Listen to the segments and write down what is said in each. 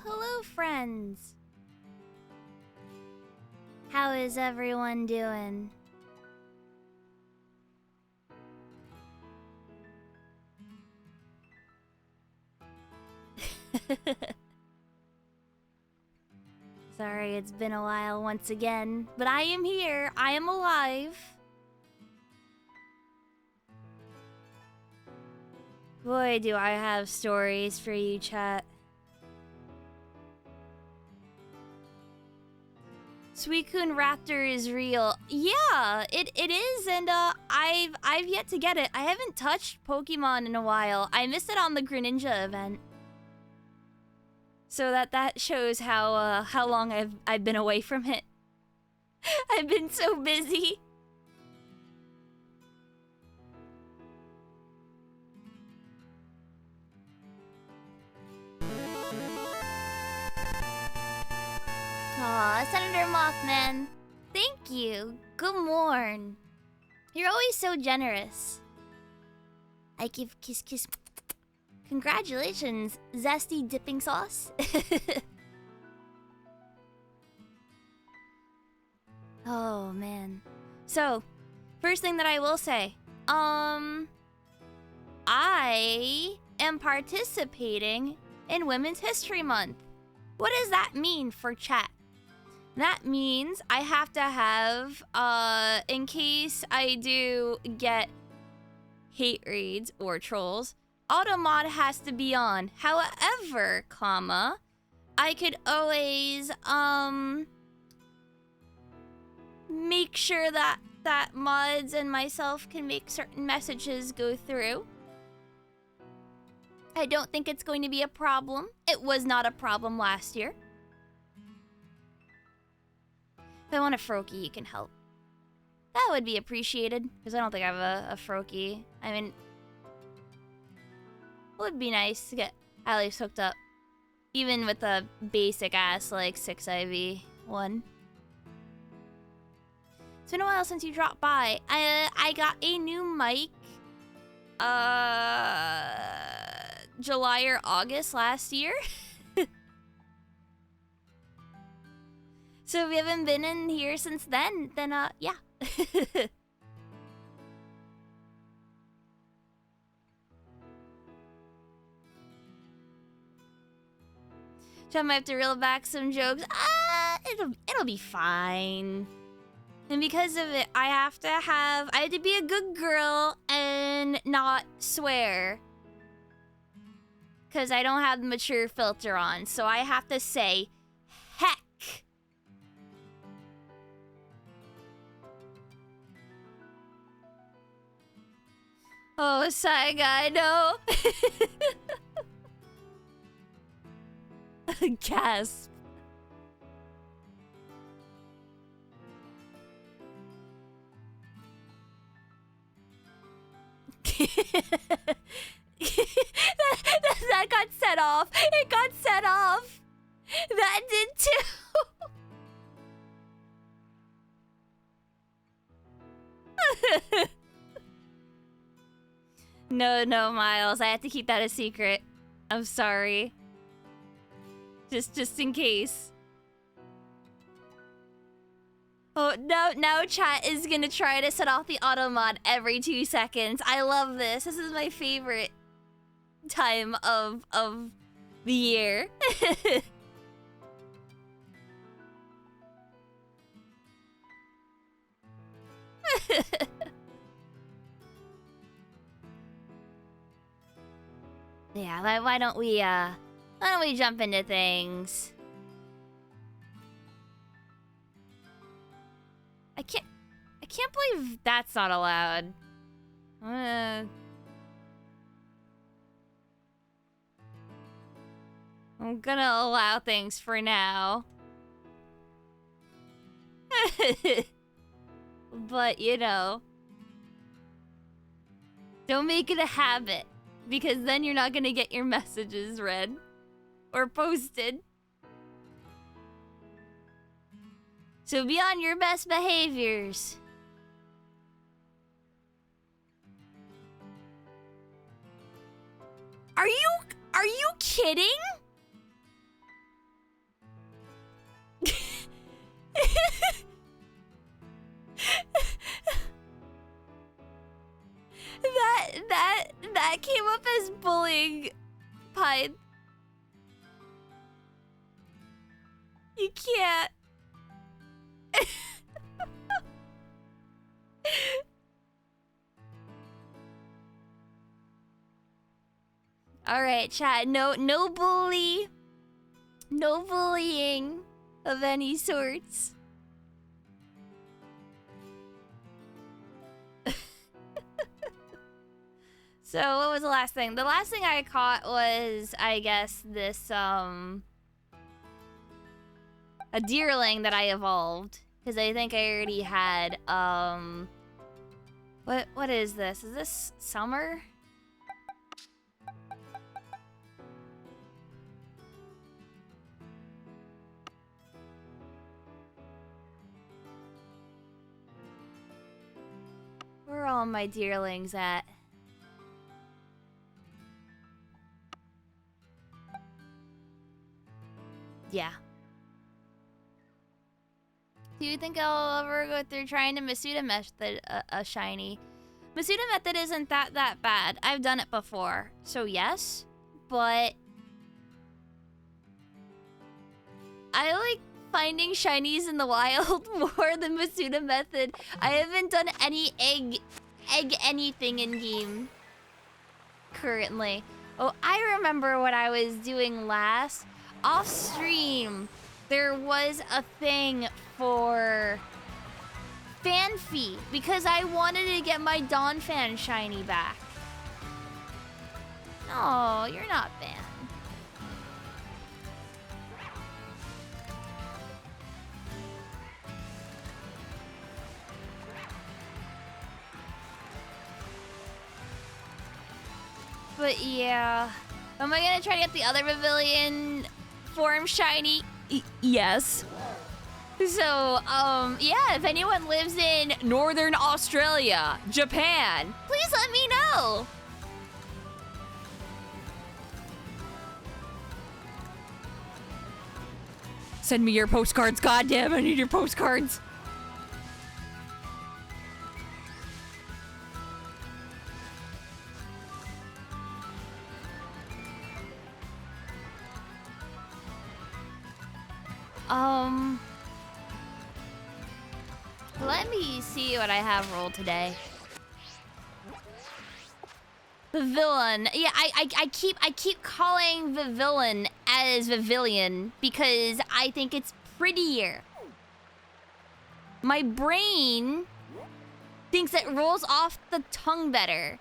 hello, friends. How is everyone doing? Sorry, it's been a while once again, but I am here. I am alive. Boy, do I have stories for you, chat. Suicune Raptor is real. Yeah, it is, and I've yet to get it. I haven't touched Pokemon in a while. I missed it on the Greninja event. So that shows how long I've been away from it. I've been so busy. Aw, Senator Mothman, thank you. Good morn. You're always so generous. I give kiss kiss. Congratulations, zesty dipping sauce. Oh man. So, first thing that I will say, I am participating in Women's History Month. What does that mean for chat? That means I have to have, in case I do get hate raids or trolls, Automod has to be on. However, comma, I could always, make sure that mods and myself can make certain messages go through. I don't think it's going to be a problem. It was not a problem last year. If I want a Froakie, you can help. That would be appreciated, because I don't think I have a Froakie. I mean, it would be nice to get at least hooked up. Even with a basic-ass, like, 6 IV one. It's been a while since you dropped by. I got a new mic, July or August last year. So if you haven't been in here since then yeah. So I might have to reel back some jokes. It'll be fine. And because of it, I have to be a good girl and not swear. Because I don't have the mature filter on, so I have to say, heck. Oh, Saiga, no. Gasp. that got set off. It got set off. That did too. No, Miles. I have to keep that a secret. I'm sorry. Just in case. Oh, now chat is gonna try to set off the auto mod every 2 seconds. I love this. This is my favorite time of the year. Yeah, why don't we jump into things? I can't believe that's not allowed. I'm gonna allow things for now. But, you know, don't make it a habit, because then you're not gonna get your messages read or posted. So be on your best behaviors. Are you kidding? that came up as bullying, Pine. You can't. All right, chat. No bully. No bullying of any sorts. So what was the last thing? The last thing I caught was, I guess, this a deerling that I evolved, because I think I already had what is this? Is this summer? Where are all my deerlings at? Yeah. Do you think I'll ever go through trying to Masuda method a shiny? Masuda method isn't that bad. I've done it before. So yes, but I like finding shinies in the wild more than Masuda method. I haven't done any egg anything in game currently. Oh, I remember what I was doing last. Off stream, there was a thing for Fanfy because I wanted to get my Dawn Fan shiny back. No, you're not banned. But yeah, am I gonna try to get the other pavilion form shiny? Yes. So, yeah, if anyone lives in Northern Australia, Japan, please let me know. Send me your postcards, goddamn, I need your postcards. Let me see what I have rolled today. The villain. Yeah, I keep calling the villain as Pavilion because I think it's prettier. My brain thinks it rolls off the tongue better.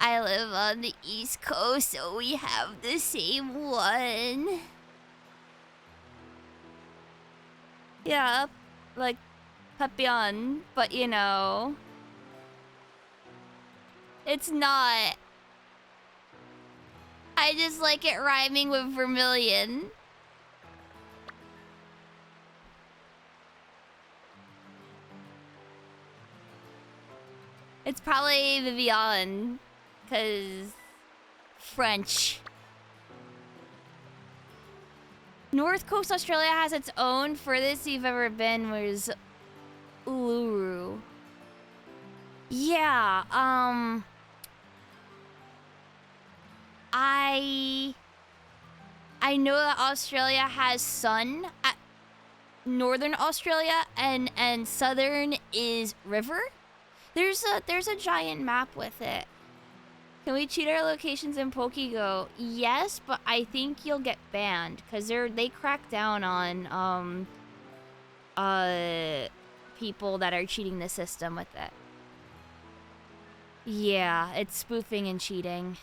I live on the East Coast, so we have the same one. Yeah, like Papillon, but you know, it's not. I just like it rhyming with vermilion. It's probably Vivian, cause French. North Coast Australia has its own. Furthest you've ever been was Uluru. Yeah, I know that Australia has sun at Northern Australia and Southern is river. There's a giant map with it. Can we cheat our locations in PokeGo? Yes, but I think you'll get banned because they crack down on people that are cheating the system with it. Yeah, it's spoofing and cheating.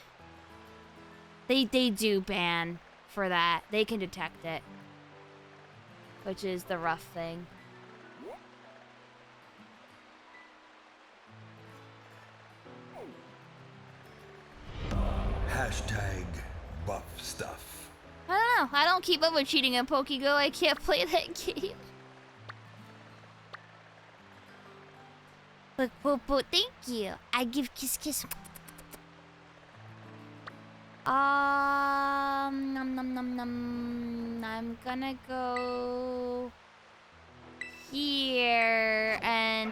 They do ban for that. They can detect it, which is the rough thing. Hashtag buff stuff. I don't know. I don't keep up with cheating in PokeGo. I can't play that game. Look, Popo, thank you. I give kiss. Nom nom nom nom. I'm gonna go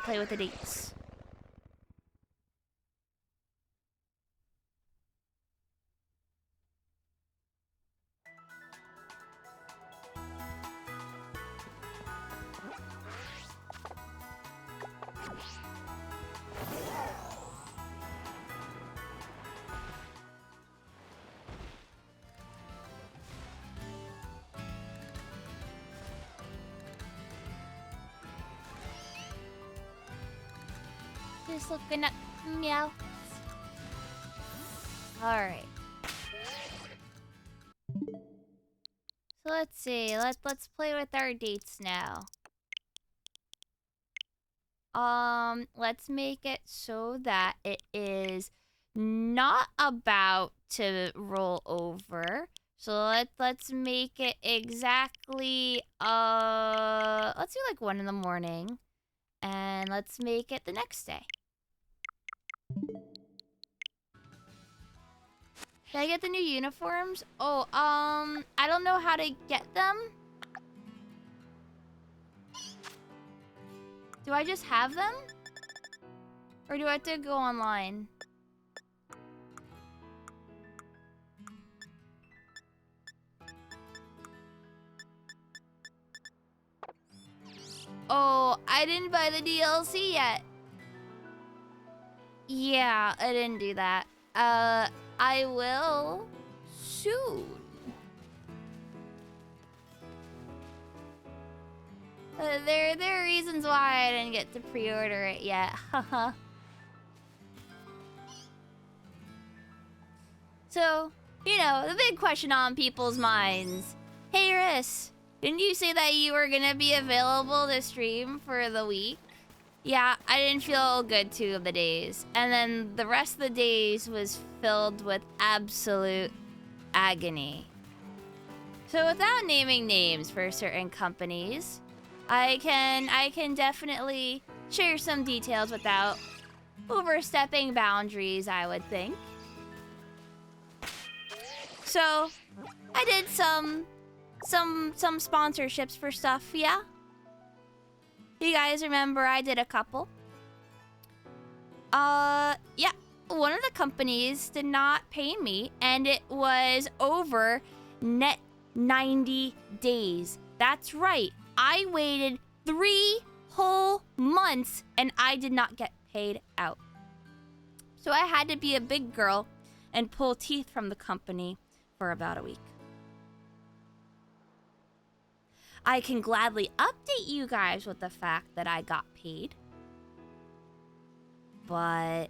play with the dates. Just looking at meow. Alright. So let's see. Let's play with our dates now. Let's make it so that it is not about to roll over. So let's make it exactly let's do like 1 in the morning. And let's make it the next day. Did I get the new uniforms? Oh, I don't know how to get them. Do I just have them? Or do I have to go online? Oh, I didn't buy the DLC yet. Yeah, I didn't do that. I will soon. There are reasons why I didn't get to pre-order it yet. Haha. So, you know, the big question on people's minds. Hey, Riss, didn't you say that you were gonna be available to stream for the week? Yeah, I didn't feel good 2 of the days. And then the rest of the days was filled with absolute agony. So without naming names for certain companies, I can definitely share some details without overstepping boundaries, I would think. So, I did some sponsorships for stuff, yeah? You guys remember I did a couple? Yeah. One of the companies did not pay me, and it was over net 90 days. That's right. I waited 3 whole months, and I did not get paid out. So I had to be a big girl and pull teeth from the company for about a week. I can gladly update you guys with the fact that I got paid. But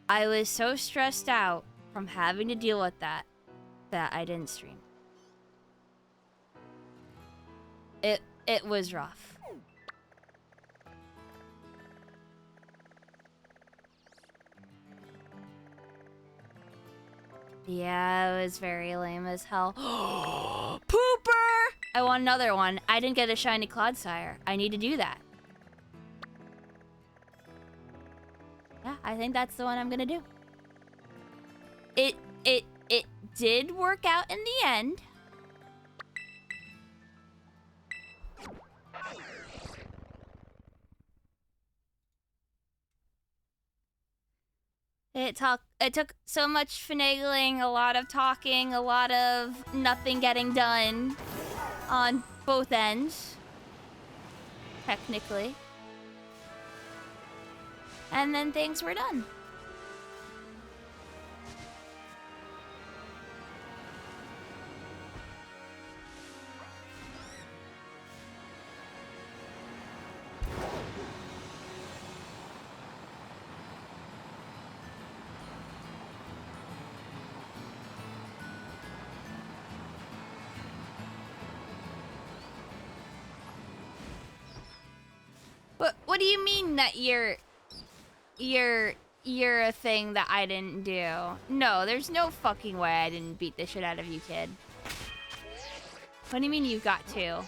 I was so stressed out from having to deal with that I didn't stream. It was rough. Yeah, it was very lame as hell. Pooper! I want another one. I didn't get a shiny Clodsire. I need to do that. Yeah, I think that's the one I'm gonna do. It did work out in the end. It took so much finagling, a lot of talking, a lot of nothing getting done on both ends, technically. And then things were done. But what do you mean that you're a thing that I didn't do? No, there's no fucking way I didn't beat the shit out of you, kid. What do you mean you got to?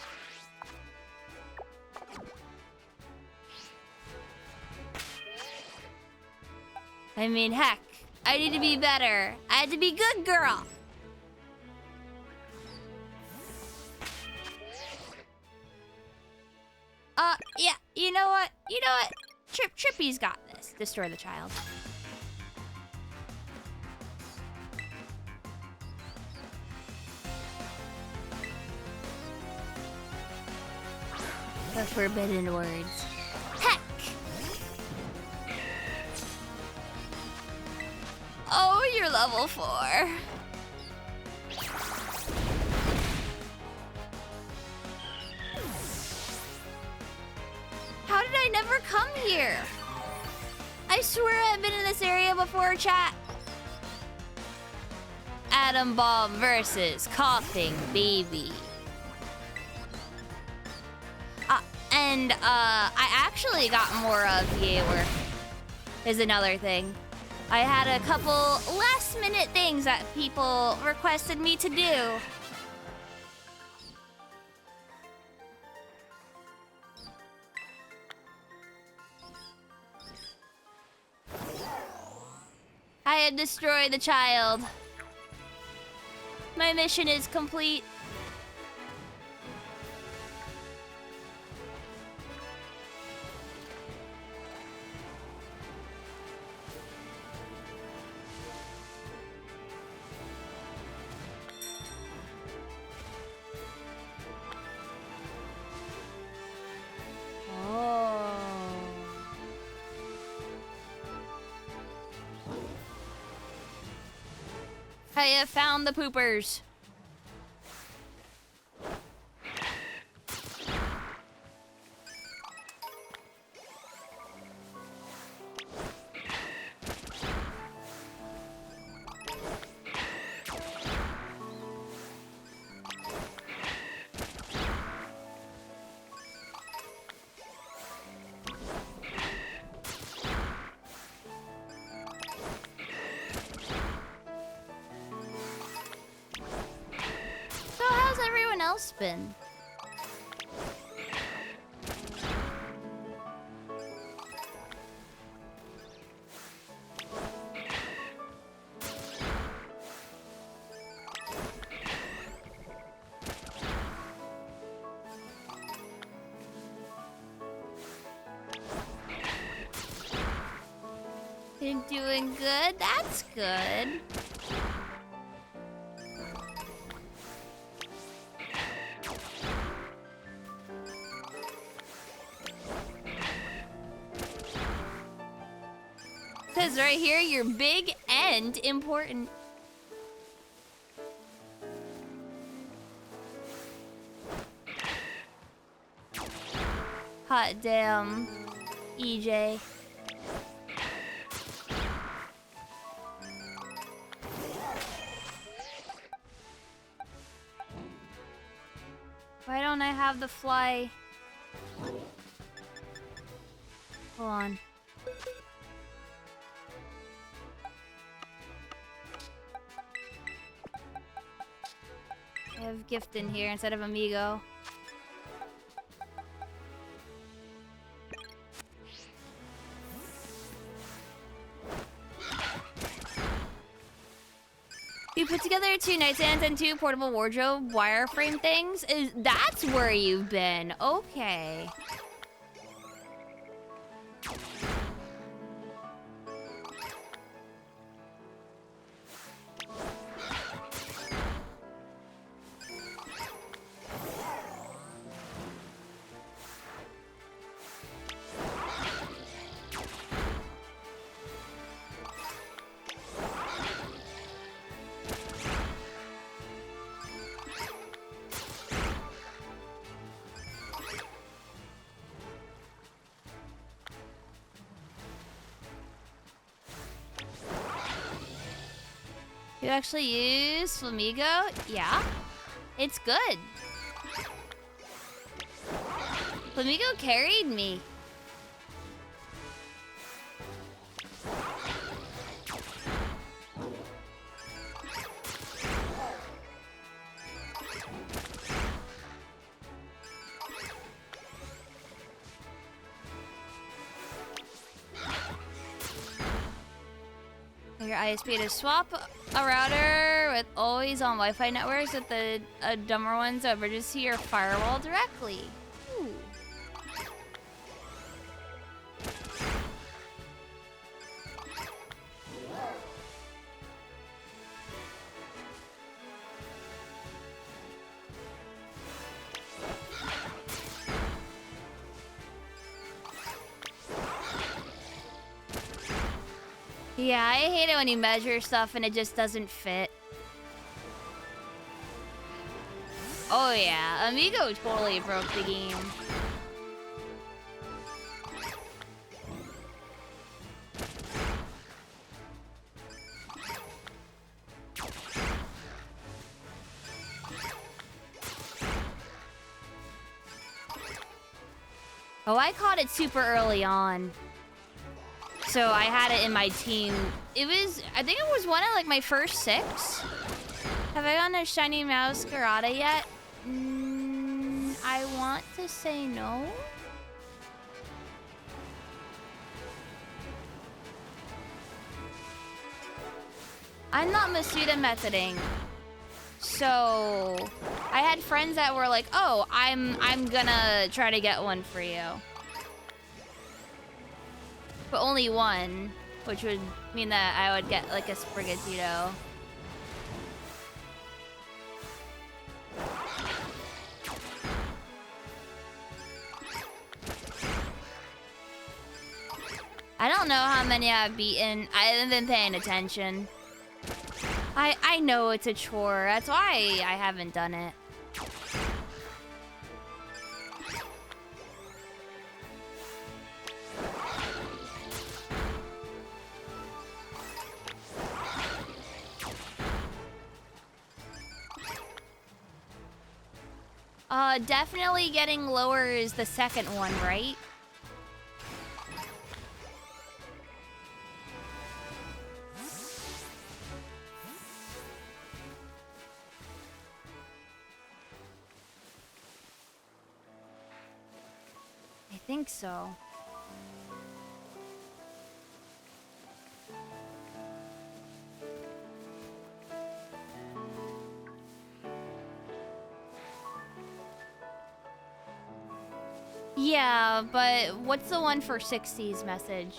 I mean, heck, I need to be better. I had to be good girl. Yeah, you know what? You know what? Trippy's got this. Destroy the child. The forbidden words. Heck! Oh, you're level 4. How did I never come here? I swear I've been in this area before, chat. Atom Bomb versus Coughing Baby. And I actually got more of Yewer. Is another thing. I had a couple last minute things that people requested me to do. I had destroyed the child. My mission is complete. I have found the poopers. Been. You're doing good? That's good. Says right here, you're big and important. Hot damn, EJ. Why don't I have the fly? Hold on. I have gift in here instead of amigo. You put together 2 nightstands and 2 portable wardrobe wireframe things? That's where you've been. Okay. You actually use Flamigo? Yeah. It's good. Flamigo carried me. Your ISP to swap a router with always on Wi-Fi networks with the dumber ones that bridges to your firewall directly. Ooh. Yeah, I hate it when you measure stuff and it just doesn't fit. Oh yeah, Amigo totally broke the game. Oh, I caught it super early on. So I had it in my team. It was, I think it was one of like my first 6. Have I gotten a shiny Masquerada yet? I want to say no. I'm not Masuda methoding. So I had friends that were like, "Oh, I'm gonna try to get one for you." But only one, which would mean that I would get like a Sprigatito. I don't know how many I've beaten. I haven't been paying attention. I know it's a chore. That's why I haven't done it. Definitely getting lower is the second one, right? I think so. Yeah, but what's the one for 60's message?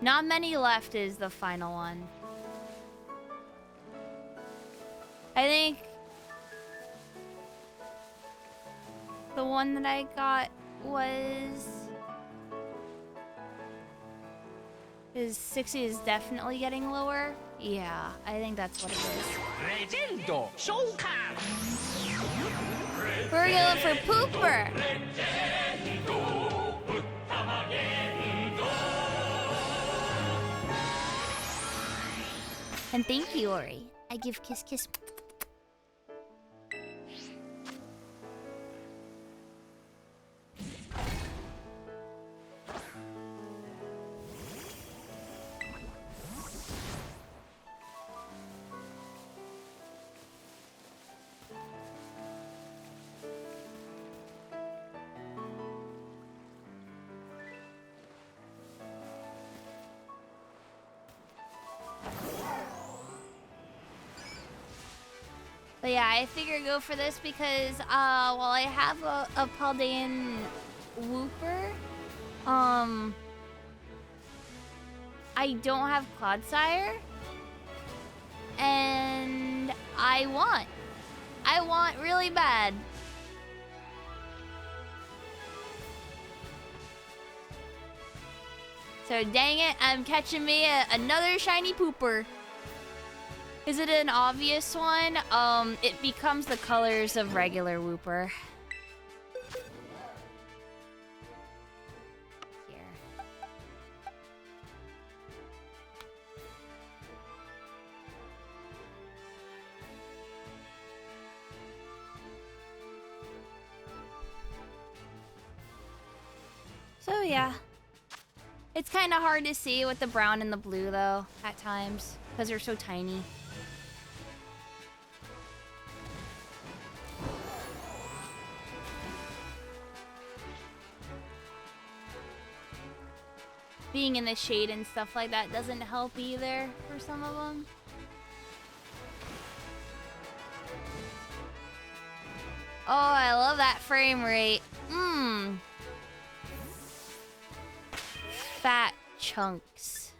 Not many left is the final one. I think the one that I got was... Is 60 is definitely getting lower? Yeah, I think that's what it is. We're going for Pooper! And thank you, Ori. I give kiss kiss. But yeah, I figured go for this because while I have a Paldean Wooper, I don't have Clodsire, and I want really bad. So dang it, I'm catching me another shiny pooper. Is it an obvious one? It becomes the colors of regular Wooper. Here. So yeah. It's kind of hard to see with the brown and the blue though, at times, because they're so tiny. Being in the shade and stuff like that doesn't help either for some of them. Oh, I love that frame rate. Fat chunks.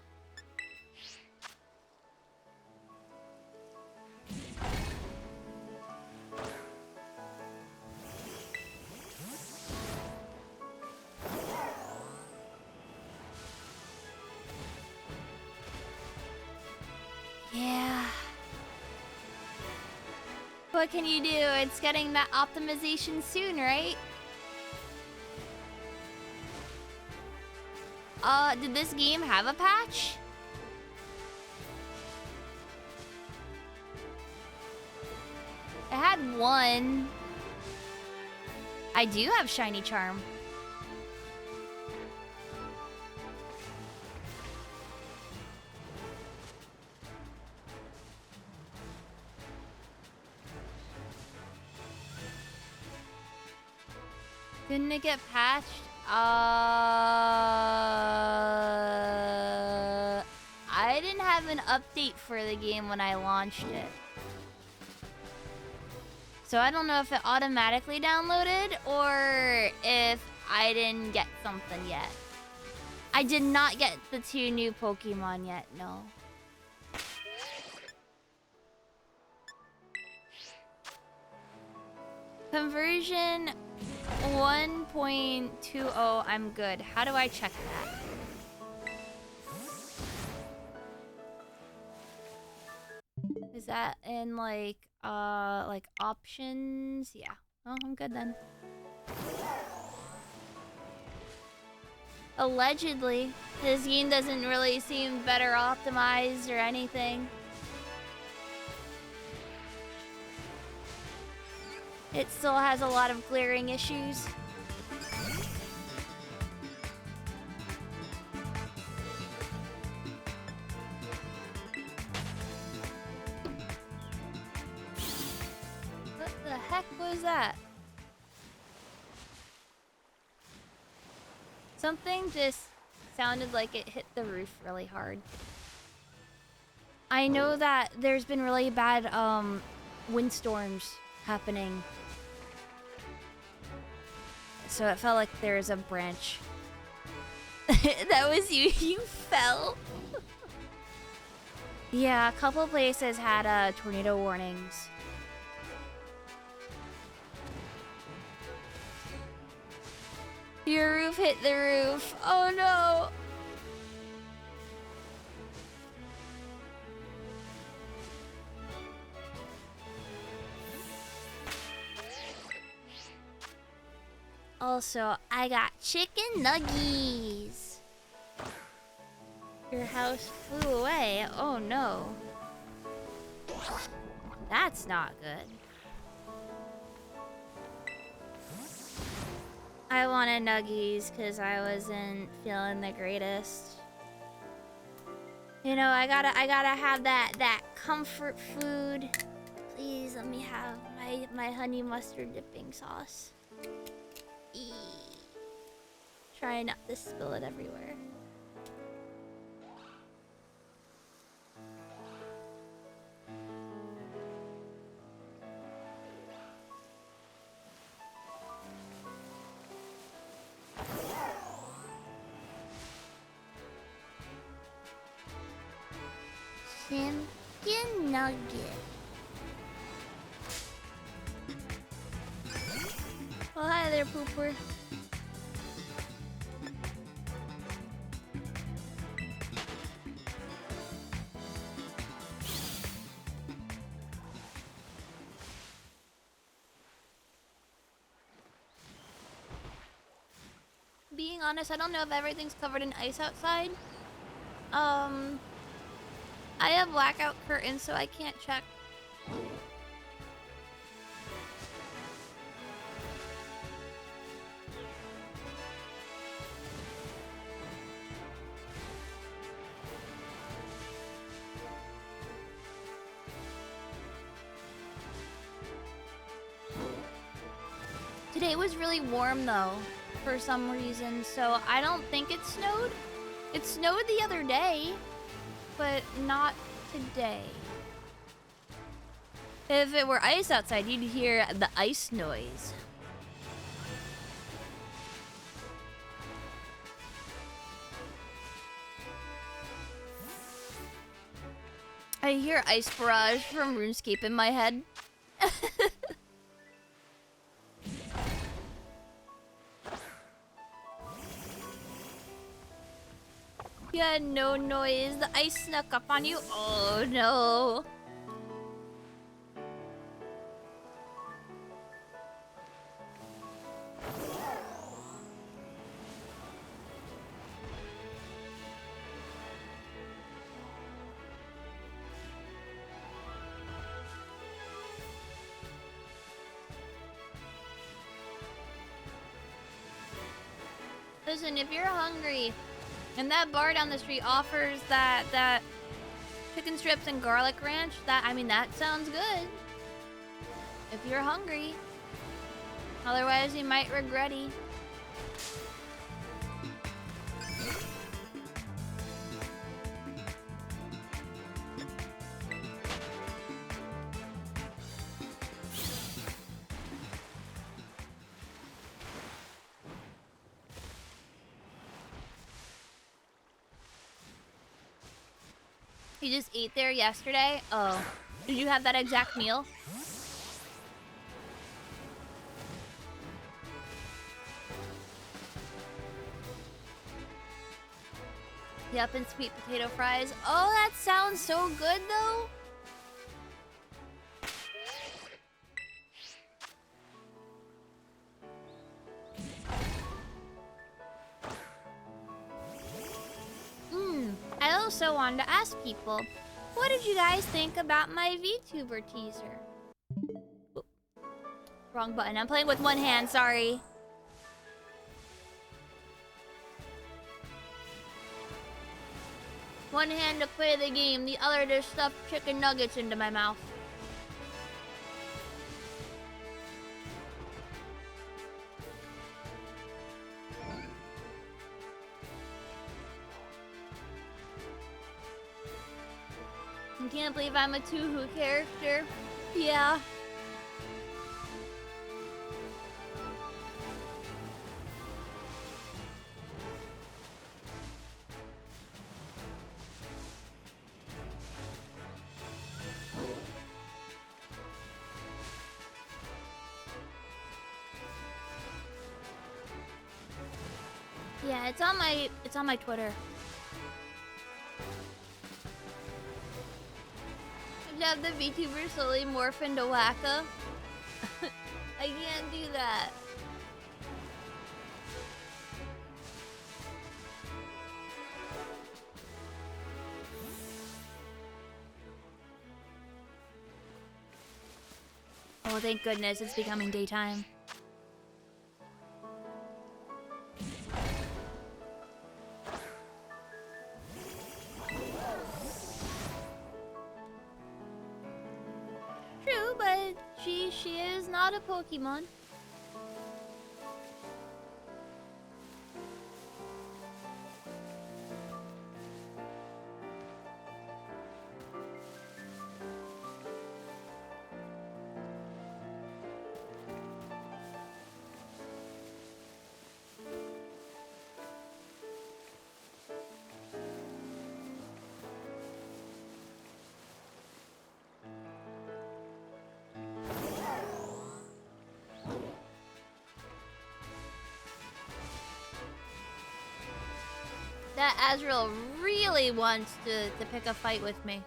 what can you do? It's getting that optimization soon, right? Did this game have a patch? It had one. I do have Shiny Charm. Didn't it get patched? I didn't have an update for the game when I launched it. So I don't know if it automatically downloaded or if I didn't get something yet. I did not get the 2 new Pokemon yet, no. Conversion 1.20, I'm good. How do I check that? Is that in like options? Yeah. Oh, I'm good then. Allegedly, this game doesn't really seem better optimized or anything. It still has a lot of glaring issues. What the heck was that? Something just sounded like it hit the roof really hard. I know that there's been really bad windstorms happening. So it felt like there's a branch. That was you. You fell. Yeah, a couple places had tornado warnings. Your roof hit the roof. Oh no. Also, I got chicken nuggies. Your house flew away. Oh no. That's not good. I wanted nuggies because I wasn't feeling the greatest. You know, I gotta have that comfort food. Please let me have my honey mustard dipping sauce. Eee. Try not to spill it everywhere. Chicken nugget. Oh, hi there, Pooper. Being honest, I don't know if everything's covered in ice outside. I have blackout curtains, so I can't check. Today was really warm though, for some reason, so I don't think it snowed. It snowed the other day, but not today. If it were ice outside, you'd hear the ice noise. I hear Ice Barrage from RuneScape in my head. Yeah, no noise. The ice snuck up on you. Oh no. Listen, if you're hungry and that bar down the street offers that chicken strips and garlic ranch, that sounds good. If you're hungry. Otherwise, you might regret it. You just ate there yesterday? Oh. Did you have that exact meal? Yep, and sweet potato fries. Oh, that sounds so good, though. I also wanted to ask people, what did you guys think about my VTuber teaser? Oop. Wrong button. I'm playing with one hand, sorry. One hand to play the game, the other to stuff chicken nuggets into my mouth. I can't believe I'm a Tuhu character. Yeah. Yeah, it's on my Twitter. Have the VTuber slowly morph into Wacka? I can't do that. Oh, thank goodness it's becoming daytime. True, but she is not a Pokemon. That Azrael really wants to pick a fight with me.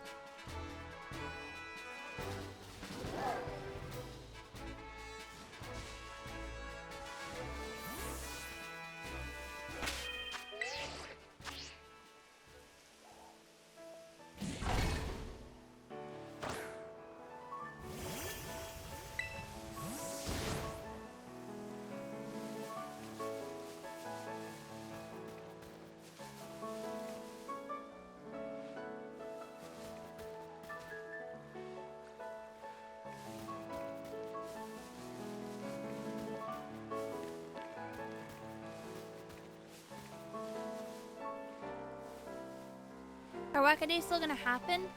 Are Wacka Days still gonna happen?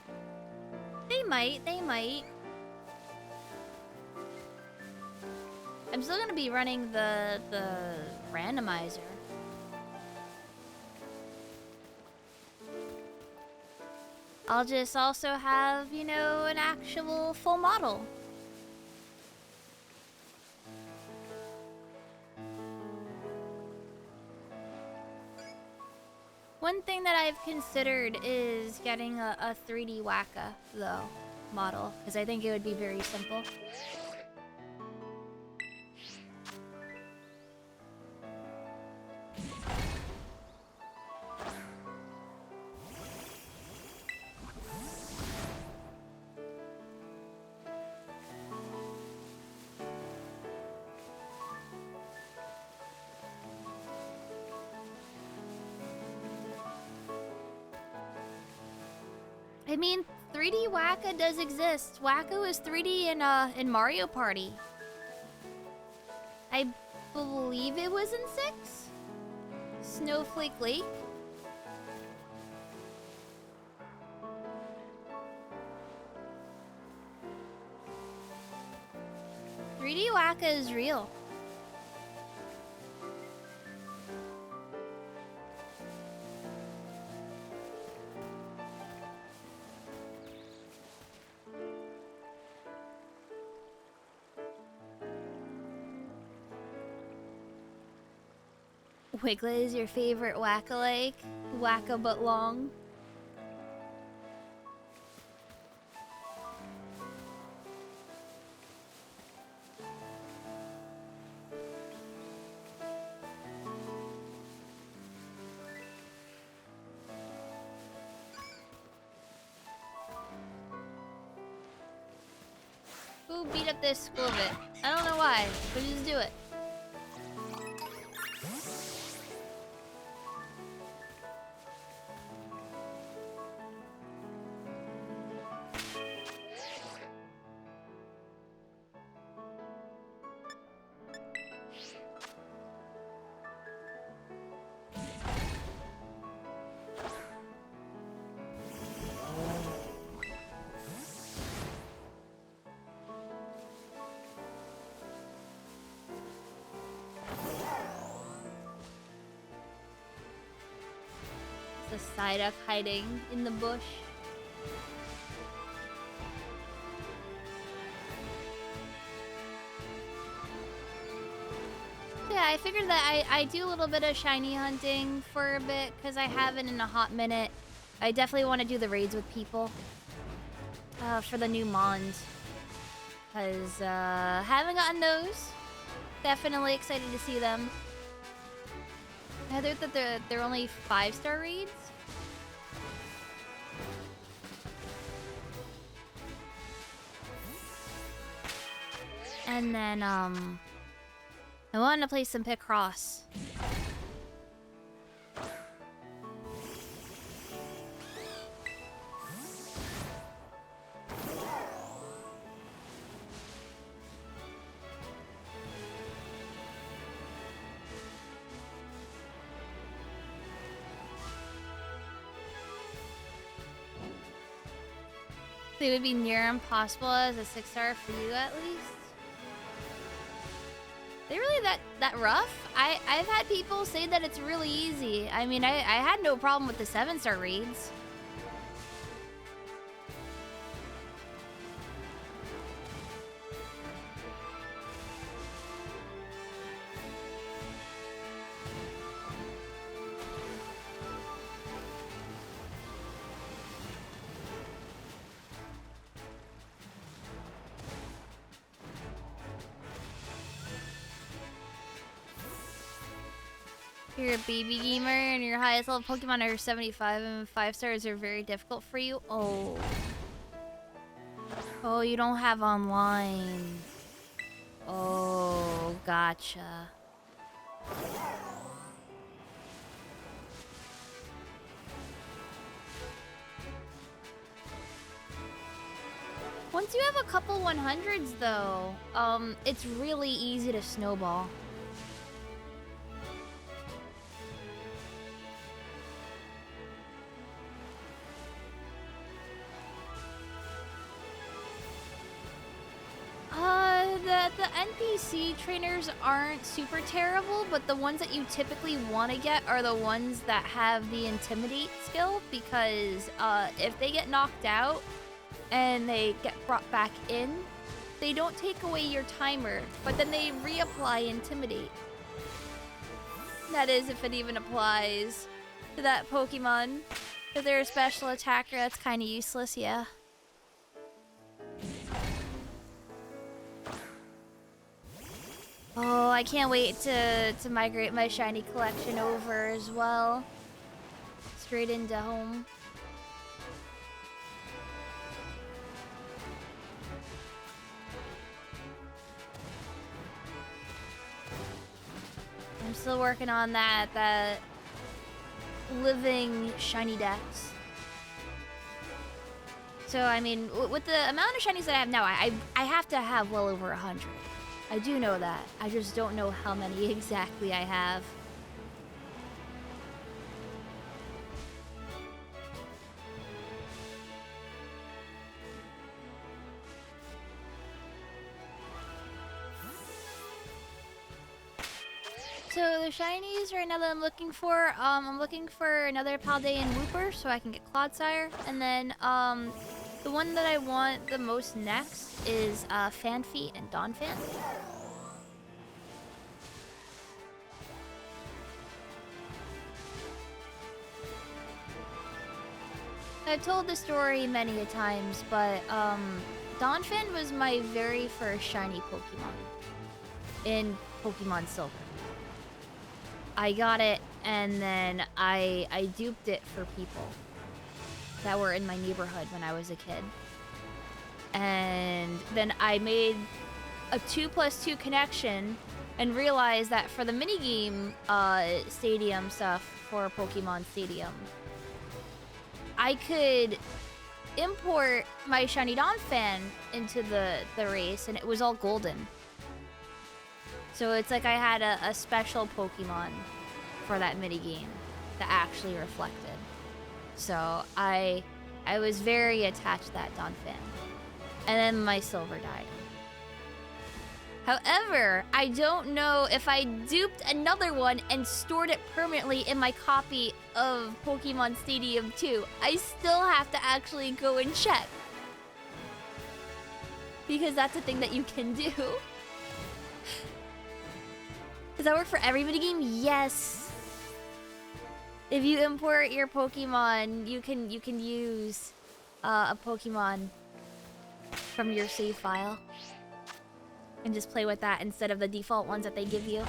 They might. I'm still gonna be running the randomizer. I'll just also have, you know, an actual full model. One thing that I've considered is getting a 3D Wacka, though, model, because I think it would be very simple. I mean, 3D Wacka does exist. Wacko is 3D in Mario Party. I believe it was in 6? Snowflake Lake? "3D Wacka" is real. Wiglet is your favorite Wacka-like? Wacka but long? Ooh, beat up this school bit. I don't know why, but just do it. The Psyduck hiding in the bush. Yeah, I figured that I do a little bit of shiny hunting for a bit because I haven't in a hot minute. I definitely want to do the raids with people for the new Mons because haven't gotten those. Definitely excited to see them. I heard that they're only 5-star raids. And then, I wanted to play some Picross. It would be near impossible as a 6-star for you, at least. They really that rough? I've had people say that it's really easy. I mean, I had no problem with the 7-star raids. You're a baby gamer and your highest level Pokemon are 75 and 5 stars are very difficult for you? Oh. Oh, you don't have online. Oh, gotcha. Once you have a couple 100s though, it's really easy to snowball. The NPC trainers aren't super terrible, but the ones that you typically want to get are the ones that have the Intimidate skill, because if they get knocked out and they get brought back in, they don't take away your timer, but then they reapply Intimidate. That is, if it even applies to that Pokemon. If they're a special attacker, that's kind of useless, yeah. Oh, I can't wait to migrate my shiny collection over as well. Straight into home. I'm still working on that living shiny dex. So, I mean, with the amount of shinies that I have now, I have to have well over 100. I do know that. I just don't know how many exactly I have. So the shinies right now that I'm looking for, I'm looking for another Paldean Wooper so I can get Clodsire. And then, the one that I want the most next is, Fanfeet and Donphan. I've told the story many a times, but, Donphan was my very first shiny Pokemon in Pokemon Silver. I got it, and then I duped it for people that were in my neighborhood when I was a kid. And then I made a 2+2 connection and realized that for the minigame stadium stuff for Pokemon Stadium, I could import my shiny Donphan into the race, and it was all golden. So it's like I had a special Pokemon for that minigame that actually reflected. So I was very attached to that Donphan. And then my Silver died. However, I don't know if I duped another one and stored it permanently in my copy of Pokemon Stadium 2. I still have to actually go and check. Because that's a thing that you can do. Does that work for every minigame? Yes. If you import your Pokemon, you can use a Pokemon from your save file and just play with that instead of the default ones that they give you.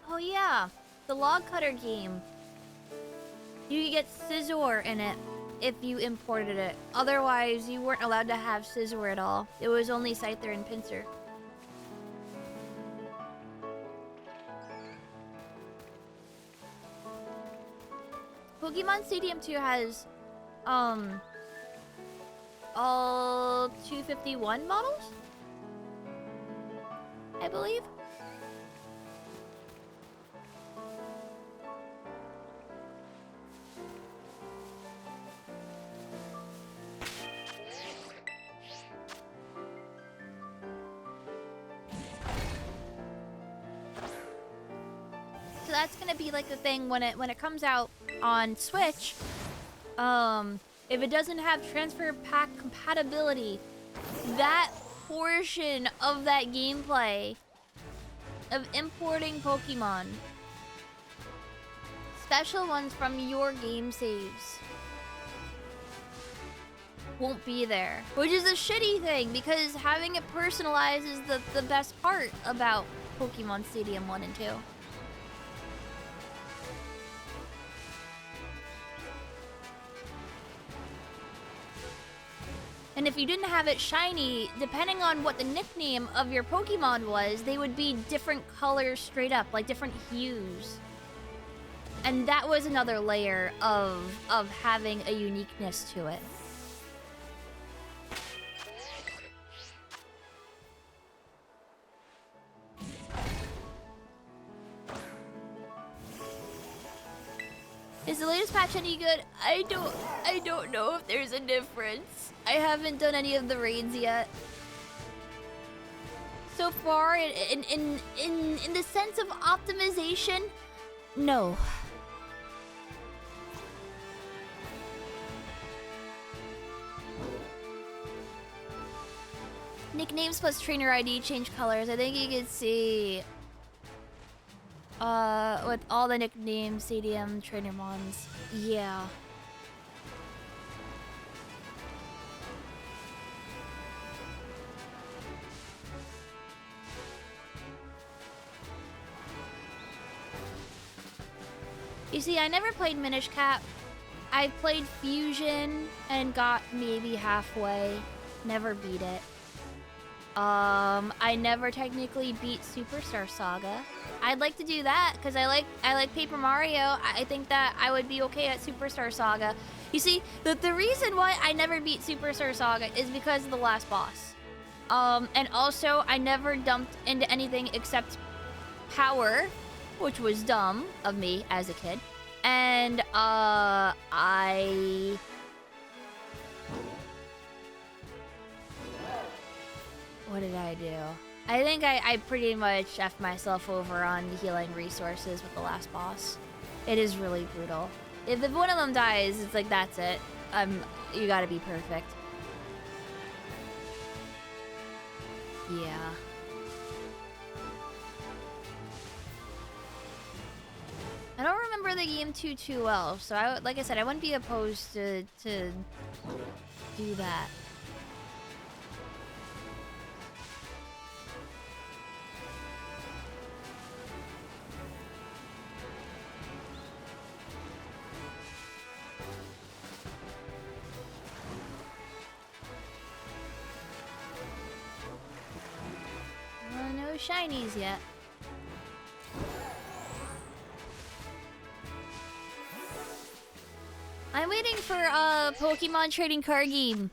Oh yeah, the log cutter game. You could get Scizor in it if you imported it. Otherwise, you weren't allowed to have Scizor at all. It was only Scyther and Pinsir. Pokemon Stadium 2 has, all 251 models? I believe. So that's gonna be like the thing when it comes out on Switch. If it doesn't have transfer pack compatibility, that portion of that gameplay of importing Pokemon, special ones from your game saves, won't be there. Which is a shitty thing, because having it personalized is the best part about Pokemon Stadium 1 and 2. And if you didn't have it shiny, depending on what the nickname of your Pokemon was, they would be different colors straight up, like different hues. And that was another layer of having a uniqueness to it. Is the latest patch any good? I don't know if there's a difference. I haven't done any of the raids yet. So far, in the sense of optimization, no. Nicknames plus trainer ID change colors. I think you can see with all the nickname stadium trainer mons. Yeah. You see, I never played Minish Cap. I played Fusion and got maybe halfway. Never beat it. I never technically beat Superstar Saga. I'd like to do that because I like Paper Mario. I think that I would be okay at Superstar Saga. You see, the reason why I never beat Superstar Saga is because of the last boss. And also I never dumped into anything except Power, which was dumb of me as a kid. And what did I do? I think I pretty much effed myself over on the healing resources with the last boss. It is really brutal. If one of them dies, it's like, that's it. You gotta be perfect. Yeah. I don't remember the game too well, so like I said, I wouldn't be opposed to do that. No shinies yet. I'm waiting for a Pokemon trading card game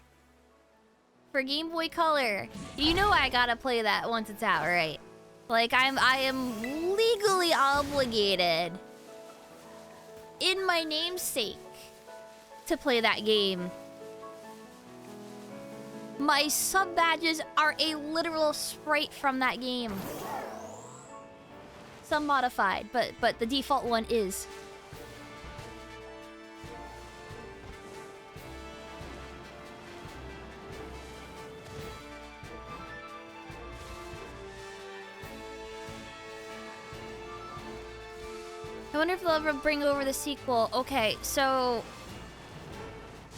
for Game Boy Color. You know I gotta play that once it's out, right? Like I am legally obligated in my namesake to play that game. My sub badges are a literal sprite from that game. Some modified, but the default one is. I wonder if they'll ever bring over the sequel. Okay, so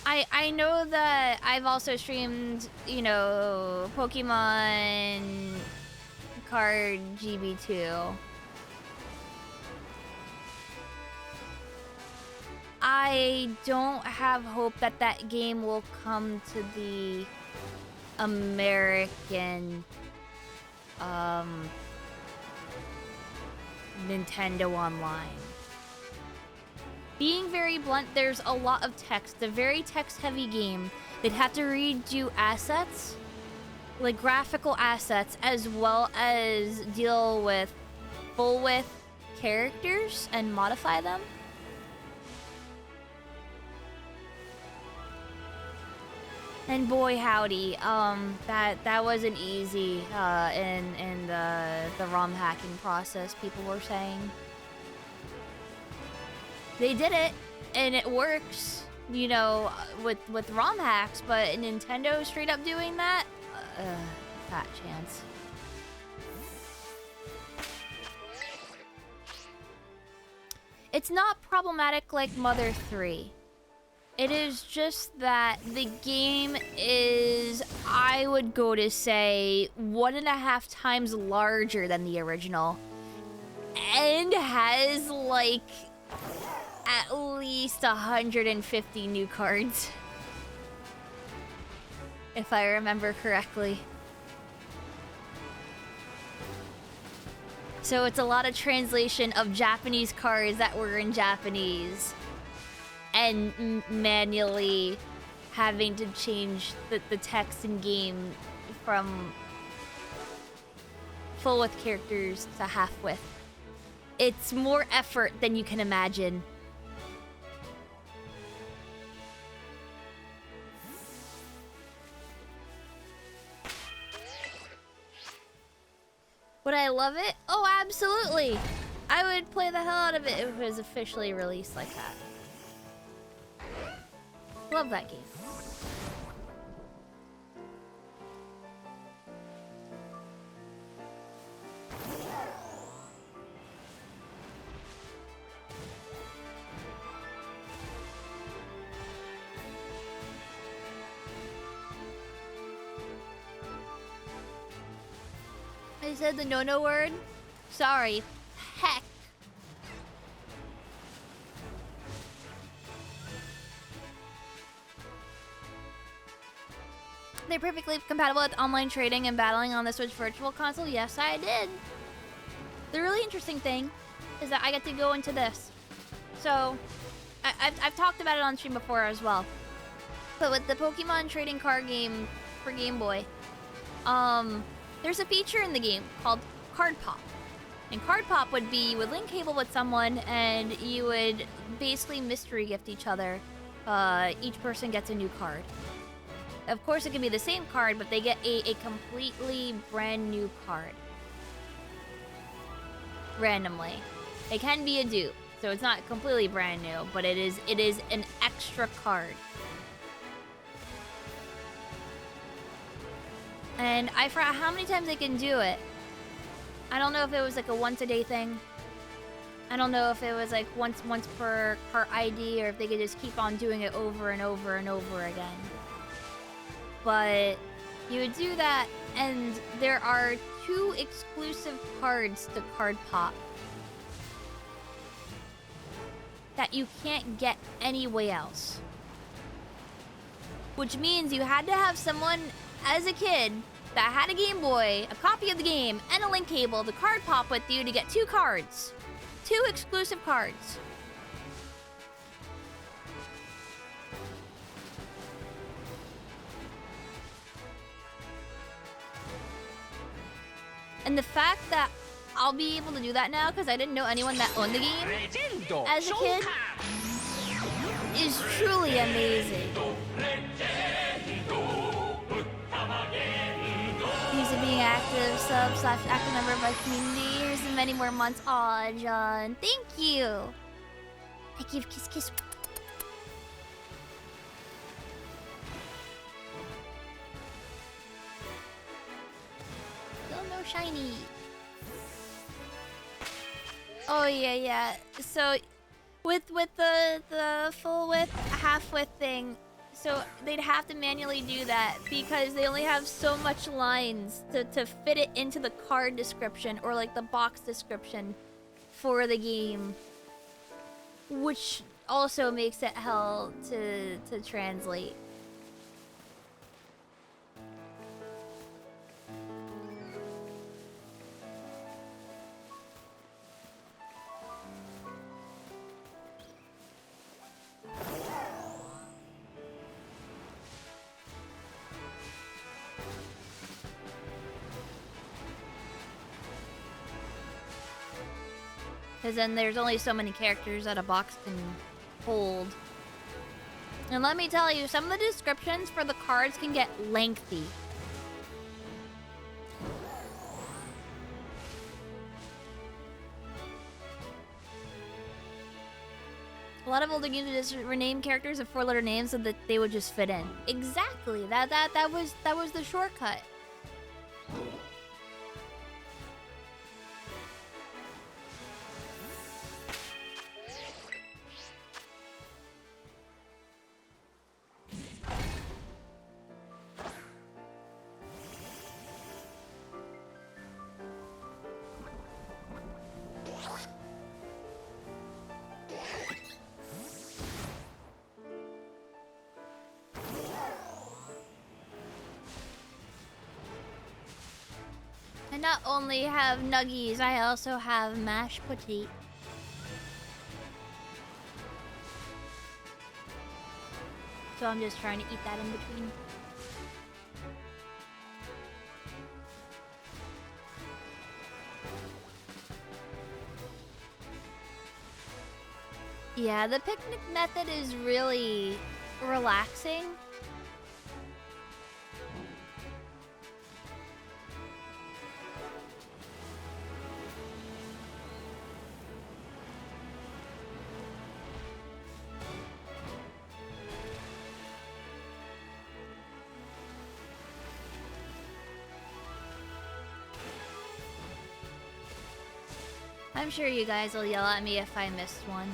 I know that I've also streamed, you know, Pokemon Card GB2. I don't have hope that that game will come to the American Nintendo Online. Being very blunt, there's a lot of text. A very text-heavy game. They'd have to redo assets, like graphical assets, as well as deal with full-width characters and modify them. And boy howdy, that wasn't easy in the ROM hacking process, people were saying. They did it, and it works, you know, with ROM hacks, but Nintendo straight up doing that? Fat chance. It's not problematic like Mother 3. It is just that the game is, I would go to say, 1.5 times larger than the original. And has, like, at least 150 new cards. If I remember correctly. So it's a lot of translation of Japanese cards that were in Japanese. And manually having to change the text in game from full width characters to half width. It's more effort than you can imagine. Would I love it? Oh, absolutely! I would play the hell out of it if it was officially released like that. Love that game. I said the no-no word? Sorry. Heck. they're perfectly compatible with online trading and battling on the Switch Virtual Console? Yes, I did. The really interesting thing is that I get to go into this. So, I've talked about it on stream before as well. But with the Pokemon trading card game for Game Boy, there's a feature in the game called Card Pop. And Card Pop would be you would link cable with someone and you would basically mystery gift each other. Each person gets a new card. Of course, it can be the same card, but they get a completely brand new card. Randomly. It can be a dupe, so it's not completely brand new, but it is an extra card. And I forgot how many times they can do it. I don't know if it was like a once a day thing. I don't know if it was like once per ID, or if they could just keep on doing it over and over and over again. But you would do that, and there are 2 exclusive cards to Card Pop that you can't get anywhere else. Which means you had to have someone as a kid that had a Game Boy, a copy of the game, and a link cable to Card Pop with you to get 2 cards. 2 exclusive cards. And the fact that I'll be able to do that now because I didn't know anyone that owned the game as a kid is truly amazing. He's a being active sub/active member of my community. Here's and many more months. Aw, John. Thank you. I give kiss kiss. Still no shiny. Oh yeah. So with the full width, half width thing, so they'd have to manually do that because they only have so much lines to fit it into the card description or like the box description for the game, which also makes it hell to translate. Because then there's only so many characters that a box can hold. And let me tell you, some of the descriptions for the cards can get lengthy. A lot of older games would just rename characters with 4-letter names so that they would just fit in. Exactly. That was the shortcut. I not only have nuggies, I also have mashed potato. So I'm just trying to eat that in between. Yeah, the picnic method is really relaxing. I'm sure you guys will yell at me if I missed one.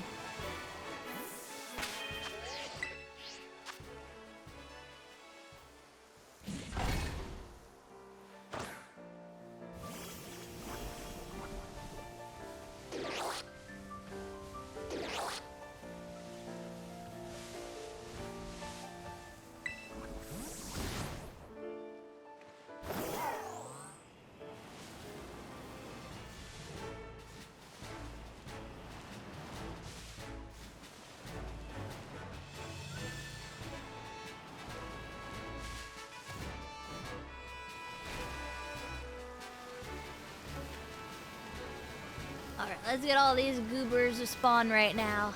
Alright, let's get all these goobers to spawn right now.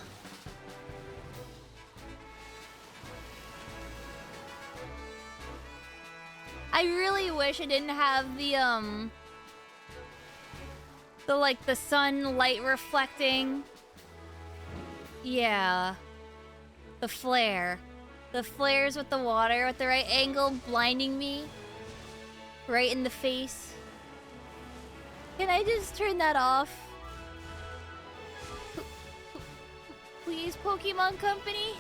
I really wish I didn't have the sunlight reflecting. Yeah. The flare. The flares with the water at the right angle blinding me. Right in the face. Can I just turn that off? Please, Pokemon Company?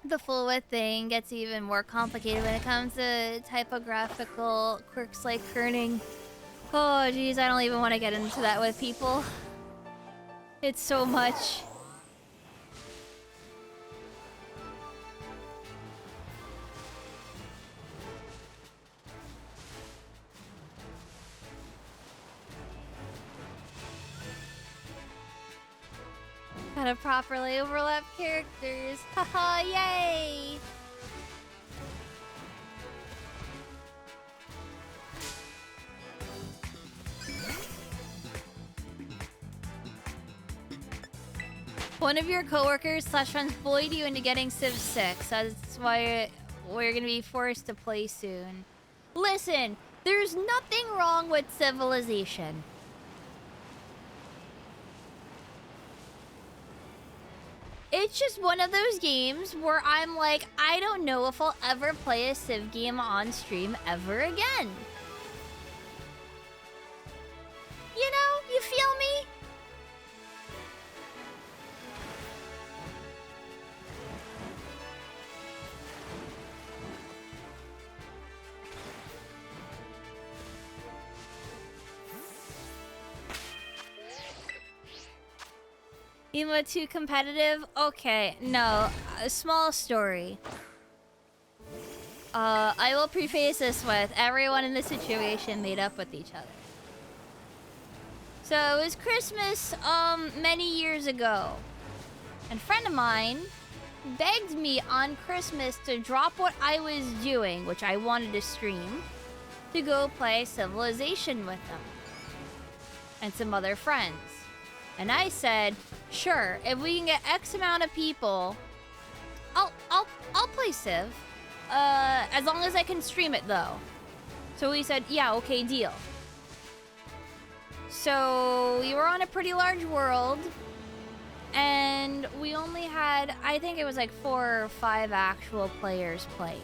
The full width thing gets even more complicated when it comes to typographical quirks like kerning. Oh geez, I don't even want to get into that with people. It's so much. Gotta properly overlap characters. Haha, yay! One of your coworkers / friends bullied you into getting Civ 6. That's why we're gonna be forced to play soon. Listen, there's nothing wrong with Civilization. It's just one of those games where I'm like, I don't know if I'll ever play a Civ game on stream ever again. You know, you feel me? Emo too competitive? Okay, no. A small story. I will preface this with everyone in this situation made up with each other. So it was Christmas, many years ago. And a friend of mine begged me on Christmas to drop what I was doing, which I wanted to stream, to go play Civilization with them. And some other friends. And I said, sure, if we can get X amount of people, I'll play Civ. As long as I can stream it though. So we said, yeah, okay, deal. So we were on a pretty large world, and we only had, I think it was like 4 or 5 actual players play.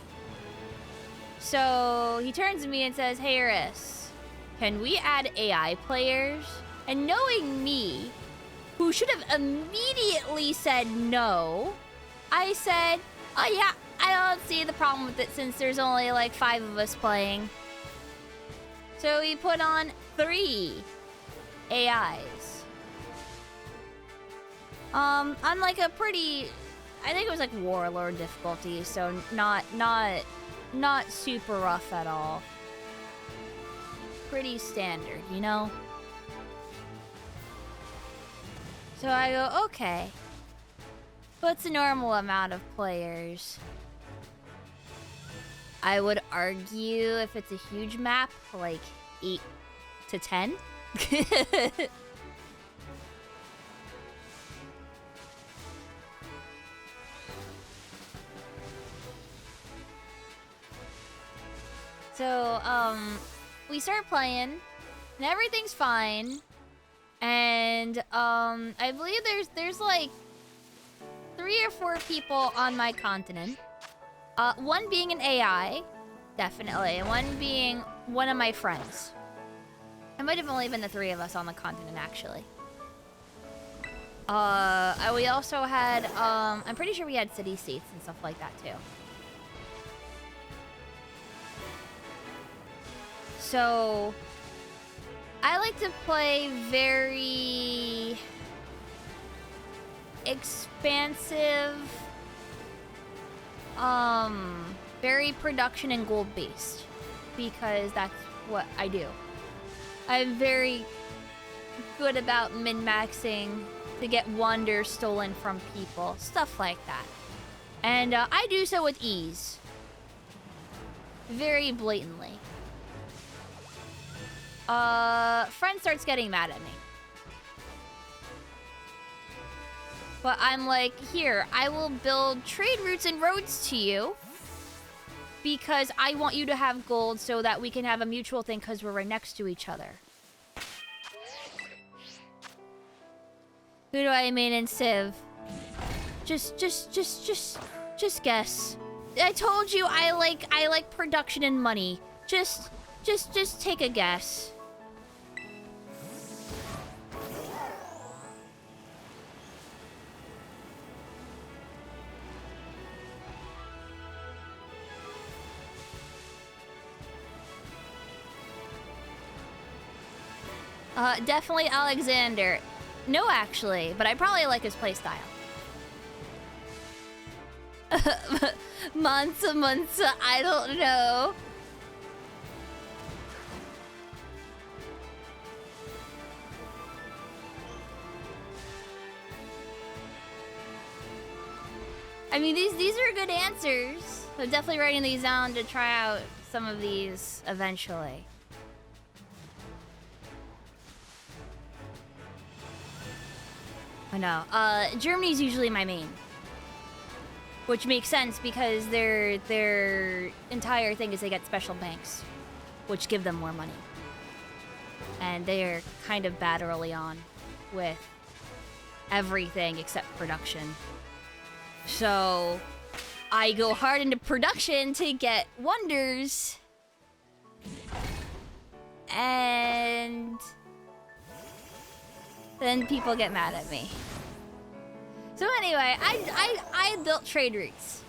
So he turns to me and says, hey Iris, can we add AI players? And knowing me, who should have immediately said no, I said, oh yeah, I don't see the problem with it since there's only like 5 of us playing. So we put on 3 AIs. On like a pretty, I think it was like Warlord difficulty, so not super rough at all. Pretty standard, you know? So I go, okay. What's the normal amount of players? I would argue if it's a huge map, like 8 to 10. So, we start playing, and everything's fine. And I believe there's like 3 or 4 people on my continent. One being an AI, definitely, and one being one of my friends. It might have only been the 3 of us on the continent, actually. We also had, I'm pretty sure we had city states and stuff like that too. So I like to play very expansive, very production and gold based, because that's what I do. I'm very good about min-maxing to get wonders stolen from people, stuff like that. And I do so with ease. Very blatantly. Friend starts getting mad at me. But I'm like, here, I will build trade routes and roads to you. Because I want you to have gold so that we can have a mutual thing because we're right next to each other. Who do I main in Civ? Just guess. I told you I like production and money. Just take a guess. Definitely Alexander. No, actually, but I probably like his playstyle. Mansa, I don't know. I mean, these are good answers. I'm definitely writing these down to try out some of these eventually. I know. Germany's usually my main. Which makes sense because their entire thing is they get special banks, which give them more money. And they're kind of bad early on with everything except production. So I go hard into production to get wonders. And then people get mad at me. So anyway, I built trade routes.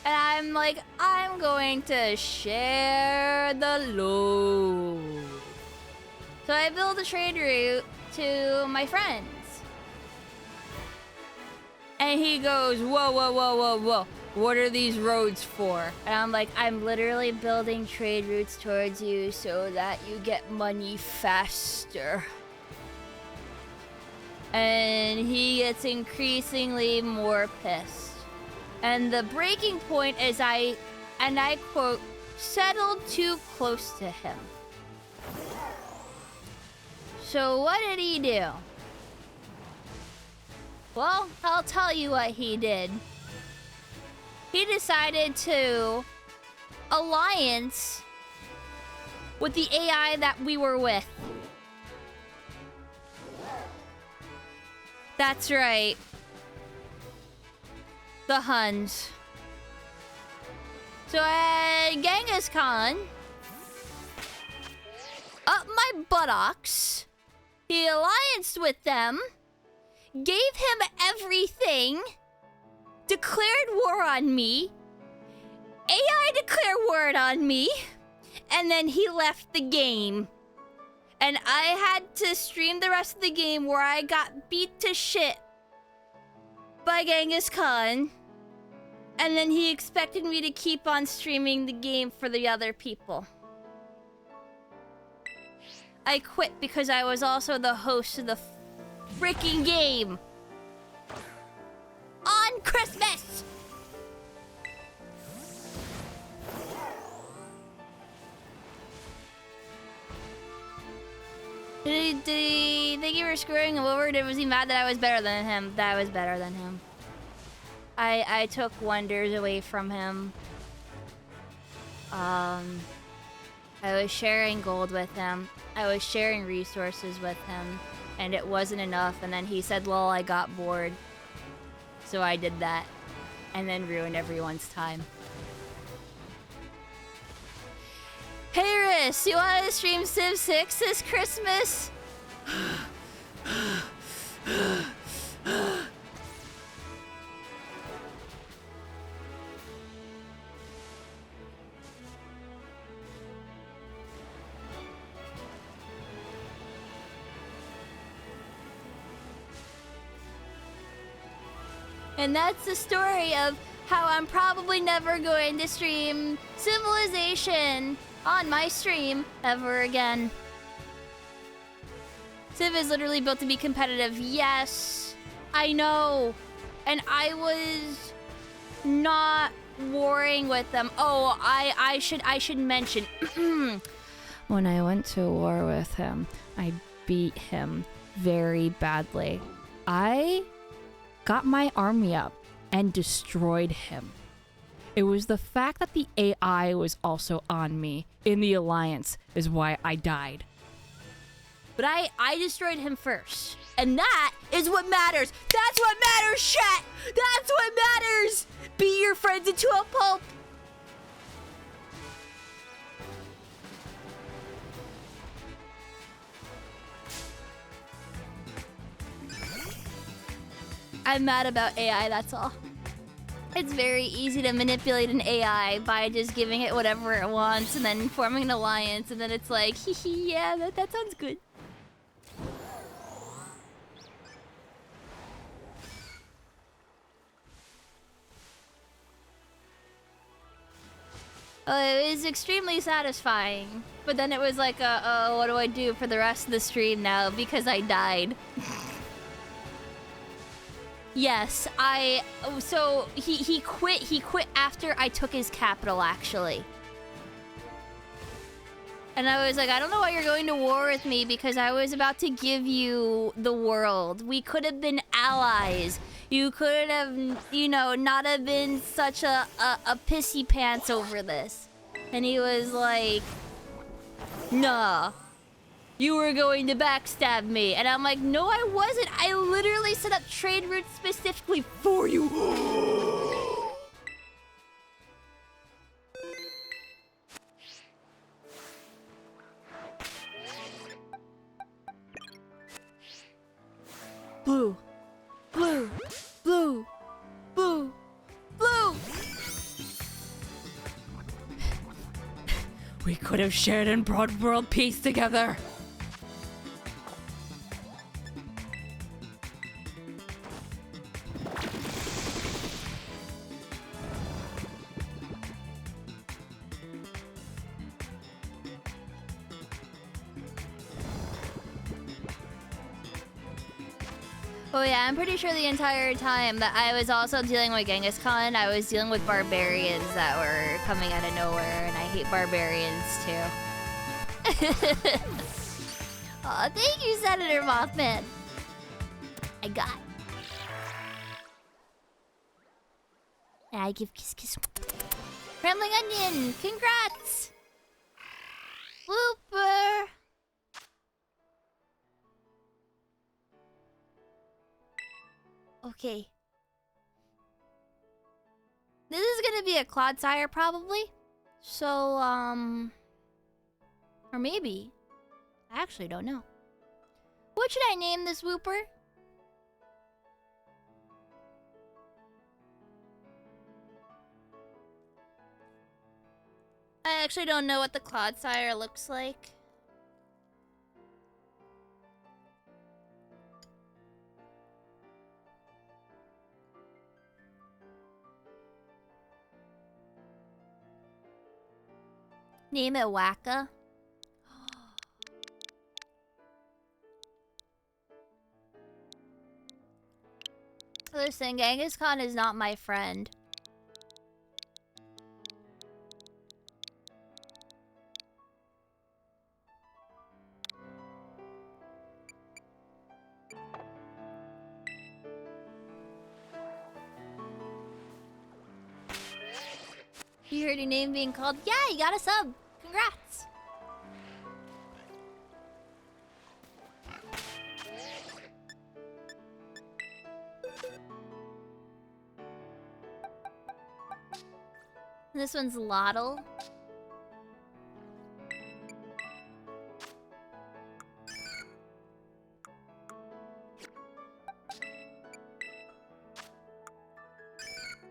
And I'm like, I'm going to share the load. So I built a trade route to my friends. And he goes, whoa. What are these roads for? And I'm like, I'm literally building trade routes towards you so that you get money faster. And he gets increasingly more pissed. And the breaking point is I quote, settled too close to him. So what did he do? Well, I'll tell you what he did. He decided to alliance with the AI that we were with. That's right. The Huns. So at Genghis Khan, up my buttocks, he allianced with them, gave him everything, declared war on me, AI declared war on me, and then he left the game. And I had to stream the rest of the game where I got beat to shit by Genghis Khan. And then he expected me to keep on streaming the game for the other people. I quit because I was also the host of the freaking game. On Christmas! Did he think you were screwing him over? Was he mad that I was better than him? That I was better than him. I took wonders away from him. I was sharing gold with him. I was sharing resources with him. And it wasn't enough. And then he said, lol, I got bored. So I did that. And then ruined everyone's time. Hey Riss, you wanna stream Civ 6 this Christmas? And that's the story of how I'm probably never going to stream Civilization on my stream ever again. Civ is literally built to be competitive. Yes, I know. And I was not warring with them. Oh, I should mention when I went to war with him, I beat him very badly. I got my army up and destroyed him. It was the fact that the AI was also on me in the alliance is why I died. But I destroyed him first. And that is what matters. That's what matters, chat! That's what matters! Beat your friends into a pulp! I'm mad about AI, that's all. It's very easy to manipulate an AI by just giving it whatever it wants and then forming an alliance, and then it's like, hee hee, yeah, that sounds good. It was extremely satisfying, but then it was like, what do I do for the rest of the stream now because I died? Yes, so he quit after I took his capital, actually. And I was like, I don't know why you're going to war with me because I was about to give you the world. We could have been allies. You could have, you know, not have been such a pissy pants over this. And he was like, nah, you were going to backstab me. And I'm like, no, I wasn't. I literally set up trade routes specifically for you. Blue. Blue. Blue. Blue. Blue. We could have shared and brought world peace together. Oh yeah, I'm pretty sure the entire time that I was also dealing with Genghis Khan, I was dealing with barbarians that were coming out of nowhere, and I hate barbarians too. Aw, thank you, Senator Mothman. I got. And I give kiss kiss. Rambling Onion, congrats! Blooper! Okay. This is gonna be a Clodsire, probably. So, or maybe. I actually don't know. What should I name this Wooper? I actually don't know what the Clodsire looks like. Name it Wacka. Listen, Genghis Khan is not my friend. You heard your name being called? Yeah, you got a sub. Congrats. This one's Lottle.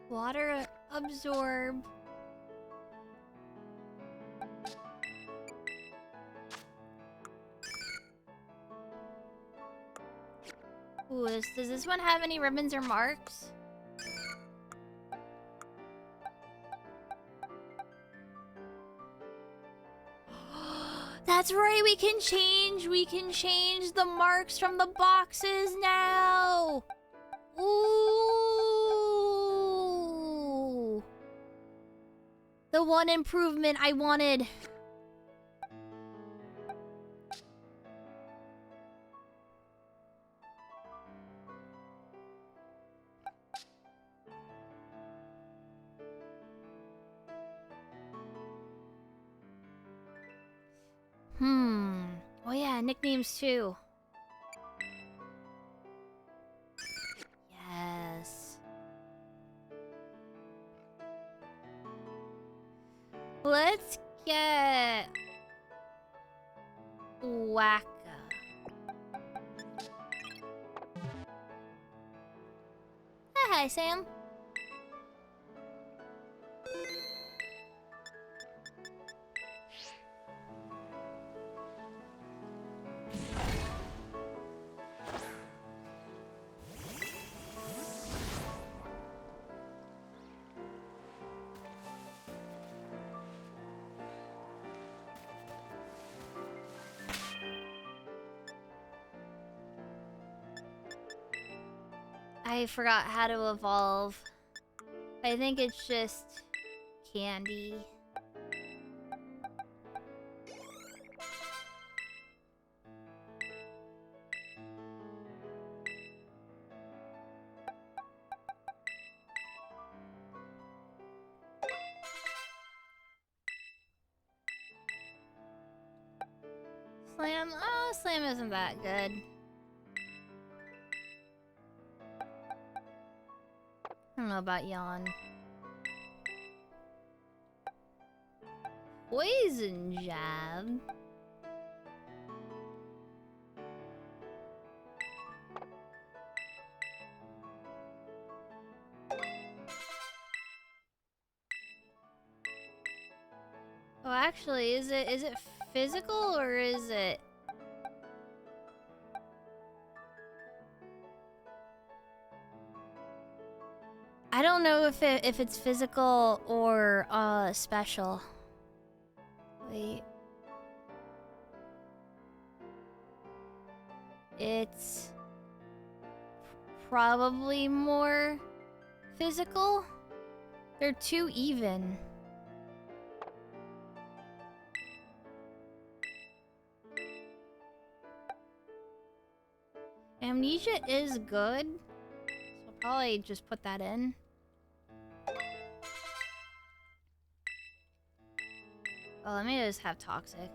Water absorb. Ooh, does this one have any ribbons or marks? That's right, we can change the marks from the boxes now. Ooh. The one improvement I wanted. Oh yeah, nicknames too. Yes. Let's get Wacka. Hi, Sam. I forgot how to evolve. I think it's just candy. Slam? Oh, Slam isn't that good. I don't know about Yawn. Poison Jab? Oh, actually, is it physical or is it... I don't know if it's physical or special. Wait. It's probably more physical. They're too even. Amnesia is good, so I'll probably just put that in. Oh, let me just have Toxic.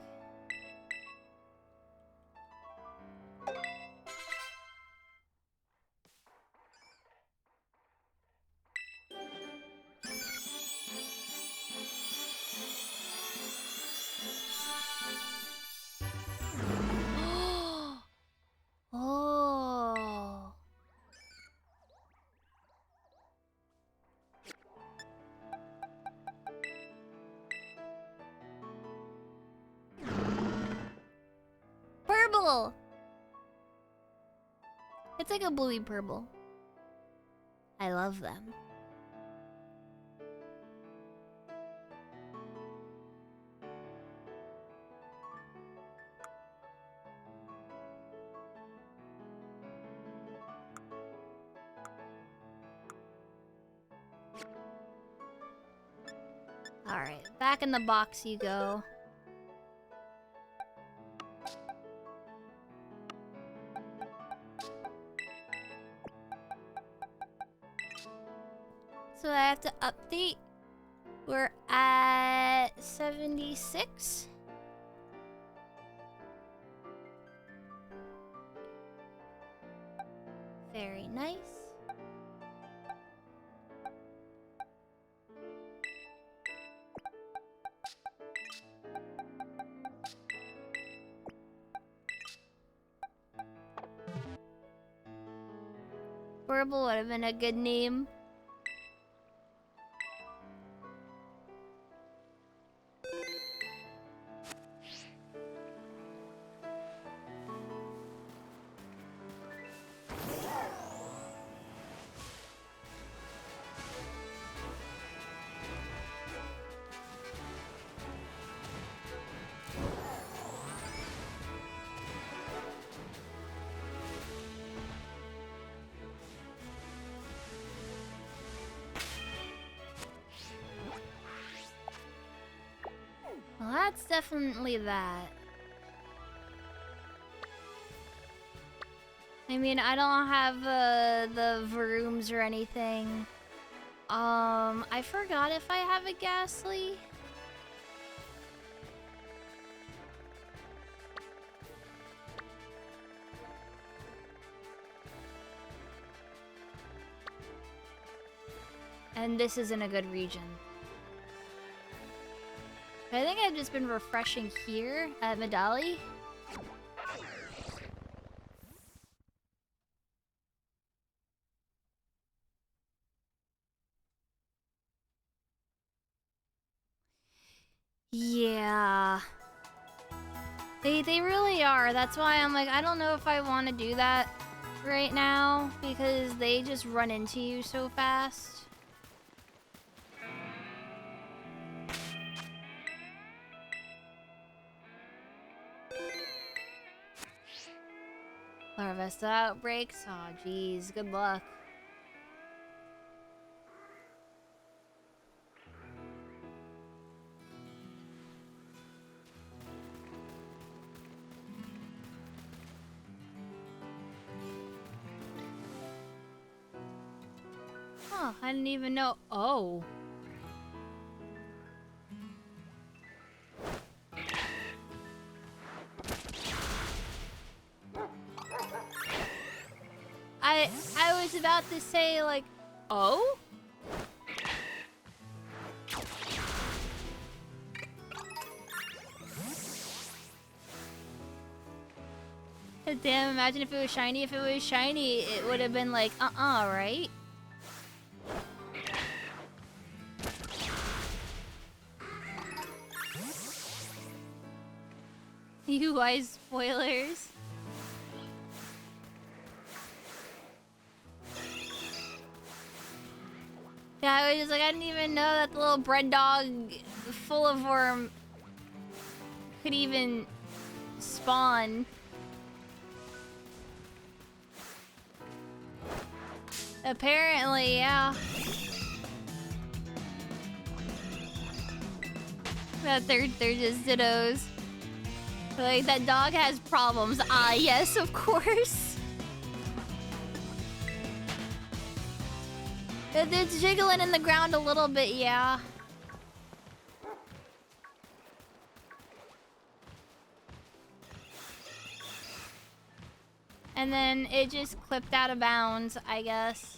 Oh. Purple! It's like a bluey purple. I love them. Alright, back in the box you go. So I have to update. We're at 76. Very nice. Purple would have been a good name. Well, that's definitely that. I mean, I don't have the rooms or anything. I forgot if I have a ghastly. And this isn't a good region. I think I've just been refreshing here at Medali. Yeah. They really are. That's why I'm like, I don't know if I want to do that right now because they just run into you so fast. Larvesta outbreaks? Aw, jeez. Good luck. Huh, I didn't even know. Oh. I was about to say, like, oh? Damn, imagine if it was shiny. If it was shiny, it would have been like, right? UI spoilers. Yeah, I was just like, I didn't even know that the little bread dog full of worm could even spawn. Apparently, yeah. That they're just dittos. Like, that dog has problems. Ah, yes, of course. It's jiggling in the ground a little bit, yeah. And then it just clipped out of bounds, I guess.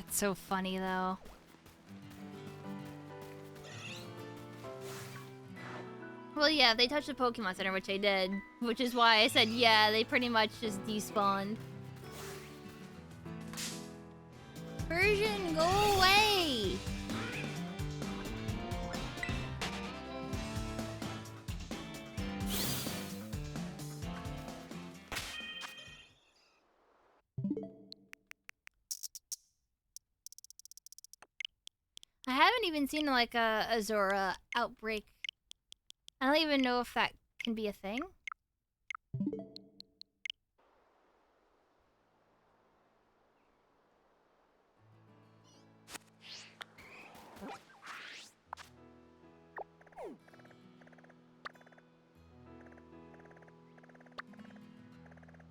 So funny though. Well, yeah, they touched the Pokemon Center, which they did, which is why I said, yeah, they pretty much just despawned. Persian, go away! I haven't even seen like a Azora outbreak. I don't even know if that can be a thing.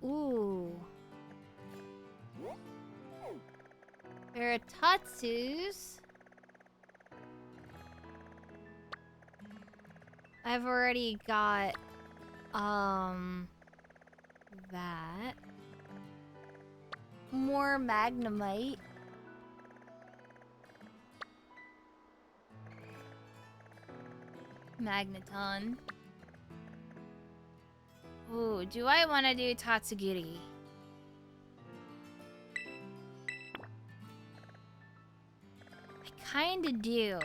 Ooh. There are Tatsus. I've already got, that. More Magnemite. Magneton. Ooh, do I want to do Tatsugiri? I kinda do.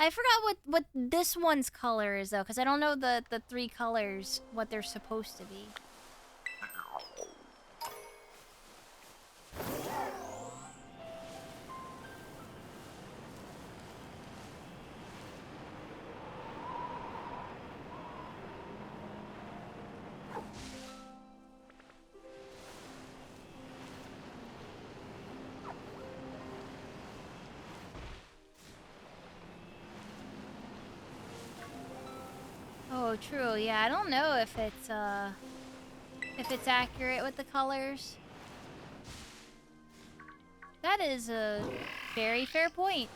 I forgot what this one's color is, though, because I don't know the three colors, what they're supposed to be. Oh, true. Yeah, I don't know if it's accurate with the colors. That is a very fair point.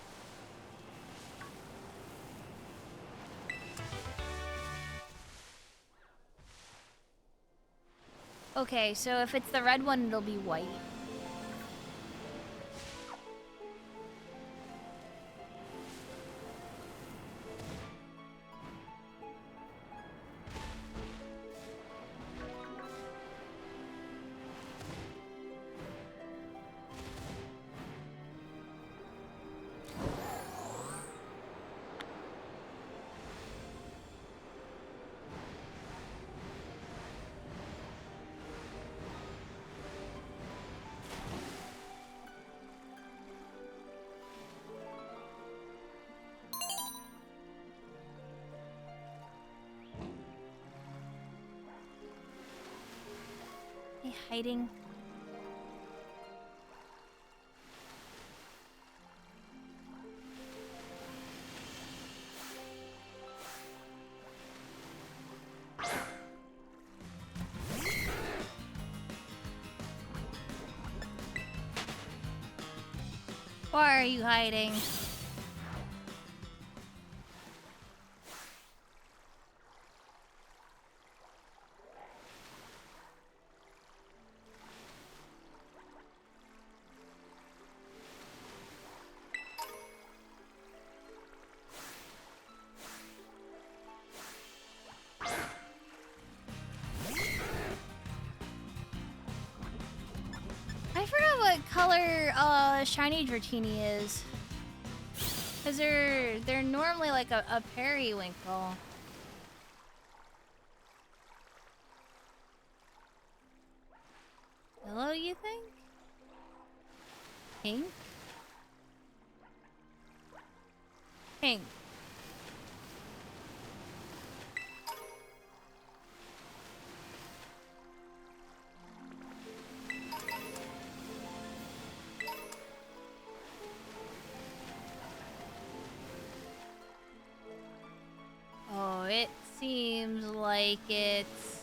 Okay, so if it's the red one, it'll be white. Hiding. Why are you hiding? I forgot what color shiny Dratini is. Cause they're normally like a periwinkle. Yellow, you think? Pink? Pink. Oh, it seems like it's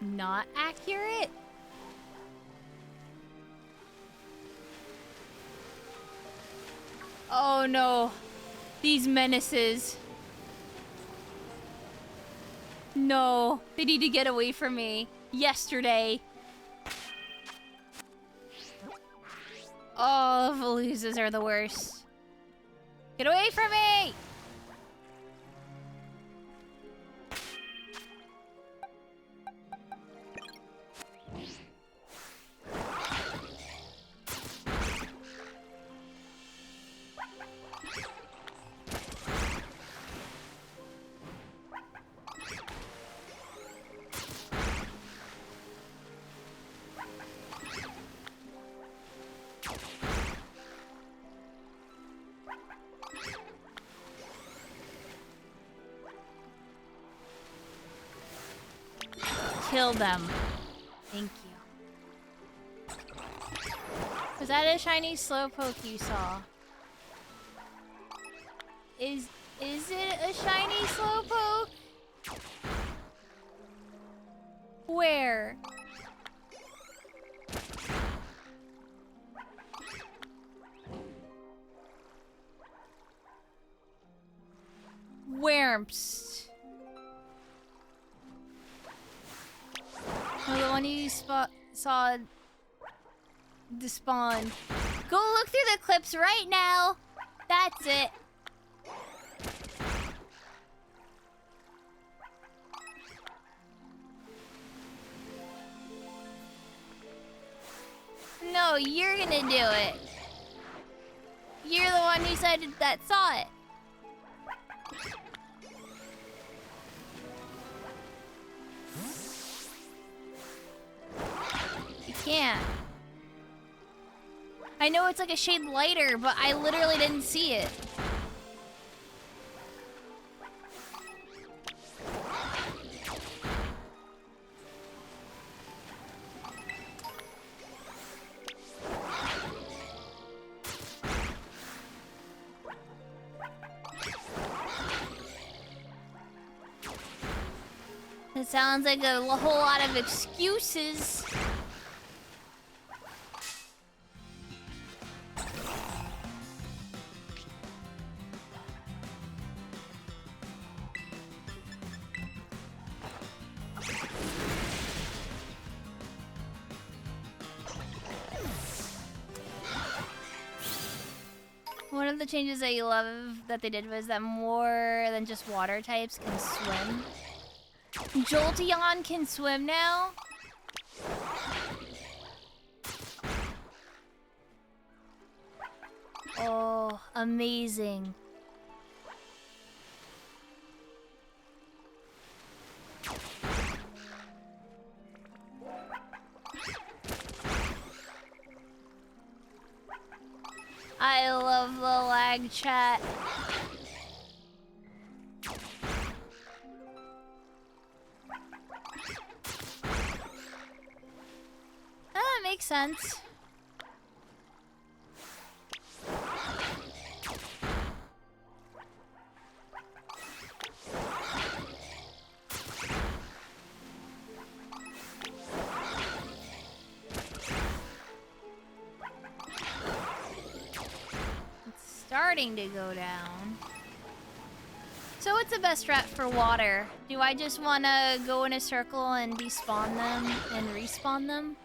not accurate. Oh no, these menaces. No, they need to get away from me. Yesterday. Oh, Veloozas are the worst. Get away from me! Kill them. Thank you. Was that a shiny Slowpoke you saw? Is it a shiny Slowpoke? Where? Where? Oh, the one you saw despawn. Go look through the clips right now. That's it. No, you're gonna do it. You're the one who said that saw it. You can't. I know it's like a shade lighter, but I literally didn't see it. It sounds like a whole lot of excuses. One of the changes that you love that they did was that more than just water types can swim. Jolteon can swim now? Oh, amazing. I love the lag chat. That makes sense. Starting to go down. So what's the best strat for water? Do I just want to go in a circle and despawn them and respawn them?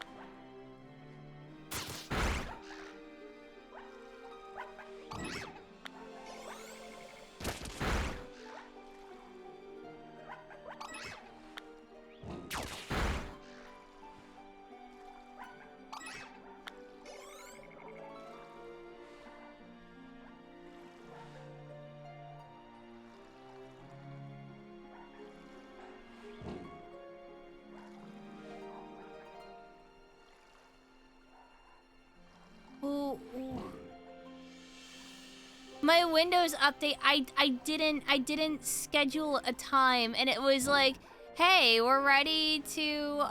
My Windows update, I didn't schedule a time, and it was like, hey, we're ready to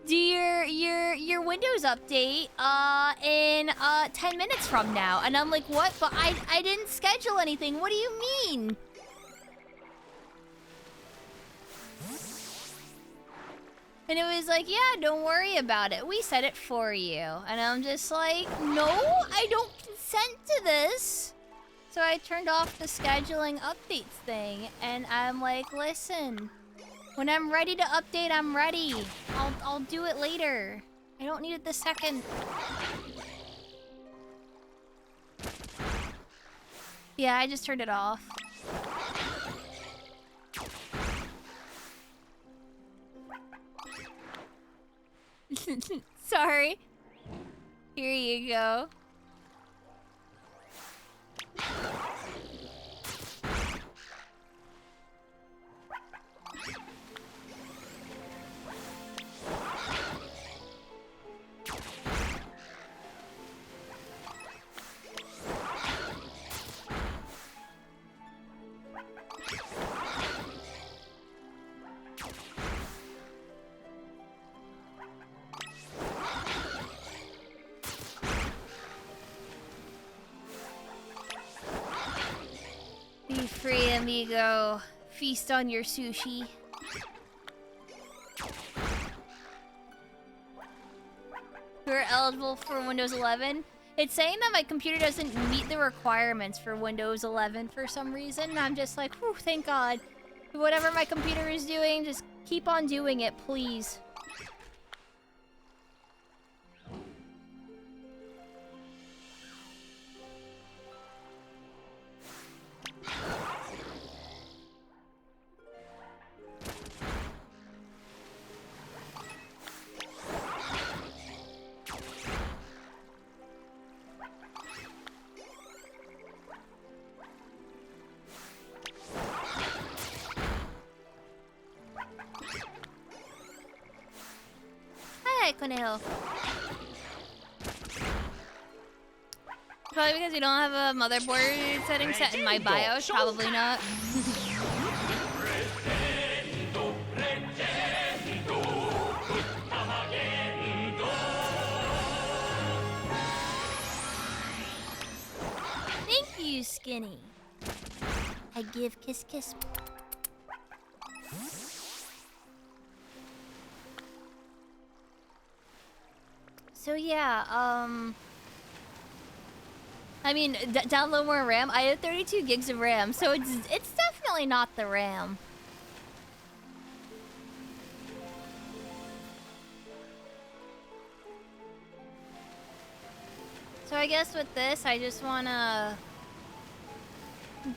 do your Windows update in 10 minutes from now. And I'm like, what? But I didn't schedule anything. What do you mean? And it was like, yeah, don't worry about it. We set it for you. And I'm just like, no, I don't consent to this. So I turned off the scheduling updates thing. And I'm like, listen, when I'm ready to update, I'm ready. I'll do it later. I don't need it this second. Yeah, I just turned it off. Sorry. Here you go. Be free, amigo. Feast on your sushi. We're eligible for Windows 11. It's saying that my computer doesn't meet the requirements for Windows 11 for some reason. And I'm just like, whew, thank God. Whatever my computer is doing, just keep on doing it, please. conejo. Probably because you don't have a motherboard setting set in my BIOS. Probably not. Thank you, Skinny. I give kiss kiss. So yeah, I mean, download more RAM. I have 32 gigs of RAM, so it's definitely not the RAM. So I guess with this, I just wanna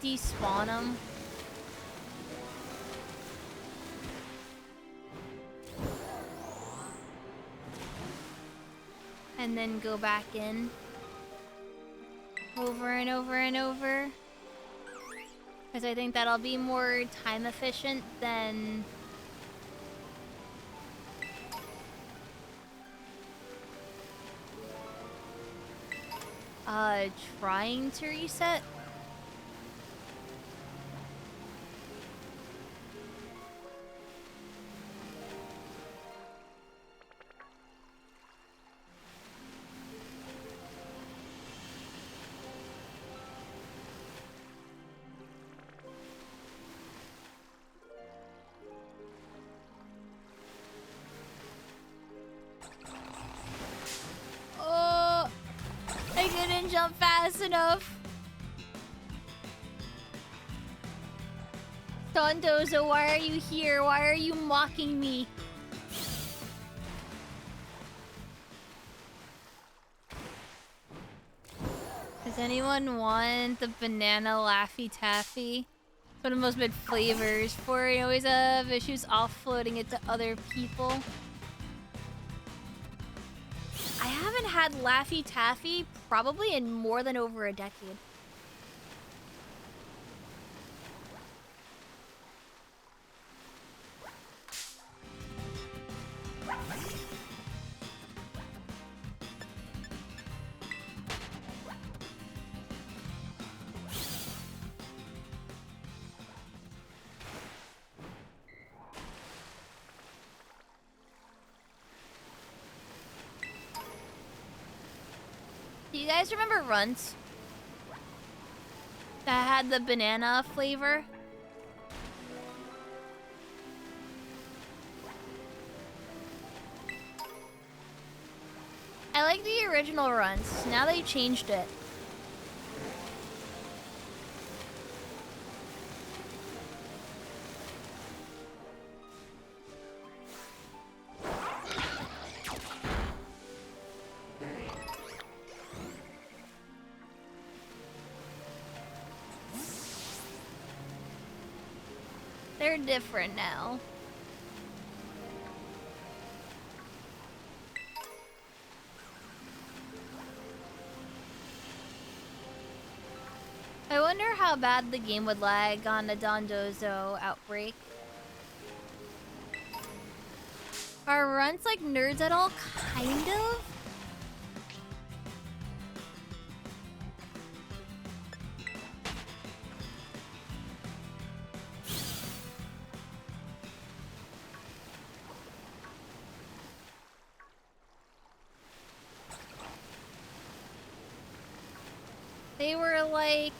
despawn them. And then go back in. Over and over and over. Because I think that'll be more time efficient than... trying to reset. I didn't jump fast enough. Dondozo, why are you here? Why are you mocking me? Does anyone want the banana Laffy Taffy? It's one of the most mid flavors for it. You always have issues offloading it to other people. I haven't had Laffy Taffy probably in more than over a decade. Do you guys remember Runts? That had the banana flavor? I like the original Runts. Now they changed it. They're different now. I wonder how bad the game would lag on the Dondozo outbreak. Are Runts like nerds at all? Kind of? They were like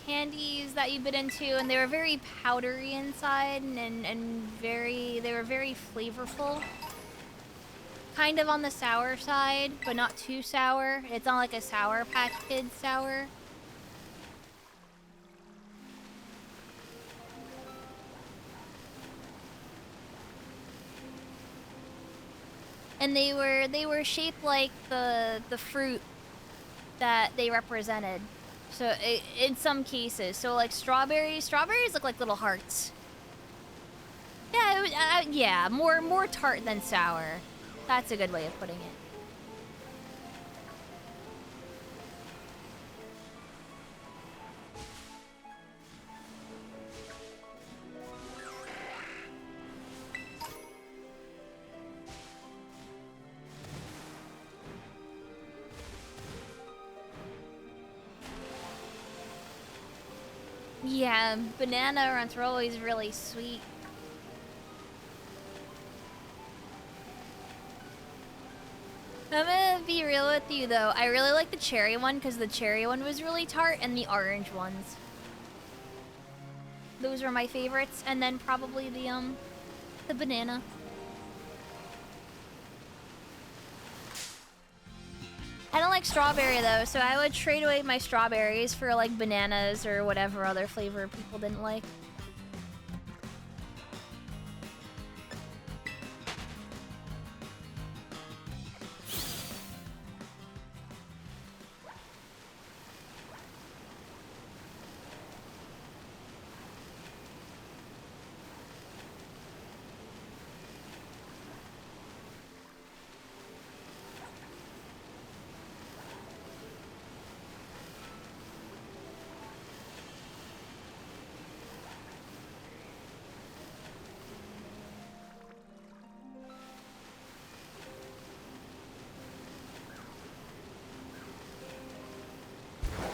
candies that you bit into, and they were very powdery inside and they were very flavorful. Kind of on the sour side, but not too sour. It's not like a Sour Patch Kid sour. And they were shaped like the fruit that they represented. So in some cases, so like strawberries look like little hearts. Yeah, yeah, more tart than sour. That's a good way of putting it. Yeah, banana runs are always really sweet. I'm gonna be real with you though. I really like the cherry one because the cherry one was really tart, and the orange ones. Those were my favorites, and then probably the banana. I don't like strawberry though, so I would trade away my strawberries for like bananas or whatever other flavor people didn't like.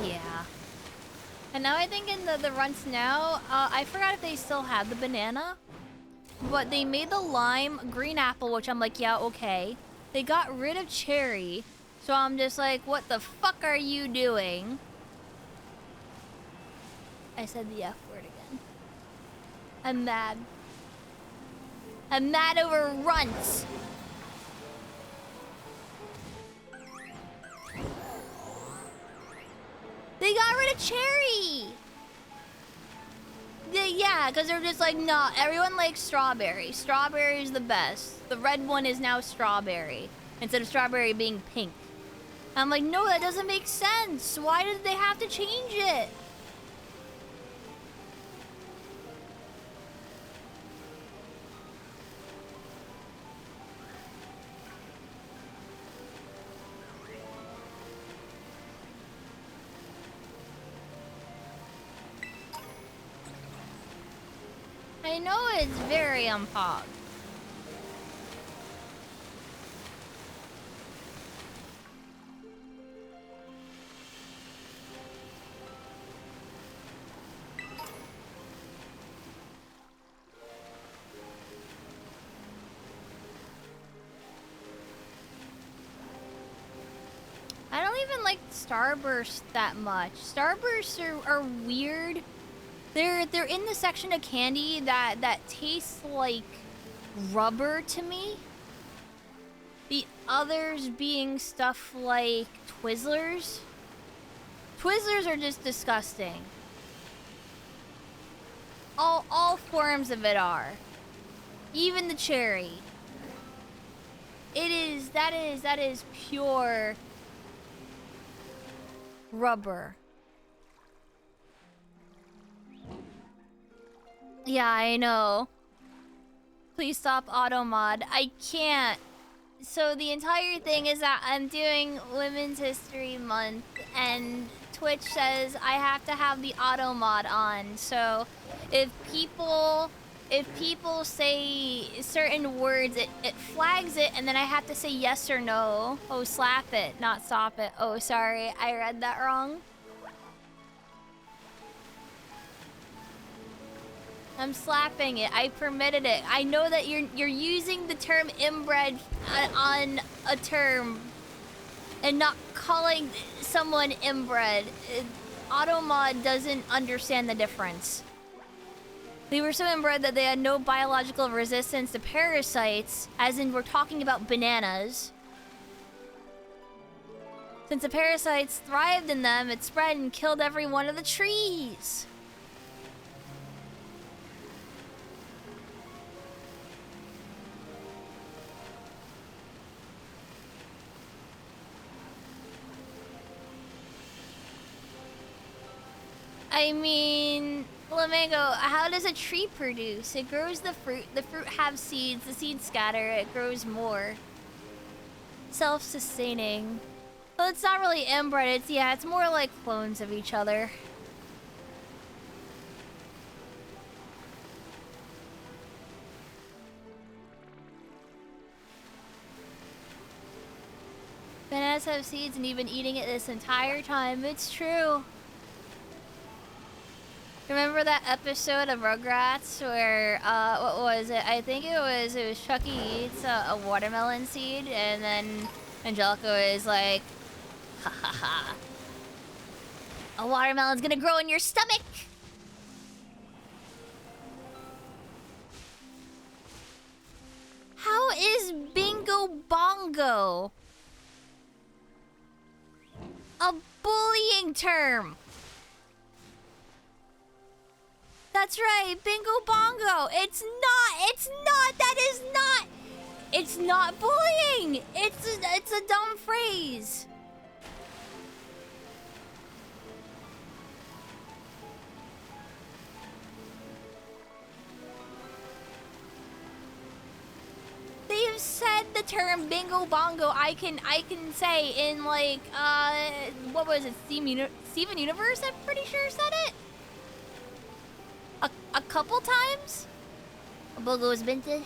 Yeah. And now I think in the runs now, I forgot if they still have the banana, but they made the lime green apple, which I'm like, yeah, okay. They got rid of cherry, so I'm just like, what the fuck are you doing? I said the F word again. I'm mad. I'm mad over runts. They got rid of cherry. Yeah, because they're just like, no, everyone likes strawberry. Strawberry is the best. The red one is now strawberry instead of strawberry being pink. I'm like, no, that doesn't make sense. Why did they have to change it? I know it's very unpog. I don't even like Starburst that much. Starbursts are weird. They're in the section of candy that tastes like rubber to me. The others being stuff like Twizzlers. Twizzlers are just disgusting. All forms of it are. Even the cherry. That is pure rubber. Yeah, I know. Please stop auto mod. I can't. So the entire thing is that I'm doing Women's History Month, and Twitch says I have to have the auto mod on. So if people say certain words, it flags it, and then I have to say yes or no. Oh, slap it, not stop it. Oh, sorry, I read that wrong. I'm slapping it. I permitted it. I know that you're using the term inbred on a term and not calling someone inbred. Automod doesn't understand the difference. They were so inbred that they had no biological resistance to parasites, as in we're talking about bananas. Since the parasites thrived in them, it spread and killed every one of the trees. I mean, Flamingo, how does a tree produce? It grows the fruit have seeds, the seeds scatter, it grows more. Self-sustaining. Well, it's not really inbred, it's more like clones of each other. Bananas have seeds and you've been eating it this entire time, it's true. Remember that episode of Rugrats where, what was it? I think it was Chucky eats a watermelon seed, and then Angelica is like, ha ha ha. A watermelon's gonna grow in your stomach! How is Bingo Bongo a bullying term? That's right, Bingo Bongo. It's not bullying. It's a dumb phrase. They've said the term Bingo Bongo. I can say in like what was it? Steven Universe, I'm pretty sure said it. A couple times? A Bogo was minted.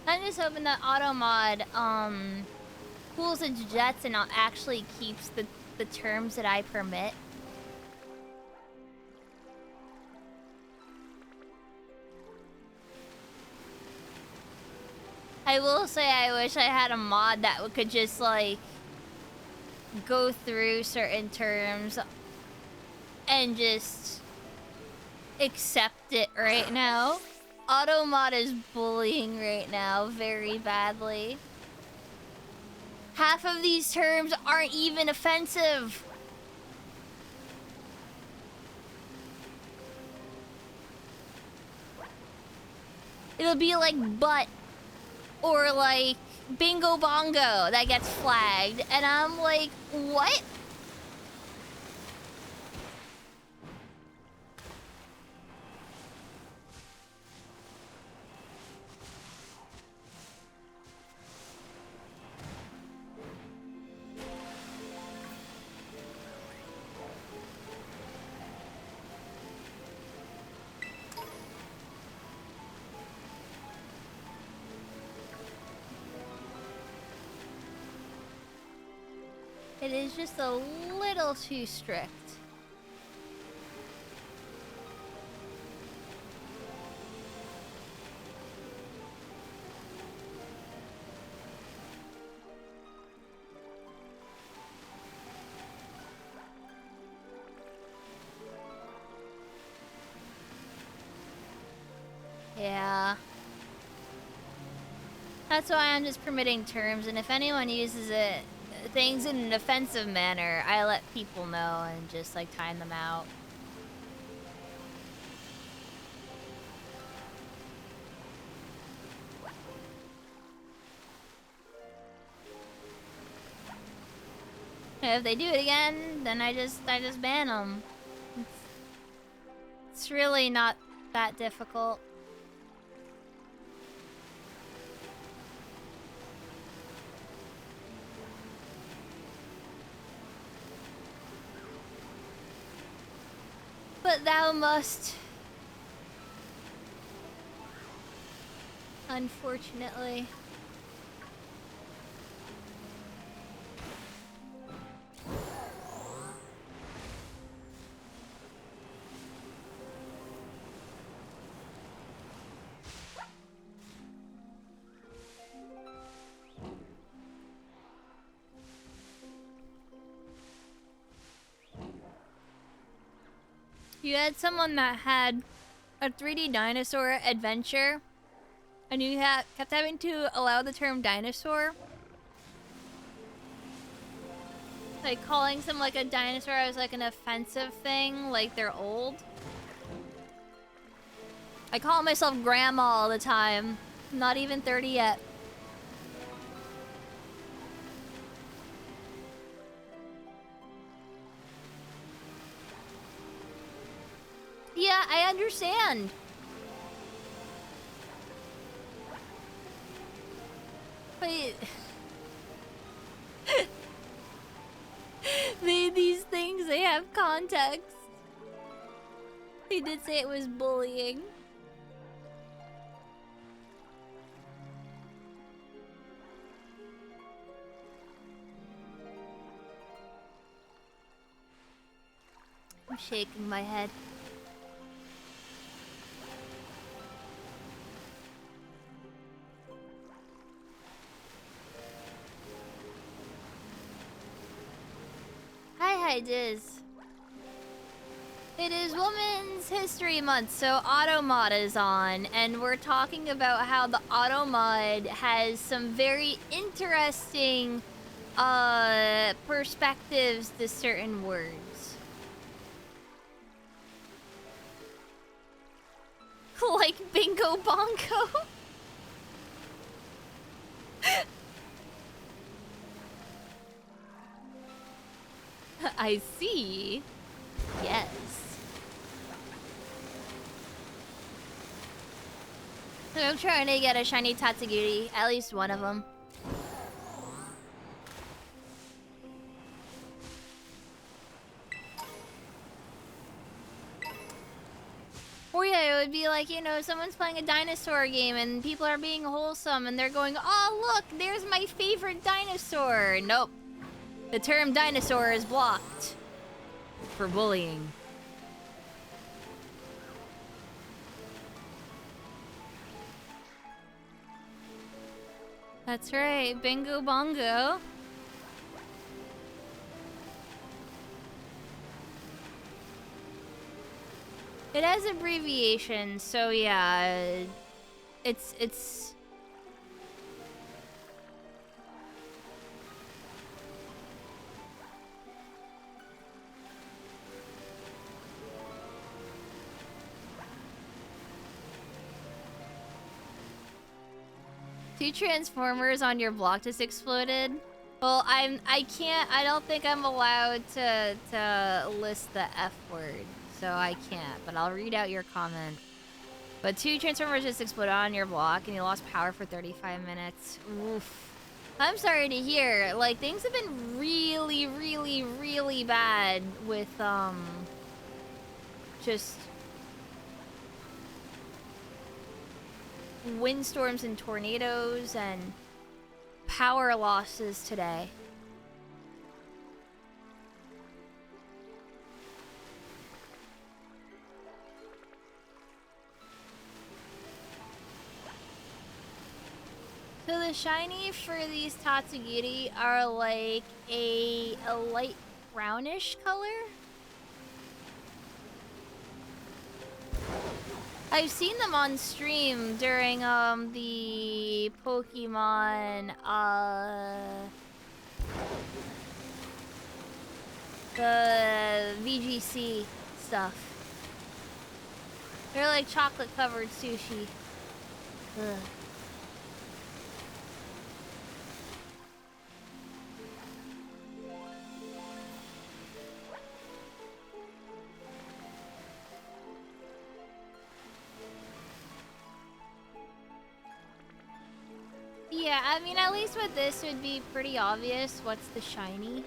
I'm just hoping that Automod pools into jets and actually keeps the terms that I permit. I will say I wish I had a mod that could just like go through certain terms and just accept it right now. Automod is bullying right now very badly. Half of these terms aren't even offensive. It'll be like butt or like bingo bongo that gets flagged, and I'm like, what? It is just a little too strict. Yeah. That's why I'm just permitting terms, and if anyone uses it, things in an offensive manner, I let people know and just like time them out. And if they do it again, then I just ban them. It's really not that difficult. But thou must. Unfortunately. You had someone that had a 3D dinosaur adventure, and you kept having to allow the term dinosaur. Like calling some like a dinosaur as like an offensive thing, like they're old. I call myself grandma all the time. I'm not even 30 yet. Yeah, I understand. I... These things, they have context. He did say it was bullying. I'm shaking my head. Hi, Diz. It is Women's History Month, so Automod is on, and we're talking about how the Automod has some very interesting perspectives to certain words. Like Bingo Bongo. I see. Yes. I'm trying to get a shiny Tatsugiri, at least one of them. Or yeah, it would be like, you know, someone's playing a dinosaur game and people are being wholesome and they're going, oh look, there's my favorite dinosaur. Nope. The term dinosaur is blocked for bullying. That's right, Bingo Bongo. It has abbreviations, so yeah, it's two Transformers on your block just exploded. Well, I don't think I'm allowed to list the F word, so I can't, but I'll read out your comment. But two Transformers just exploded on your block and you lost power for 35 minutes. Oof. I'm sorry to hear. Like, things have been really, really, really bad with, just windstorms and tornadoes and power losses today. So the shiny for these Tatsugiri are like a light brownish color. I've seen them on stream during the Pokemon the VGC stuff. They're like chocolate covered sushi. Ugh. Yeah, I mean, at least with this, it would be pretty obvious what's the shiny.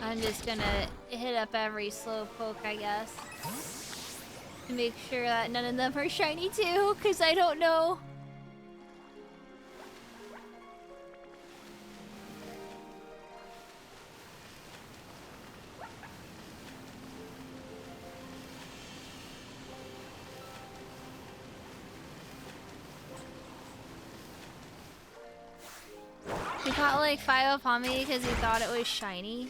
I'm just gonna hit up every Slowpoke, I guess. To make sure that none of them are shiny too, because I don't know. He caught like 5 upon me because he thought it was shiny.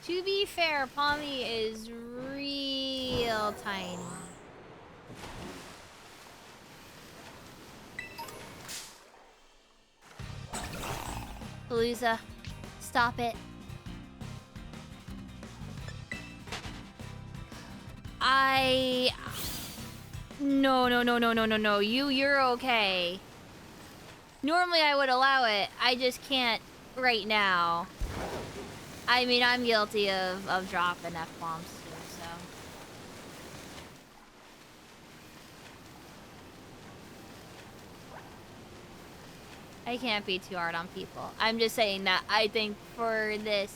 To be fair, Pommy is real tiny. Palooza. Stop it. No. You're okay. Normally I would allow it. I just can't right now. I mean, I'm guilty of dropping F-bombs too, so. I can't be too hard on people. I'm just saying that I think for this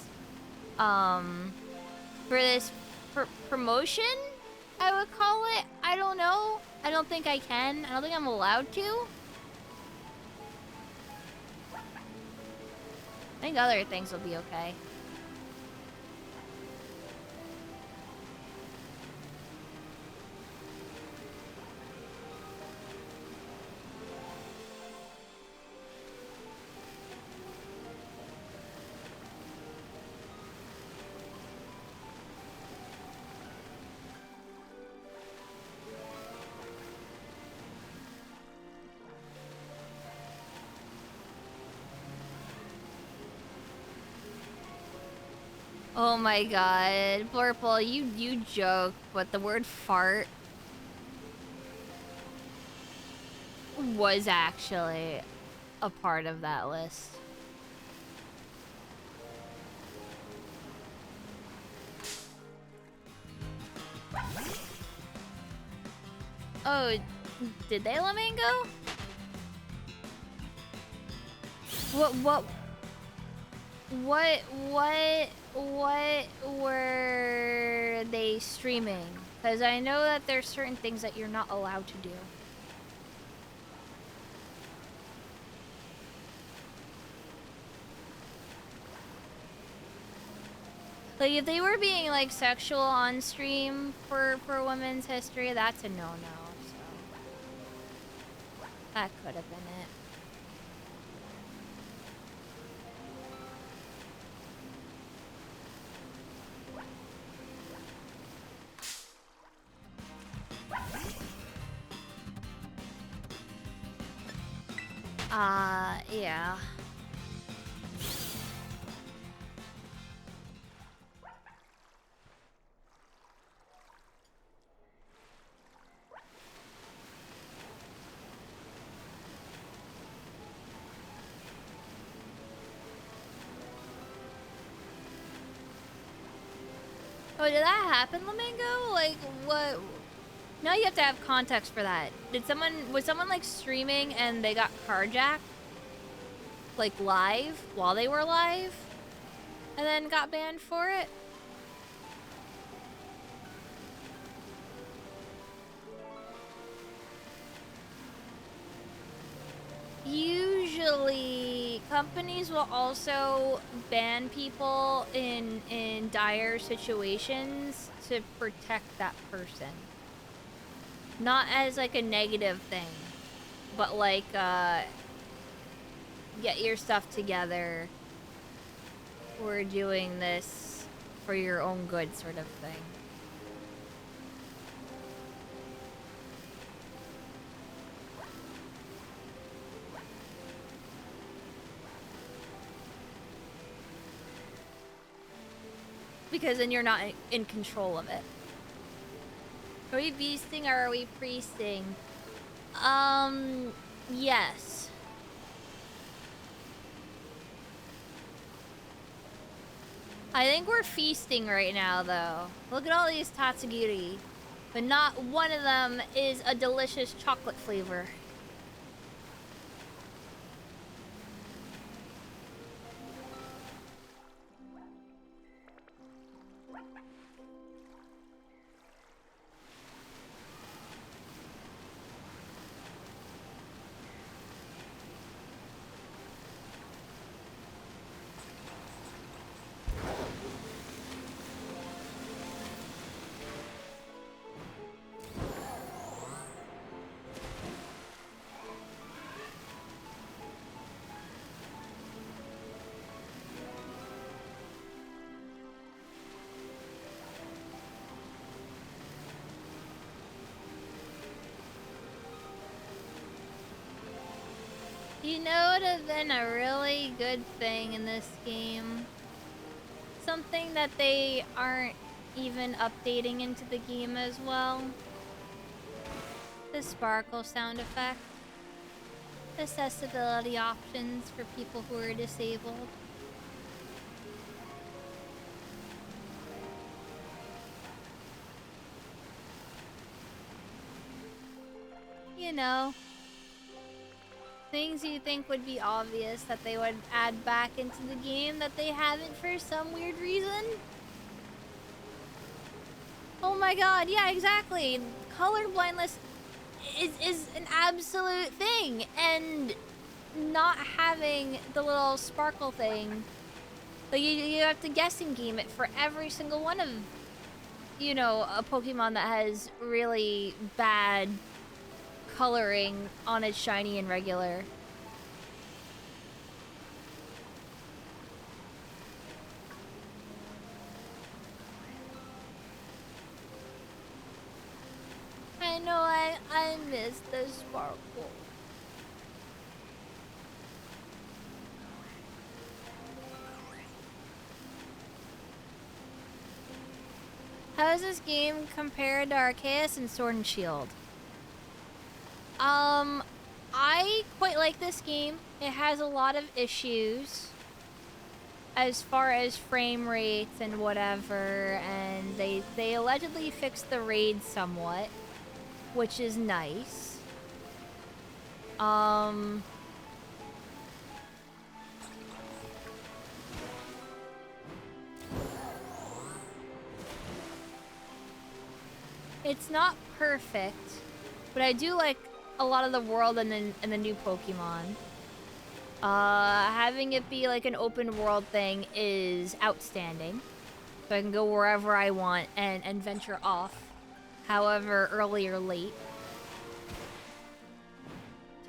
promotion, I would call it. I don't know. I don't think I can. I don't think I'm allowed to. I think other things will be okay. Oh my god. Blurple, you joke, but the word fart was actually a part of that list. Oh, did they Lamingo? What were they streaming? Because I know that there's certain things that you're not allowed to do. Like, if they were being, like, sexual on stream for Women's History, that's a no-no, so. That could have been it. Yeah. Oh, did that happen, Lamingo? Like, what? Now you have to have context for that. Was someone like streaming and they got carjacked? Like live? While they were live? And then got banned for it? Usually, companies will also ban people in dire situations to protect that person. Not as like a negative thing, but like, get your stuff together. We're doing this for your own good sort of thing. Because then you're not in control of it. Are we beasting or are we priesting? Yes. I think we're feasting right now, though. Look at all these tatsugiri. But not one of them is a delicious chocolate flavor. You know what would have been a really good thing in this game? Something that they aren't even updating into the game as well. The sparkle sound effect. Accessibility options for people who are disabled. You know, things you think would be obvious that they would add back into the game that they haven't for some weird reason. Oh my god, yeah, exactly. Color blindness is an absolute thing, and not having the little sparkle thing, like you have to guessing game it for every single one of, you know, a Pokemon that has really bad coloring on its shiny and regular. I know I miss the sparkle. How does this game compare to Arceus and Sword and Shield? I quite like this game. It has a lot of issues as far as frame rates and whatever, and they allegedly fixed the raid somewhat, which is nice. It's not perfect, but I do like a lot of the world and the new Pokemon. Having it be like an open world thing is outstanding. So I can go wherever I want and venture off, however early or late.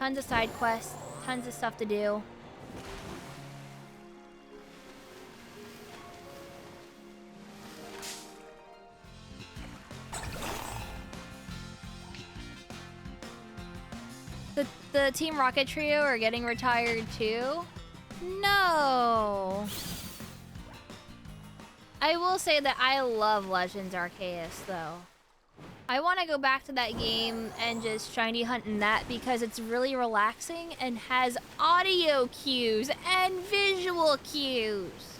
Tons of side quests, tons of stuff to do. The Team Rocket trio are getting retired too? No. I will say that I love Legends Arceus though. I want to go back to that game and just shiny hunt in that because it's really relaxing and has audio cues and visual cues.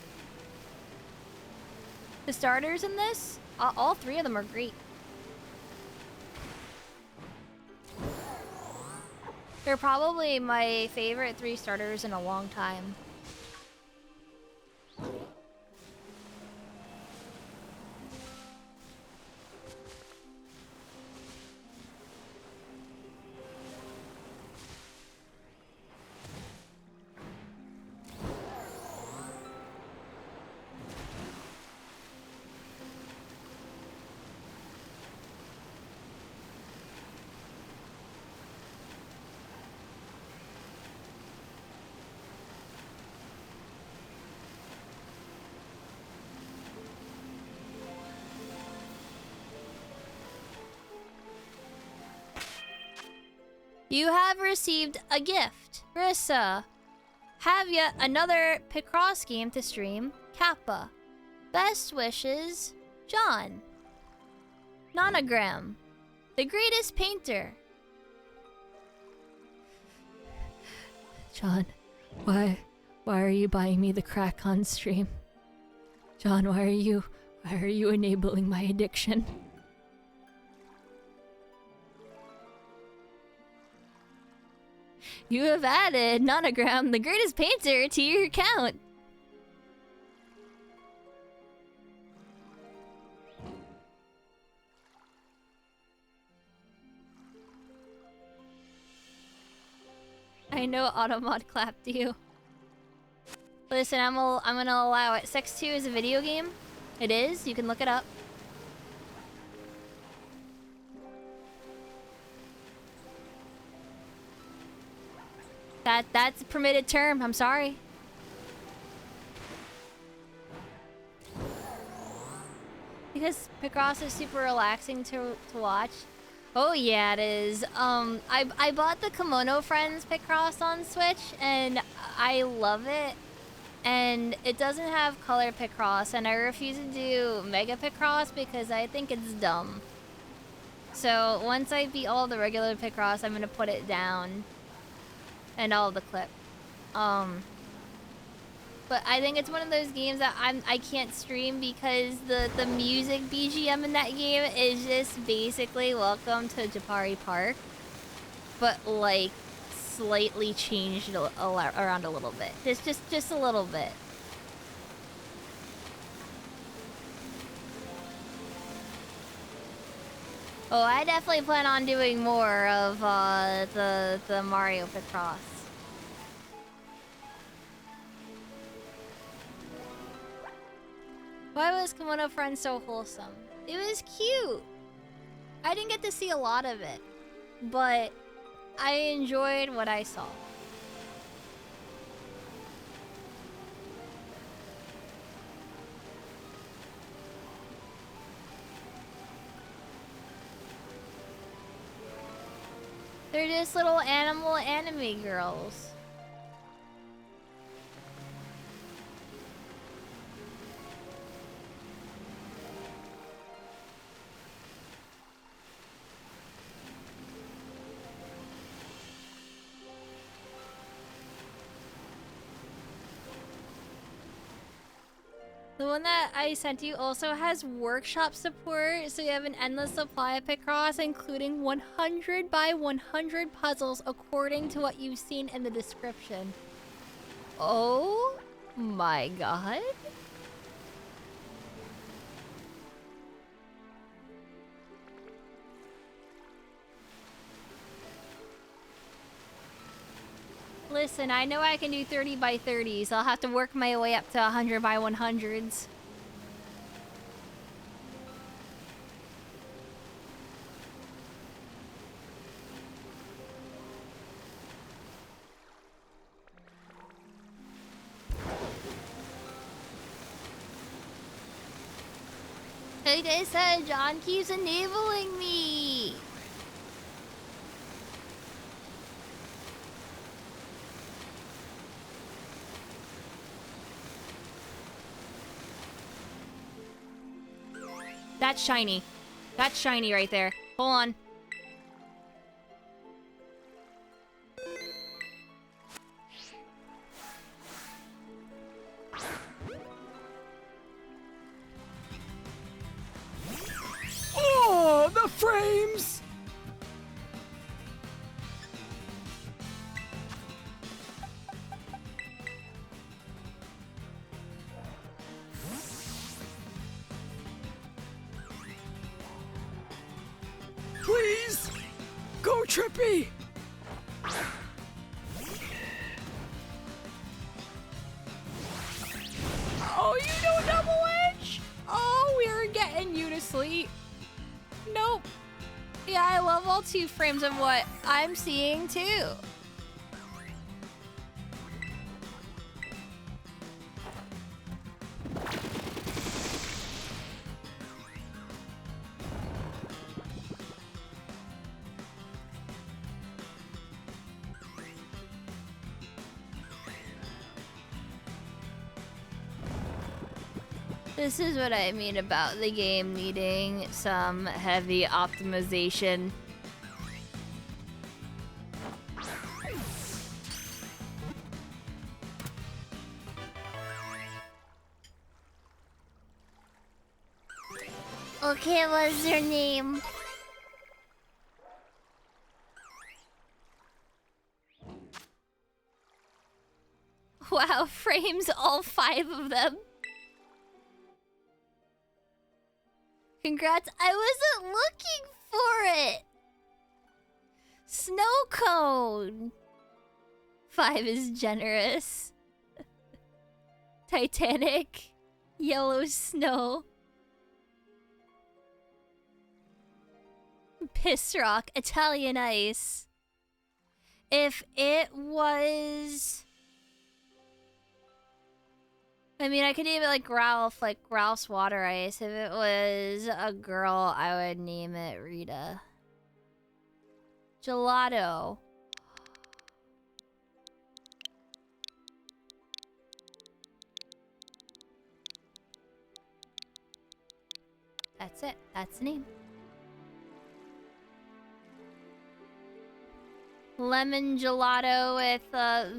The starters in this, all three of them are great. They're probably my favorite 3 starters in a long time. You have received a gift. Rissa. Have yet another Picross game to stream. Kappa. Best wishes, John. Nonogram. The greatest painter. John, why are you buying me the crack on stream? John, why are you enabling my addiction? You have added Nonogram, the greatest painter, to your account. I know Automod clapped you. Listen, I'm gonna allow it. Sex 2 is a video game. It is. You can look it up. That's a permitted term. I'm sorry. Because Picross is super relaxing to watch. Oh yeah, it is. I bought the Kimono Friends Picross on Switch, and I love it. And it doesn't have color Picross, and I refuse to do Mega Picross because I think it's dumb. So once I beat all the regular Picross, I'm gonna put it down. And all the clip. But I think it's one of those games that I can't stream because the music BGM in that game is just basically Welcome to Japari Park, but like slightly changed around a little bit. Just a little bit. Oh, I definitely plan on doing more of the Mario Picross. Why was Kimono Friends so wholesome? It was cute. I didn't get to see a lot of it, but I enjoyed what I saw. They're just little animal anime girls. The one that I sent you also has workshop support, so you have an endless supply of Picross, including 100 by 100 puzzles according to what you've seen in the description. Oh my god. Listen, I know I can do 30 by 30s. I'll have to work my way up to 100 by 100s. Like I said, John keeps enabling me. That's shiny. That's shiny right there. Hold on. Oh, the frames! Please! Go, Trippy! Oh, you know Double Edge? Oh, we're getting you to sleep. Nope. Yeah, I love all 2 frames of what I'm seeing too. This is what I mean about the game needing some heavy optimization. Okay, what's your name? Wow, frames all 5 of them. Congrats, I wasn't looking for it! Snow cone! 5 is generous. Titanic. Yellow snow. Piss rock. Italian ice. If it was... I mean, I could name it like Ralph, like Ralph's water ice. If it was a girl, I would name it Rita. Gelato. That's it. That's the name. Lemon gelato with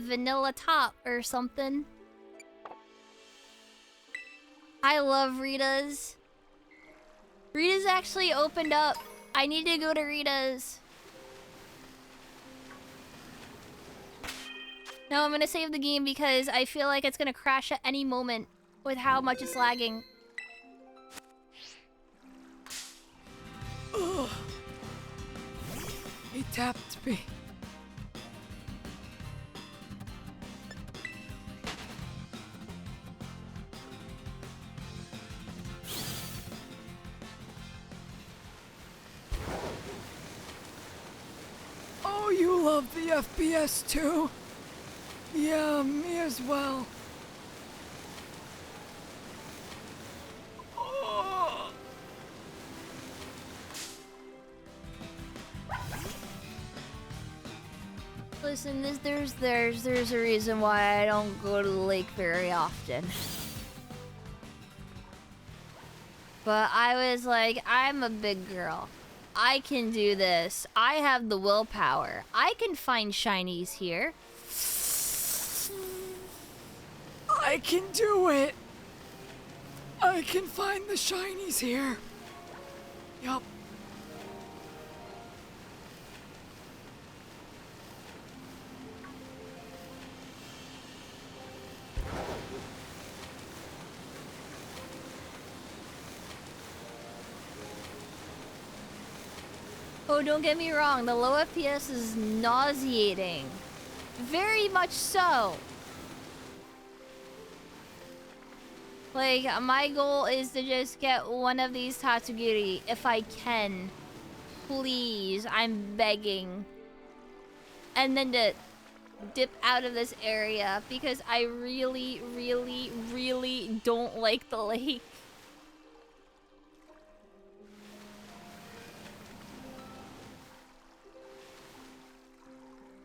vanilla top or something. I love Rita's. Rita's actually opened up. I need to go to Rita's. No, I'm gonna save the game because I feel like it's gonna crash at any moment with how much it's lagging. Ugh. He tapped me. Oh, you love the FPS too? Yeah, me as well. Oh. Listen, there's a reason why I don't go to the lake very often. But I was like, I'm a big girl. I can do this. I have the willpower. I can find shinies here. I can do it. I can find the shinies here. Yup. Oh, don't get me wrong, the low FPS is nauseating. Very much so. Like, my goal is to just get one of these Tatsugiri if I can. Please, I'm begging. And then to dip out of this area because I really, really, really don't like the lake.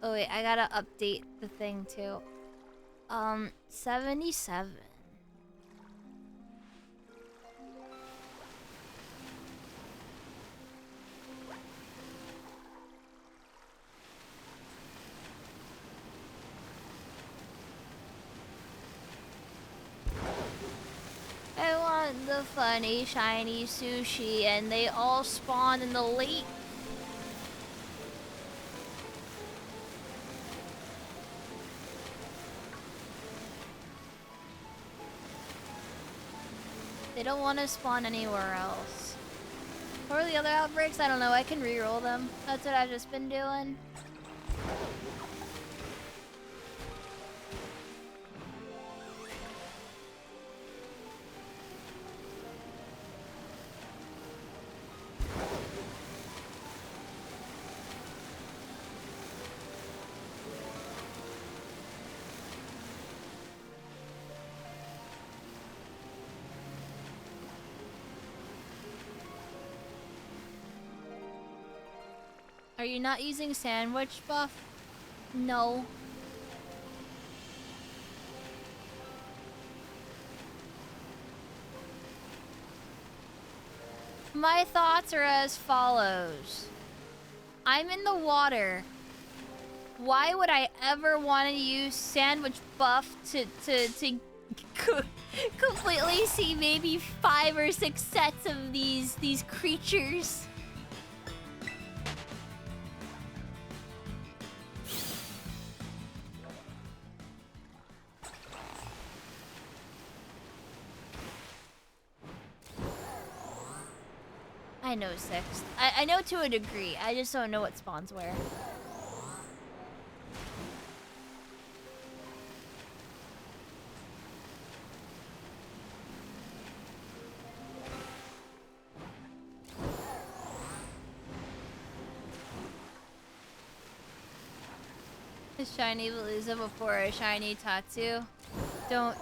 Oh wait, I gotta update the thing too. 77. I want the funny, shiny sushi, and they all spawn in the lake. They don't want to spawn anywhere else. Or the other outbreaks, I don't know, I can re-roll them. That's what I've just been doing. Are you not using sandwich buff? No. My thoughts are as follows. I'm in the water. Why would I ever want to use sandwich buff to completely see maybe 5 or 6 sets of these creatures? I know 6. I know to a degree. I just don't know what spawns where. A shiny Veluza before a shiny Tatsu. Don't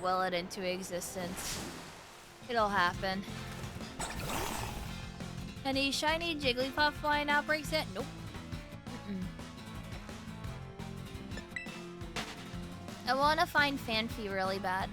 will it into existence. It'll happen. Any shiny Jigglypuff flying outbreaks yet? Nope. I want to find Fanfi really bad.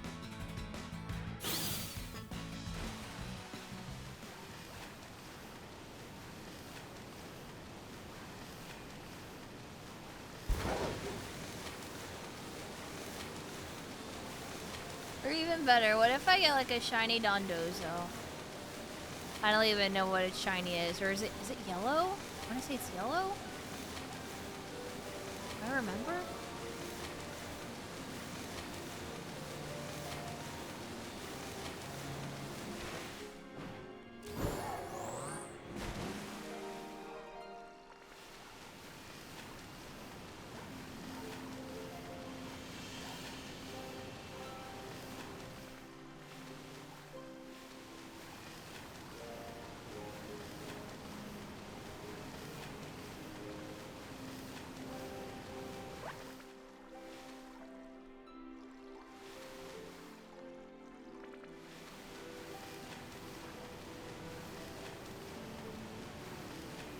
Or even better, what if I get like a shiny Dondozo? I don't even know what its shiny is. Or is it yellow? I want to say it's yellow? Do I remember?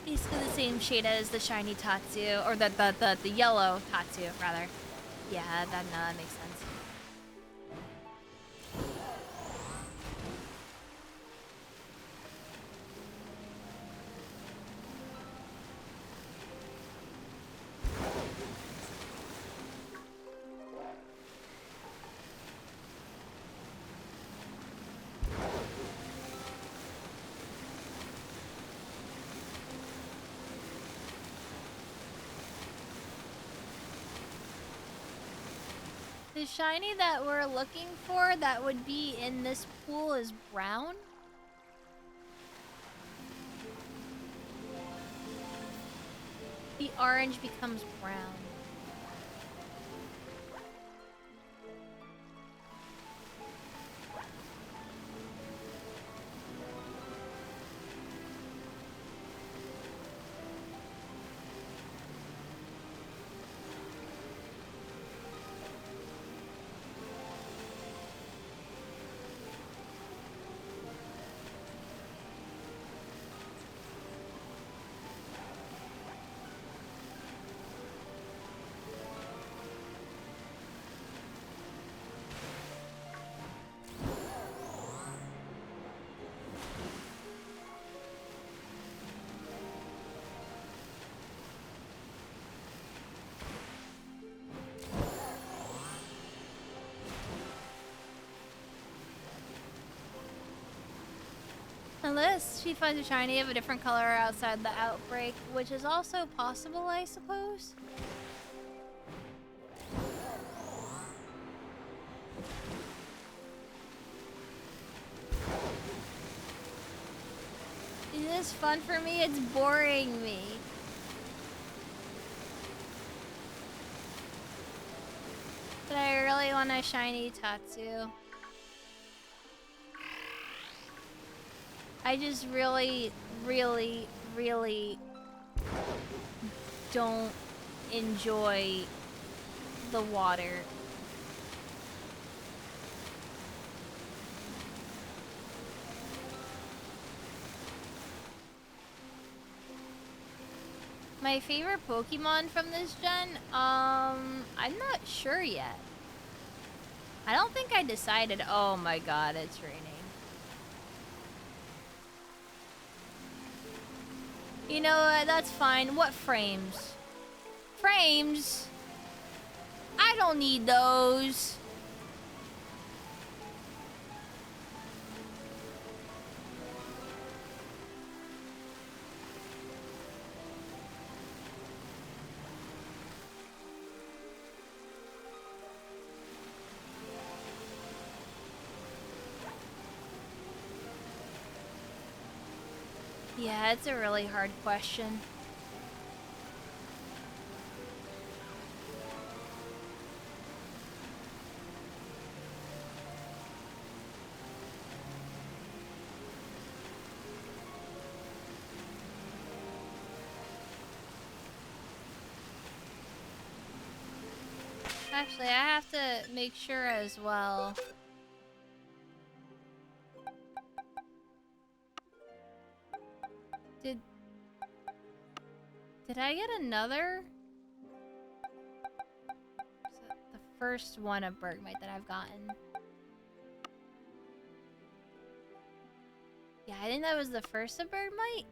Basically the same shade as the shiny Tatsu, or the yellow Tatsu, rather. Yeah, that makes sense. The shiny that we're looking for that would be in this pool is brown. The orange becomes brown. Unless she finds a shiny of a different color outside the outbreak, which is also possible, I suppose. Is this fun for me? It's boring me. But I really want a shiny Tatsu. I just really don't enjoy the water. My favorite Pokemon from this gen? I'm not sure yet. I don't think I decided. Oh my god, it's raining. You know what? That's fine. What frames? Frames? I don't need those. Yeah, it's a really hard question. Actually, I have to make sure as well. Did Did I get another? Is that the first one of Bergmite that I've gotten? Yeah, I think that was the first of Bergmite.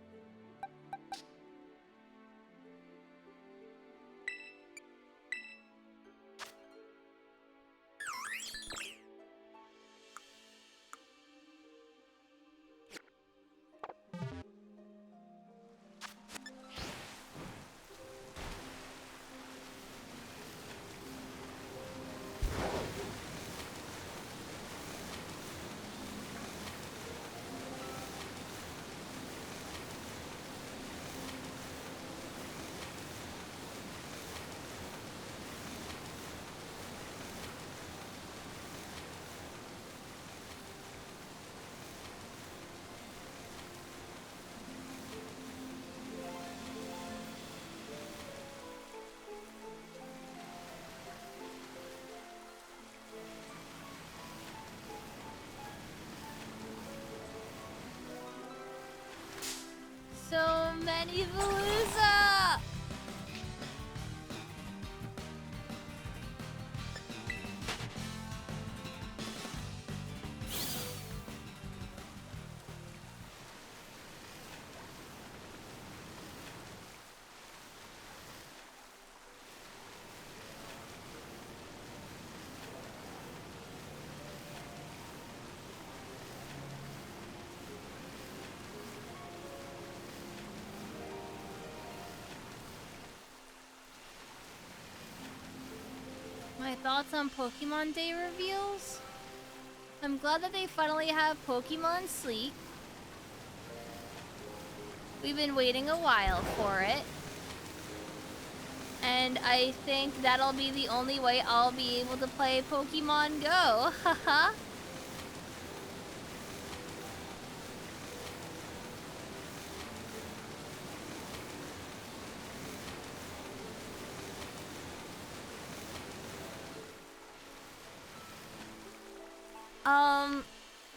So many Veluza! My thoughts on Pokemon Day reveals? I'm glad that they finally have Pokemon Sleep. We've been waiting a while for it. And I think that'll be the only way I'll be able to play Pokemon Go. Haha.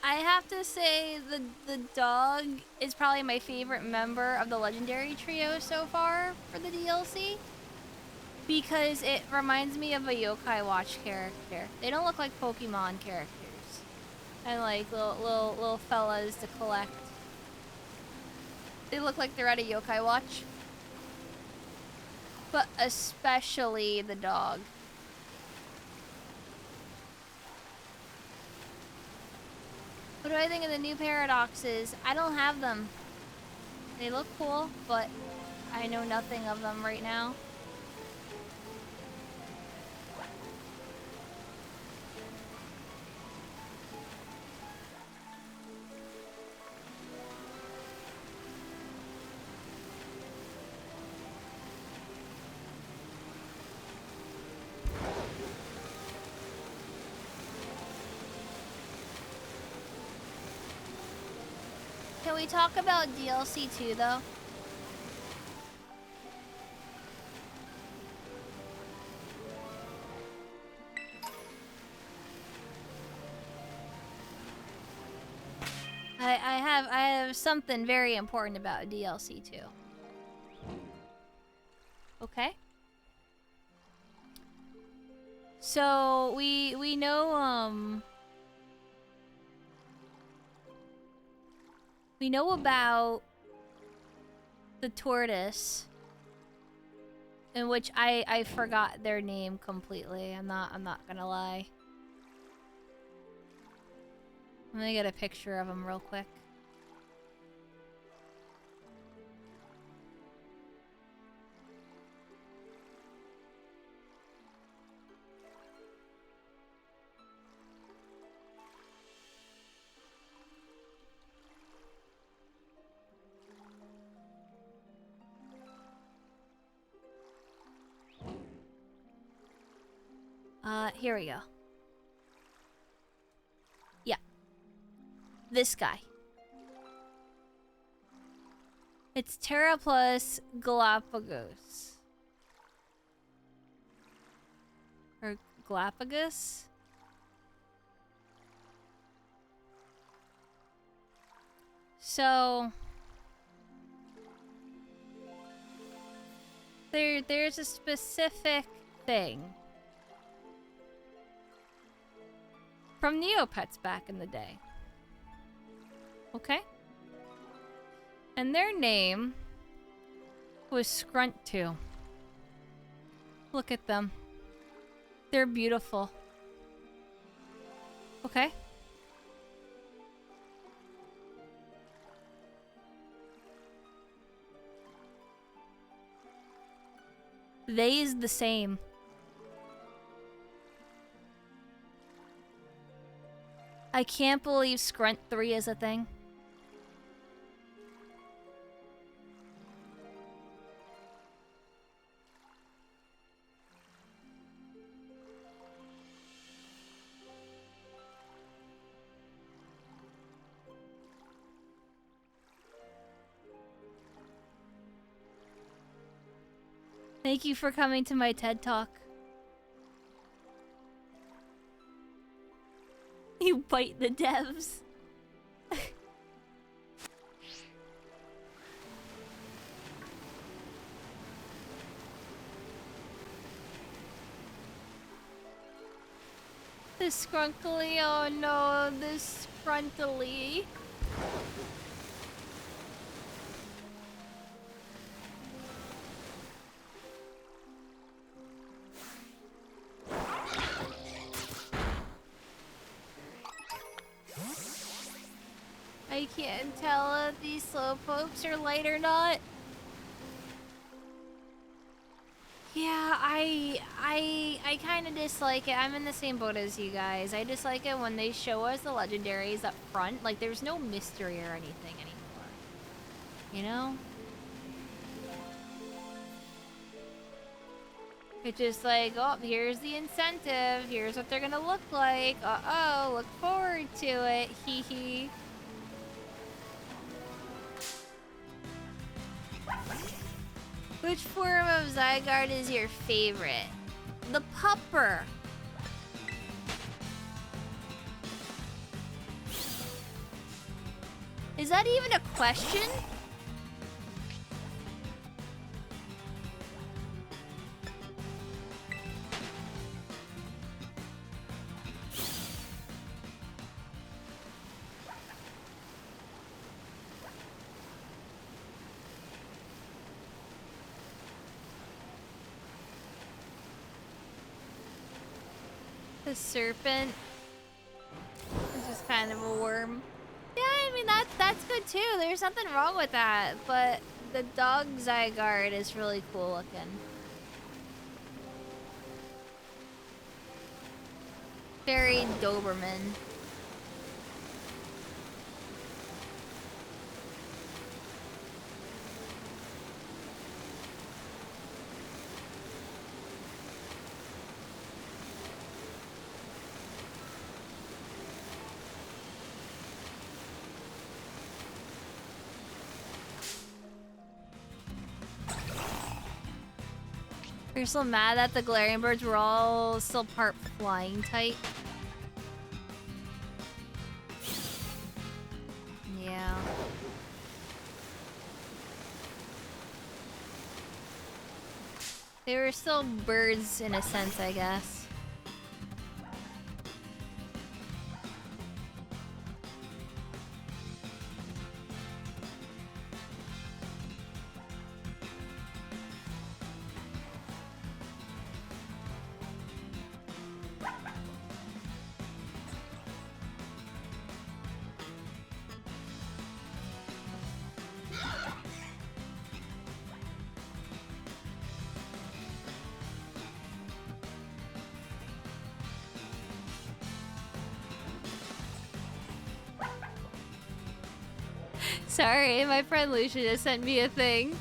I have to say the dog is probably my favorite member of the legendary trio so far for the DLC. Because it reminds me of a Yokai Watch character. They don't look like Pokemon characters. And like little fellas to collect. They look like they're at a Yokai Watch. But especially the dog. What do I think of the new paradoxes? I don't have them. They look cool, but I know nothing of them right now. Can we talk about DLC 2 though? I have something very important about DLC 2. Okay. So we know we know about the tortoise, in which I forgot their name completely. I'm not gonna lie. I'm gonna get a picture of them real quick. Here we go. Yeah. This guy. It's Terra plus Galapagos. Or Galapagos? So... There's a specific thing from Neopets back in the day. Okay? And their name was Scrunt2. Look at them. They're beautiful. Okay? They is the same. I can't believe Scrunt 3 is a thing. Thank you for coming to my TED Talk. You bite the devs. The scrunkly, oh no, the scruntily. I can't tell if these slowpokes are light or not. Yeah, I kind of dislike it. I'm in the same boat as you guys. I dislike it when they show us the legendaries up front. Like, there's no mystery or anything anymore. You know? It's just like, oh, here's the incentive. Here's what they're gonna look like. Uh-oh, look forward to it. Hee hee. Which form of Zygarde is your favorite? The pupper. Is that even a question? The serpent is just kind of a worm. Yeah, I mean that's good too. There's nothing wrong with that. But the dog Zygarde is really cool looking. Very Doberman. You're so mad that the glaring birds were all still part flying type. Yeah. They were still birds in a sense, I guess. Sorry, my friend Lucia just sent me a thing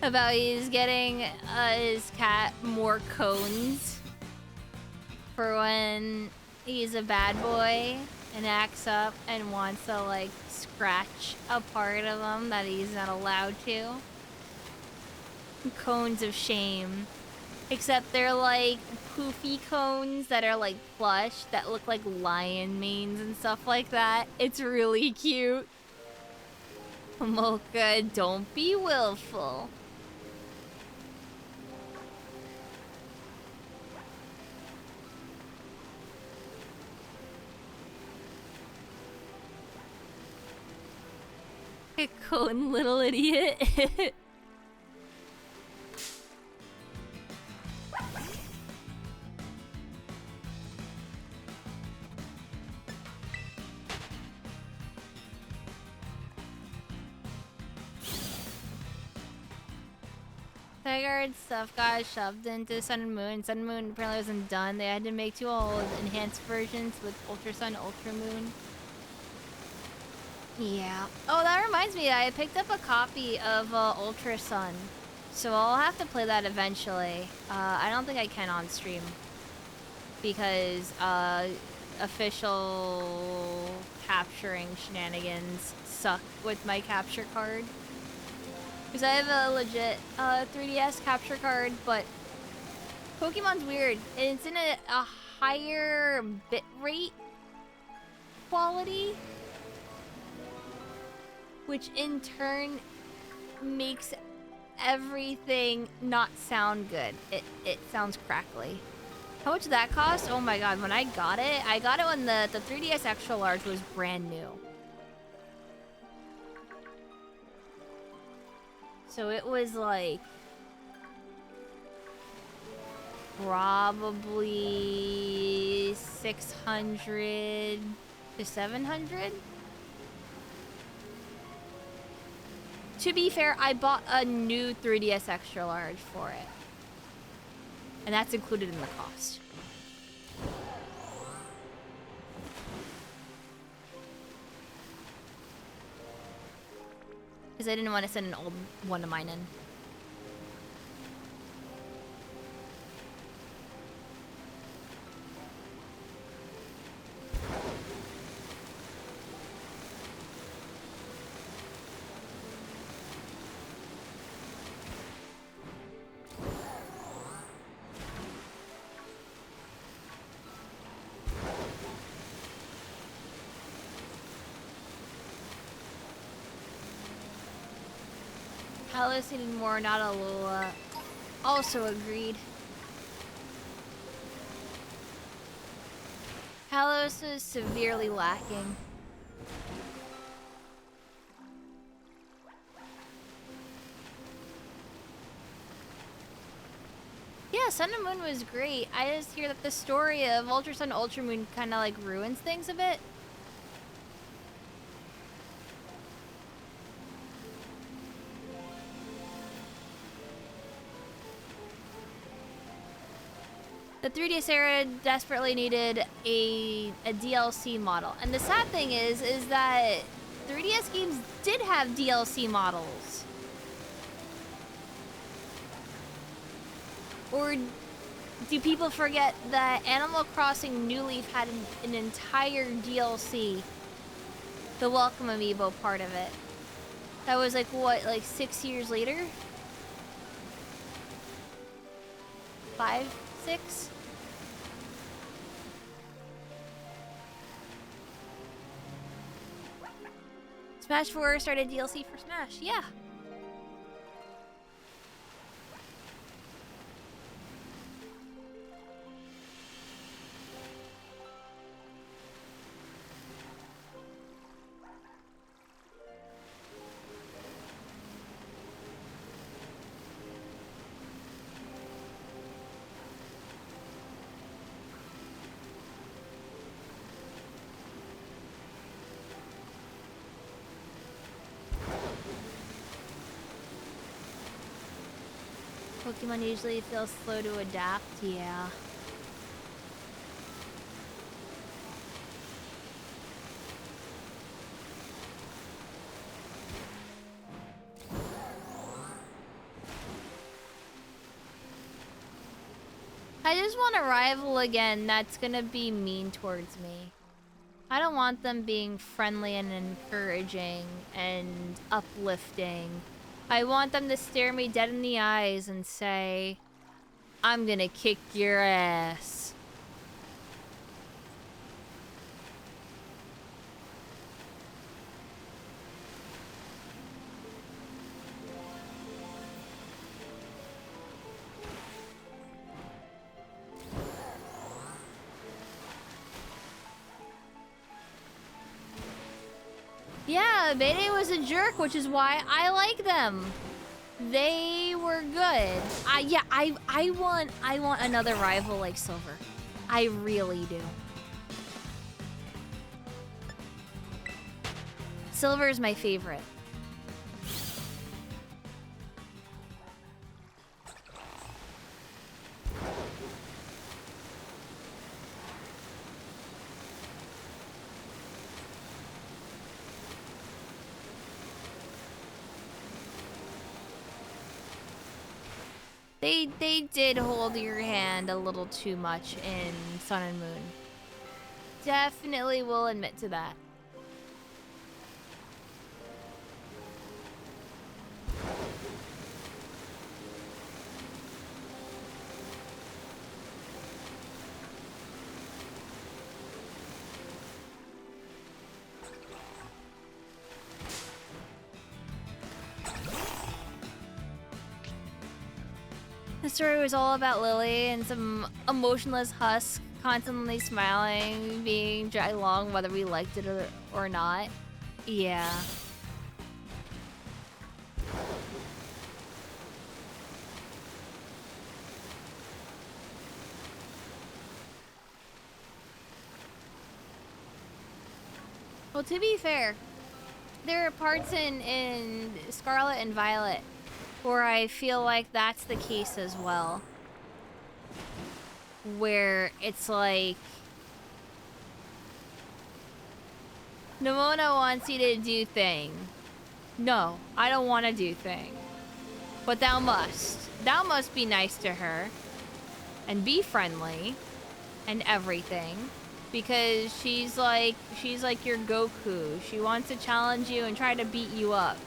about he's getting his cat more cones for when he's a bad boy and acts up and wants to like scratch a part of him that he's not allowed to. Cones of shame. Except they're like poofy cones that are like plush that look like lion manes and stuff like that. It's really cute. Mocha, don't be willful. Cone little idiot. Tigard stuff got shoved into Sun and Moon. Sun and Moon apparently wasn't done. They had to make 2 old enhanced versions with Ultra Sun, Ultra Moon. Yeah. Oh, that reminds me. I picked up a copy of Ultra Sun. So I'll have to play that eventually. I don't think I can on stream. Because official capturing shenanigans suck with my capture card. Because I have a legit 3DS capture card, but Pokemon's weird. It's in a higher bitrate quality, which in turn makes everything not sound good. It sounds crackly. How much did that cost? Oh my god, when I got it when the 3DS Extra Large was brand new. So it was like probably 600 to 700. To be fair, I bought a new 3DS Extra Large for it. And that's included in the cost. Because I didn't want to send an old one of mine in. Alice needed more, not Alola. Also agreed. Halos is severely lacking. Yeah, Sun and Moon was great. I just hear that the story of Ultra Sun, Ultra Moon kind of like ruins things a bit. The 3DS era desperately needed a DLC model. And the sad thing is that 3DS games did have DLC models. Or do people forget that Animal Crossing New Leaf had an entire DLC? The Welcome Amiibo part of it. That was like, what, like 6 years later? 5, 6? Smash 4 started DLC for Smash, yeah. Pokemon usually feels slow to adapt, yeah. I just want a rival again that's gonna be mean towards me. I don't want them being friendly and encouraging and uplifting. I want them to stare me dead in the eyes and say, I'm gonna kick your ass. Yeah, Bede was a jerk, which is why I like them. They were good. I want another rival like Silver. I really do. Silver is my favorite. They did hold your hand a little too much in Sun and Moon. Definitely will admit to that. The story was all about Lily and some emotionless husk constantly smiling, being dragged along whether we liked it or not. Yeah. Well, to be fair, there are parts in Scarlet and Violet where I feel like that's the case as well. Where it's like, Nimona wants you to do thing. No, I don't want to do thing. But thou must. Thou must be nice to her. And be friendly. And everything. Because she's like your Goku. She wants to challenge you and try to beat you up.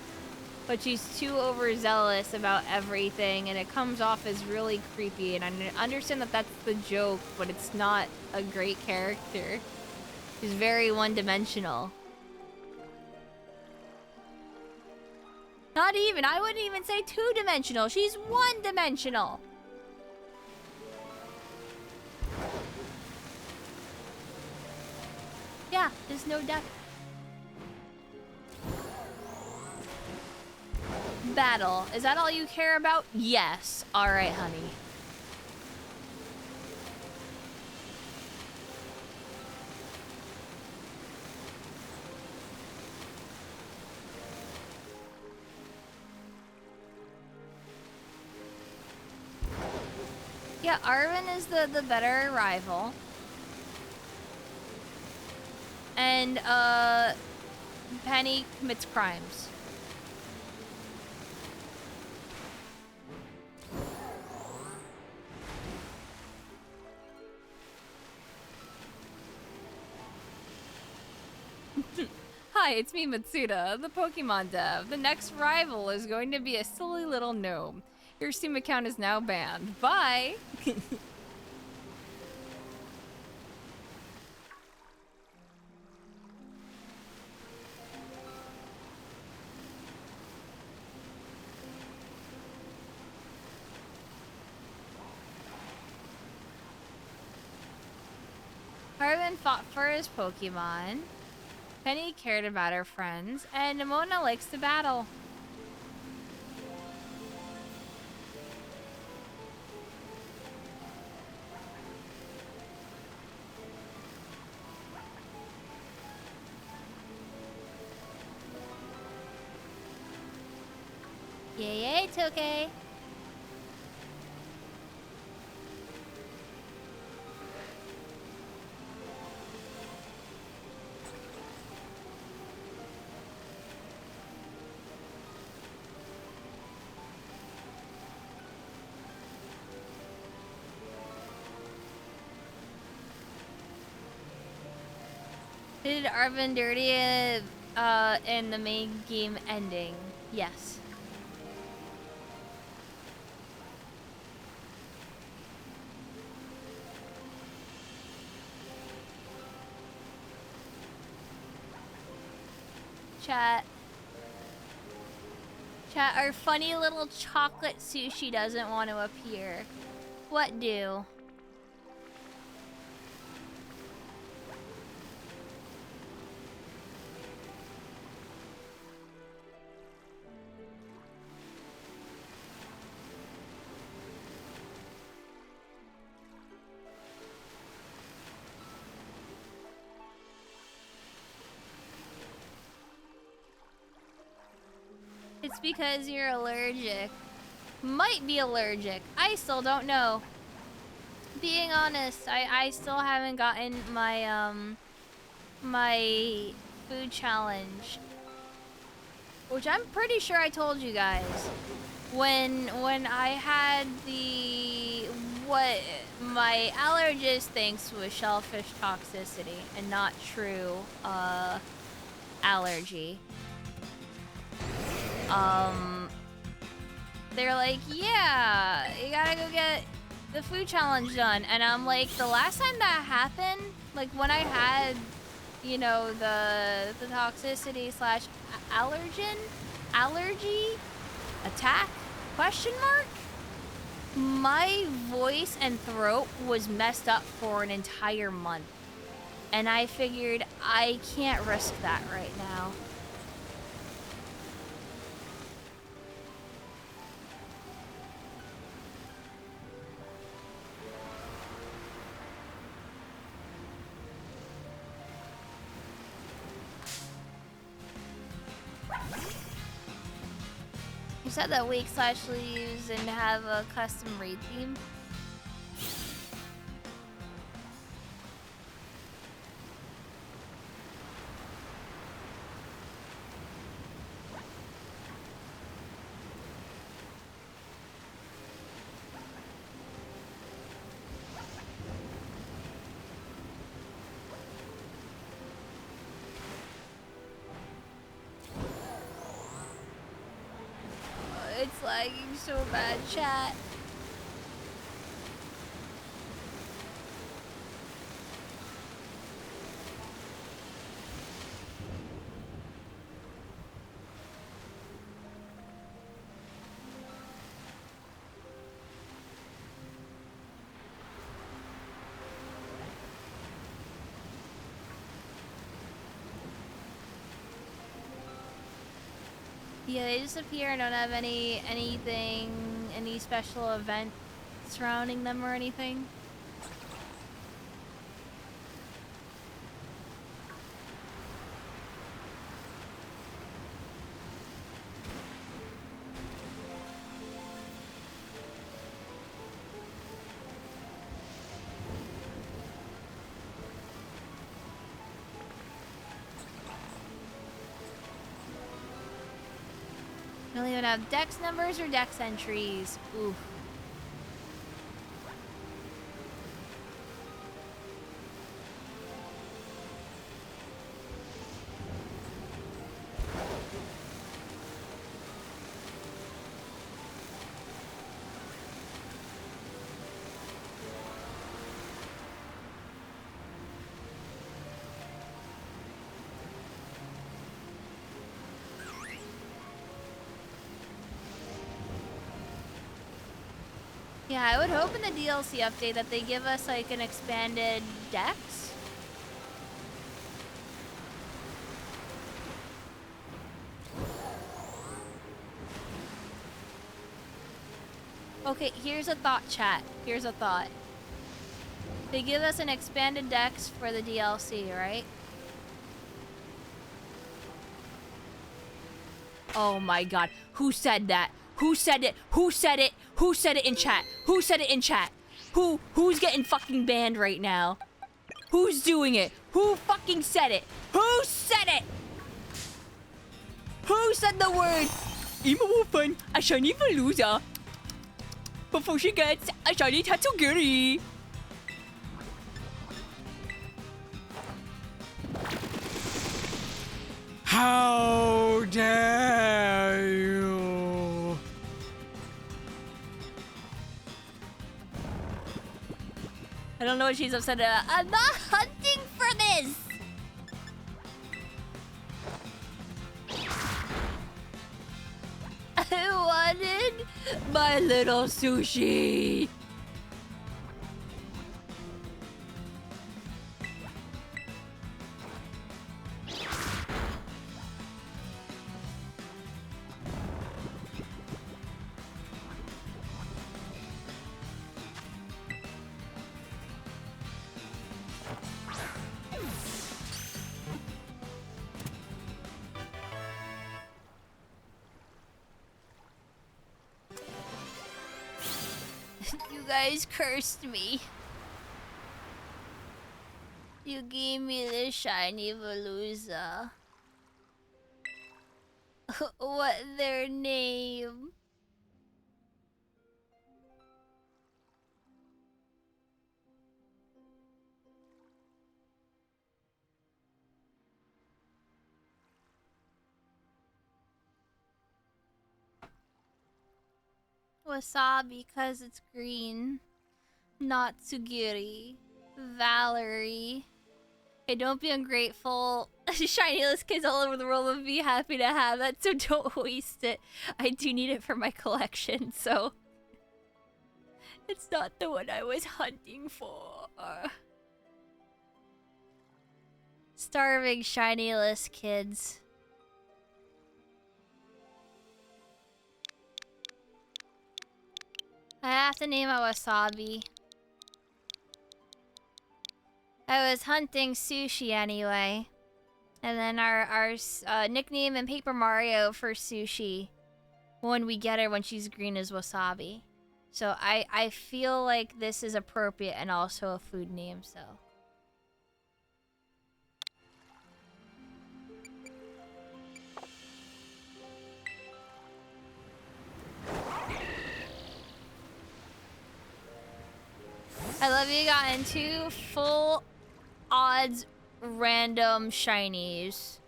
But she's too overzealous about everything, and it comes off as really creepy. And I understand that that's the joke, but it's not a great character. She's very one-dimensional. Not even. I wouldn't even say two-dimensional. She's one-dimensional. Yeah, there's no depth. Battle. Is that all you care about? Yes. Alright, honey. Yeah, Arven is the better rival. And, Penny commits crimes. Hi, it's me, Matsuda, the Pokemon dev. The next rival is going to be a silly little gnome. Your Steam account is now banned. Bye! Harlan fought for his Pokemon. Penny cared about her friends, and Nimona likes to battle. Yay, it's okay. Did Arven dirty in the main game ending? Yes. Chat. Chat, our funny little chocolate sushi doesn't want to appear. What do? It's because you're allergic. Might be allergic. I still don't know. Being honest, I still haven't gotten my my food challenge, which I'm pretty sure I told you guys when I had the what my allergist thinks was shellfish toxicity and not true allergy. They're like, yeah, you gotta go get the food challenge done. And I'm like, the last time that happened, like when I had, you know, the toxicity slash allergy attack question mark, my voice and throat was messed up for an entire month. And I figured I can't risk that right now. You said that we actually use and have a custom raid theme. It's lagging so bad, chat. Yeah, they just appear and don't have any special event surrounding them or anything. We don't even have dex numbers or dex entries. Oof. Yeah, I would hope in the DLC update that they give us like an expanded dex. Okay, here's a thought, chat. Here's a thought. They give us an expanded dex for the DLC, right? Oh my god. Who said that? Who said it? Who said it? Who said it in chat? Who said it in chat? Who's getting fucking banned right now? Who's doing it? Who fucking said it? Who said it? Who said the word? Ima will find a shiny Veluza before she gets a shiny Tatsugiri. How dare you? I don't know what she's upset about. I'm not hunting for this! I wanted my little sushi. You guys cursed me. You gave me the shiny Veluza. What their name? Wasabi because it's green. Natsugiri. Valerie. Hey, don't be ungrateful. Shinyless kids all over the world would be happy to have that, so don't waste it. I do need it for my collection, so... It's not the one I was hunting for. Starving Shinyless kids. I have to name a Wasabi. I was hunting Sushi anyway. And then our nickname in Paper Mario for Sushi, when we get her when she's green, is Wasabi. So I feel like this is appropriate and also a food name, so. I love you got into full odds random shinies.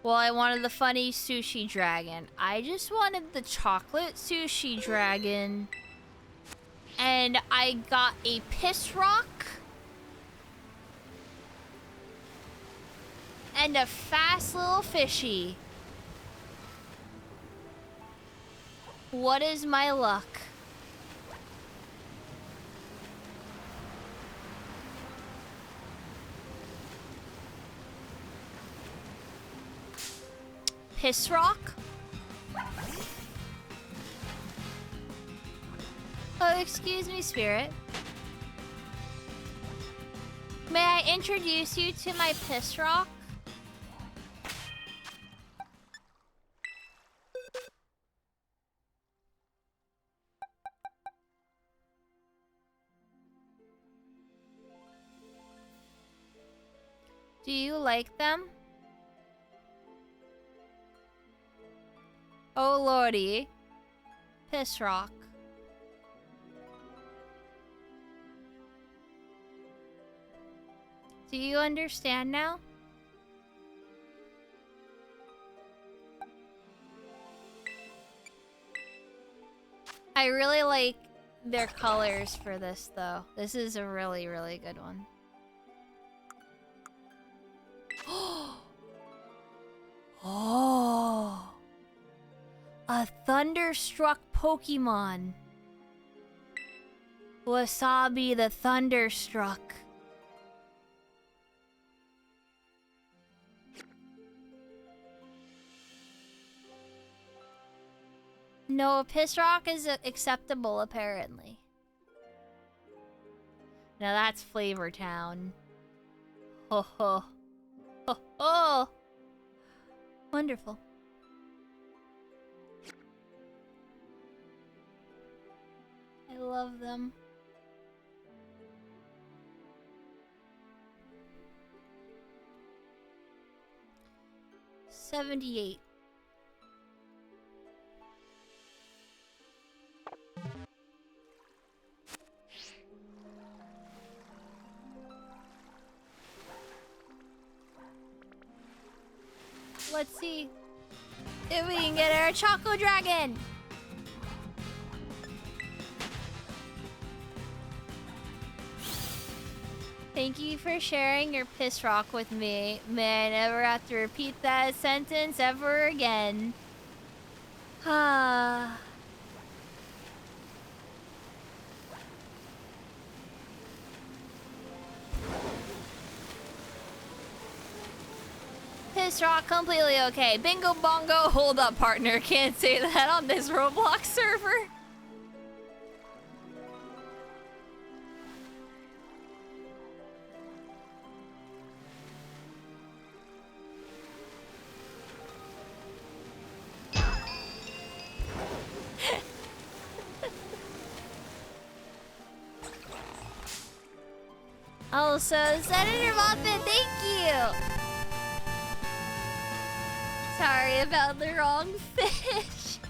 Well, I wanted the funny sushi dragon. I just wanted the chocolate sushi dragon. And I got a piss rock. And a fast little fishy. What is my luck? Piss rock? Oh, excuse me, Spirit. May I introduce you to my piss rock? Do you like them? Oh lordy. Piss rock. Do you understand now? I really like their colors for this though. This is a really, really good one. Oh. A thunderstruck Pokemon. Wasabi the Thunderstruck. No, Piss Rock is acceptable apparently. Now that's Flavor Town. Ho ho. Ho ho. Wonderful. I love them. $78. Let's see if we can get our Choco Dragon. Thank you for sharing your piss rock with me. May I never have to repeat that sentence ever again. Ah. Piss rock completely okay. Bingo bongo. Hold up, partner. Can't say that on this Roblox server. Also, Senator Muffin, thank you! Sorry about the wrong fish.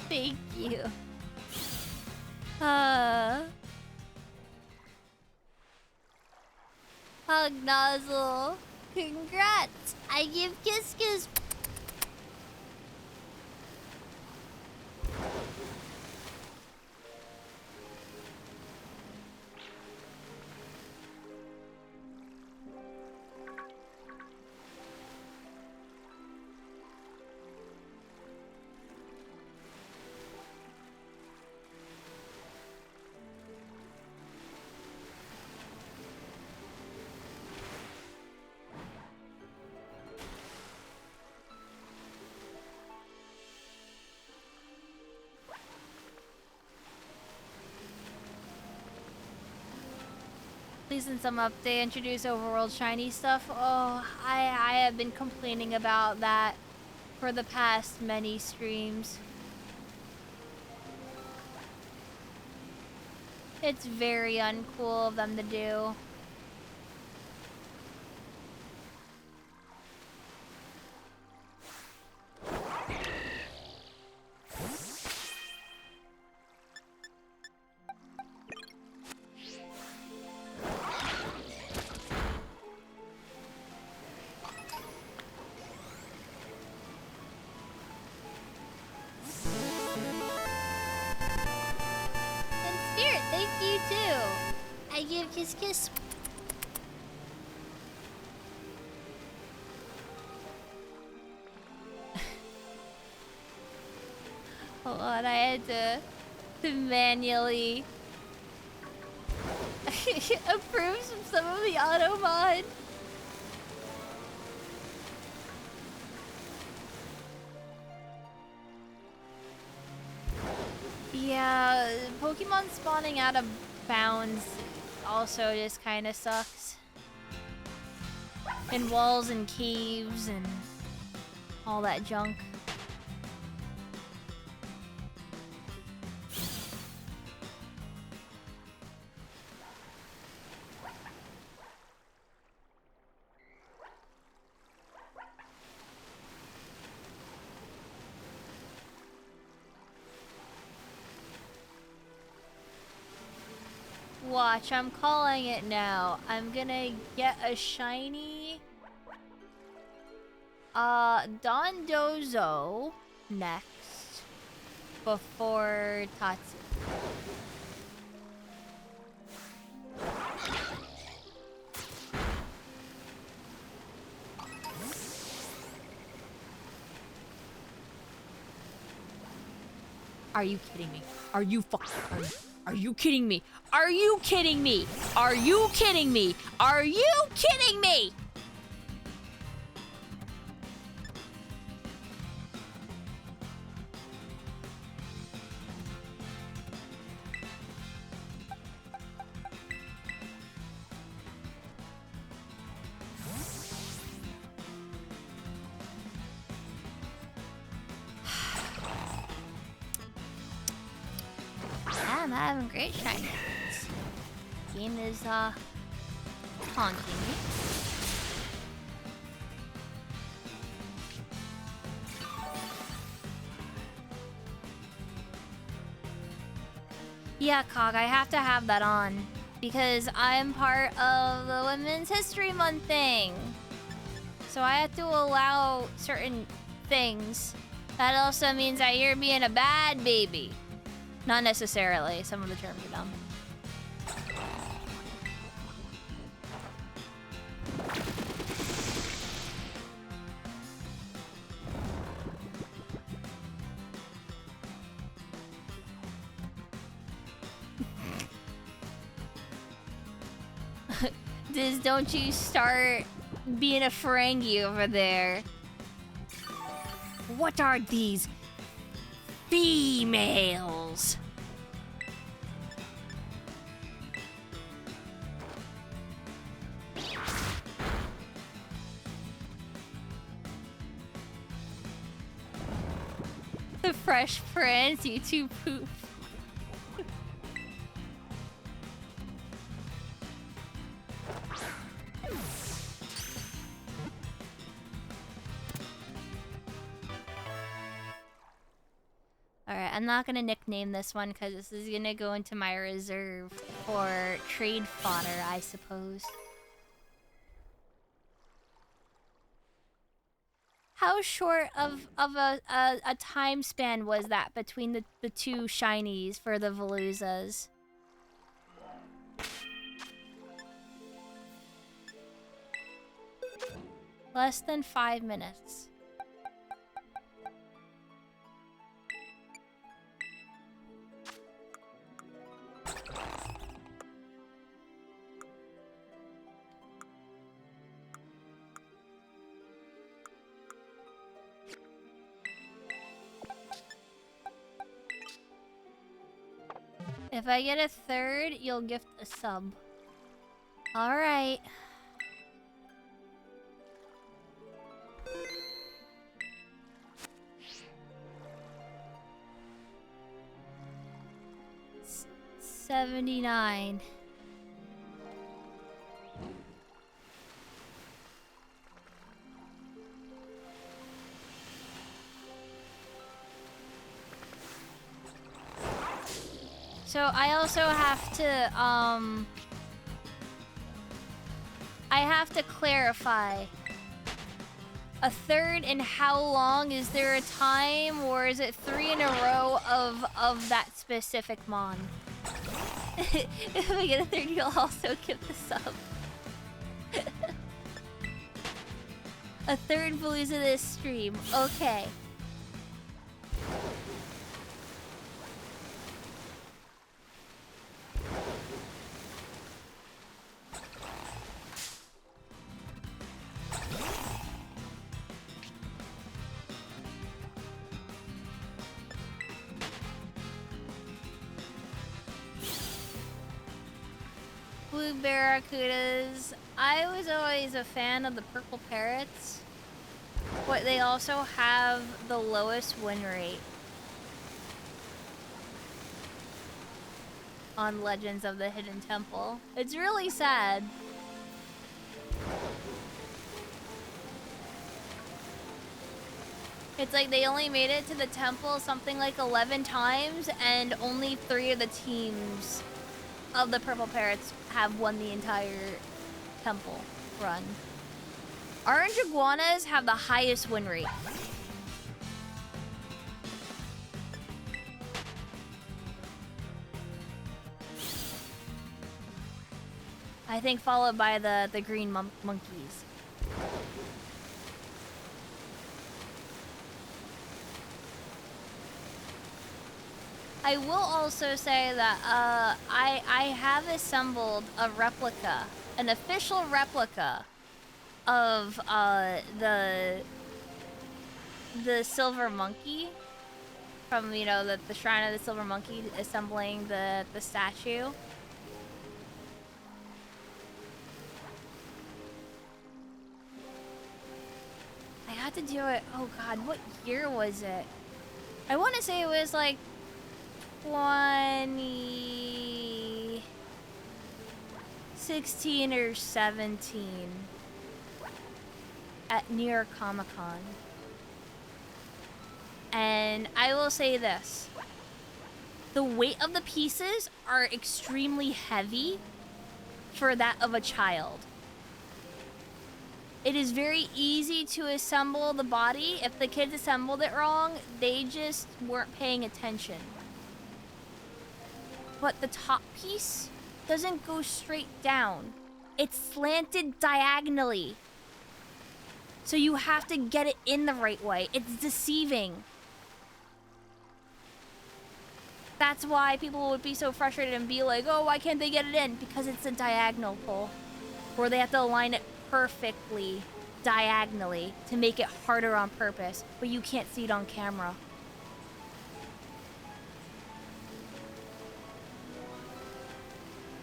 Thank you. Hug nozzle. Congrats! I give kiss kiss. Please send some update, introduce overworld shiny stuff. Oh, I have been complaining about that for the past many streams. It's very uncool of them to do. Kiss, kiss. Hold on, I had to manually approve some of the auto mod. Yeah, Pokemon spawning out of bounds also just kind of sucks. And walls and caves and all that junk. Watch, I'm calling it now. I'm gonna get a shiny Dondozo next before Tatsu. Are you kidding me? Are you Are you kidding me? Are you kidding me? Are you kidding me? Are you kidding me? I'm having great shiny. Game is taunting me. Yeah, Cog, I have to have that on because I'm part of the Women's History Month thing. So I have to allow certain things. That also means that you're being a bad baby. Not necessarily. Some of the terms are dumb. Diz, don't you start being a Ferengi over there. What are these females? The Fresh Prince, you two poop. I'm not gonna nickname this one because this is gonna go into my reserve for trade fodder, I suppose. How short of a time span was that between the two shinies for the Veloozas? Less than 5 minutes. If I get a third, you'll gift a sub. Alright. S 79. So I also have to, I have to clarify. A third in how long? Is there a time, or is it 3 in a row of that specific mon? If I get a third, you'll also give the sub. A third Veloozah this stream. Okay. Blue barracudas. I was always a fan of the purple parrots, but they also have the lowest win rate on Legends of the Hidden Temple. It's really sad. It's like they only made it to the temple something like 11 times, and only 3 of the teams of the purple parrots have won the entire temple run. Orange iguanas have the highest win rate. I think followed by the green monkeys. I will also say that I have assembled a replica, an official replica of the silver monkey from, you know, the shrine of the silver monkey, assembling the statue. I had to do it. Oh God, what year was it? I want to say it was like 2016 or 17 at New York Comic-Con. And I will say this. The weight of the pieces are extremely heavy for that of a child. It is very easy to assemble the body. If the kids assembled it wrong, they just weren't paying attention. But the top piece doesn't go straight down. It's slanted diagonally. So you have to get it in the right way. It's deceiving. That's why people would be so frustrated and be like, oh, why can't they get it in? Because it's a diagonal pull, where they have to align it perfectly diagonally to make it harder on purpose, but you can't see it on camera.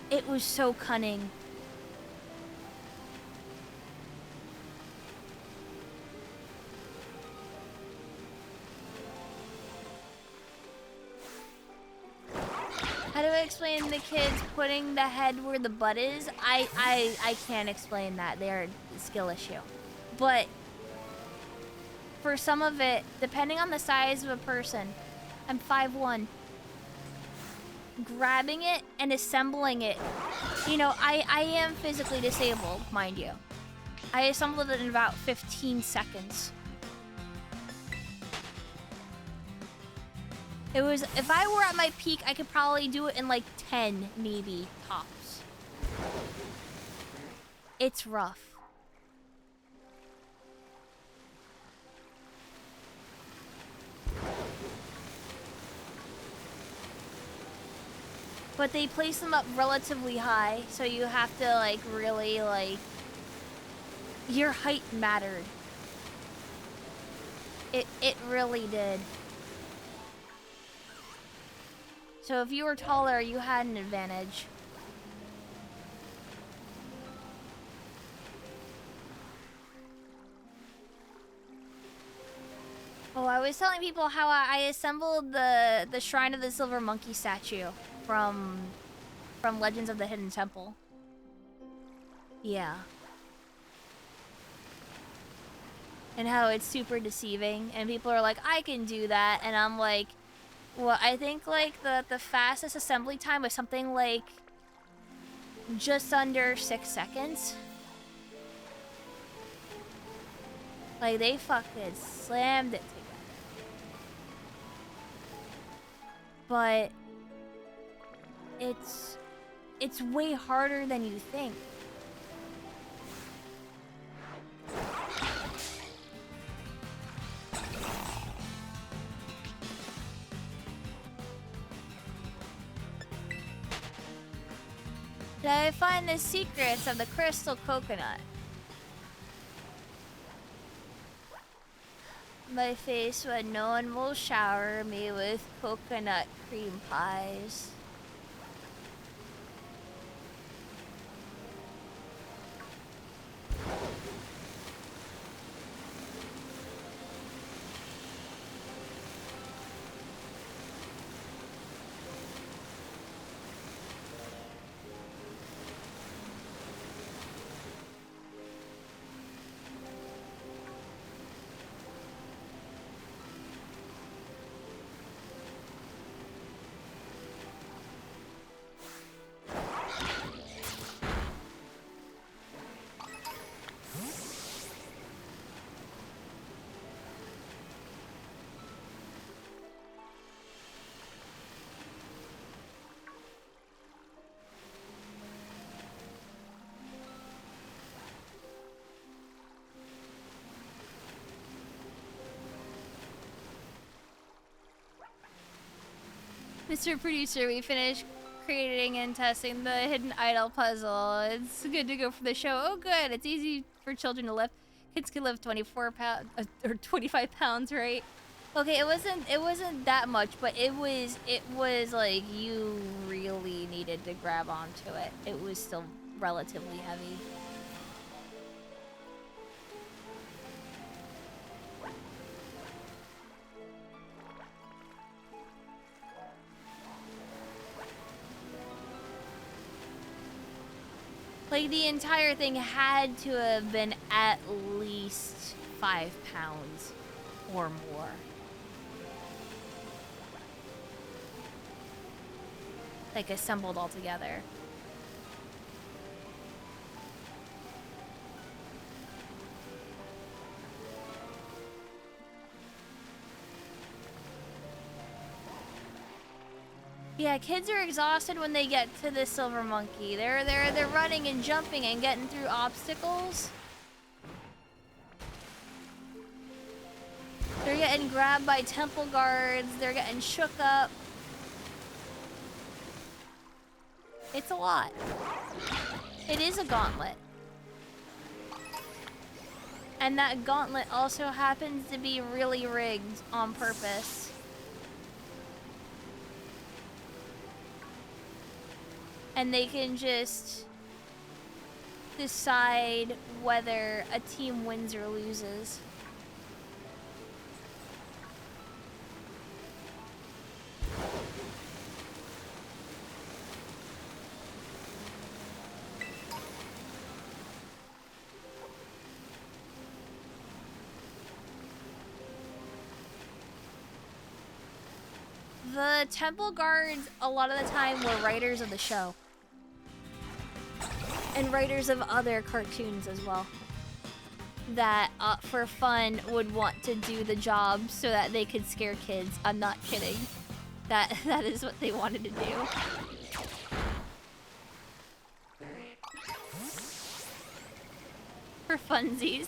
It was so cunning. How do I explain the kids putting the head where the butt is? I can't explain that. They're a skill issue. But for some of it, depending on the size of a person, I'm 5'1". Grabbing it and assembling it. You know, I am physically disabled, mind you. I assembled it in about 15 seconds. It was, if I were at my peak, I could probably do it in like 10, maybe, tops. It's rough. But they place them up relatively high, so you have to, like, really, like... Your height mattered. It really did. So if you were taller, you had an advantage. Oh, I was telling people how I assembled the Shrine of the Silver Monkey statue from Legends of the Hidden Temple. Yeah. And how it's super deceiving, and people are like, I can do that, and I'm like, well, I think like the fastest assembly time was something like just under 6 seconds. Like, they fucking slammed it together. But it's way harder than you think. Did I find the secrets of the crystal coconut? My face when no one will shower me with coconut cream pies. Mr. Producer, we finished creating and testing the hidden idol puzzle. It's good to go for the show. Oh, good. It's easy for children to lift. Kids can lift 24 pounds or 25 pounds, right? Okay, it wasn't that much, but it was like you really needed to grab onto it. It was still relatively heavy. Like, the entire thing had to have been at least 5 pounds or more. Like, assembled all together. Yeah, kids are exhausted when they get to the Silver Monkey. They're running and jumping and getting through obstacles. They're getting grabbed by temple guards. They're getting shook up. It's a lot. It is a gauntlet. And that gauntlet also happens to be really rigged on purpose. And they can just decide whether a team wins or loses. The temple guards, a lot of the time, were writers of the show. And writers of other cartoons as well. That, for fun, would want to do the job so that they could scare kids. I'm not kidding. That is what they wanted to do. For funsies.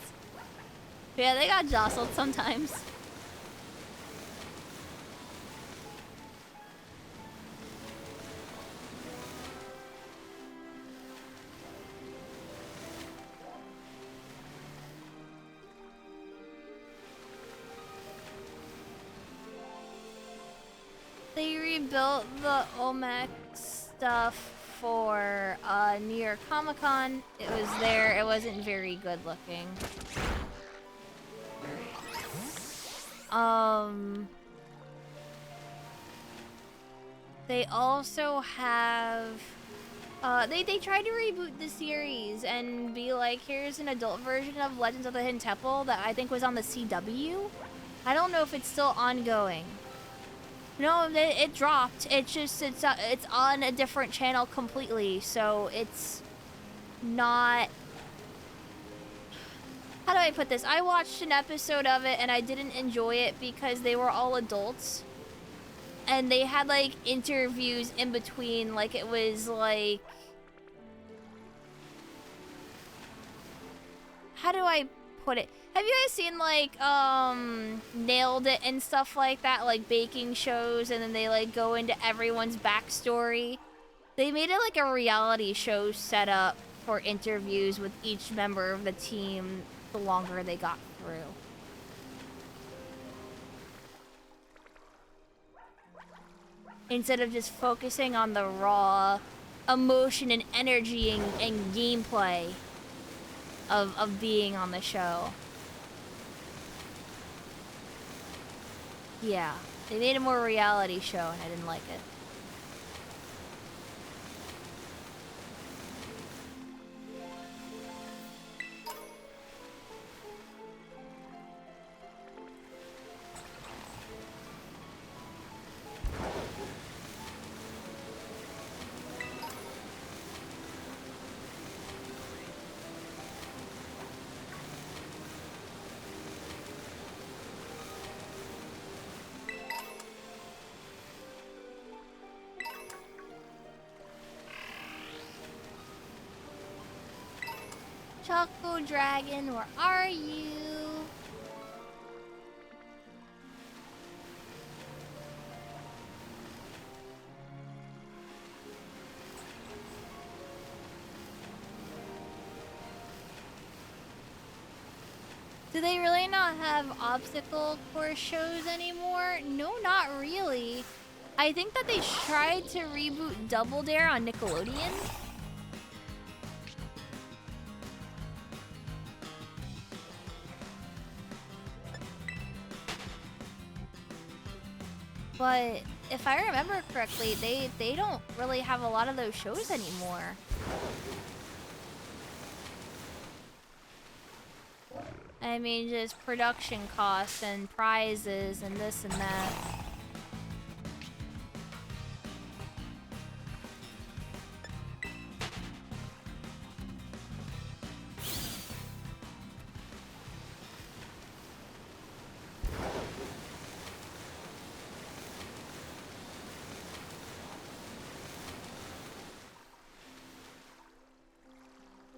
Yeah, they got jostled sometimes. They rebuilt the Olmec stuff for New York Comic Con. It was there. It wasn't very good looking. They also have they tried to reboot the series and be like, here's an adult version of Legends of the Hidden Temple that I think was on the CW. I don't know if it's still ongoing. No, it dropped. It's just it's on a different channel completely, so it's not. How do I put this? I watched an episode of it and I didn't enjoy it because they were all adults. And they had like interviews in between, like it was like, how do I put it? Have you guys seen like Nailed It and stuff like that, like baking shows, and then they like go into everyone's backstory? They made it like a reality show set up for interviews with each member of the team the longer they got through. Instead of just focusing on the raw emotion and energy and gameplay of being on the show. Yeah, they made a more reality show and I didn't like it. Choco Dragon, where are you? Do they really not have obstacle course shows anymore? No, not really. I think that they tried to reboot Double Dare on Nickelodeon. But if I remember correctly, they don't really have a lot of those shows anymore. I mean, just production costs and prizes and this and that.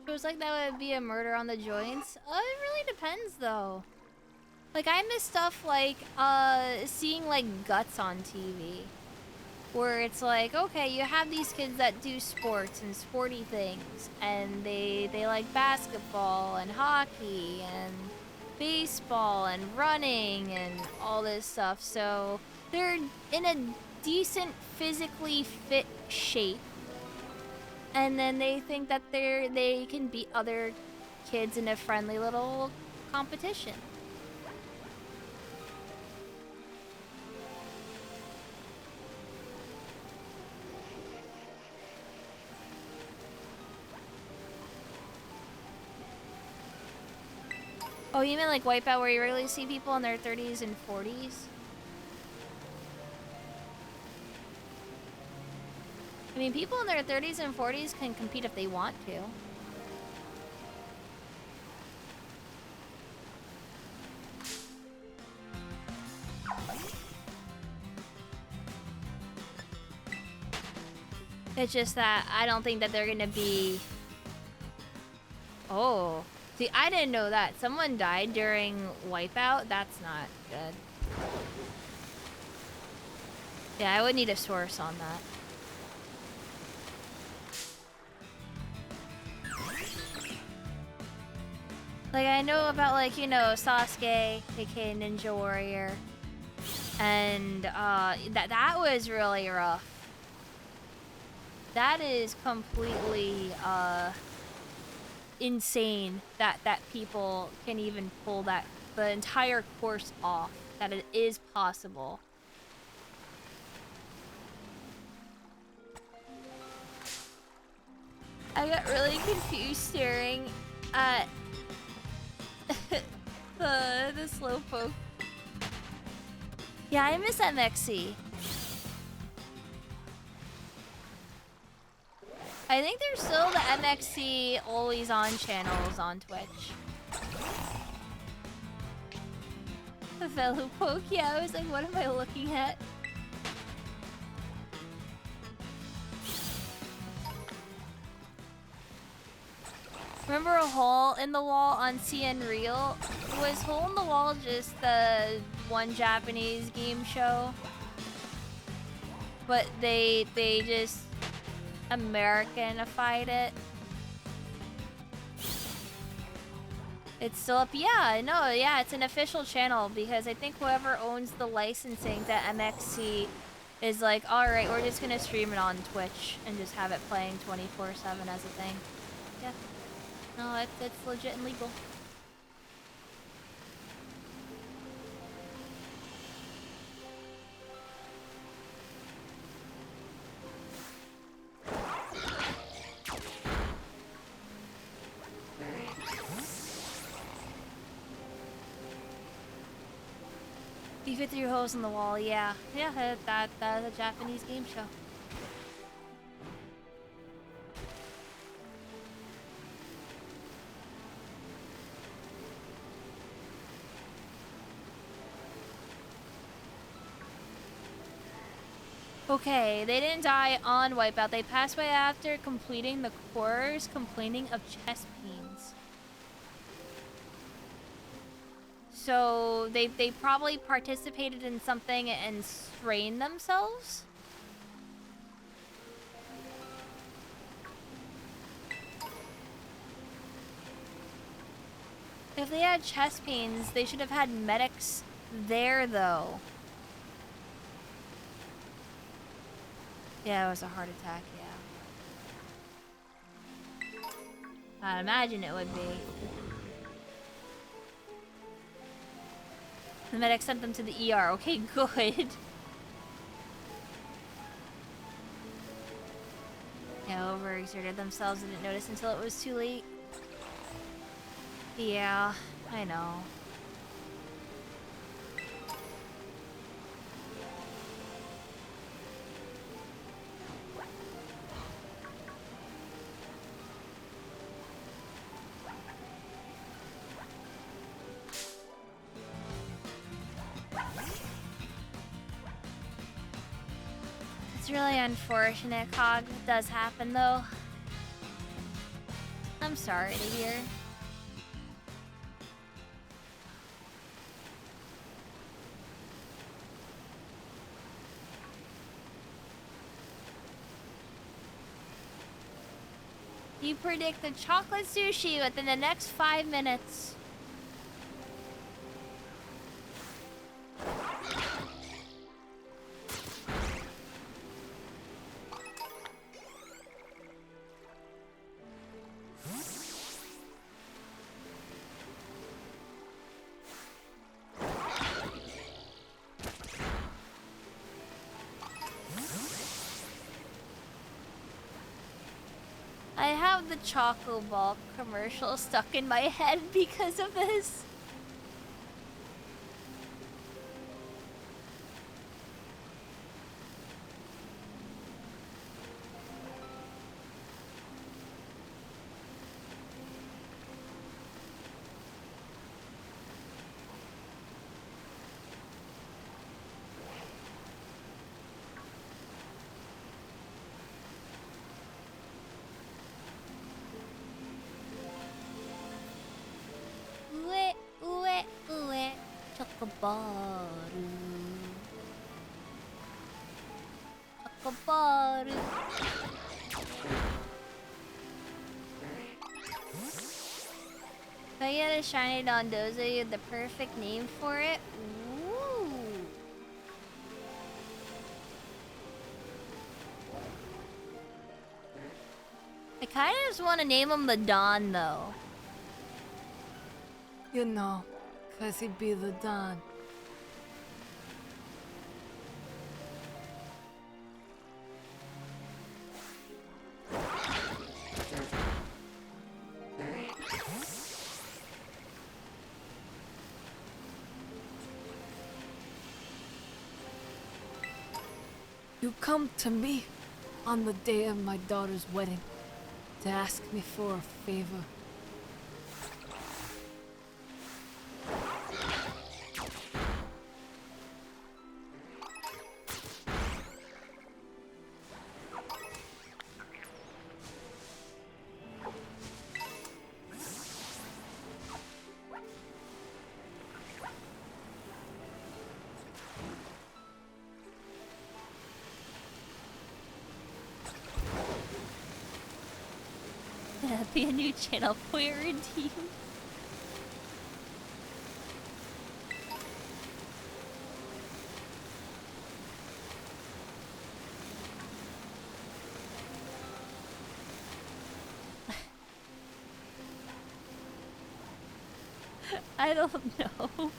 Shows like that would be a murder on the joints. It really depends though. Like I miss stuff like seeing like Guts on TV. Where it's like, okay, you have these kids that do sports and sporty things and they like basketball and hockey and baseball and running and all this stuff. So they're in a decent physically fit shape. And then they think that they can beat other kids in a friendly little competition. Oh, you mean like Wipeout where you regularly see people in their 30s and 40s? I mean, people in their 30s and 40s can compete if they want to. It's just that I don't think that they're gonna be... Oh. See, I didn't know that. Someone died during Wipeout? That's not good. Yeah, I would need a source on that. Like, I know about, like, you know, Sasuke, aka Ninja Warrior. And, that was really rough. That is completely, insane that people can even pull the entire course off. That it is possible. I got really confused staring at the slowpoke. Yeah, I miss MXC. I think there's still the MXC always on channels on Twitch. The fellow poke, yeah, I was like, what am I looking at? Remember a hole in the wall on CN Real? Was Hole in the Wall just the one Japanese game show? But they just Americanified it. It's still up. Yeah, no, yeah, it's an official channel because I think whoever owns the licensing to MXC is like, alright, we're just gonna stream it on Twitch and just have it playing 24/7 as a thing. Yeah. No, it's legit and legal. You fit through holes in the wall, yeah. Yeah, that's a Japanese game show. Okay, they didn't die on Wipeout. They passed away after completing the course, complaining of chest pains. So they probably participated in something and strained themselves? If they had chest pains, they should have had medics there, though. Yeah, it was a heart attack, yeah. I'd imagine it would be. The medic sent them to the ER. Okay, good. Yeah, overexerted themselves and didn't notice until it was too late. Yeah, I know. It's really unfortunate, Cog. It does happen, though. I'm sorry to hear. You predict the chocolate sushi within the next 5 minutes. I have the Choco Ball commercial stuck in my head because of this. Chocobaru. Chocobaru. If I get a shiny Dondozo, you have the perfect name for it. Ooh. I kind of just want to name him the Don, though. You know, 'cause he'd be the Don. You come to me on the day of my daughter's wedding to ask me for a favor. Be a new channel point redeem. I don't know.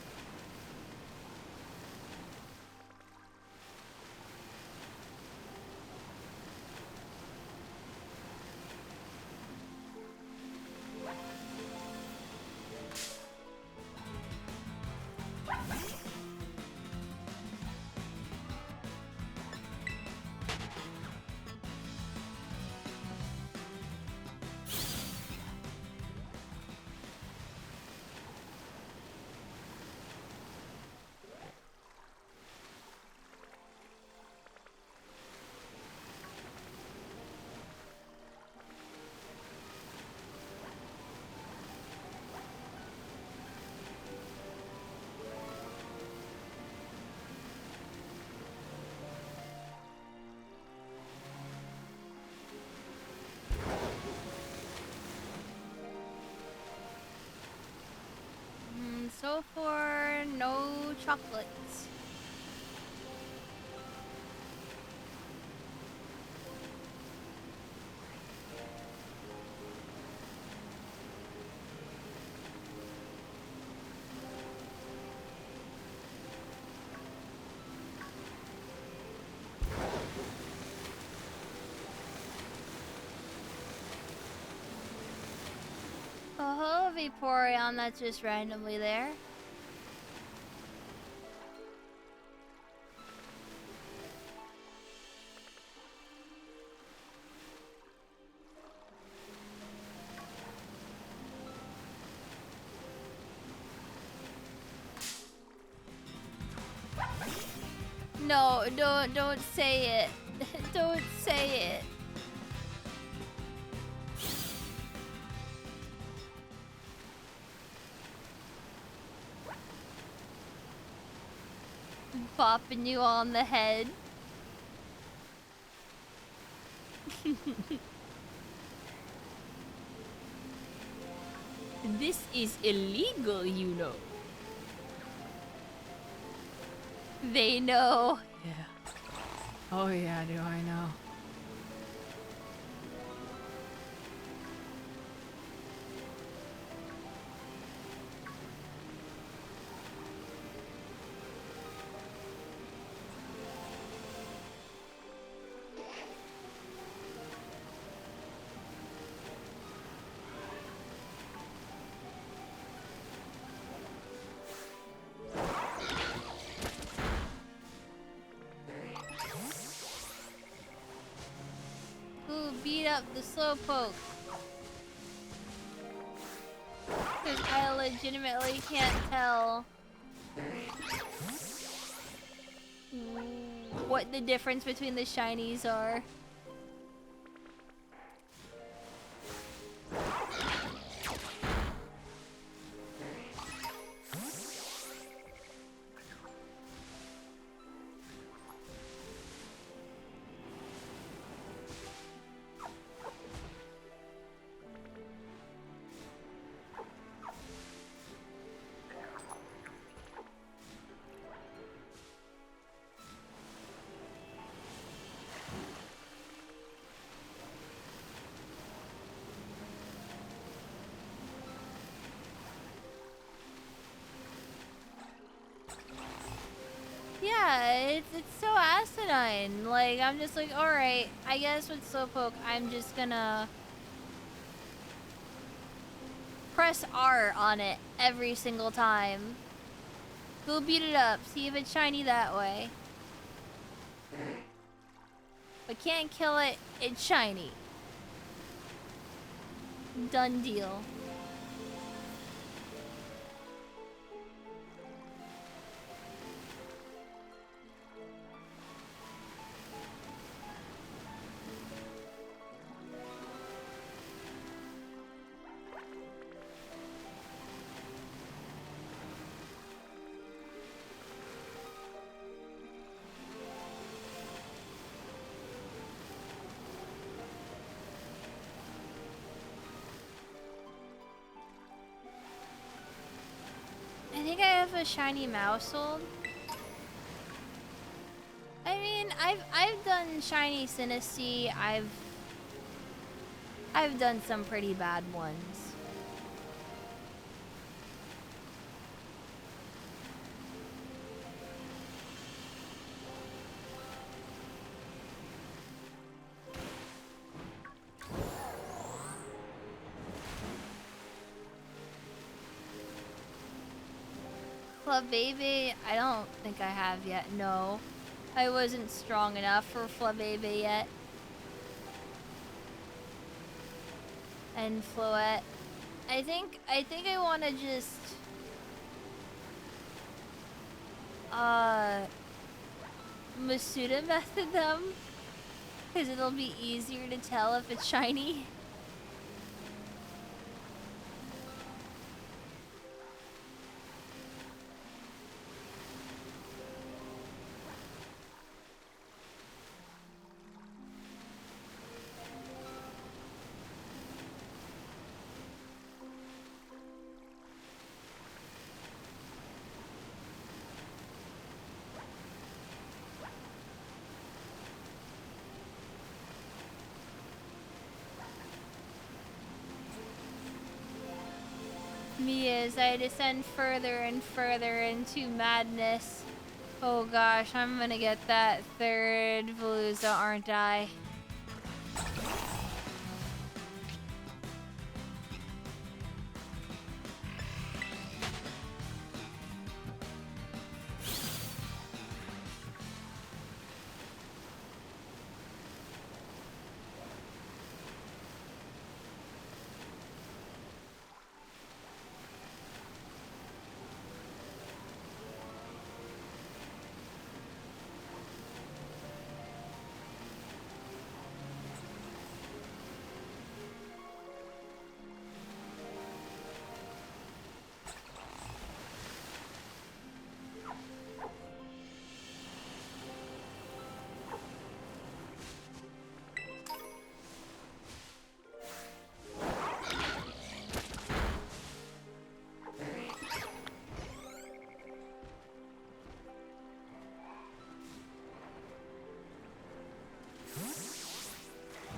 So far, no chocolates. Oh, Vaporeon, that's just randomly there. No, don't say it. Don't say it. Bopping you on the head. This is illegal, you know. They know. Yeah. Oh yeah, do I know. Ooh, beat up the slowpoke. Because I legitimately can't tell what the difference between the shinies are. Yeah, it's so asinine. Like, I'm just like, alright, I guess with Slowpoke, I'm just gonna press R on it every single time. Go beat it up, see if it's shiny that way. But can't kill it, it's shiny. Done deal. I think I have a shiny Mousehold. I mean, I've done shiny Sinistee. I've done some pretty bad ones. Flabébé, I don't think I have yet. No, I wasn't strong enough for Flabébé yet. And Floette. I think I want to just Masuda method them, because it'll be easier to tell if it's shiny. Me as I descend further and further into madness. Oh gosh, I'm gonna get that third Veluza, aren't I?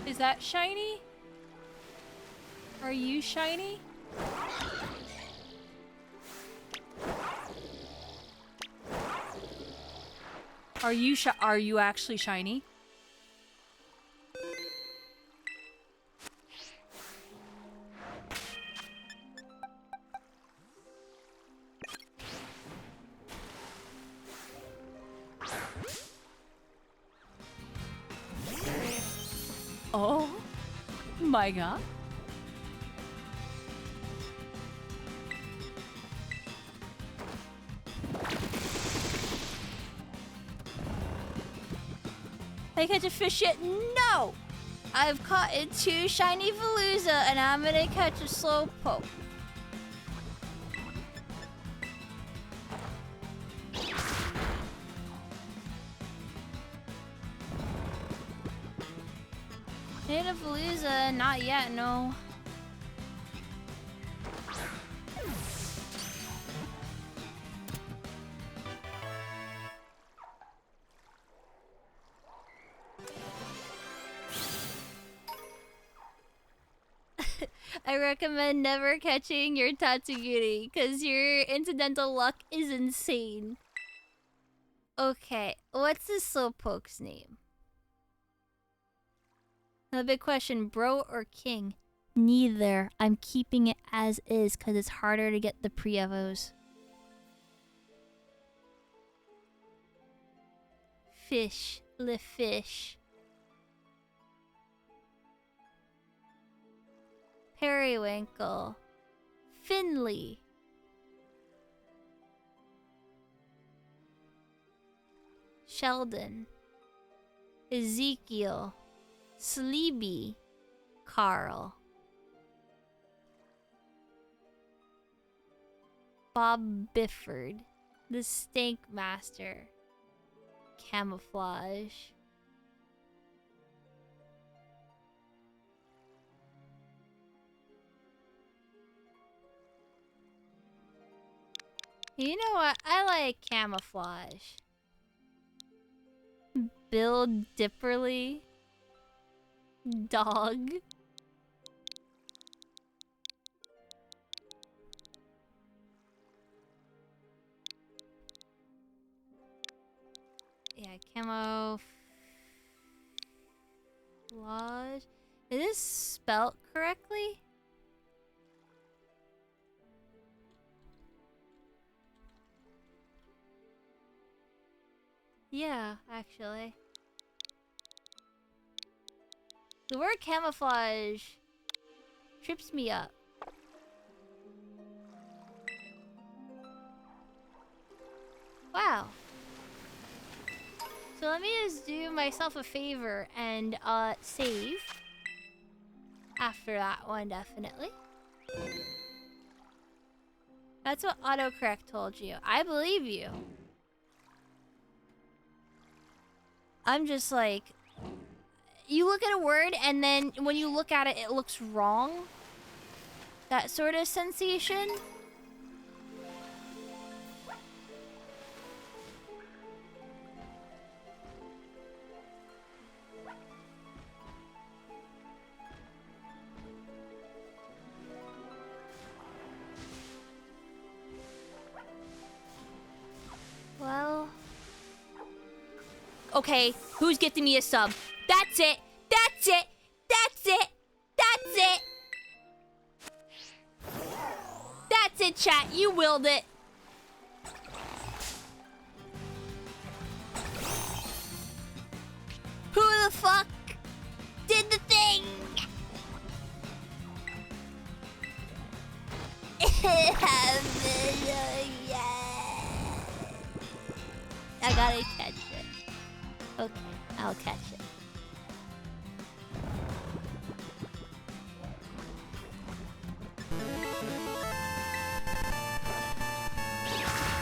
Is that shiny? Are you shiny? Are you actually shiny? Oh my god. I catch a fish yet? No! I've caught a 2 shiny Veluza and I'm gonna catch a Slowpoke. Hit a Veluza, not yet, no. I recommend never catching your Tatsugiri, because your incidental luck is insane. Okay, what's this slowpoke's name? The big question, bro or king? Neither. I'm keeping it as is because it's harder to get the pre-evos. Fish. Le fish. Periwinkle. Finley. Sheldon. Ezekiel. Sleepy. Carl. Bob Bifford. The Stank Master. Camouflage. You know what? I like camouflage. Bill Dipperly. Dog. Yeah, camouflage. Is this spelt correctly? Yeah, actually. The word camouflage trips me up. Wow. So let me just do myself a favor and save. After that one, definitely. That's what autocorrect told you. I believe you. I'm just like... You look at a word and then when you look at it, it looks wrong. That sort of sensation. Well... Okay, who's gifting me a sub? That's it! That's it! That's it! That's it! That's it, chat. You willed it. Who the fuck did the thing? I gotta catch it. Okay, I'll catch it.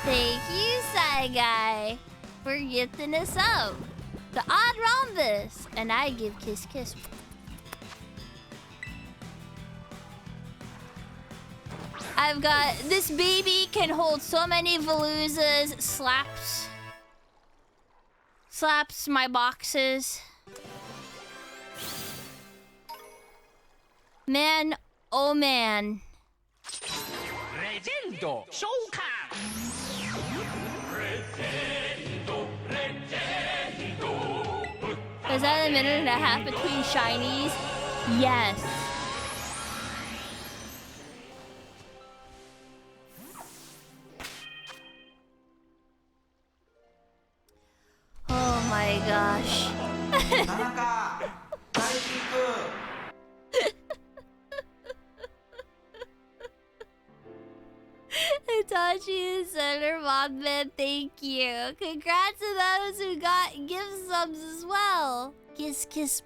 Thank you, Sci Guy, for gifting us up. The odd rhombus. And I give kiss kiss. I've got... This baby can hold so many Veloozas. Slaps my boxes. Man, oh man. Regendo Showcam! Is that a minute and a half between shinies? Yes. Oh my gosh. Hitachi Senator Modman, thank you. Congrats to those who got gift subs as well. Kiss, kiss.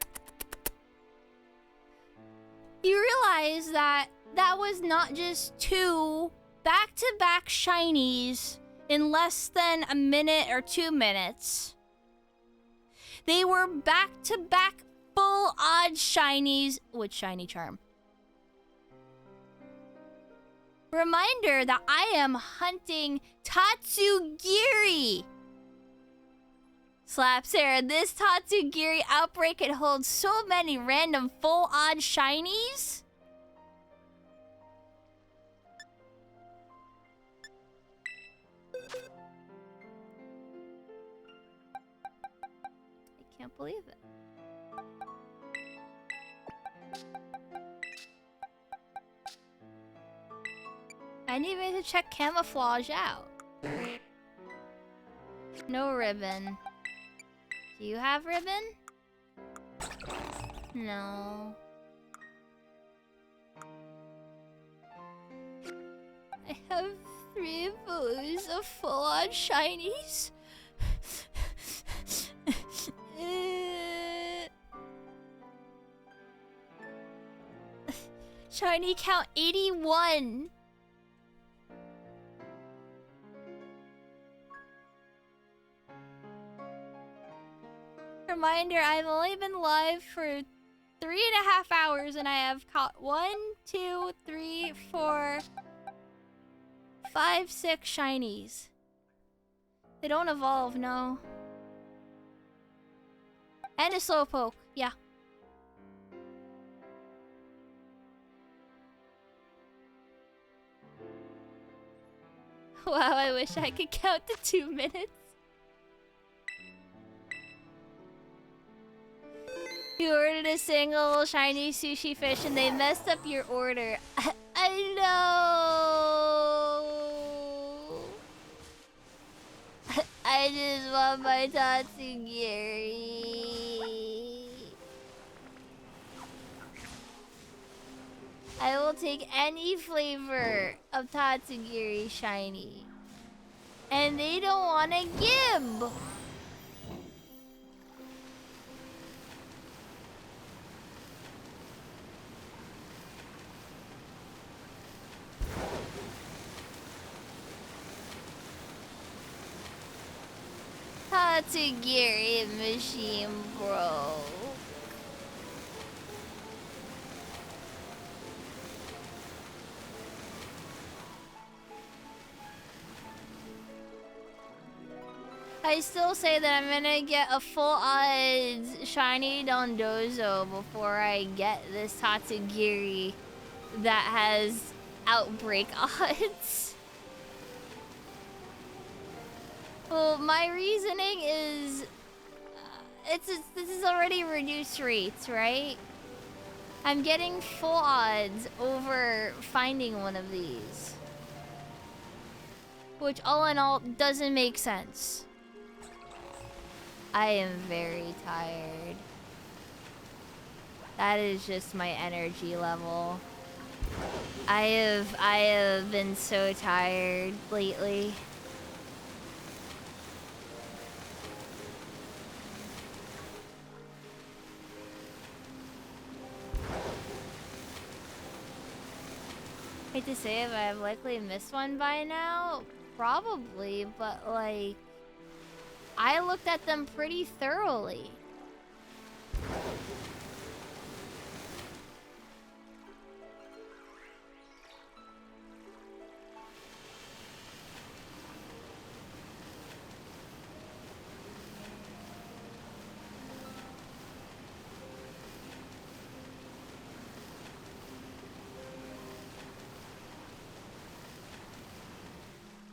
You realize that that was not just 2 back-to-back shinies in less than a minute or 2 minutes. They were back-to-back full odd shinies with shiny charm. Reminder that I am hunting Tatsugiri. Slap Sarah, this Tatsugiri outbreak can hold so many random full odd shinies. not believe it. I need me to check camouflage out. No ribbon. Do you have ribbon? No. I have 3 bows of full-on shinies. Shiny count 81. Reminder, I've only been live for 3.5 hours and I have caught 1, 2, 3, 4, 5, 6 shinies. They don't evolve, no. And a slowpoke, yeah. Wow, I wish I could count to 2 minutes. You ordered a single shiny sushi fish and they messed up your order. I know. I just want my Tatsugiri. I will take any flavor of Tatsugiri shiny. And they don't want to give. Tatsugiri machine broke. I still say that I'm gonna get a full odds shiny Dondozo before I get this Tatsugiri that has outbreak odds. Well, my reasoning is, this is already reduced rates, right? I'm getting full odds over finding one of these. Which all in all doesn't make sense. I am very tired. That is just my energy level. I have been so tired lately. Hate to say it, but I've likely missed one by now. Probably, but like, I looked at them pretty thoroughly.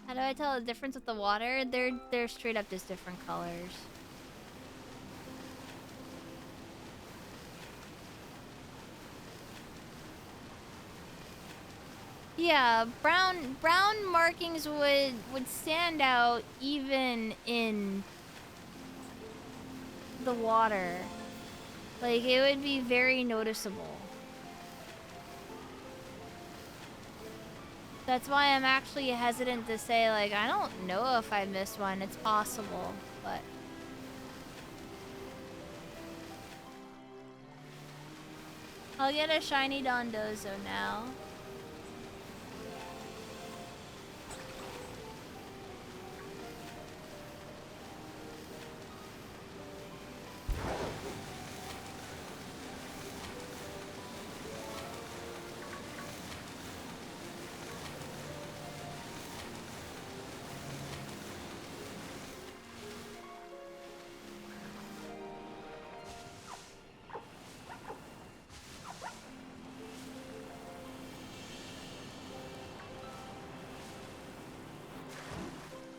How do I tell the difference with the water? They're straight up just different colors. Yeah, brown markings would stand out even in the water. Like, it would be very noticeable. That's why I'm actually hesitant to say, like, I don't know if I missed one. It's possible, but... I'll get a shiny Dondozo now.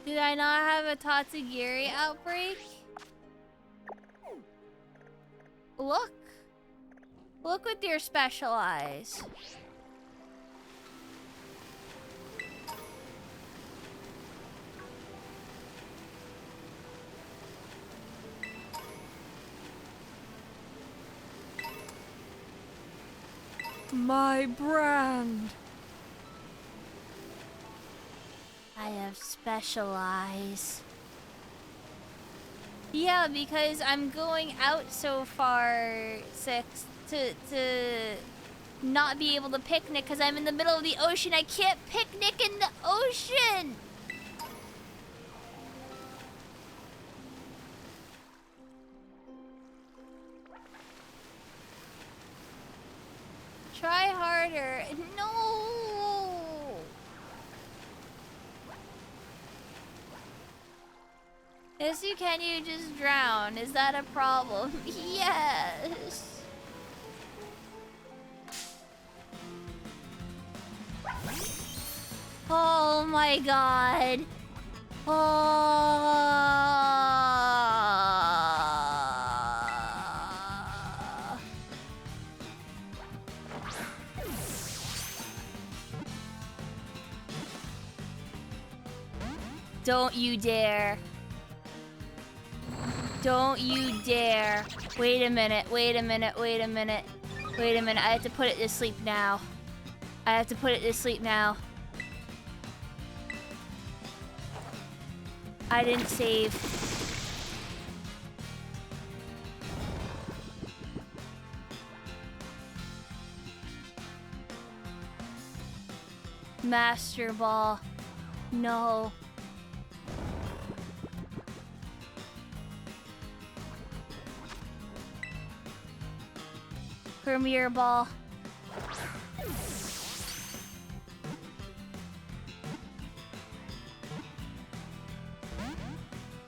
Did I not have a Tatsugiri outbreak? Look. Look with your special eyes. My brand. I have special eyes. Yeah, because I'm going out so far, Six, to not be able to picnic because I'm in the middle of the ocean. I can't picnic in the ocean! Try harder. No! Yes, you can. You just drown. Is that a problem? Yes. Oh my god. Oh. Don't you dare. Don't you dare. Wait a minute, wait a minute, wait a minute. Wait a minute, I have to put it to sleep now. I have to put it to sleep now. I didn't save. Master Ball. No. Premier Ball.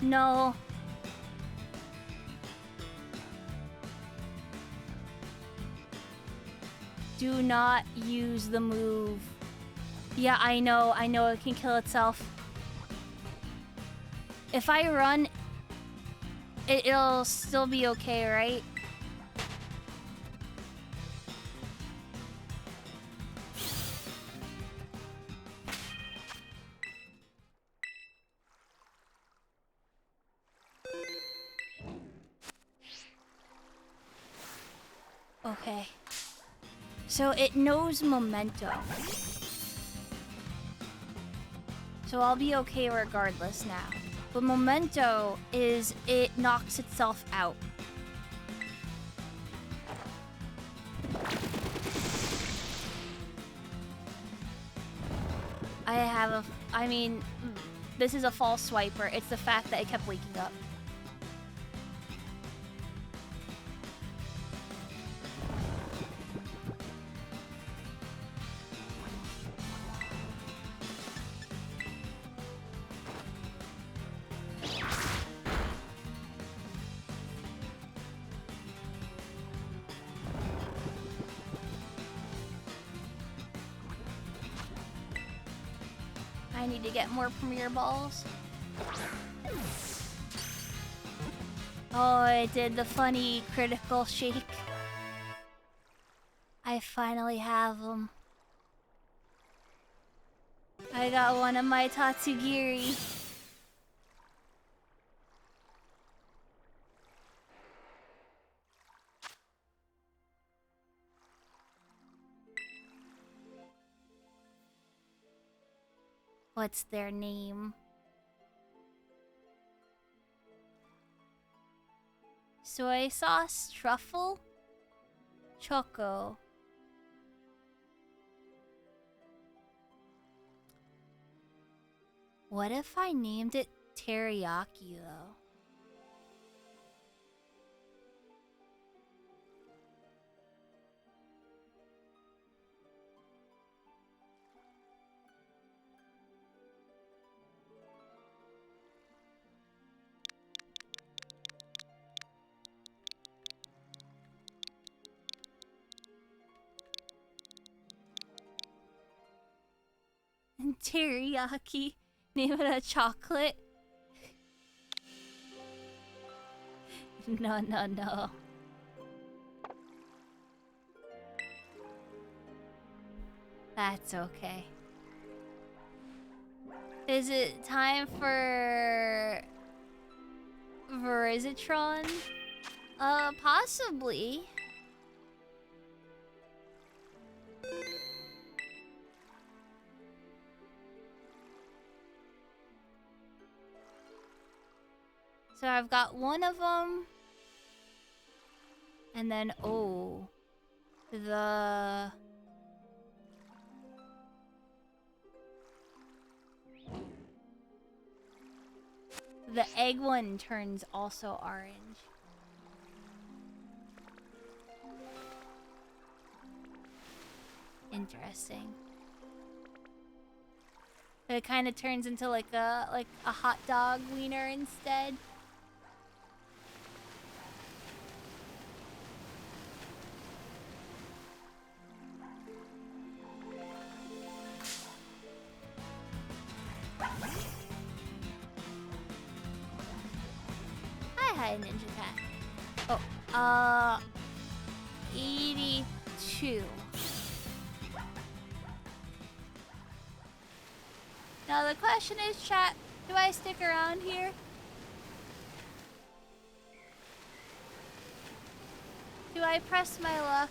No. Do not use the move. Yeah, I know it can kill itself. If I run, it'll still be okay, right? Okay. So it knows Memento. So I'll be okay regardless now. But Memento is it knocks itself out. I mean, this is a false swiper. It's the fact that it kept waking up. I need to get more Premier Balls. Oh, it did the funny critical shake. I finally have them. I got one of my Tatsugiri. What's their name? Soy sauce, truffle, choco. What if I named it teriyaki though? Teriyaki. Name it a chocolate. No. That's okay. Is it time for Verizatron? Possibly. So I've got one of them. And then, oh, the egg one turns also orange. Interesting. But it kind of turns into like a hot dog wiener instead. Hi, Ninja Cat. Oh, 82. Now the question is, chat, do I stick around here? Do I press my luck?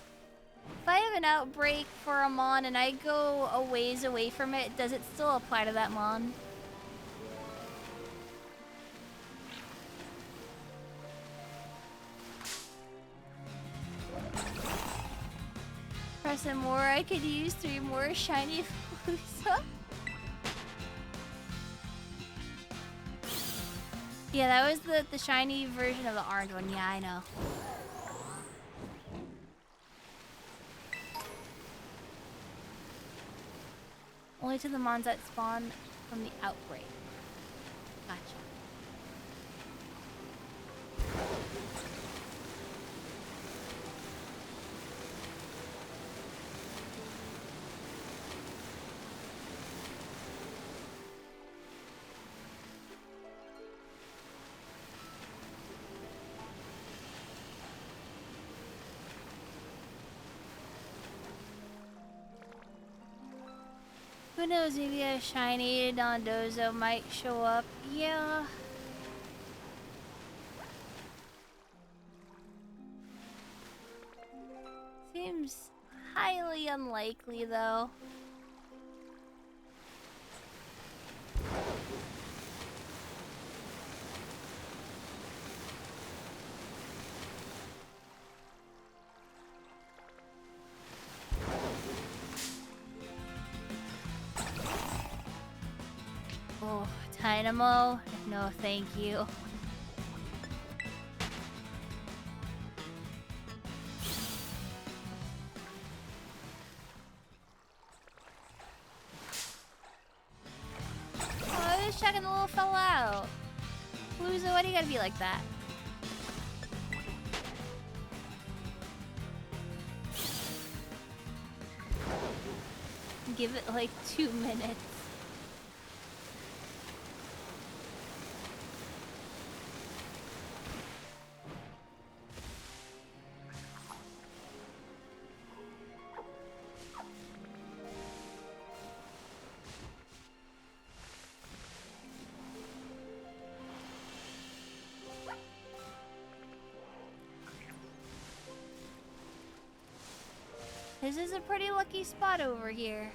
If I have an outbreak for a mon and I go a ways away from it, does it still apply to that mon? Press it more, I could use 3 more shiny Flusa. Yeah, that was the shiny version of the orange one. Yeah, I know. Only to the mons that spawn from the outbreak. Gotcha. Who knows, maybe a shiny Dondozo might show up. Yeah. Seems highly unlikely, though. Oh, Dynamo? No, thank you. Oh, I was checking the little fella out. Luza, why do you gotta be like that? Give it like 2 minutes. This is a pretty lucky spot over here.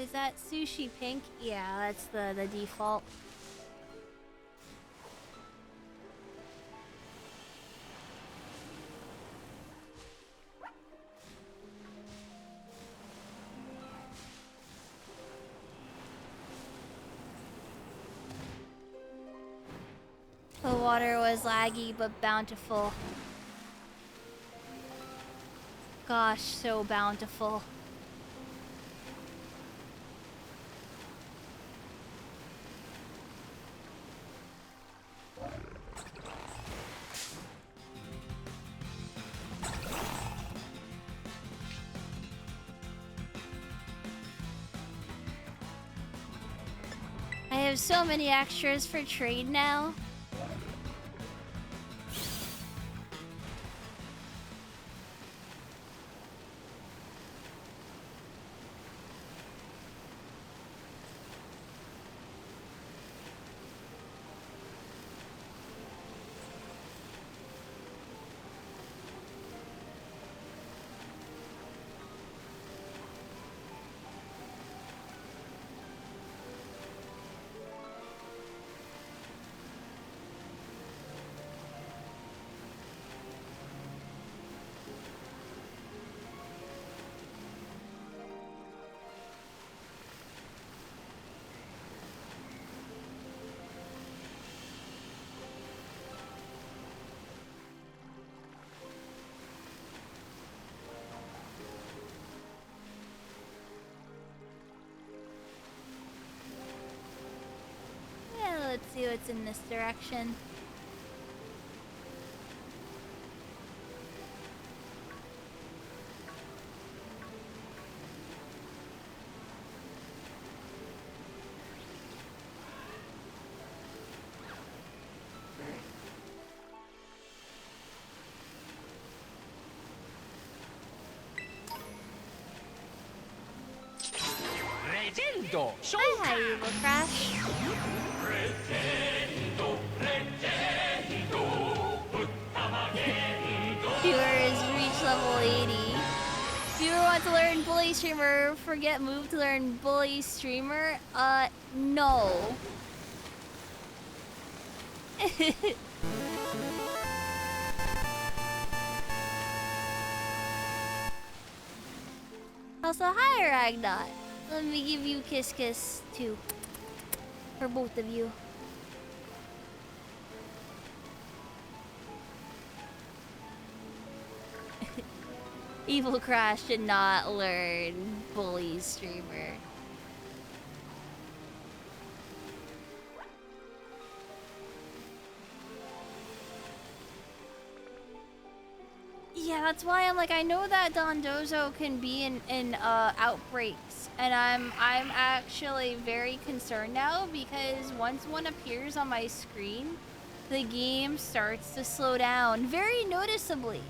Is that sushi pink? Yeah, that's the default. The water was laggy but bountiful. Gosh, so bountiful. There's so many extras for trade now. Let's see what's in this direction. Hi, Evil Crash. Viewers reach level 80. Viewer want to learn Bully Streamer, forget move to learn Bully Streamer? No. Also, hi, Ragnot. Let me give you kiss kiss too. For both of you. Evil Crash did not learn Bully Streamer. Yeah, that's why I'm like, I know that Dondozo can be in outbreaks, and I'm actually very concerned now because once one appears on my screen, the game starts to slow down very noticeably.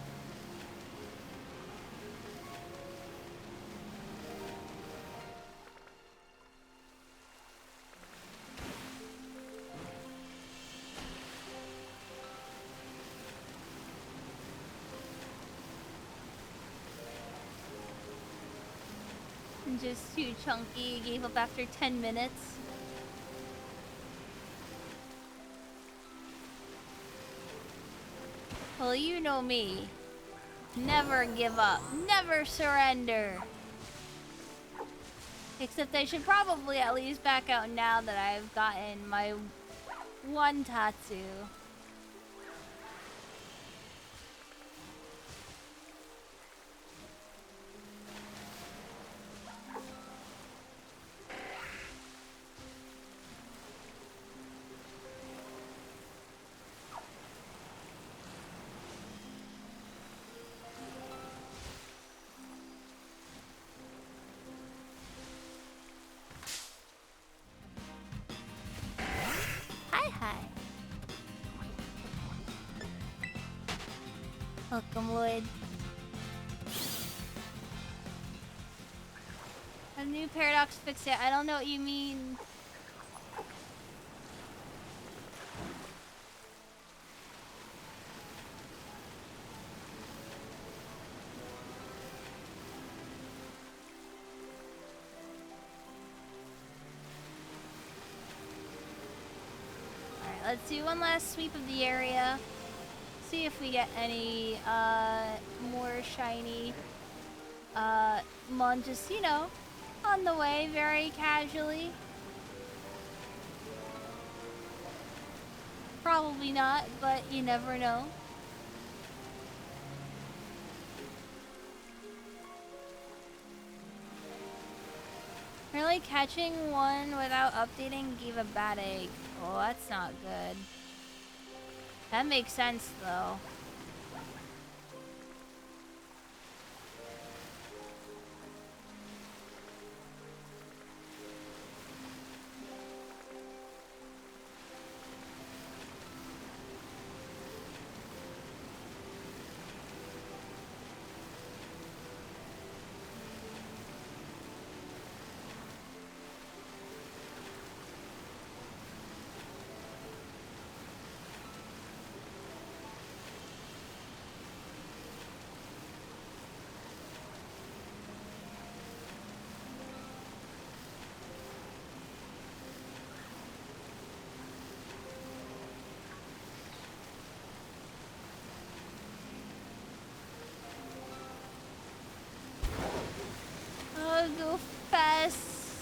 Just too chunky, gave up after 10 minutes. Well, you know me. Never give up, never surrender. Except I should probably at least back out now that I've gotten my one Tatsu. Welcome, Lloyd. A new paradox fixed it. I don't know what you mean. Alright, let's do one last sweep of the area. See if we get any more shiny Mon, just, you know, on the way very casually. Probably not, but you never know. Really, catching one without updating gave a bad egg. Oh, that's not good. That makes sense, though.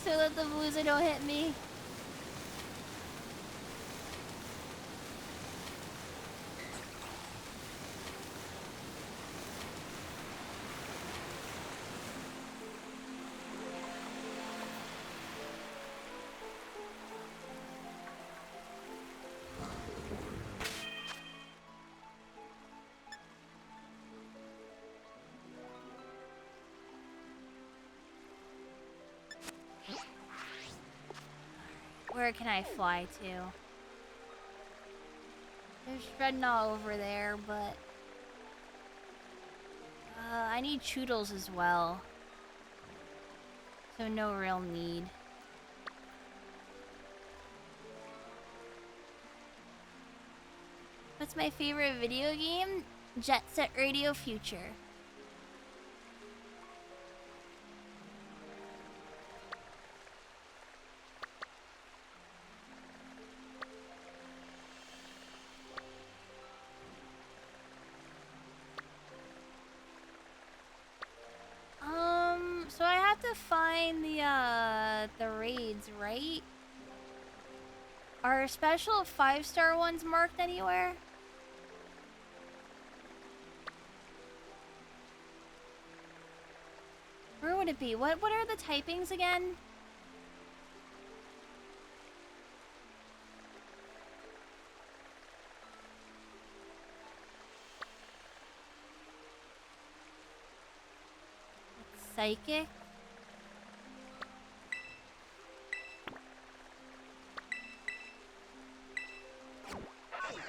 so that the boozer don't hit me. Where can I fly to? There's Dreadnought over there, but... I need Choodles as well. So no real need. What's my favorite video game? Jet Set Radio Future. So I have to find the raids, right? Are special 5-star ones marked anywhere? Where would it be? What are the typings again? Psychic?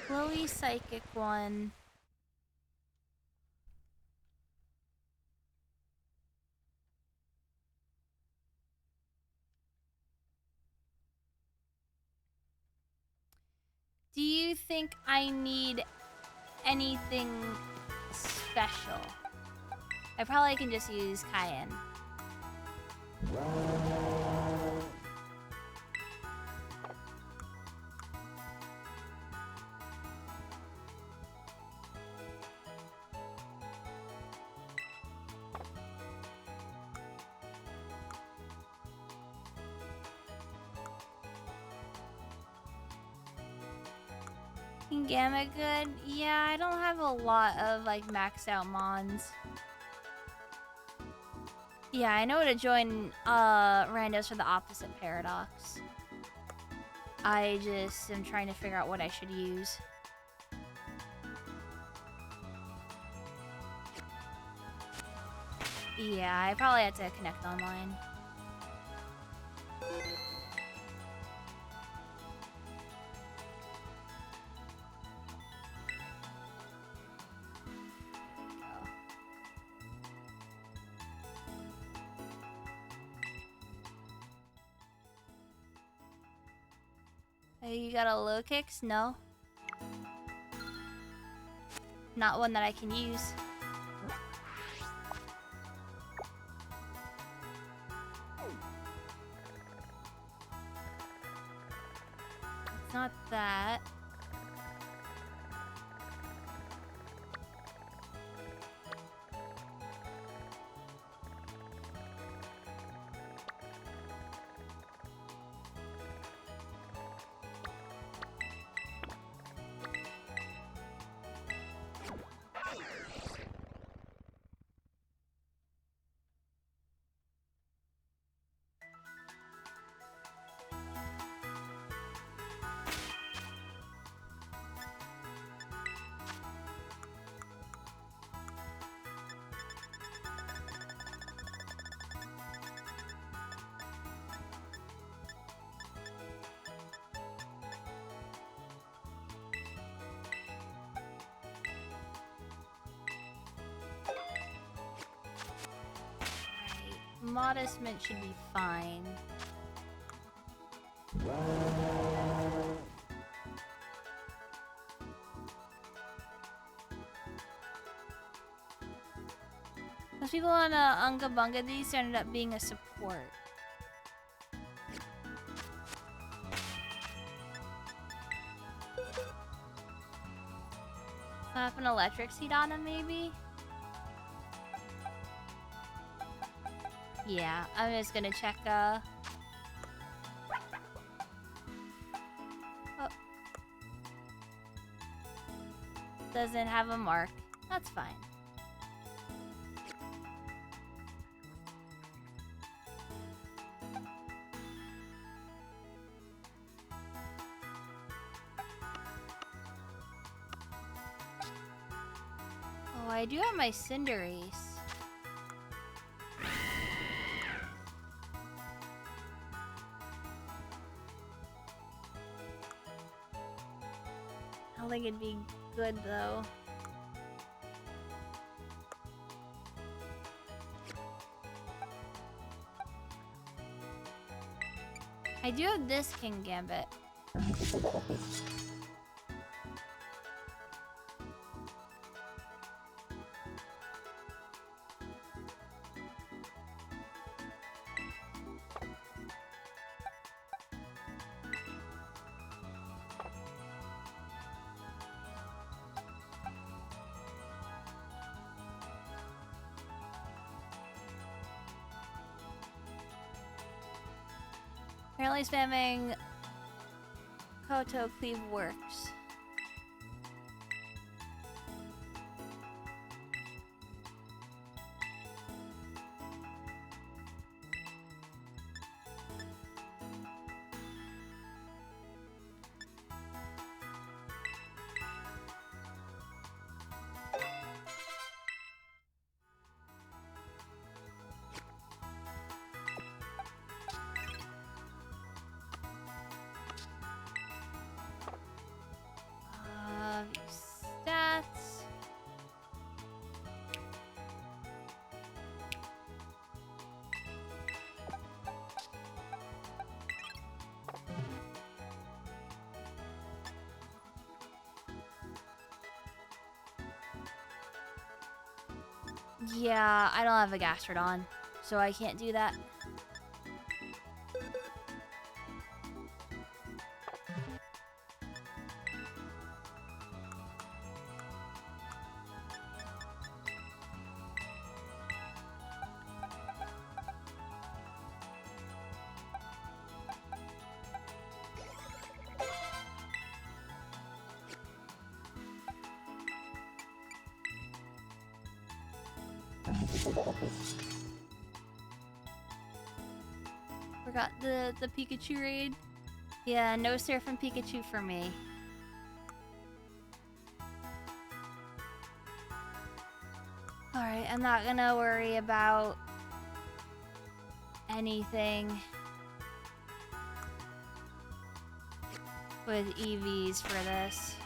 Chloe Psychic one. Do you think I need anything special? I probably can just use Cayenne. Gamma good? Yeah, I don't have a lot of like maxed out mons. Yeah, I know to join randos for the opposite paradox. I just am trying to figure out what I should use. Yeah, I probably have to connect online. You got a low kicks? No. Not one that I can use. It's not that. Modest mint should be fine. Those people on Unga Bunga, these ended up being a support. Slap an electric seed on him, maybe? Yeah, I'm just gonna check doesn't have a mark. That's fine. Oh, I do have my Cinderace. I don't think it'd be good though. I do have this King Gambit. Apparently spamming Koto Cleave works. Stats. Yeah, I don't have a Gastrodon, so I can't do that. Forgot the Pikachu raid. Yeah, no Seraphim Pikachu for me. Alright, I'm not gonna worry about anything with EVs for this.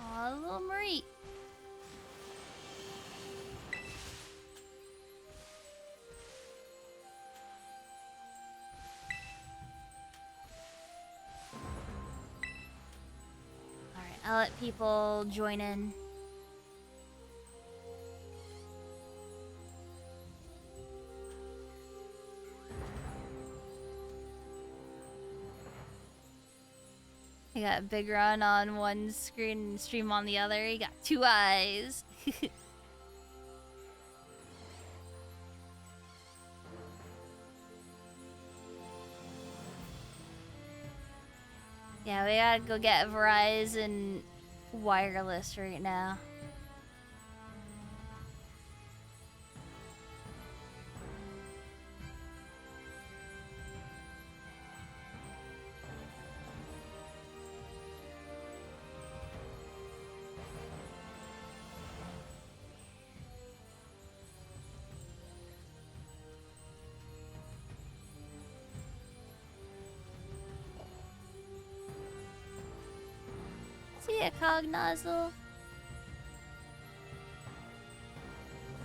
Aw, little Marie. Alright, I'll let people join in. You got Big Run on one screen and Stream on the other. You got two eyes. Yeah, we gotta go get Verizon wireless right now. See ya, Cognozzle.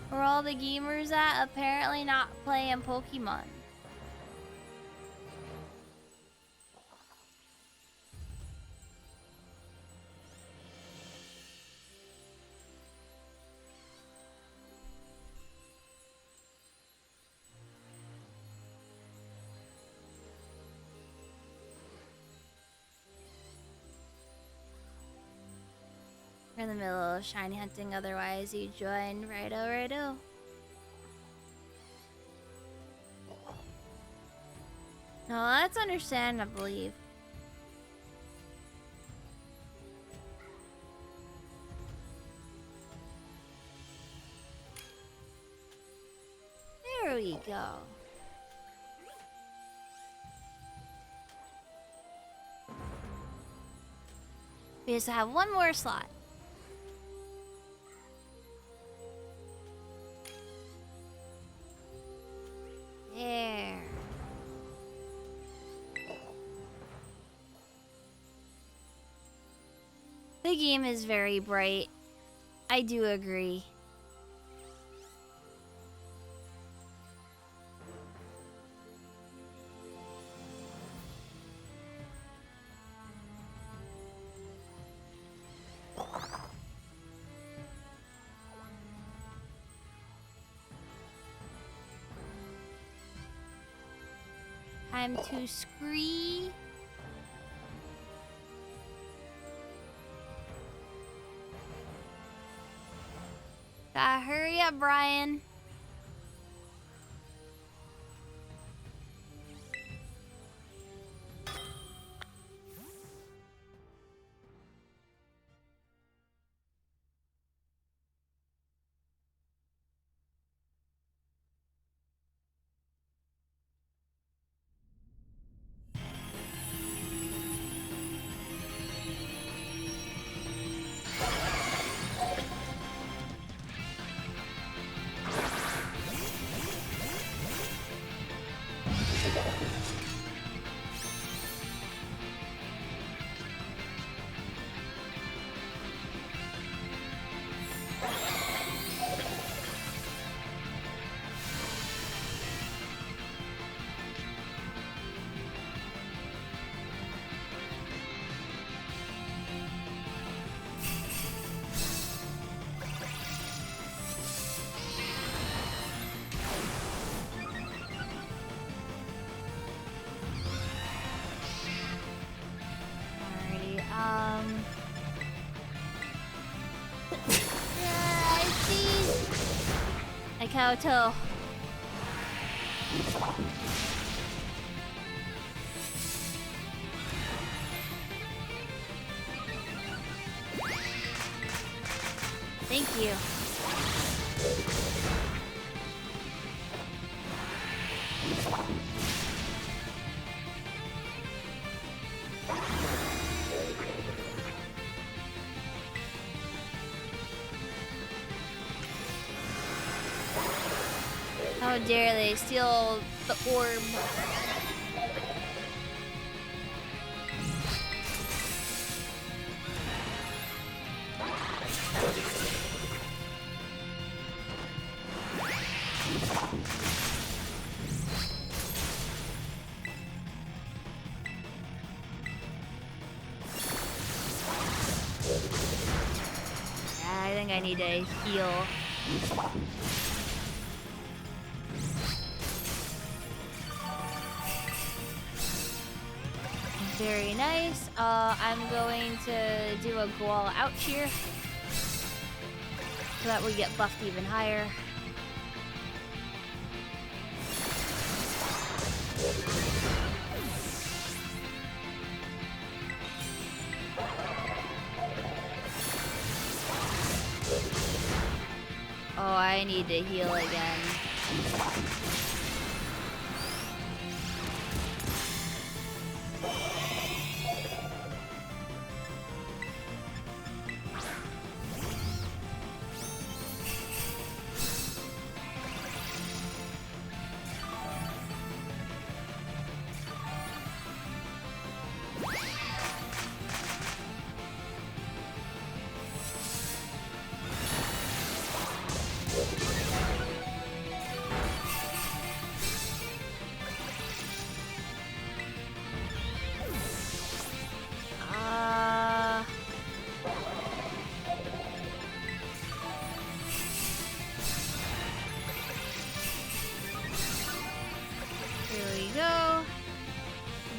Where all the gamers at? Apparently not playing Pokemon. in the middle of shiny hunting, otherwise you join. Righto, righto. No, that's understandable, I believe. There we go. We just have one more slot. There. The game is very bright. I do agree. Time to scree. Hurry up, Brian. Kowtow. Thank you. How dare they steal the orb? I think I need to heal. Very nice. I'm going to do a go all out here so that we get buffed even higher. Oh, I need to heal again.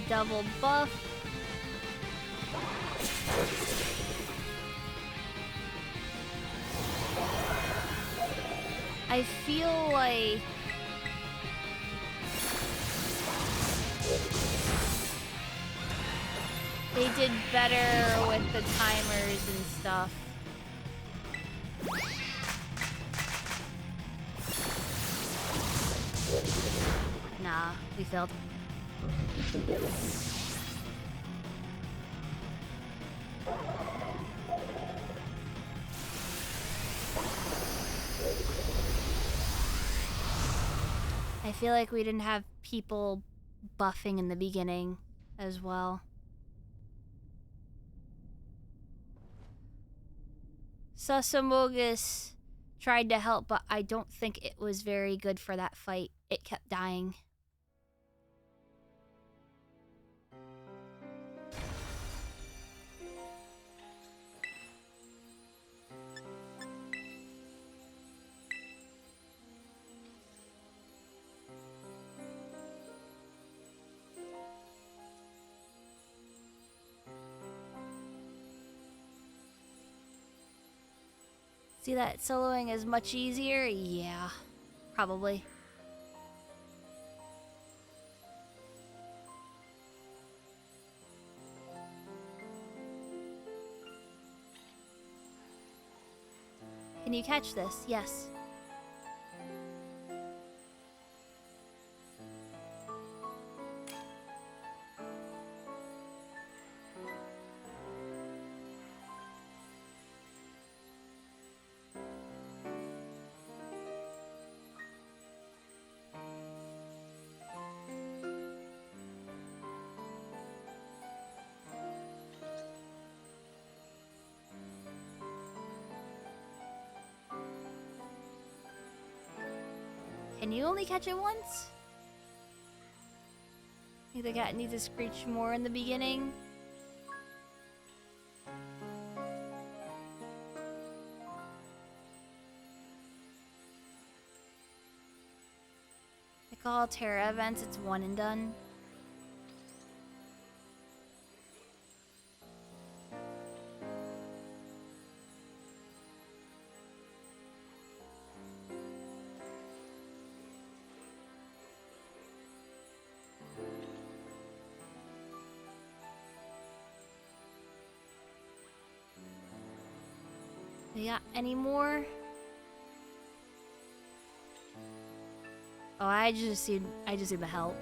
Double buff. I feel like they did better with the timers and stuff. Nah, we failed. I feel like we didn't have people buffing in the beginning as well. Sasamogus tried to help, but I don't think it was very good for that fight. It kept dying. See that soloing is much easier? Yeah, probably. Can you catch this? Yes. Can you only catch it once? I think the cat needs to screech more in the beginning. Like all Terra events, it's one and done. We got any more? Oh, I just need the help.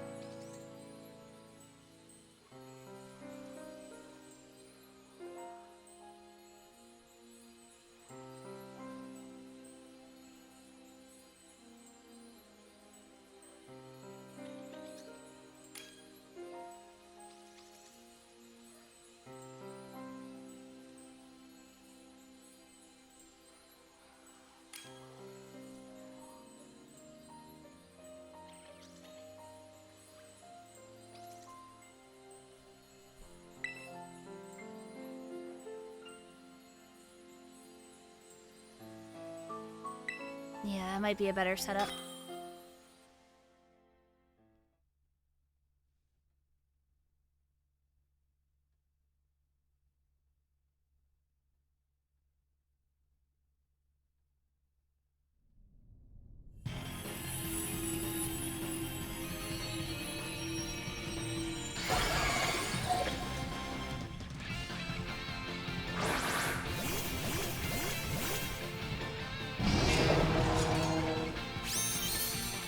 Yeah, that might be a better setup.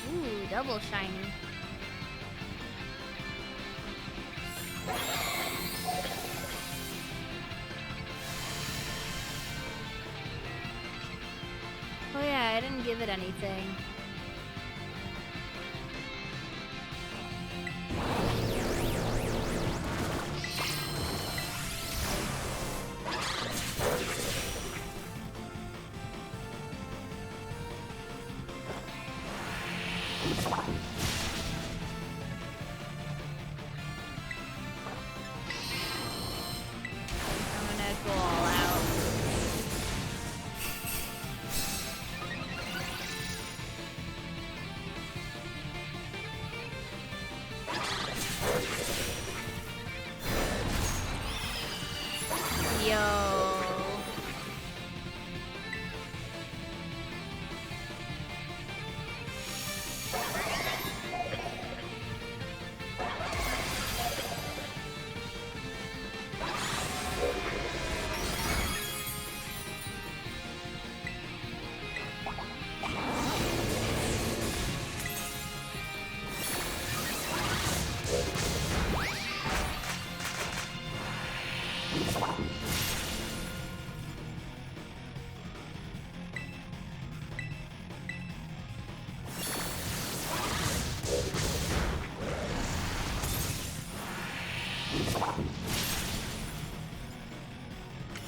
Ooh, double shiny. Oh yeah, I didn't give it anything. I'm gonna go all out. Yo.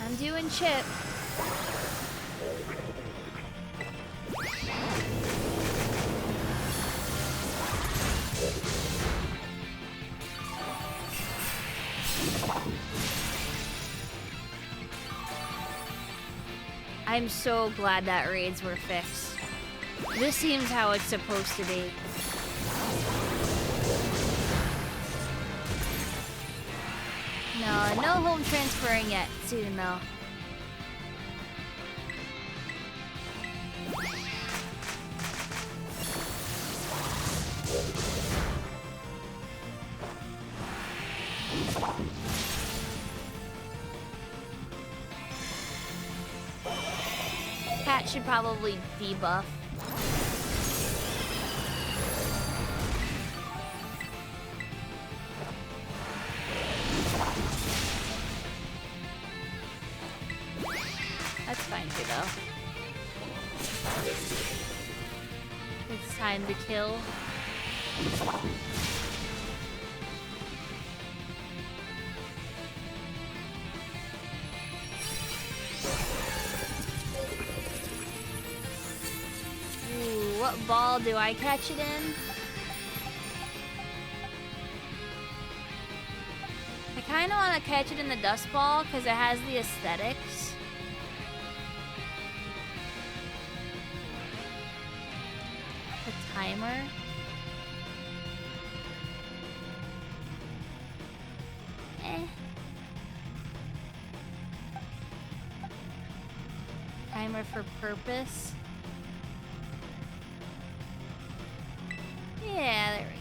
I'm doing chip. I'm so glad that raids were fixed. This seems how it's supposed to be. No home transferring yet. Soon though. Cat should probably debuff. That's fine too, though. It's time to kill. Ooh, what ball do I catch it in? I kind of want to catch it in the dust ball because it has the aesthetics. Timer. Timer for purpose. Yeah, there we go.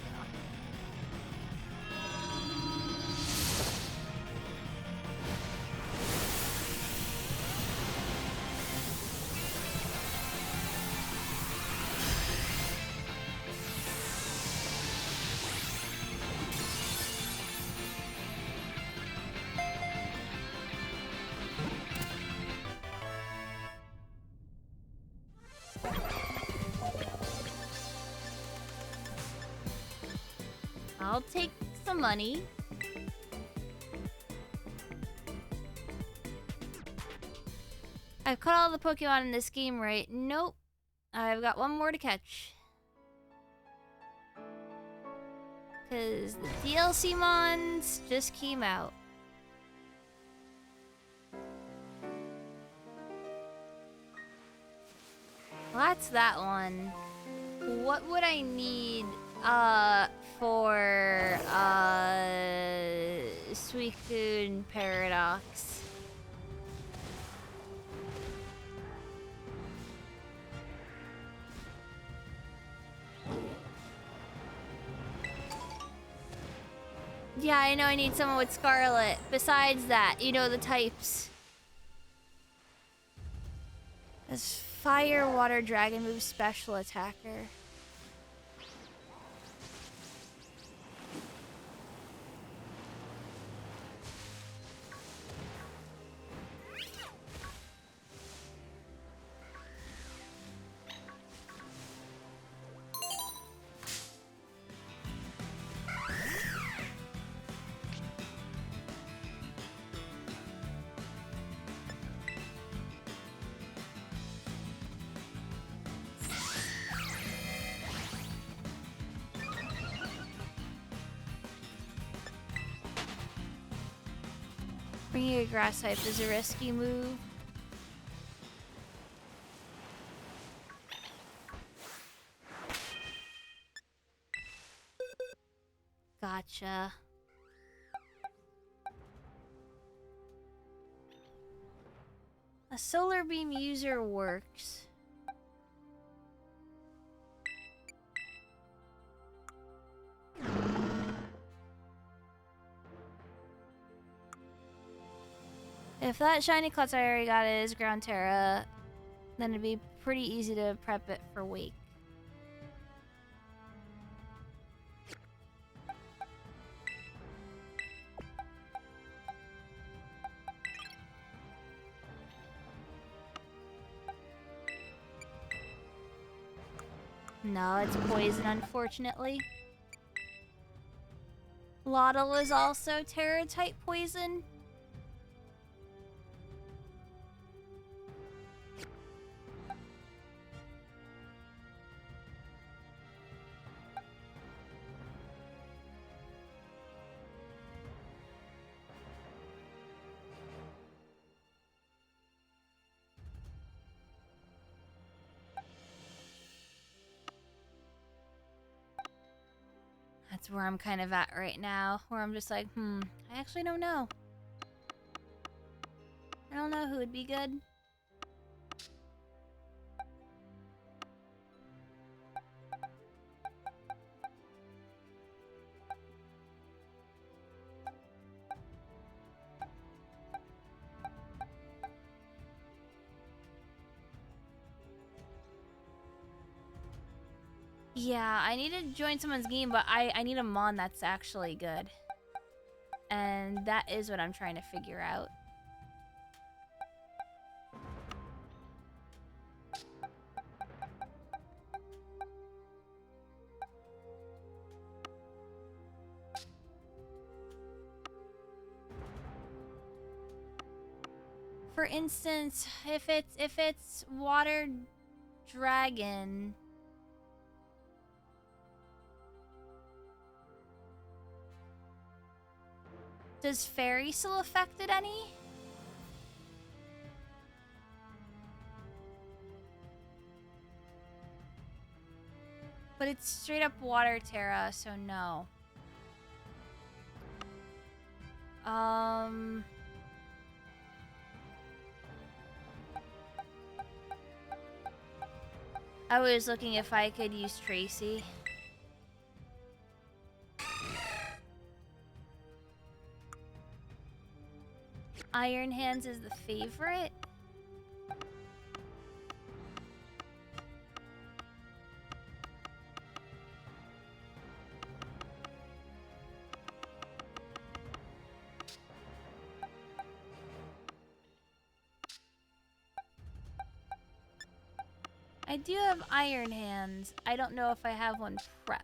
I'll take some money. I've caught all the Pokemon in this game, right? Nope. I've got one more to catch. Because the DLC mons just came out. Well, that's that one. What would I need for Suicune Paradox? Yeah, I know I need someone with Scarlet. Besides that, you know the types. This Fire Water Dragon moves special attacker. Bringing a grass type is a risky move. Gotcha. A solar beam user works. If that shiny klutz I already got is Ground Terra, then it'd be pretty easy to prep it for Wake. No, it's poison, unfortunately. Lottle is also Terra type poison. That's where I'm kind of at right now, where I'm just like, I actually don't know. I don't know who would be good. Yeah, I need to join someone's game, but I need a mon that's actually good. And that is what I'm trying to figure out. For instance, if it's water dragon, does fairy still affect it any? But it's straight up water Terra, so no. I was looking if I could use Tracy. Iron Hands is the favorite. I do have Iron Hands. I don't know if I have one prepped.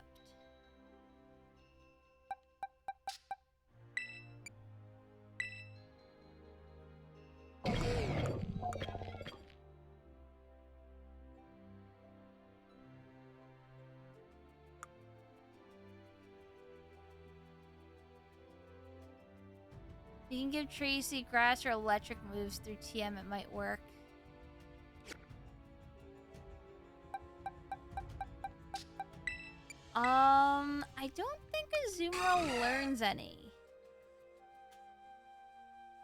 You can give Tracy grass or electric moves through TM, it might work. I don't think Azumarill learns any.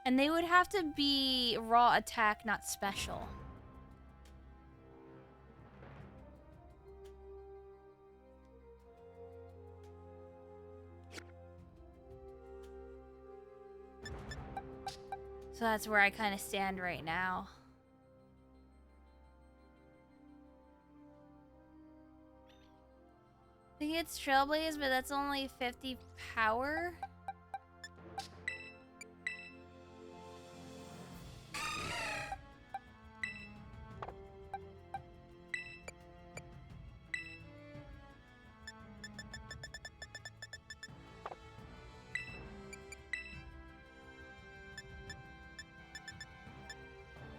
And they would have to be raw attack, not special. So that's where I kind of stand right now. I think it's Trailblaze, but that's only 50 power.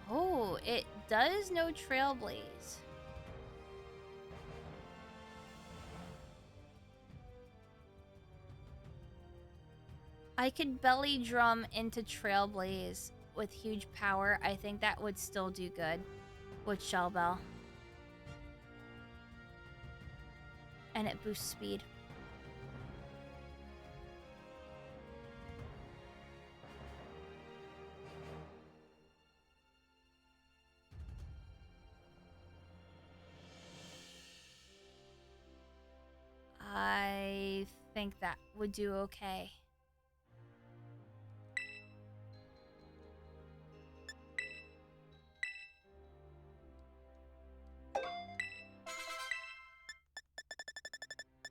Oh, it does know Trailblaze. I could belly drum into Trailblaze with huge power. I think that would still do good with Shell Bell. And it boosts speed. I think that would do okay.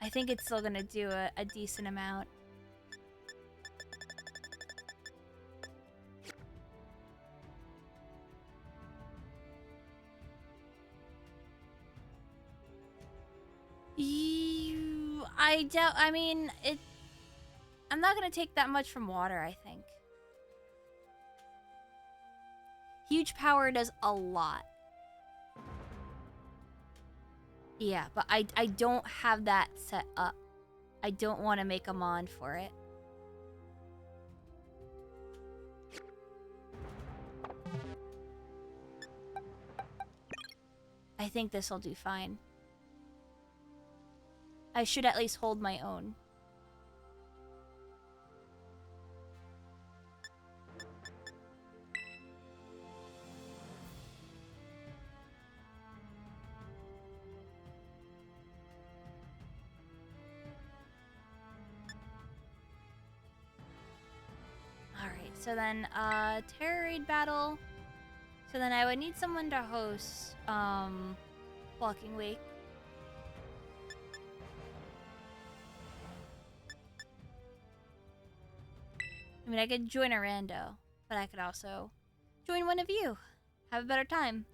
I think it's still gonna do a decent amount. I doubt, I mean, it I'm not gonna take that much from water, I think. Huge power does a lot. Yeah, but I don't have that set up. I don't want to make a mon for it. I think this will do fine. I should at least hold my own. Alright, so then, Terror Raid Battle. So then I would need someone to host, Walking Wake. I mean, I could join a rando, but I could also join one of you. Have a better time.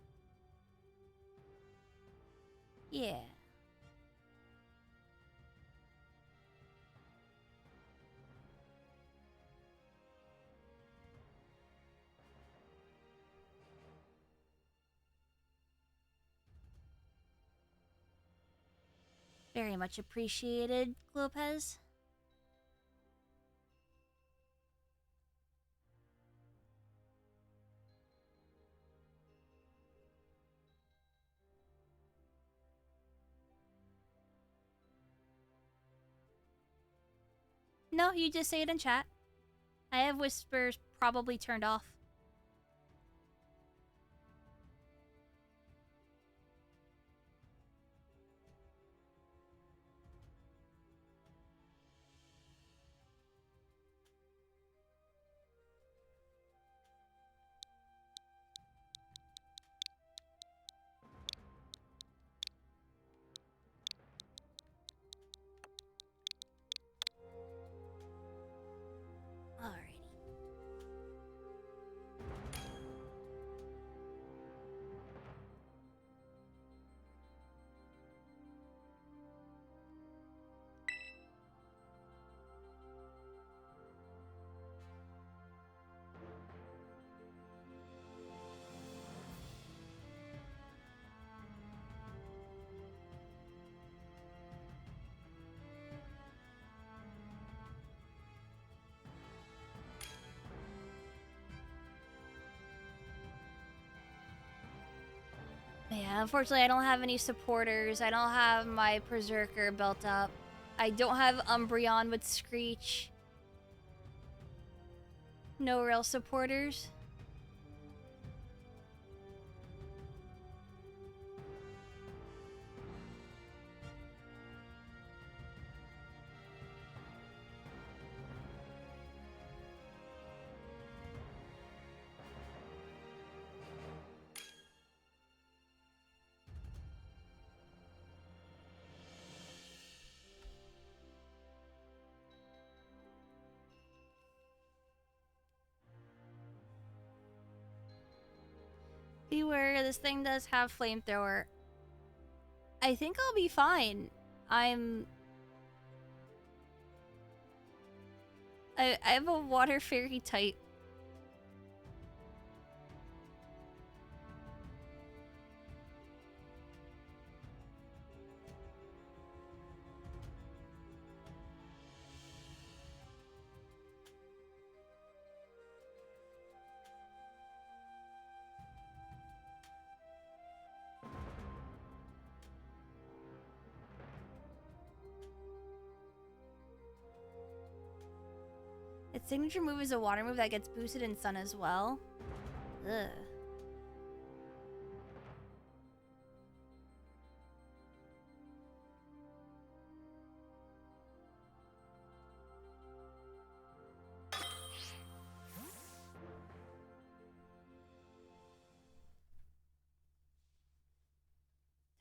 Yeah. Very much appreciated, Lopez. No, you just say it in chat. I have whispers probably turned off. Alrighty. Yeah, unfortunately I don't have any supporters. I don't have my Berserker built up. I don't have Umbreon with Screech. No real supporters. Beware, this thing does have flamethrower. I think I'll be fine. I have a water fairy type. Its signature move is a water move that gets boosted in Sun as well. Ugh.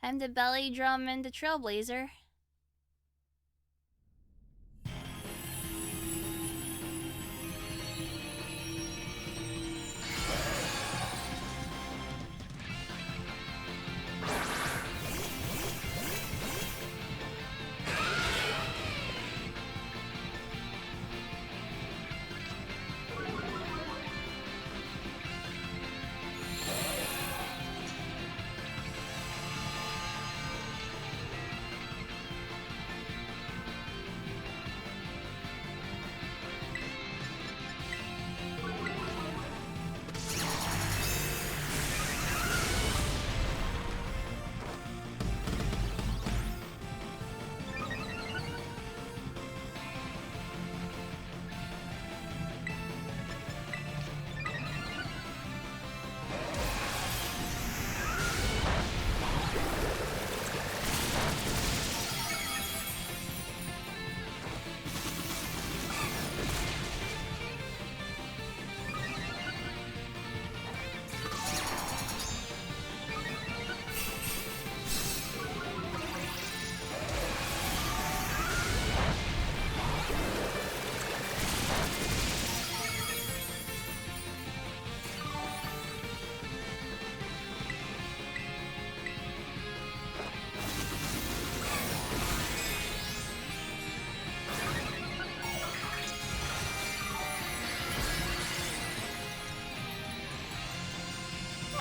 Time to belly drum into Trailblazer.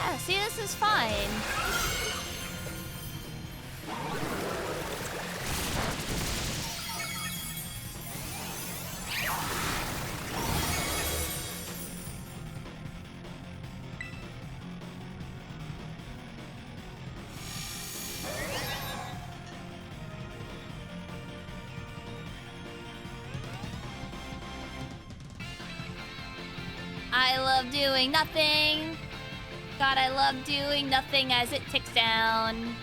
Yeah, see, this is fine. I love doing nothing. God, I love doing nothing as it ticks down.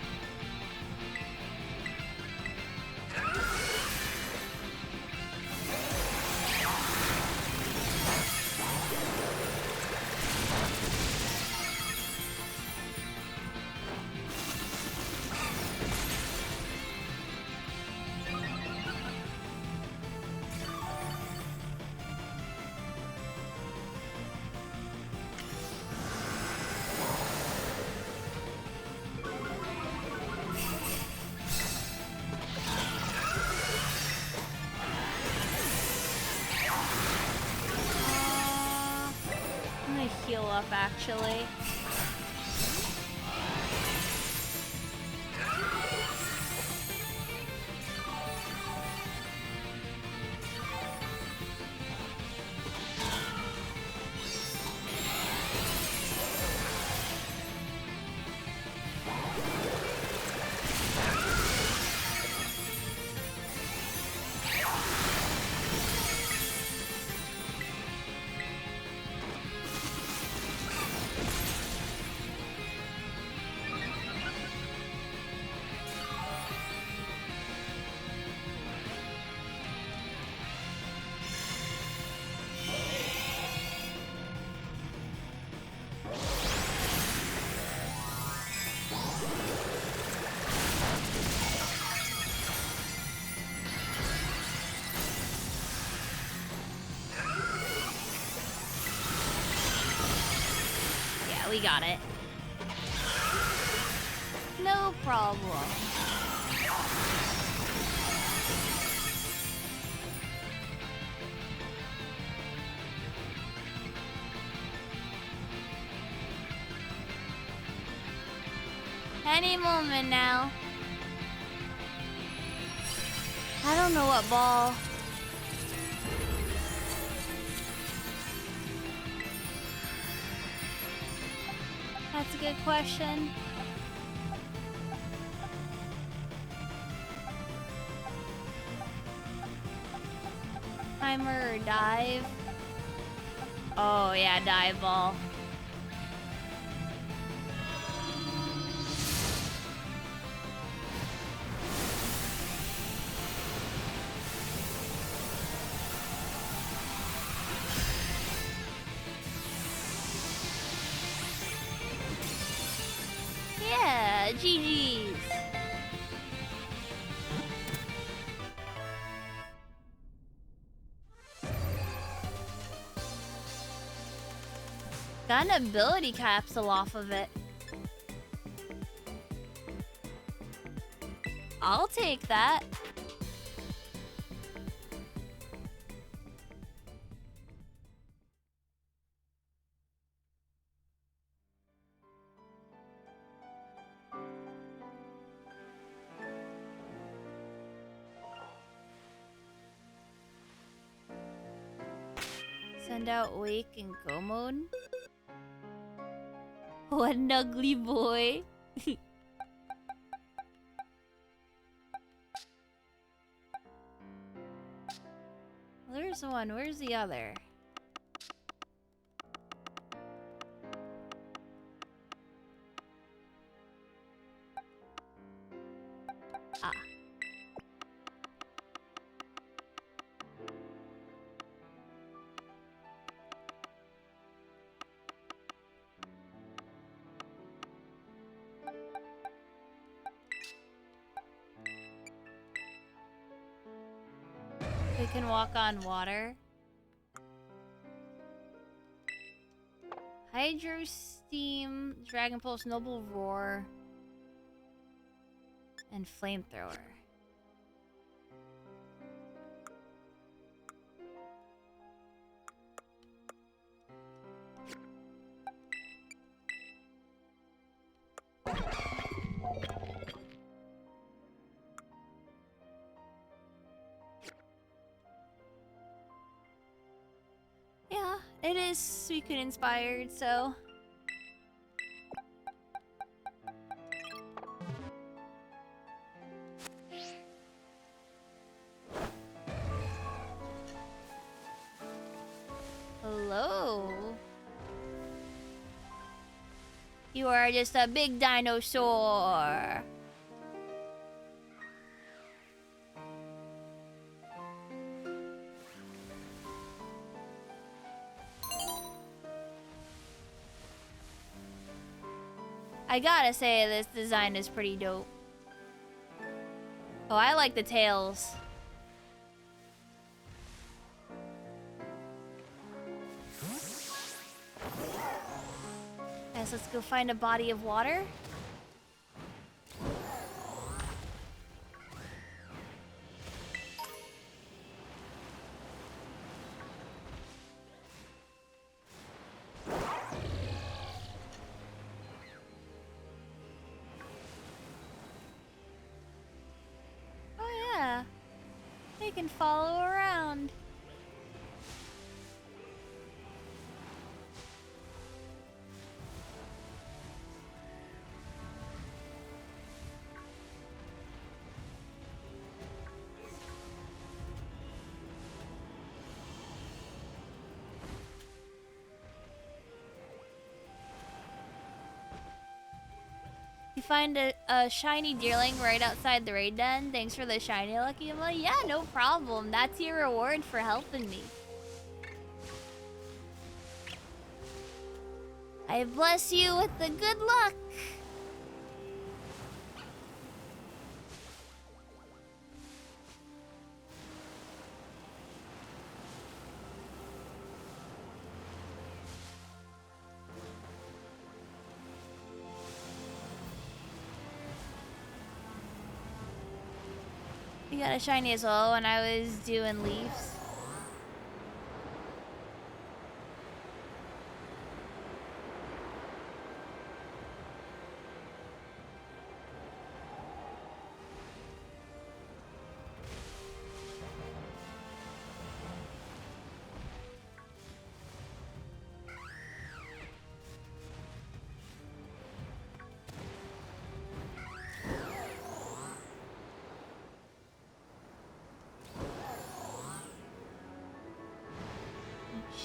I'm gonna heal up, actually. We got it. No problem. Any moment now. I don't know what ball. That's a good question. Timer or dive? Oh yeah, dive ball. Yeah, GG's. Got an ability capsule off of it. I'll take that. Send out wake and go mode. What an ugly boy. There's one. Where's the other? Ah. We can walk on water. Hydro Steam, Dragon Pulse, Noble Roar, and Flamethrower. It is Suicune inspired, so... Hello? You are just a big dinosaur. I gotta say, this design is pretty dope. Oh, I like the tails. Guys, let's go find a body of water. Oh yeah, they can follow around. You find a shiny deerling right outside the raid den. Thanks for the shiny, Lucky. I'm like, yeah, no problem. That's your reward for helping me. I bless you with the good luck. You got a shiny as well when I was doing leaves.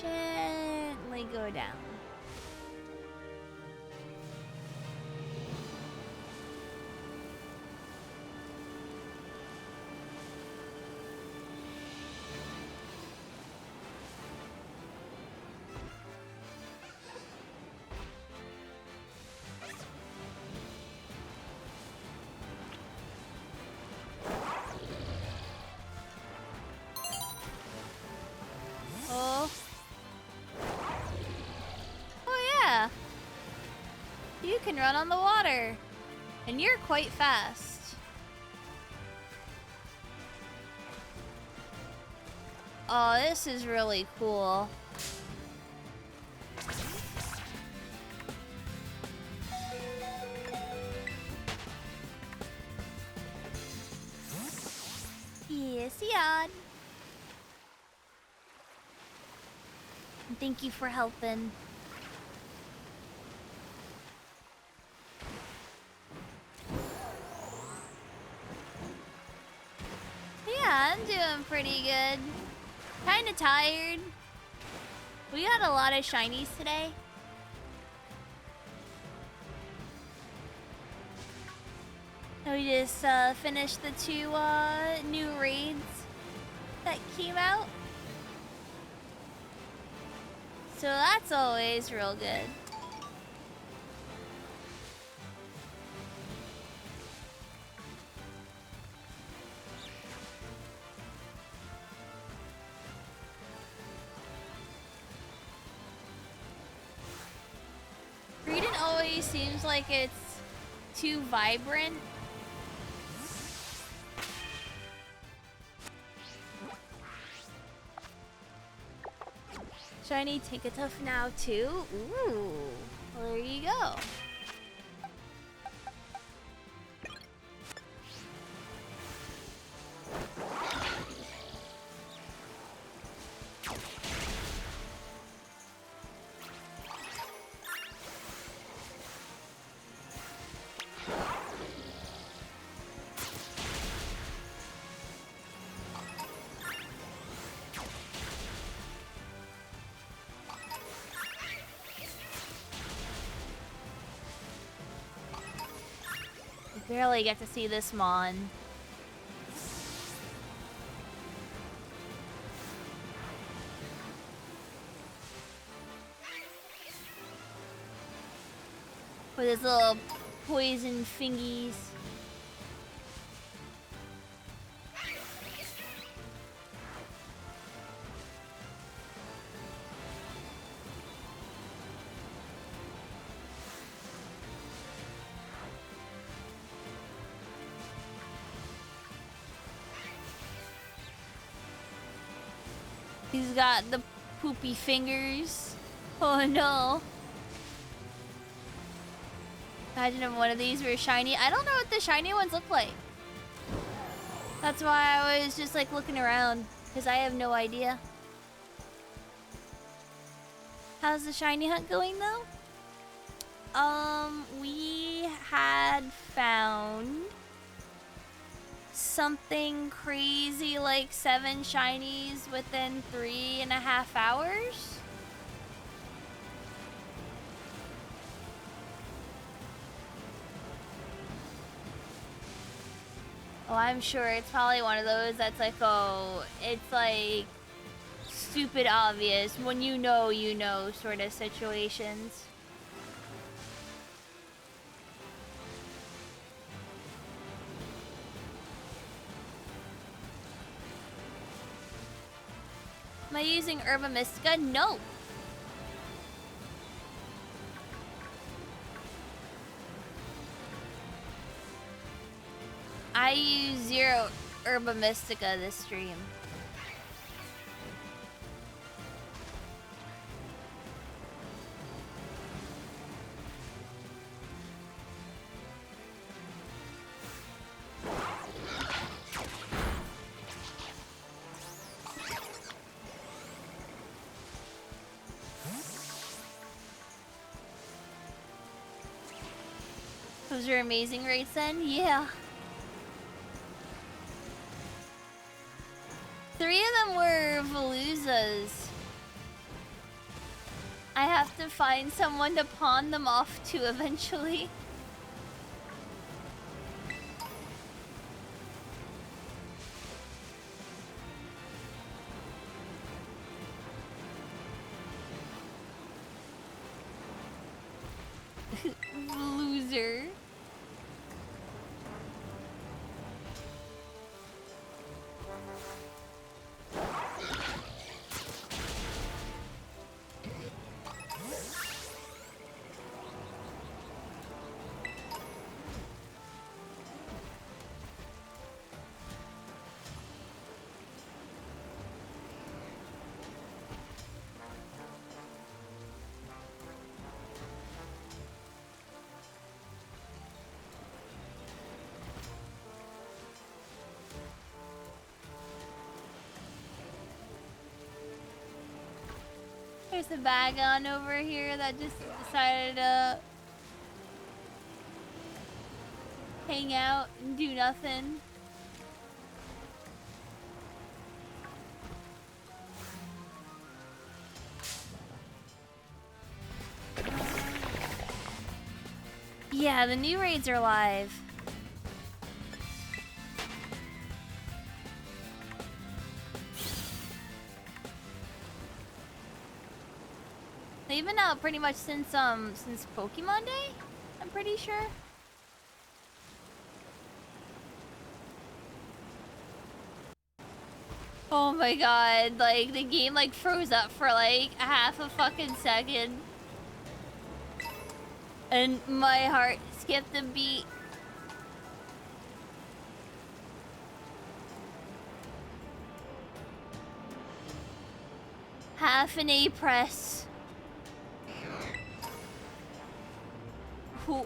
Gently go down. Oh. Oh yeah. You can run on the water. And you're quite fast. Oh, this is really cool. Yes, Yad. Thank you for helping. Yeah, I'm doing pretty good. Kinda tired. We got a lot of shinies today. We just finished the 2 new raids that came out. So that's always real good. Reading always seems like it's too vibrant. Shiny Tinkatuff now too? Ooh, well, there you go. Barely get to see this Mon. With his little poison fingies. He's got the poopy fingers. Oh no. Imagine if one of these were shiny. I don't know what the shiny ones look like. That's why I was just like looking around, because I have no idea. How's the shiny hunt going though? We had found something crazy like 7 shinies within 3.5 hours. Oh, I'm sure it's probably one of those that's like, oh, it's like stupid obvious when you know sort of situations. Am I using Herba Mystica? No. I use 0 Herba Mystica this stream. Those are amazing rates then? Yeah. 3 of them were Veloozas. I have to find someone to pawn them off to eventually. Loser. There's a Bagon over here that just decided to hang out and do nothing. Yeah, the new raids are live. They've been out pretty much since Pokemon Day, I'm pretty sure. Oh my god, like the game like froze up for like a half a fucking second. And my heart skipped a beat. Half an A press.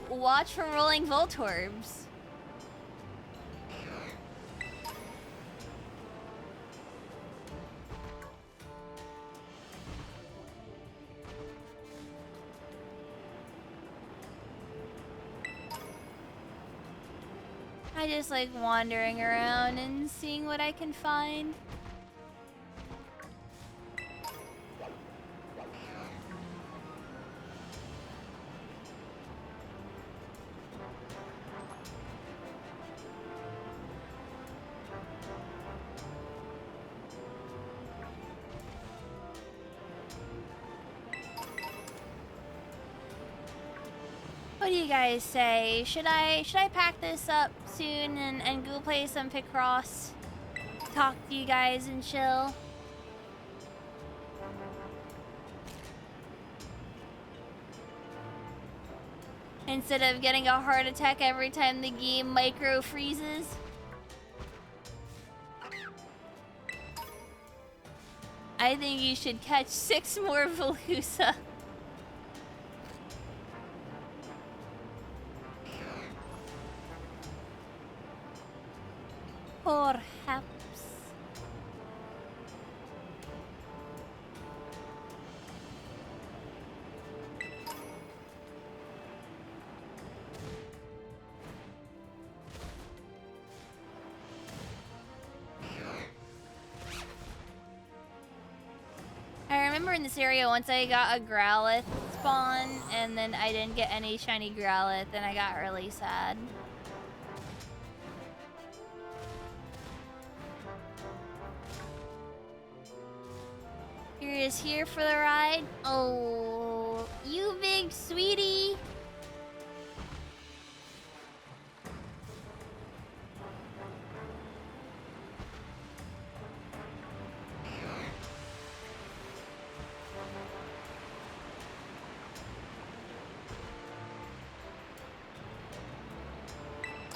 Watch for rolling Voltorbs. I just like wandering around and seeing what I can find. do you guys say? Should I pack this up soon and go play some Picross? Talk to you guys and chill? Instead of getting a heart attack every time the game micro freezes? I think you should catch 6 more Velusa. Perhaps. I remember in this area once I got a Growlithe spawn and then I didn't get any shiny Growlithe and I got really sad. You're just here for the ride? Oh, you big sweetie.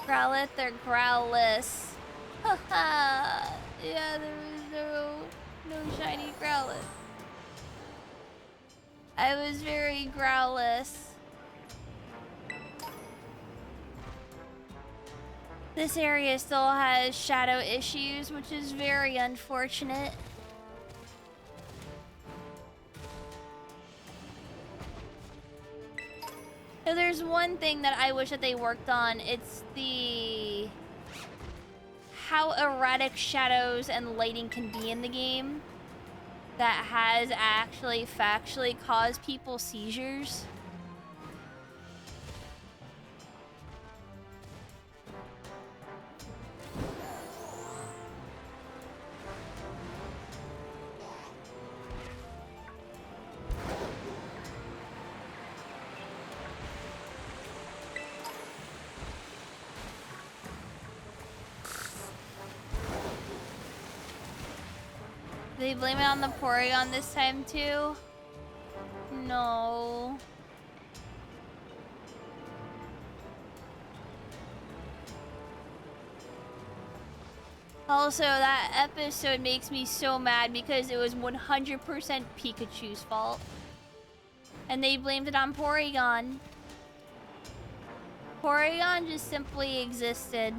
Growlithe or Growless? Haha. Yeah, there was no shiny Growlithe. I was very Growless. This area still has shadow issues, which is very unfortunate. So there's one thing that I wish that they worked on. It's the how erratic shadows and lighting can be in the game that has actually factually caused people seizures. They blame it on the Porygon this time too? No. Also, that episode makes me so mad because it was 100% Pikachu's fault. And they blamed it on Porygon. Porygon just simply existed.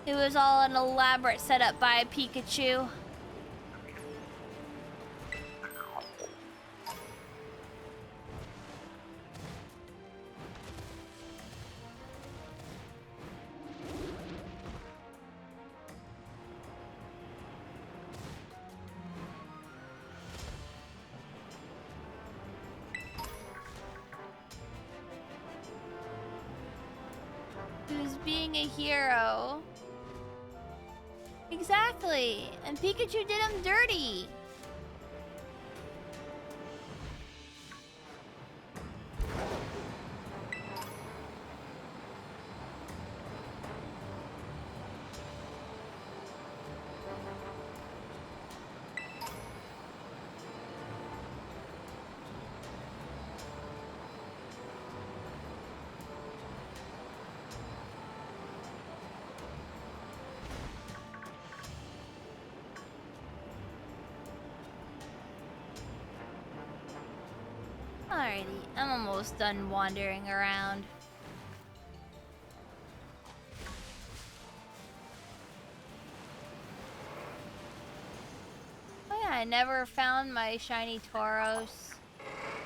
It was all an elaborate setup by Pikachu. Who's being a hero? Exactly, and Pikachu did him dirty. Alrighty, I'm almost done wandering around. Oh yeah, I never found my shiny Tauros,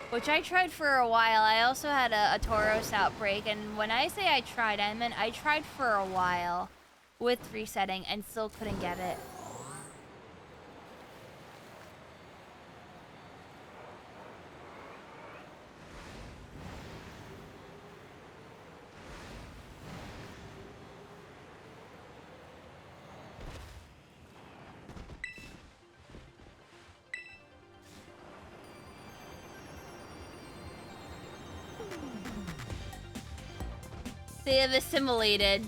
which I tried for a while. I also had a Tauros outbreak, and when I say I tried, I meant I tried for a while with resetting and still couldn't get it. They have assimilated.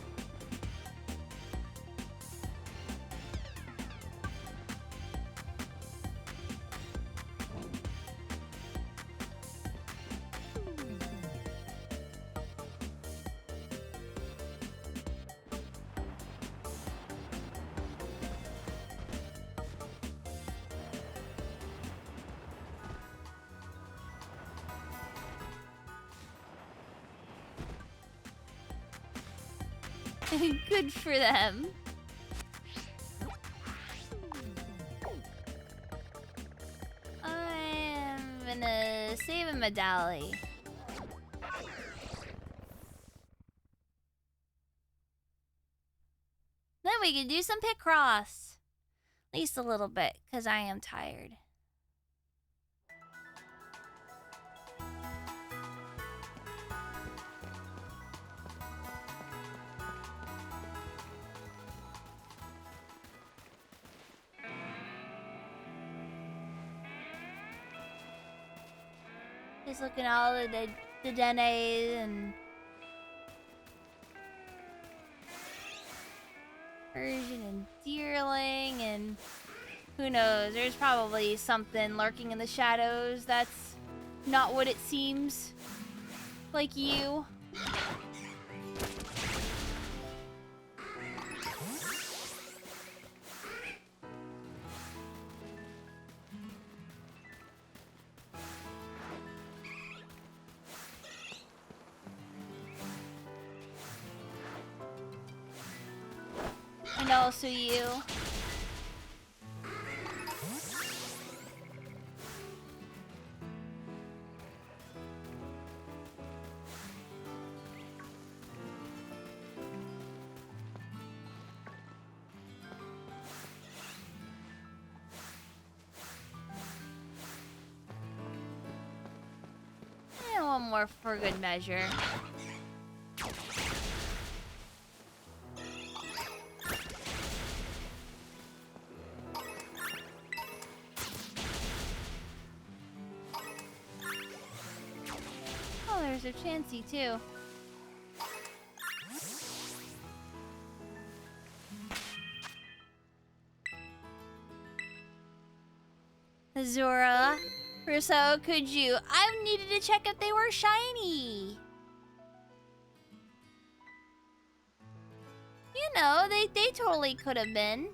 Good for them. I'm gonna save a medallion. Then we can do some Picross. At least a little bit, because I am tired. Just looking at all of the Dene and Persian and Deerling and who knows, there's probably something lurking in the shadows that's not what it seems. Like you. And also you. And one more for good measure. There's a Chansey too. Zora, Russo, could you? I needed to check if they were shiny. You know, they totally could have been.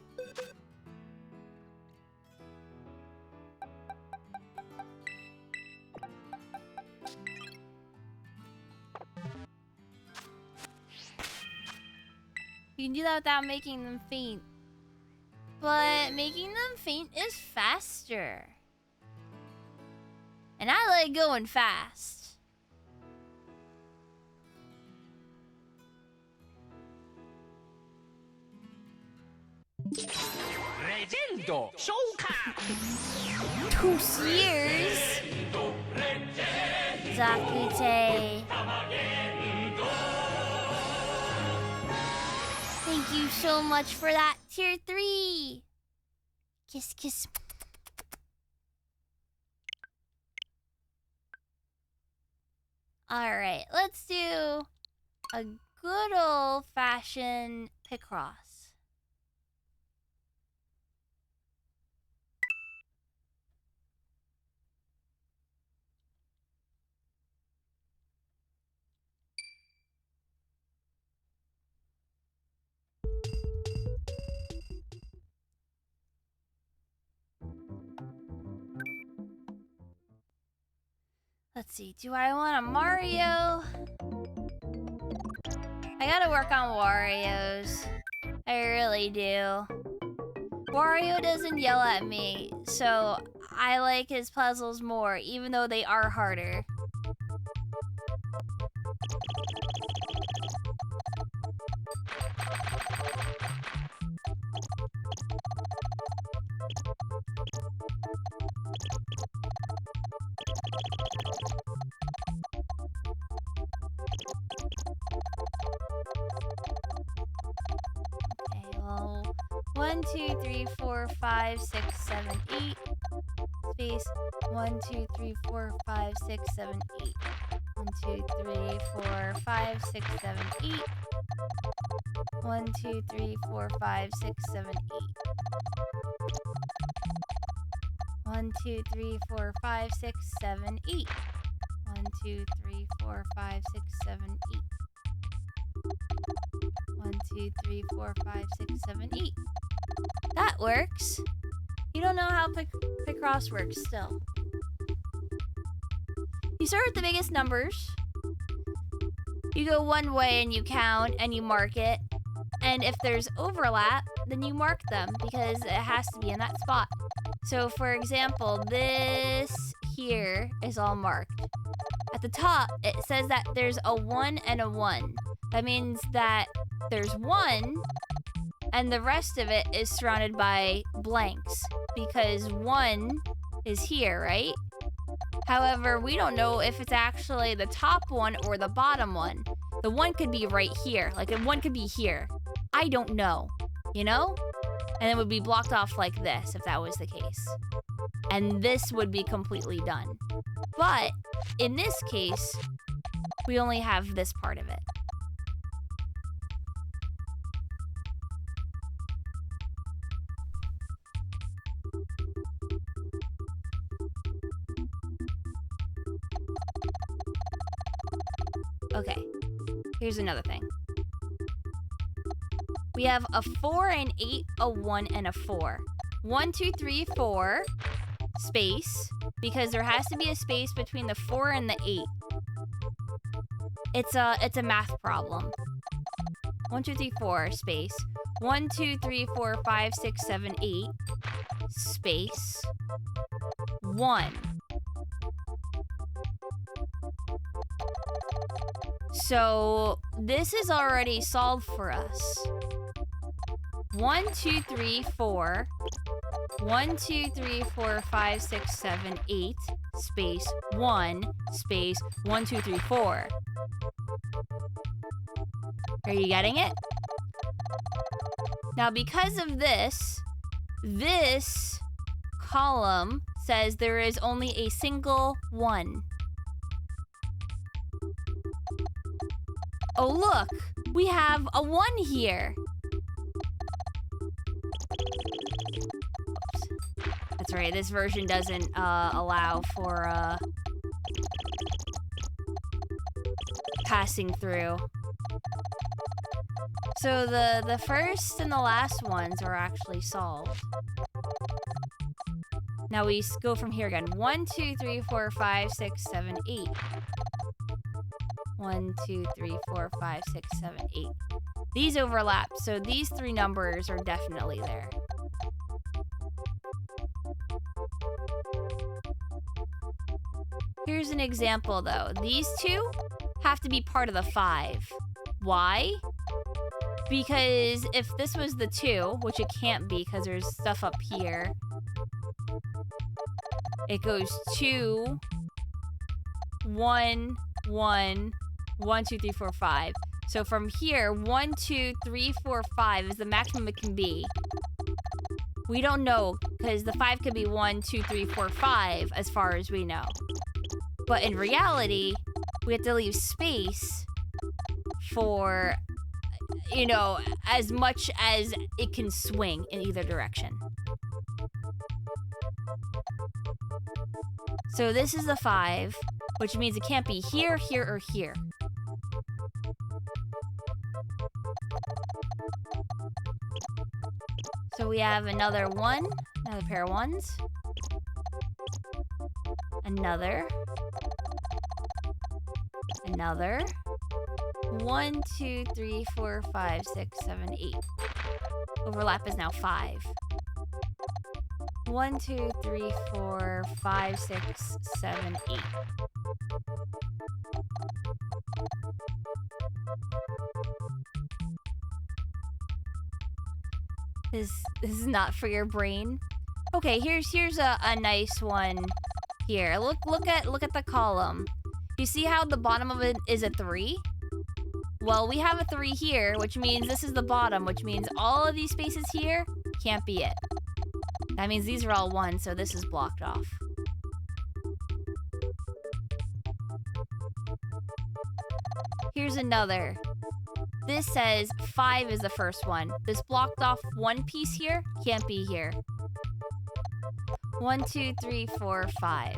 You can do that without making them faint. But making them faint is faster. And I like going fast. Legendo Shouka! 2 years. Zakute. Thank you so much for that tier 3. Kiss, kiss. Alright, let's do a good old-fashioned Picross. Let's see, do I want a Mario? I gotta work on Wario's. I really do. Wario doesn't yell at me, so I like his puzzles more, even though they are harder. Okay, well, 1, 2, 3, 4, 5, 6, 7, 8. Space 1, 2, 3, 4, 5, 6, 7, 8. 1, 2, 3, 4, 5, 6, 7, 8. 1, 2, 3, 4, 5, 6, 7, 8. 1, 2, 3, 4, 5, 6, 7, 8. 1, 2, 3, 4, 5, 6, 7, 8. 1, 2, 3, 4, 5, 6, 7, 8. That works. You don't know how Picross works still. You start with the biggest numbers. You go one way and you count and you mark it. And if there's overlap, then you mark them because it has to be in that spot. So for example, this here is all marked. At the top, it says that there's a 1 and a 1. That means that there's 1 and the rest of it is surrounded by blanks because 1 is here, right? However, we don't know if it's actually the top one or the bottom one. The 1 could be right here, like the 1 could be here. I don't know, you know? And it would be blocked off like this if that was the case. And this would be completely done. But in this case, we only have this part of it. Okay, here's another thing. We have a 4 and 8, a 1 and a 4. 1, 2, 3, 4, space, because there has to be a space between the 4 and the 8. It's a math problem. 1, 2, 3, 4, space. 1, 2, 3, 4, 5, 6, 7, 8, space. 1. So this is already solved for us. 1, 2, 3, 4. 1, 2, 3, 4, 5, 6, 7, 8. Space 1. Space 1, 2, 3, 4. Are you getting it? Now, because of this column says there is only a single 1. Oh, look! We have a 1 here! Oops. That's right, this version doesn't allow for passing through. So the first and the last ones are actually solved. Now we go from here again. 1, 2, 3, 4, 5, 6, 7, 8. 1, 2, 3, 4, 5, 6, 7, 8. These overlap, so these 3 numbers are definitely there. Here's an example though. These 2 have to be part of the 5. Why? Because if this was the 2, which it can't be because there's stuff up here, it goes 2, 1, 1, 1, 2, 3, 4, 5. So from here, 1, 2, 3, 4, 5 is the maximum it can be. We don't know because the 5 could be 1, 2, 3, 4, 5 as far as we know. But in reality, we have to leave space for, you know, as much as it can swing in either direction. So this is the 5, which means it can't be here, here, or here. So we have another 1, another pair of 1s. Another. Another. 1, 2, 3, 4, 5, 6, 7, 8. Overlap is now 5. 1, 2, 3, 4, 5, 6, 7, 8. This is not for your brain. Okay, here's a nice one here. Look at the column. You see how the bottom of it is a 3? Well, we have a 3 here, which means this is the bottom, which means all of these spaces here can't be it. That means these are all 1, so this is blocked off. Here's another. This says 5 is the first one. This blocked off one piece here can't be here. 1, 2, 3, 4, 5.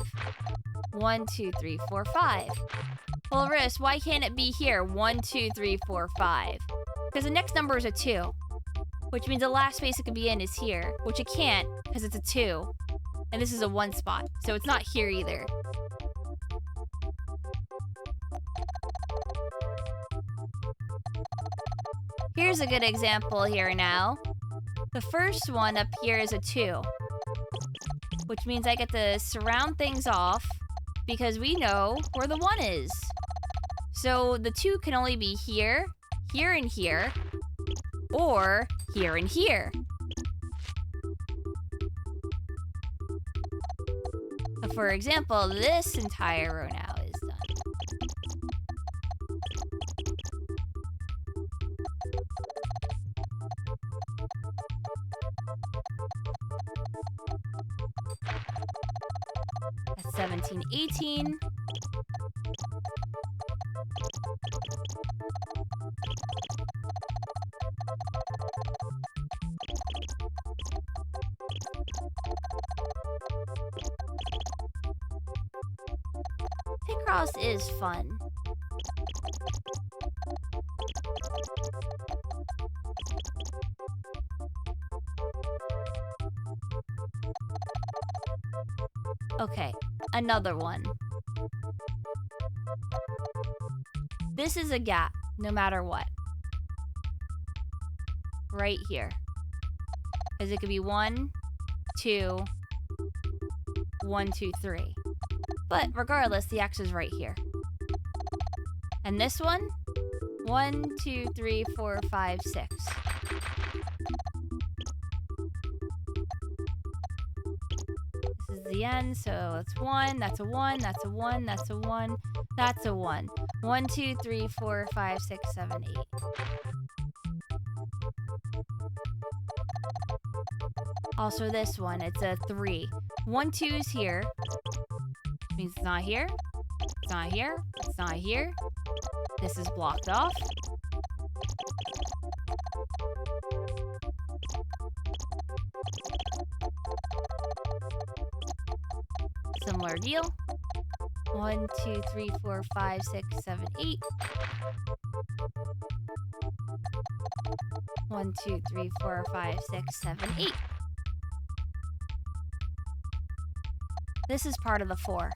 1, 2, 3, 4, 5. Well, Riss, why can't it be here? 1, 2, 3, 4, 5. Because the next number is a 2. Which means the last space it could be in is here. Which it can't, because it's a 2. And this is a 1 spot. So it's not here either. Here's a good example here now. The first one up here is a 2. Which means I get to surround things off because we know where the 1 is. So the 2 can only be here, here and here, or here and here. So for example, this entire row now is done. That's 17, 18. Picross is fun. Okay, another one. This is a gap, no matter what. Right here. Because it could be 1, 2, 1, 2, 3. But regardless, the X is right here. And this one? 1, 2, 3, 4, 5, 6. This is the end, so it's 1, that's a 1, that's a 1, that's a 1, that's a 1. 1, 2, 3, 4, 5, 6, 7, 8. Also this one, it's a 3. 1, 2 is here. Means it's not here. It's not here. It's not here. This is blocked off. Similar deal. 1, 2, 3, 4, 5, 6, 7, 8. 1, 2, 3, 4, 5, 6, 7, 8. This is part of the 4.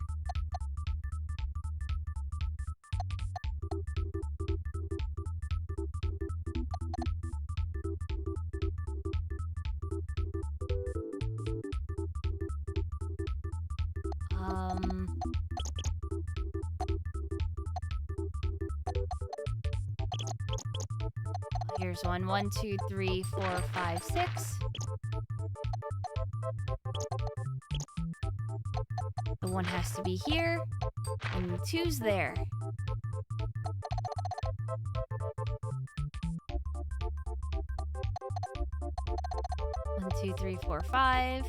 Here's one. 1, 2, 3, 4, 5, 6. The 1 has to be here, and the 2's there. One, 2, 3, 4, 5.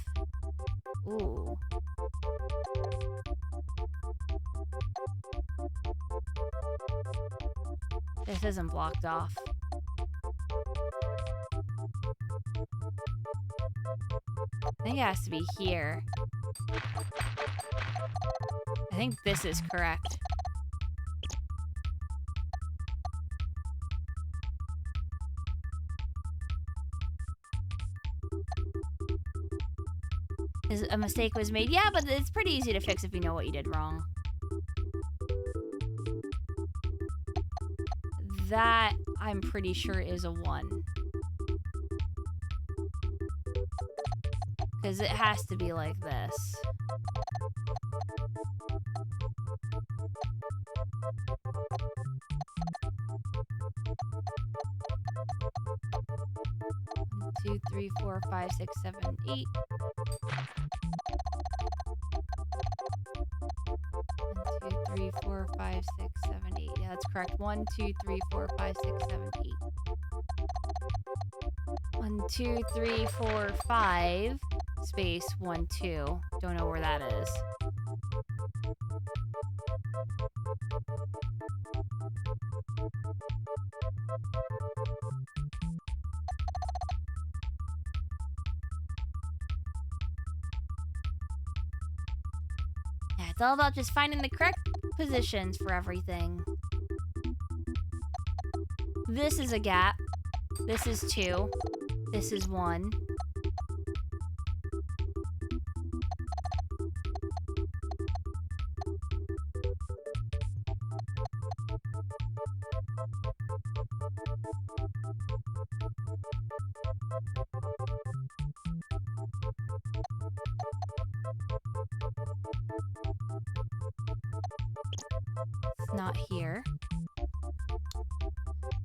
Ooh. This isn't blocked off. I think it has to be here. I think this is correct. A mistake was made. Yeah, but it's pretty easy to fix if you know what you did wrong. That, I'm pretty sure, is a 1. Because it has to be like this. One, 2, 3, 4, 5, 6, 7, 8. 1, 2, 3, 4, 5, 6, 7, 8. Yeah, that's correct. 1, 2, 3, 4, 5, 6, 7, 8. 1, 2, 3, 4, 5. Space 1, 2. Don't know where that is. It's all about just finding the correct positions for everything. This is a gap. This is 2. This is 1. It's not here.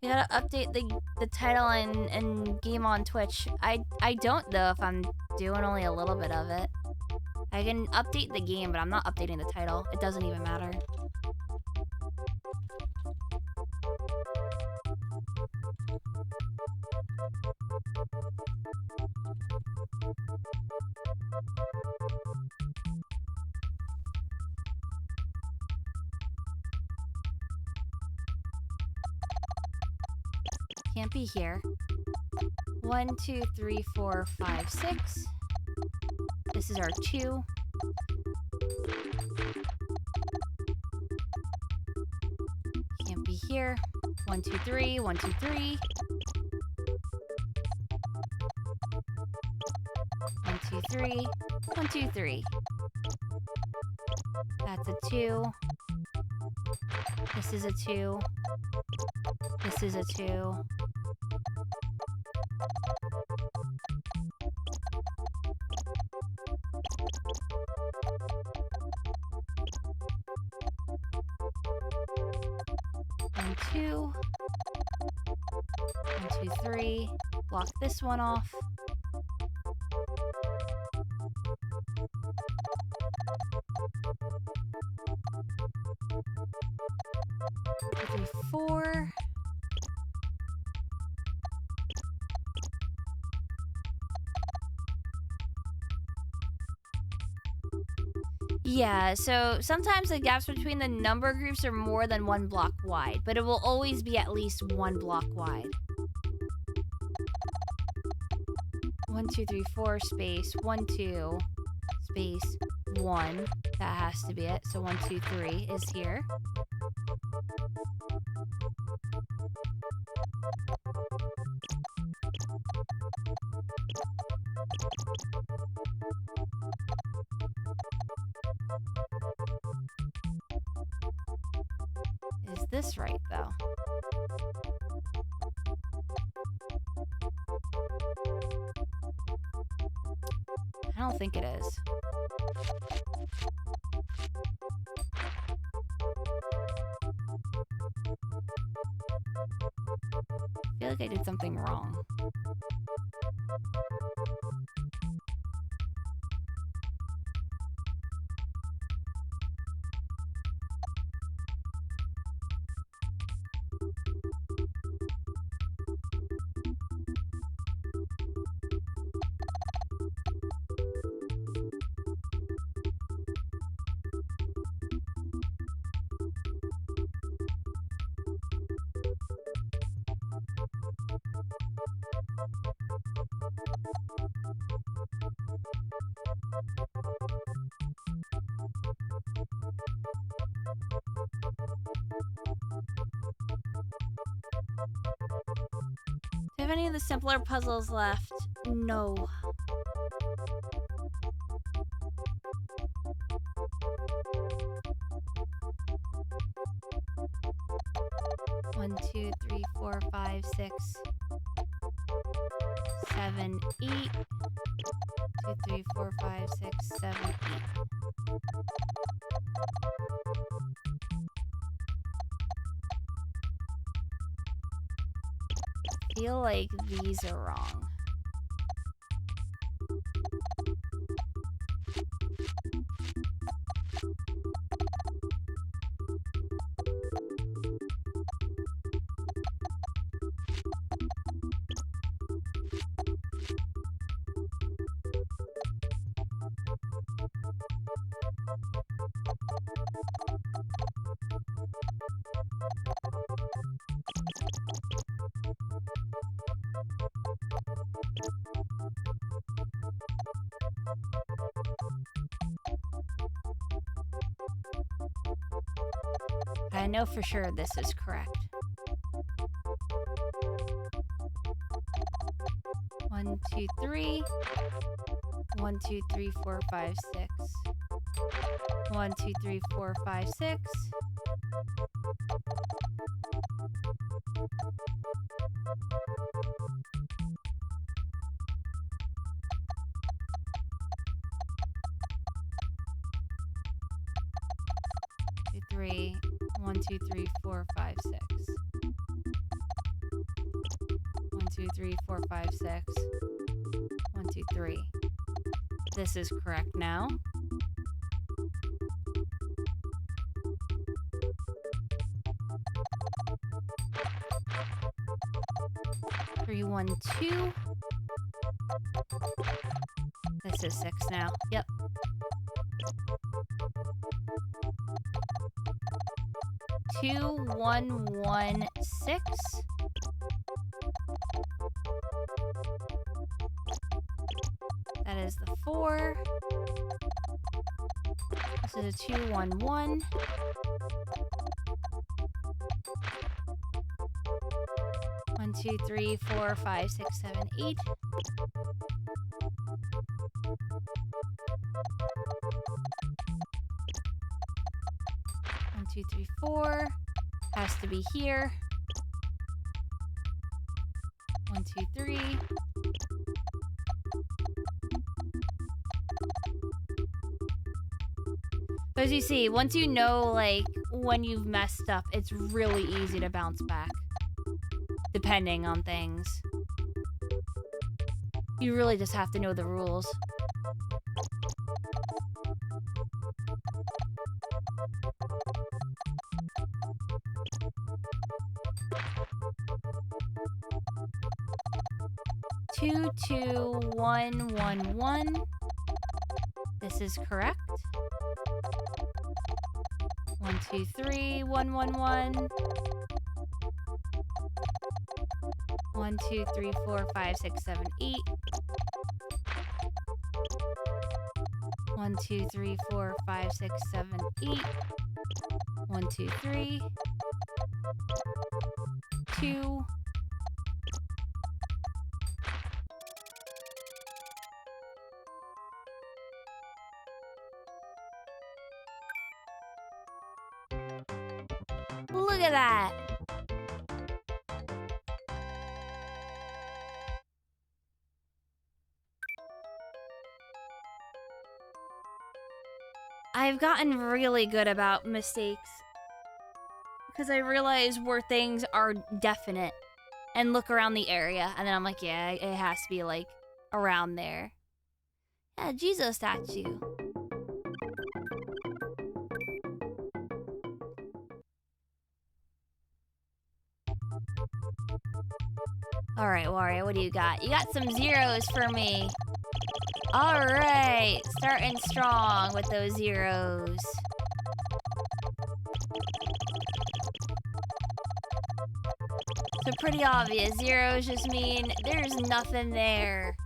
You gotta update the title and game on Twitch. I don't know if I'm doing only a little bit of it. I can update the game, but I'm not updating the title. It doesn't even matter. Can't be here. 1, 2, 3, 4, 5, 6. This is our 2. Can't be here. 1, 2, 3. 1, 2, 3. 1, 2, 3. 1, 2, 3. That's a 2. This is a 2. This is a 2. And 2. 1, 2, 3. Block this one off. 3, 4. Yeah, so sometimes the gaps between the number groups are more than 1 block wide, but it will always be at least 1 block wide. 1, 2, 3, 4 space 1, 2 space 1. That has to be it. So 1, 2, 3 is here. Is this right, though? I don't think it is. I feel like I did something wrong. Do you have any of the simpler puzzles left? No. One, 2, 3, 4, 5, 6, 7, 8. 2, 3, 4, 5, 6, 7, 8. I feel like these are wrong. I know for sure this is correct. 1, 2, 3. 1, 2, 3, 4, 5, 6. 1, 2, 3, 4, 5, 6. 2, 3. 1, 2, 3, 4, 5, 6. 1, 2, 3, 4, 5, 6. 1, 2, 3. This is correct now. 3, 1, 2. This is 6 now. Yep. 2, 1, 1, 6. That is the 4. This is a 2, 1, 1. 1, 2, 3, 4, 5, 6, 7, 8. 1, 2, 3, 4. Has to be here. 1, 2, 3. But as you see, once you know, like, when you've messed up, it's really easy to bounce back. Depending on things. You really just have to know the rules. Two, 2, 1, 1, 1. This is correct. 1, 2, 3, 1, 1, 1. 1, 2, 3, 4, 5, 6, 7, 8. 1, 2, 3, 4, 5, 6, 7, 8. 1, 2, 3. 2. Look at that. I've gotten really good about mistakes because I realize where things are definite and look around the area and then I'm like, yeah, it has to be like around there. Yeah, Jesus statue. All right, Wario, what do you got? You got some zeros for me. All right, starting strong with those zeros. So pretty obvious, zeros just mean there's nothing there.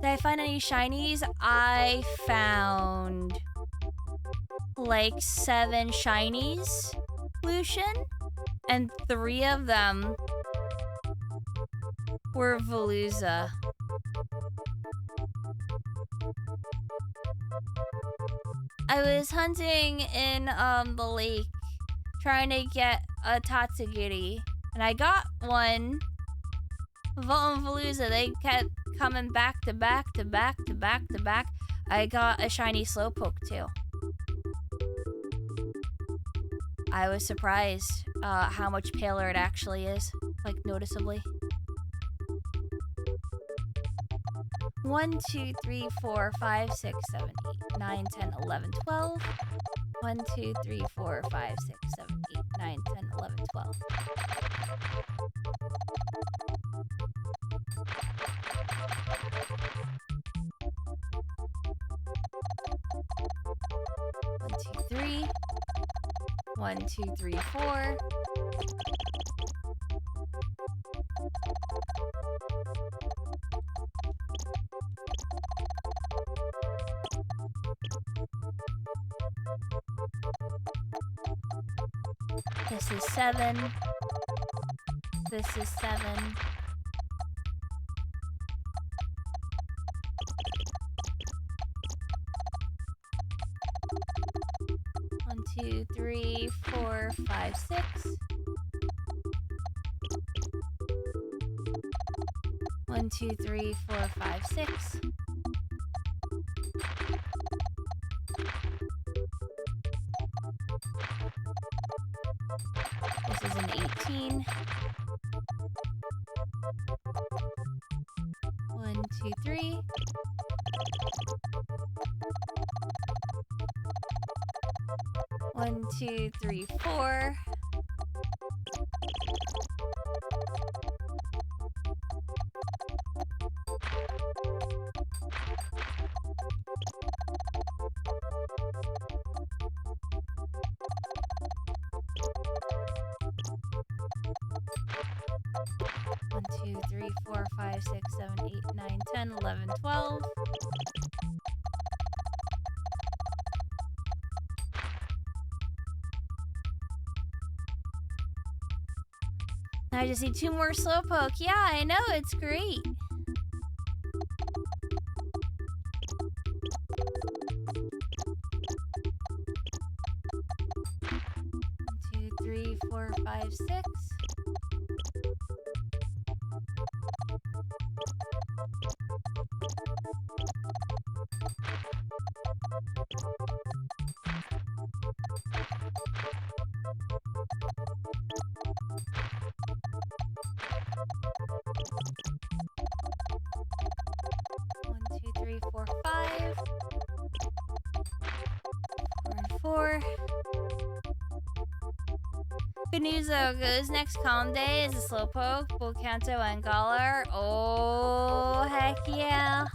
Did I find any shinies? I found like 7 shinies, Lucian, and 3 of them were Veluza. I was hunting in the lake, trying to get a Tatsugiri, and I got one. Volt and Veluza, they kept coming back to back to back to back to back. I got a shiny Slowpoke too. I was surprised how much paler it actually is, like noticeably. 1, 2, 3, 4, 5, 6, 7, 8, 9, 10, 11, 12. 1, 2, 3, 4, 5, 6, 7, 8, 9, 10, 11, 12. One, two, three. 1, 2, 3, 4. This is 7. This is 7. One, two, three, 4, 5, 6. 1, 2, 3, 4, 5, 6. This is an 18. 1, 2, 3. 1, 2, 3, 4. 1, 2, 3, 4, 5, 6, 7, 8, 9, 10, 11, 12. I just need 2 more Slowpoke. Yeah, I know, it's great. 1, 2, 3, 4, 5, 6. 1, 2, 3, 4, 5. 4 and 4. Good news though, goes next calm day is a Slowpoke, Volcanto, and Galar. Oh, heck yeah.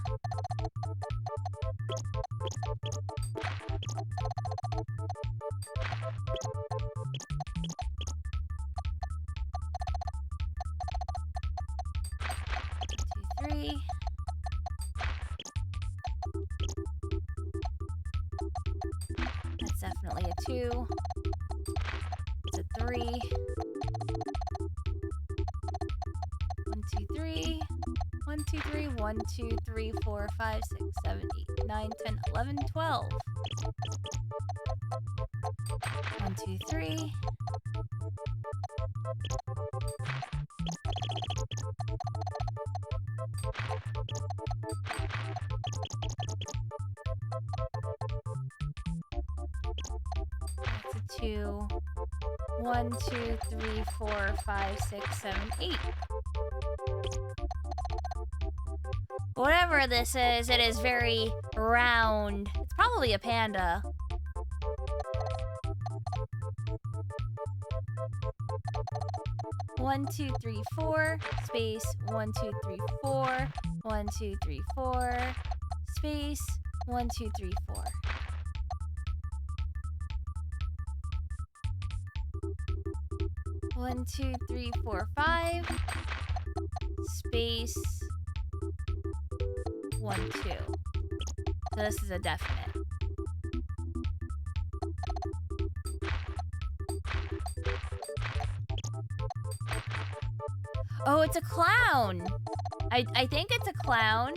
Two, three. That's definitely a 2. It's a 3. 1, 2, 3. 1, 2, 3. 1, 2, 3, 4, 5, 6, 7, 8, 9, 10, 11, 12. 1, 2, 3. 2. 1, 2, 3, 4, 5, 6, 7, 8. Whatever this is, it is very round. It's probably a panda. One, 2, 3, 4, space, 1, 2, 3, 4, 1, 2, 3, 4, space, 1, 2, 3, 4. One, 2, 3, 4, 5. Space 1, 2. So this is a definite. Oh, it's a clown. I think it's a clown.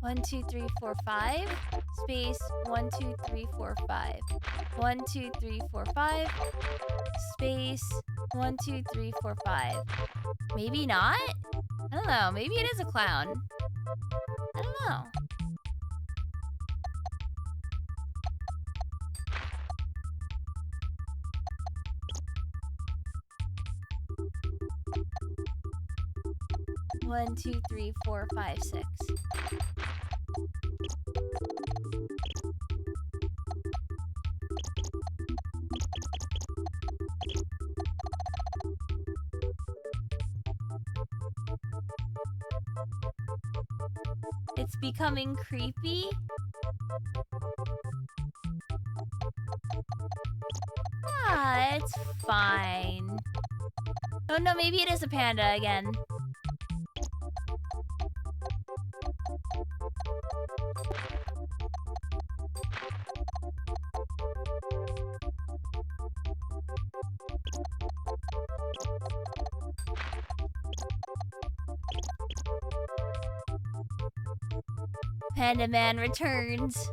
One, 2, 3, 4, 5. Space 1, 2, 3, 4, 5. 1, 2, 3, 4, 5. Space 1, 2, 3, 4, 5. Maybe not? I don't know. Maybe it is a clown. I don't know. One, 2, 3, 4, 5, 6. It's becoming creepy. fine. Oh no, maybe it is a panda again. Panda Man returns.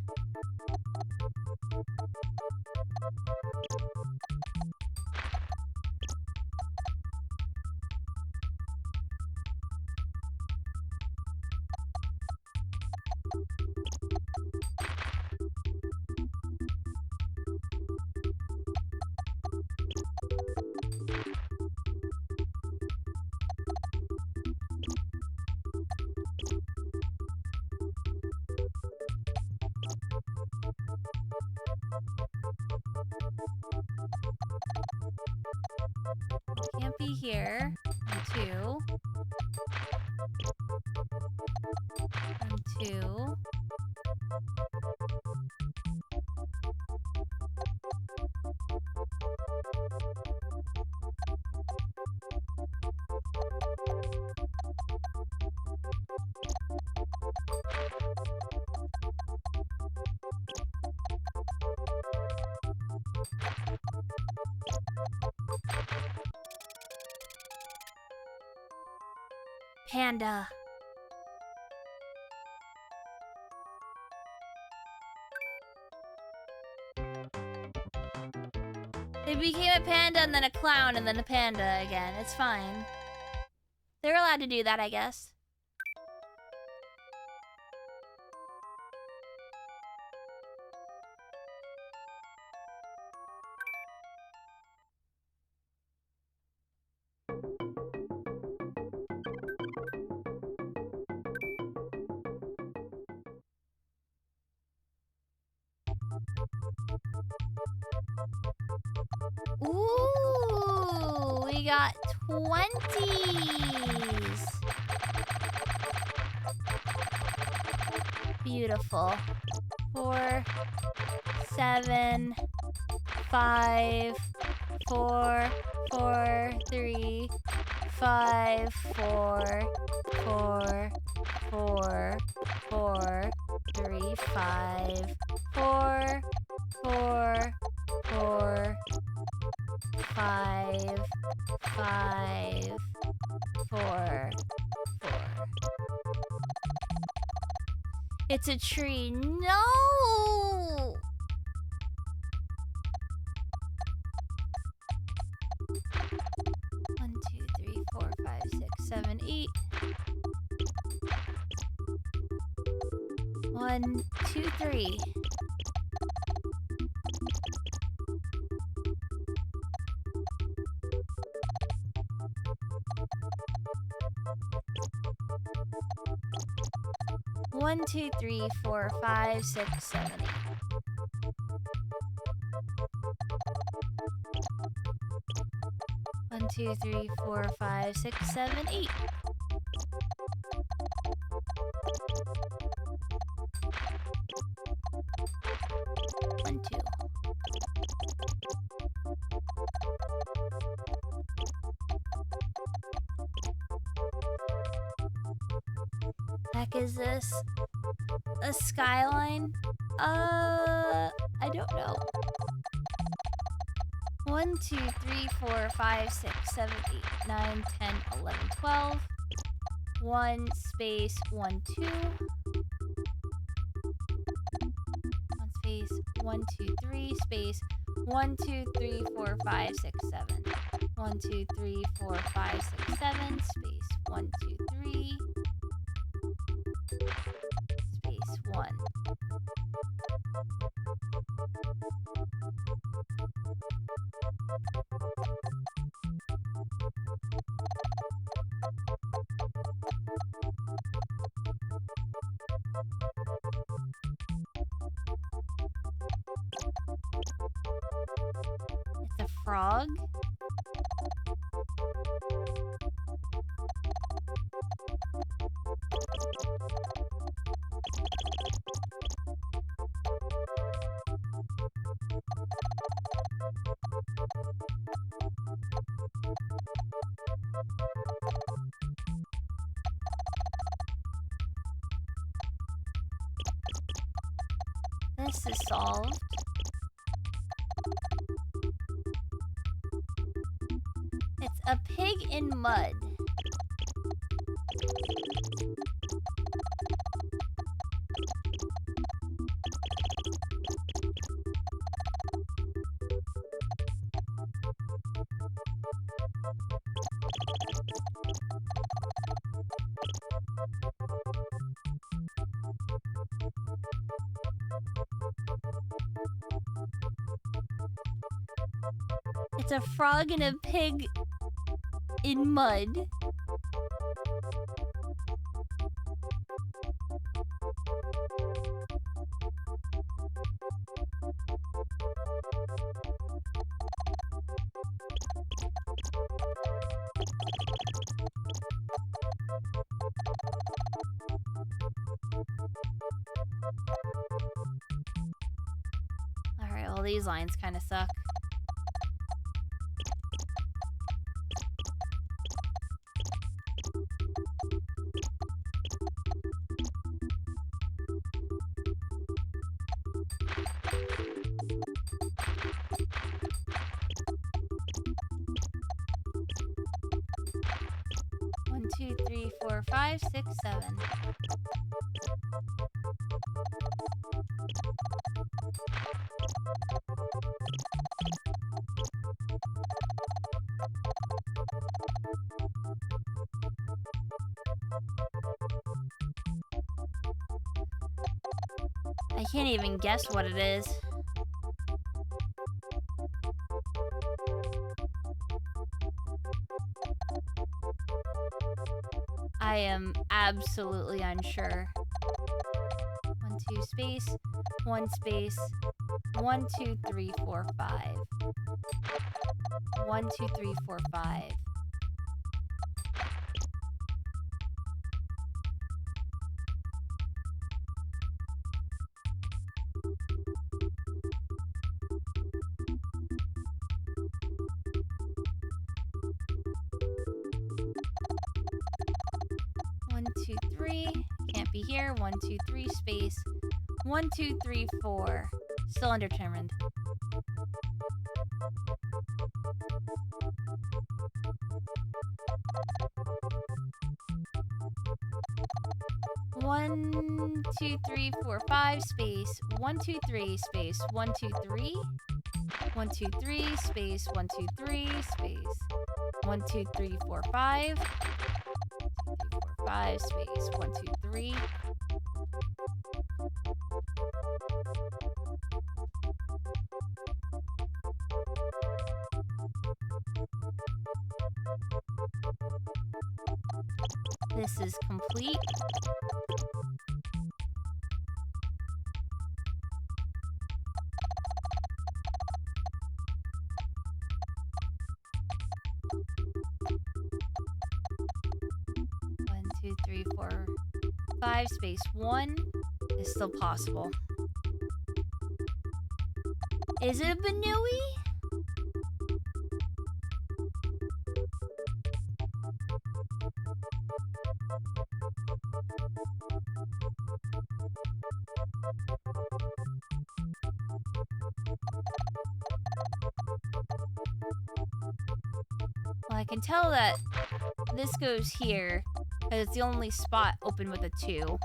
Can't be here. 2. 2. Panda. It became a panda and then a clown and then a panda again. It's fine. They're allowed to do that, I guess. Ooh, we got 20s. Beautiful. 4, 7, 5, 4, 4, 3, 5, 4, 4, 4, 4, 3, 5, 4, 4, 4, 5, 5, 4, 4. It's a tree. No! 1, 2, 3, 4, 5, 6, 7, 8. 1, 2, 3. One, 2, 3, 4, 5, 6, 7, 8. One, 2, 3, 4, 5, 6, 7, 8. One, 2. Heck is this? A skyline? I don't know. 1, 2, 3, 4, 5, 6, 7, 8, 9, 10, 11, 12. 1 space 1, 2. 1 space 1, 2, 3 space 1, 2, 3, 4, 5, 6, 7. 1, 2, 3, 4, 5, 6, 7 space 1, 2, 3. Space 1. It's a frog? This is solved. It's a pig in mud. It's a frog and a pig in mud. Alright, well, these lines kind of suck. One, two, three, four, five, six, seven. I can't even guess what it is. I am absolutely unsure. 1, 2, space, 1 space, 1, 2, 3, 4, 5. 1, 2, 3, 4, 5. One, two, three. Can't be here. 1, 2, 3, space. 1, 2, 3, 4. Still undetermined. One, 2, 3, 4, 5, space. 1, 2, 3, space. 1, 2, 3. 1, 2, 3, space. 1, 2, 3, space. 1, 2, 3, 4, 5. 5, space. 1, 2, 3. This is complete. One, two, three, four, 5, space 1 is still possible. Is it a Banui? Well, I can tell that this goes here, because it's the only spot open with a 2.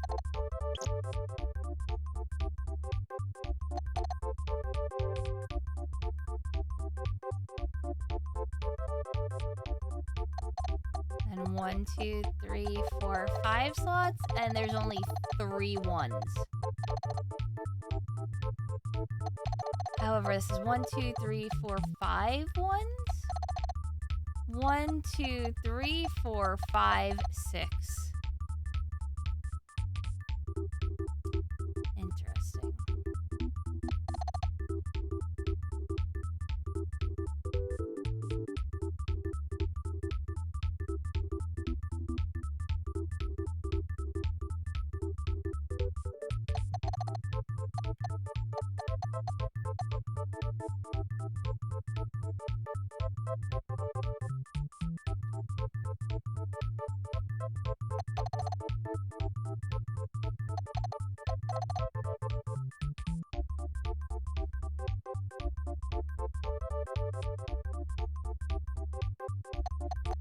And 1, 2, 3, 4, 5 slots, and there's only 3 ones. However, this is 1, 2, 3, 4, 5 ones. 1, 2, 3, 4, 5, 6. Interesting.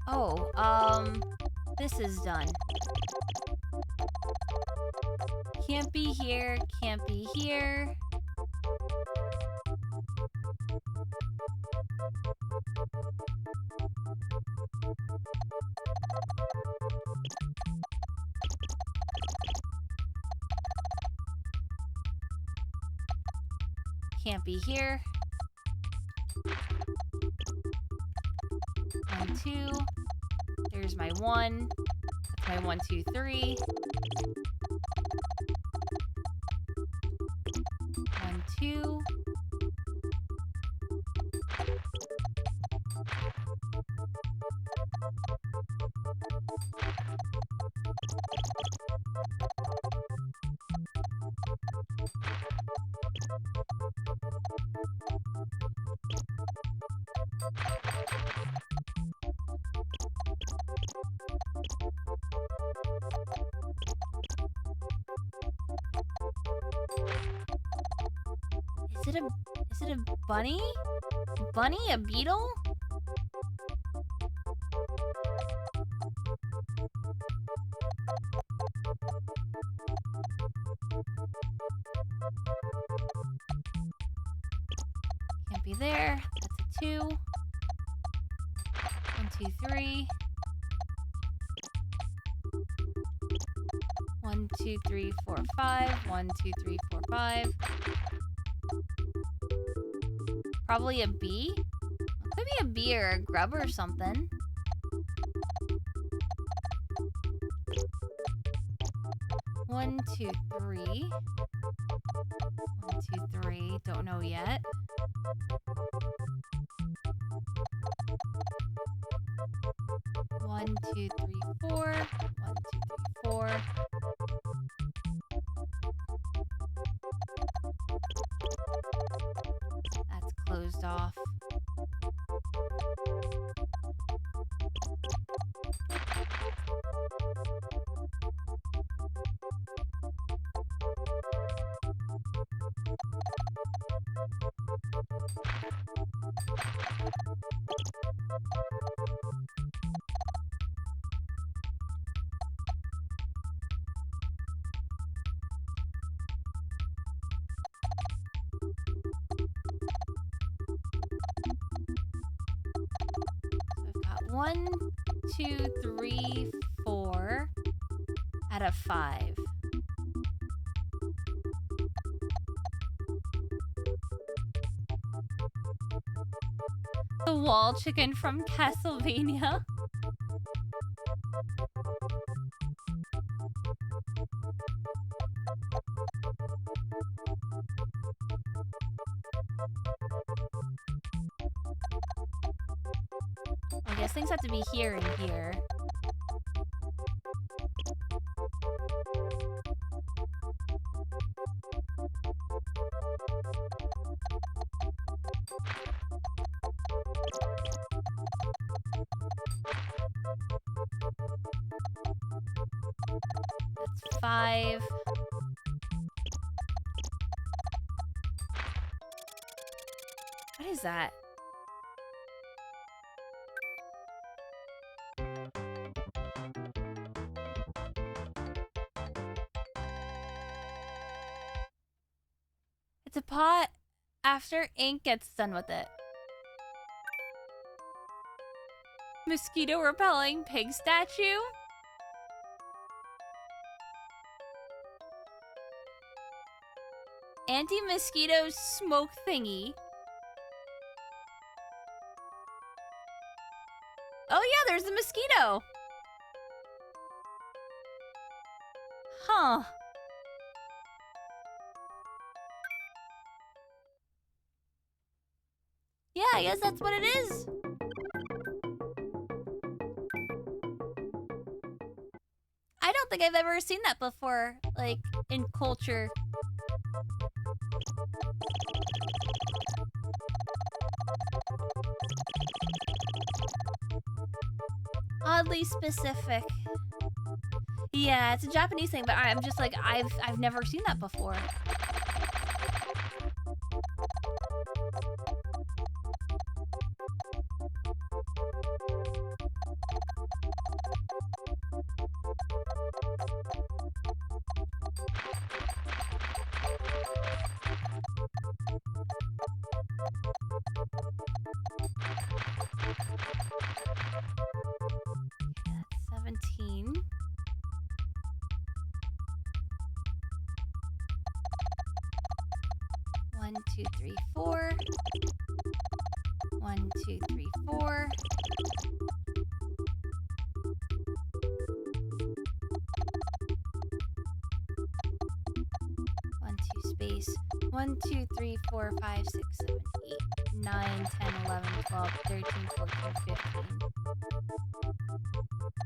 Oh, this is done. Can't be here, can't be here. Can't be here. 1, 2. There's my 1. That's my 1, 2, 3. 1, 2. Is it a bunny? Bunny? A beetle? Can't be there. That's a 2. 1, 2, 3. 1, 2, 3, 4, 5. 1, 2, 3, 4, 5. Probably a bee? Could be a bee or a grub or something. One, two, three. 1, 2, 3. Don't know yet. One, 2, 3, 4. 1, 2, 3, 4. That's closed off. I've got 1, 2, 3, 4 out of 5. The wall chicken from Castlevania. I guess things have to be here and here. That's 5. What is that? It's a pot after ink gets done with it. Mosquito repelling pig statue? Anti-mosquito smoke thingy. Oh yeah, there's the mosquito. Huh. Yeah, I guess that's what it is. I don't think I've ever seen that before, like, in culture. Oddly specific. Yeah, it's a Japanese thing, but I'm just like, I've never seen that before. That's 17. 1, 2, 3, 4. 1, 2, 3, 4. 1, 2, space. 1, 2, 3, 4, 5, 6, 7, 8, 9, 10, 11, 12, 13, 14, 15.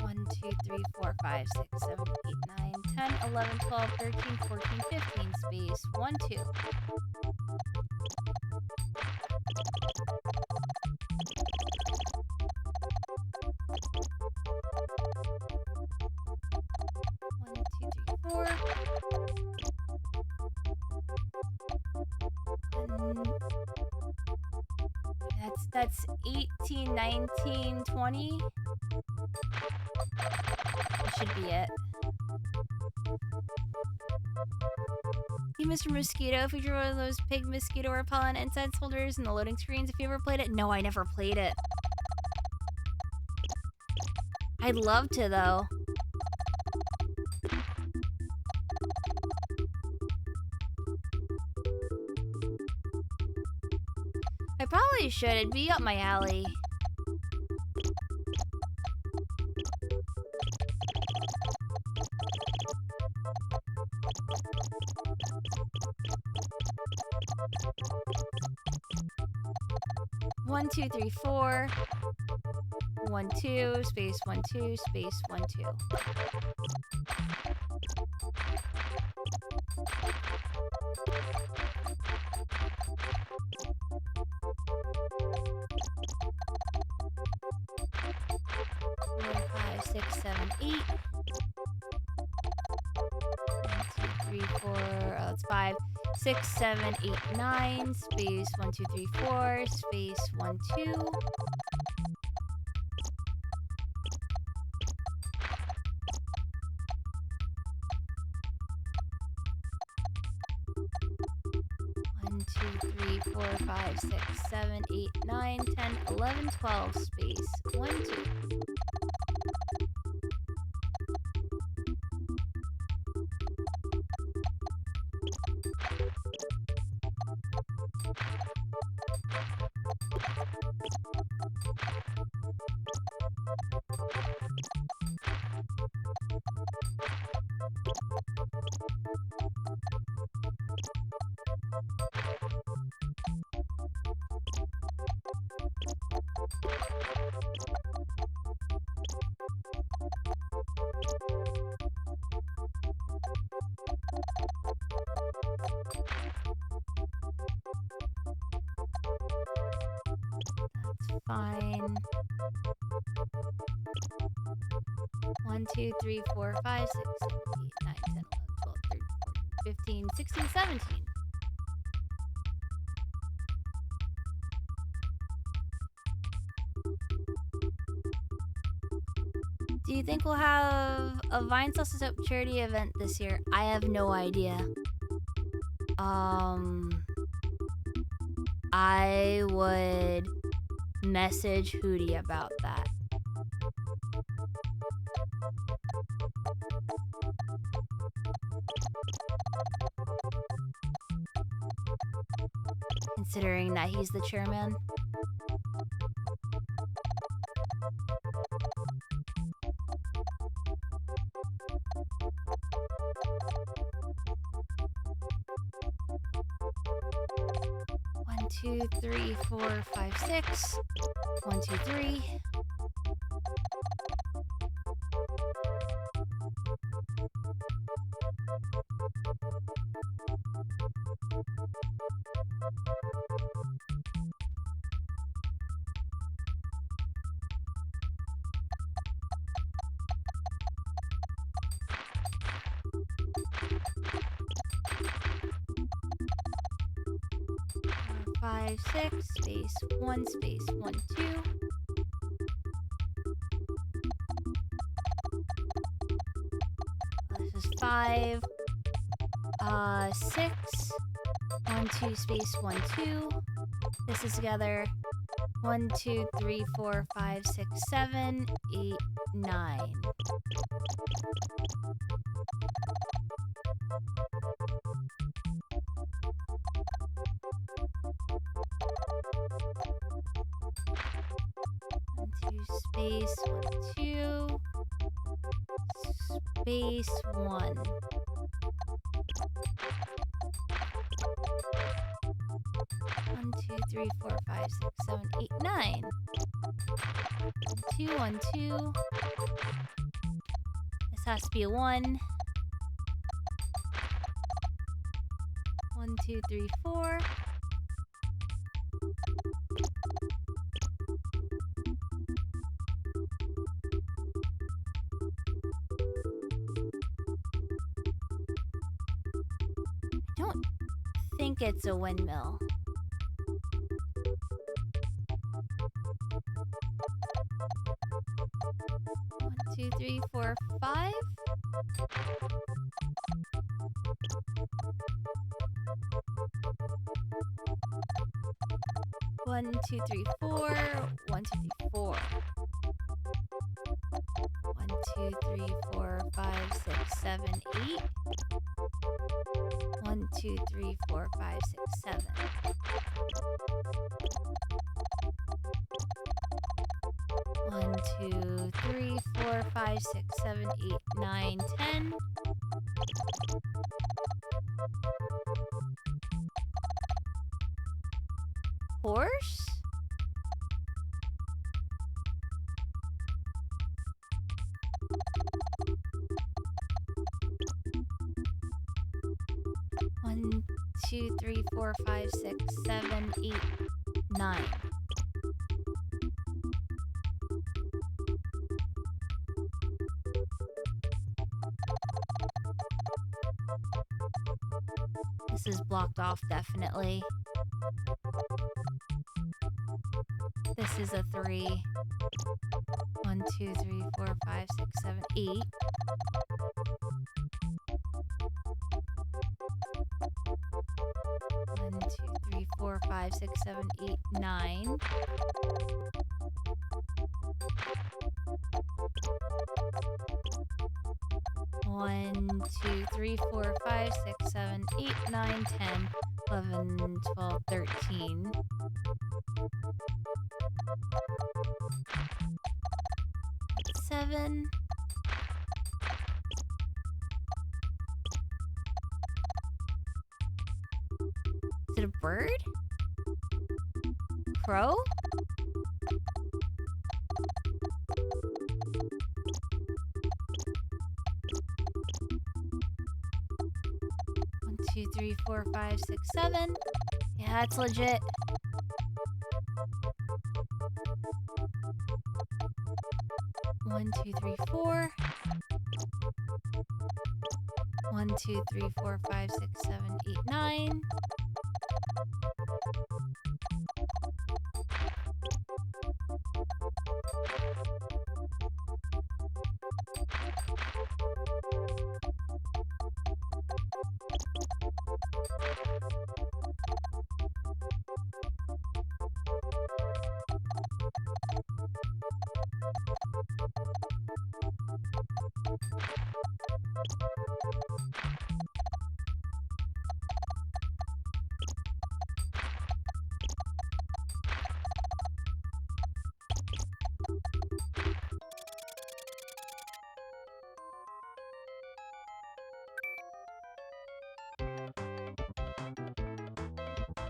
1, 2, 3, 4, 5, 6, 7, 8, 9, 10, 11, 12, 13, 14, 15. Space. 1, 2. 1, 2, 3, 4. That's 18, 19, 20. That should be it. Hey, Mr. Mosquito, featured one of those pig mosquito repellent incense holders in the loading screens if you ever played it. No, I never played it. I'd love to, though. I probably should. It'd be up my alley. One, two, three, 4. 1, 2, space 1, 2, space 1, 2. 4, 5, 6, 7, 8. 1, 2, 3, 4. Oh, that's 5. 6, 7, 8, 9. Space 1, 2, 3, 4. Space 1, 2. 1, 2, 3, 4, 5, 6, 7, 8, 9, 10, 11, 12. Space 1, 2. That's fine. 1, 2, 3, 4, 5, 6, 7, 8, 9, 10, 11, 12, 13, 14, 15, 16, 17. Do you think we'll have a Vinesauce Soap charity event this year? I have no idea. I would message Hootie about that. Considering that he's the chairman. One, 2, 3, 4, 5, 6. 1, 2, 3. 5, 6, space 1, space 1, 2. This is 5, 6, 1, 2, space 1, 2. This is together 1, 2, 3, 4, 5, 6, 7, 8, 9. Space 1, 2, space 1. 1, 2, 3, 4, 5, 6, 7, 8, 9. 1, 2, 1, 2. This has to be a 1. 1, 2, 3, 4. I don't think it's a windmill. 1, 2, 3, 4, 5. One, two, three, four. 1, 2, 3, 4. 1, 2, 3, 4, 5, 6, 7, 8. 1, 2, 3, 4, 5, 6, 7. 1, 2, 3, 4, 5, 6, 7, 8, 9, 10. Horse? One, two, three, 4, 5, 6, 7, 8, 9. This is blocked off, definitely. This is a 3. 1, 2, 3, 4, 5, 6, 7, 8. 1, 2, 3, 4, 5, 6, 7, 8, 9. 1, 2, 3, 4, 5, 6, 7, 8, 9, 10, 11, 12, 13. 7. Is it a bird? Crow? One, 2, 3, 4, 5, 6, 7. Yeah, it's legit. One, 2, 3, 4. 1, 2, 3, 4, 5, 6, 7, 8, 9.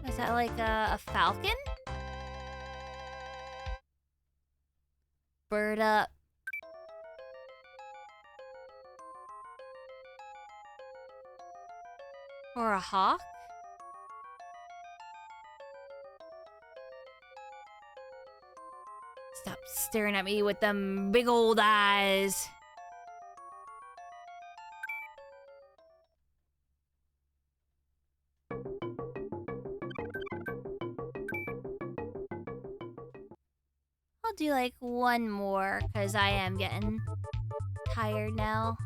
'Is that like a falcon? Bird up. Or a hawk? Stop staring at me with them big old eyes. I'll do like one more because I am getting tired now.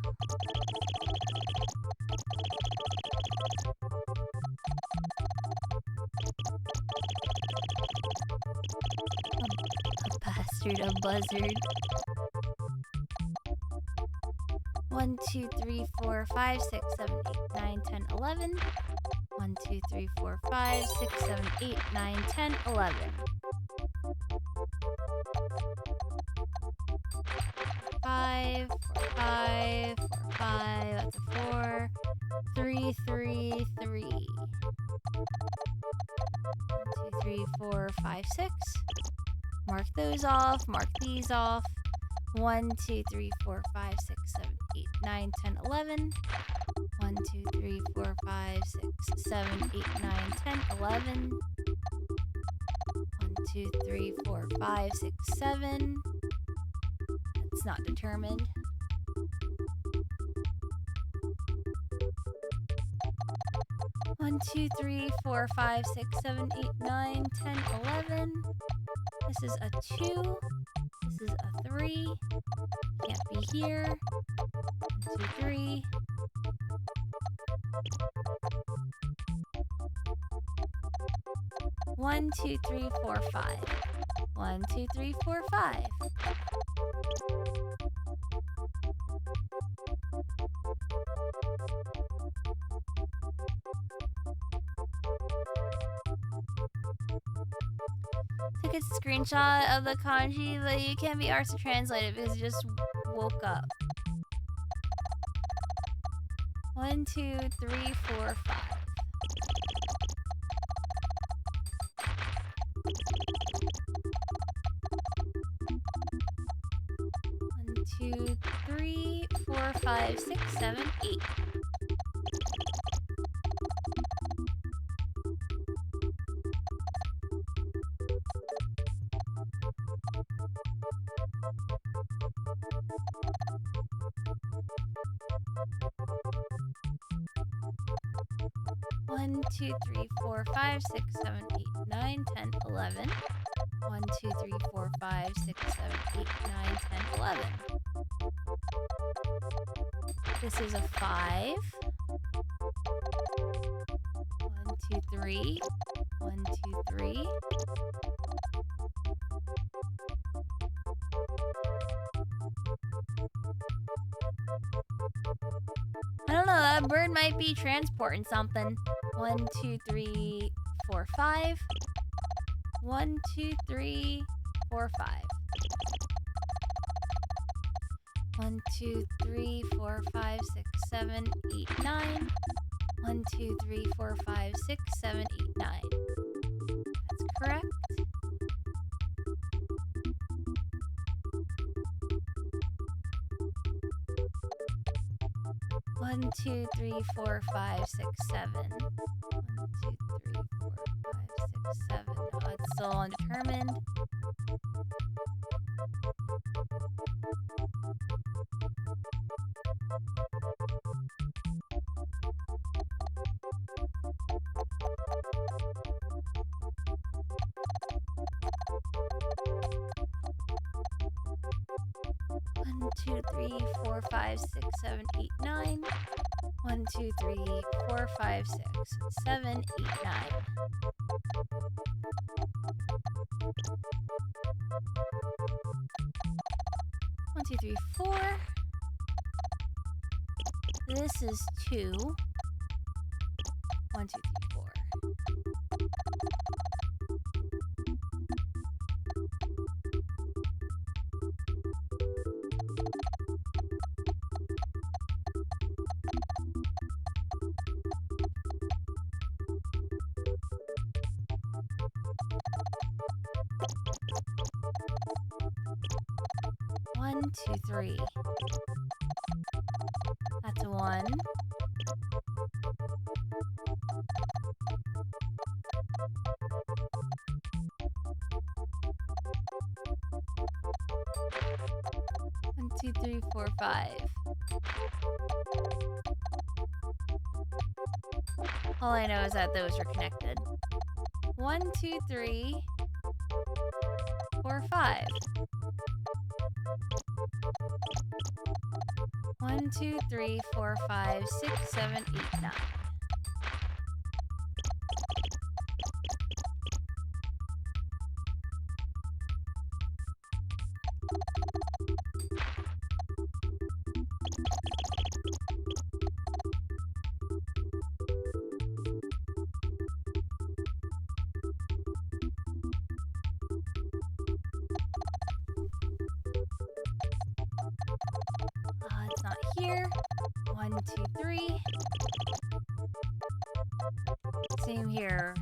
A bastard, a buzzard. 1, 2, 3, 4, 5, 6, 7, 8, 9, 10, 11. 1, 2, 3, 4, 5, 6, 7, 8, 9, 10, 11. 5, 4, 5, 4, 5, that's a 4. 3, 3, 3. 1, 2, 3, 4, 5, 6. Mark those off, mark these off. 1, 2, 3, 4, 5, 6, 7, 8, 9, 10, 11. 1, 2, 3, 4, 5, 6, 7, 8, 9, 10, 11. 1, 2, 3, 4, 5, 6, 7. It's not determined. 1, 2, 3, 4, 5, 6, 7, 8, 9, 10, 11. This is a 2. This is a 3. Can't be here. 1, 2, 3. 1, 2, 3, 4, 5. 1, 2, 3, 4, 5. Took a screenshot of the kanji, but you can't be arsed to translate it because you just woke up. 1, 2, 3, 4, 5. 1, 2, 3, 4, 5, 6, 7, 8. 1, 2, 3, 4, 5, 6, 7, 8, 9, 10, 11. 1, 2, 3, 4, 5, 6, 7, 8, 9, 10, 11. This is a 5. 1, 2, 3. 1, 2, 3. I don't know, that bird might be transporting something. 1, 2, 3, 4, 5. 1, 2, 3, 4, 5. 1, 2, 3, 4, 5, 6, 7, 8, 9. 1, 2, 3, 4, 5, 6, 7, 8, 9. That's correct. One, 2, 3, 4, 5, 6, 7. 1, 2, 3, 4, 5, 6, 7. No, it's still undetermined. One, 2, 3, 4, 5, 6, 7, 8, 9. 1, 2, 3, 4, 5, 6, 7, 8, 9. 1, 2, 3, 4. This is 2. 1, 2, 3, 4. 1, 2, 3. That's a 1. 1, 2, 3, 4, 5. All I know is that those are connected. 1, 2, 3. 4, 5. 1, 2, 3, 4, 5, 6, 7, 8, 9. It's not here. 1, 2, 3. Same here.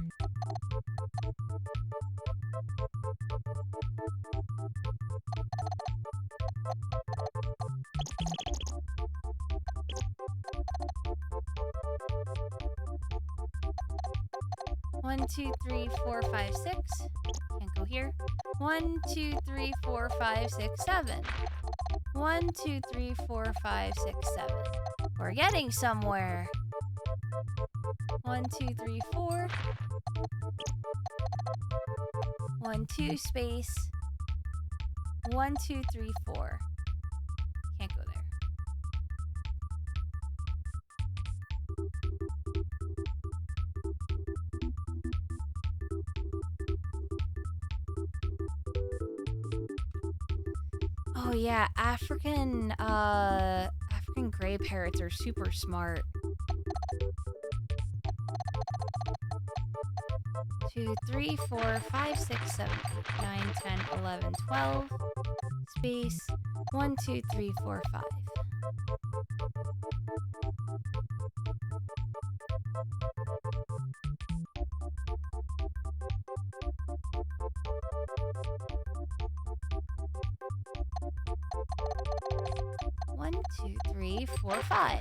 One, 2, 3, 4, 5, 6. Can't go here. 1, 2, 3, 4, 5, 6, 7. 1, 2, 3, 4, 5, 6, 7. We're getting somewhere. 1, 2, 3, 4. 1, 2, space. 1, 2, 3, 4. Can't go there. Oh yeah, African gray parrots are super smart. 2, 3, 4, 5, 6, 7, 8, 9, 10, 11, 12. Space. 1, 2, 3, 4, 5. One, 2, 3, 4, 5.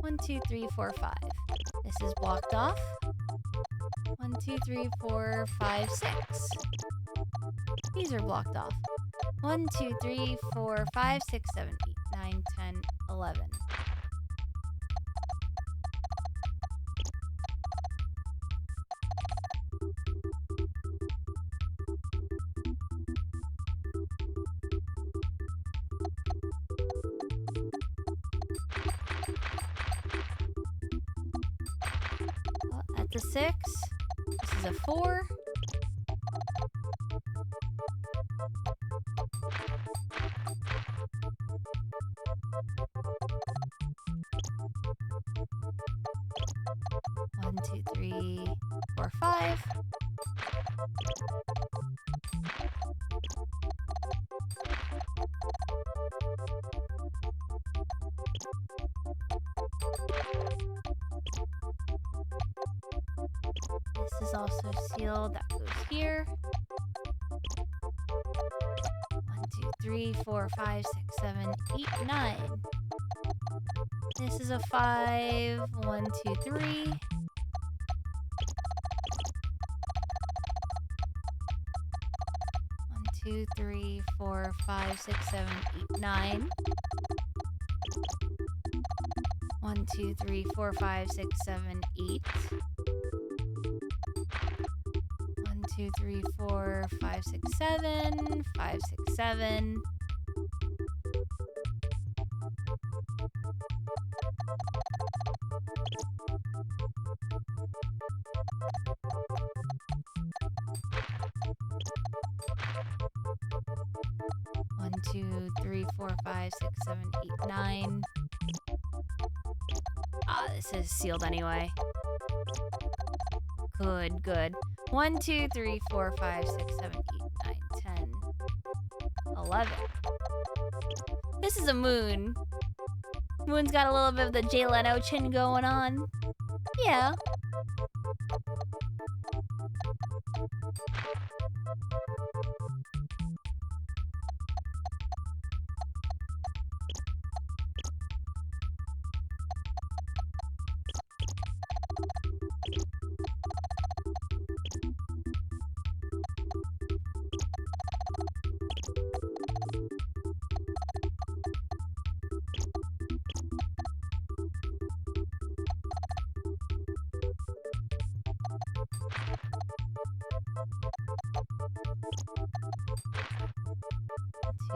1, 2, 3, 4, 5. This is blocked off. 1, 2, 3, 4, 5, 6. These are blocked off. 1, 2, 3, 4, 5, 6, 7, 8, 9, 10, 11. Well, that's a 6. This is a 4. One, 2, 3, 4, 5. This is also sealed. That goes here. 1, 2, 3, 4, 5, 6, 7, 8, 9. This is a 5. 1, 2, 3. 1, 2, 3, 4, 5, 6, 7, 8, 9. 1, 2, 3, 4, 5, 6, 7, 8. 1, 2, 3, 4, 5, 6, 7. 5, 6, 7. 1, 2, 3, 4, 5, 6, 7, 8, 9. Ah, this is sealed anyway. Good, good. 1, 2, 3, 4, 5, 6, 7, 8, 9, 10, 11. This is a moon. Moon's got a little bit of the Jay Leno chin going on. Yeah.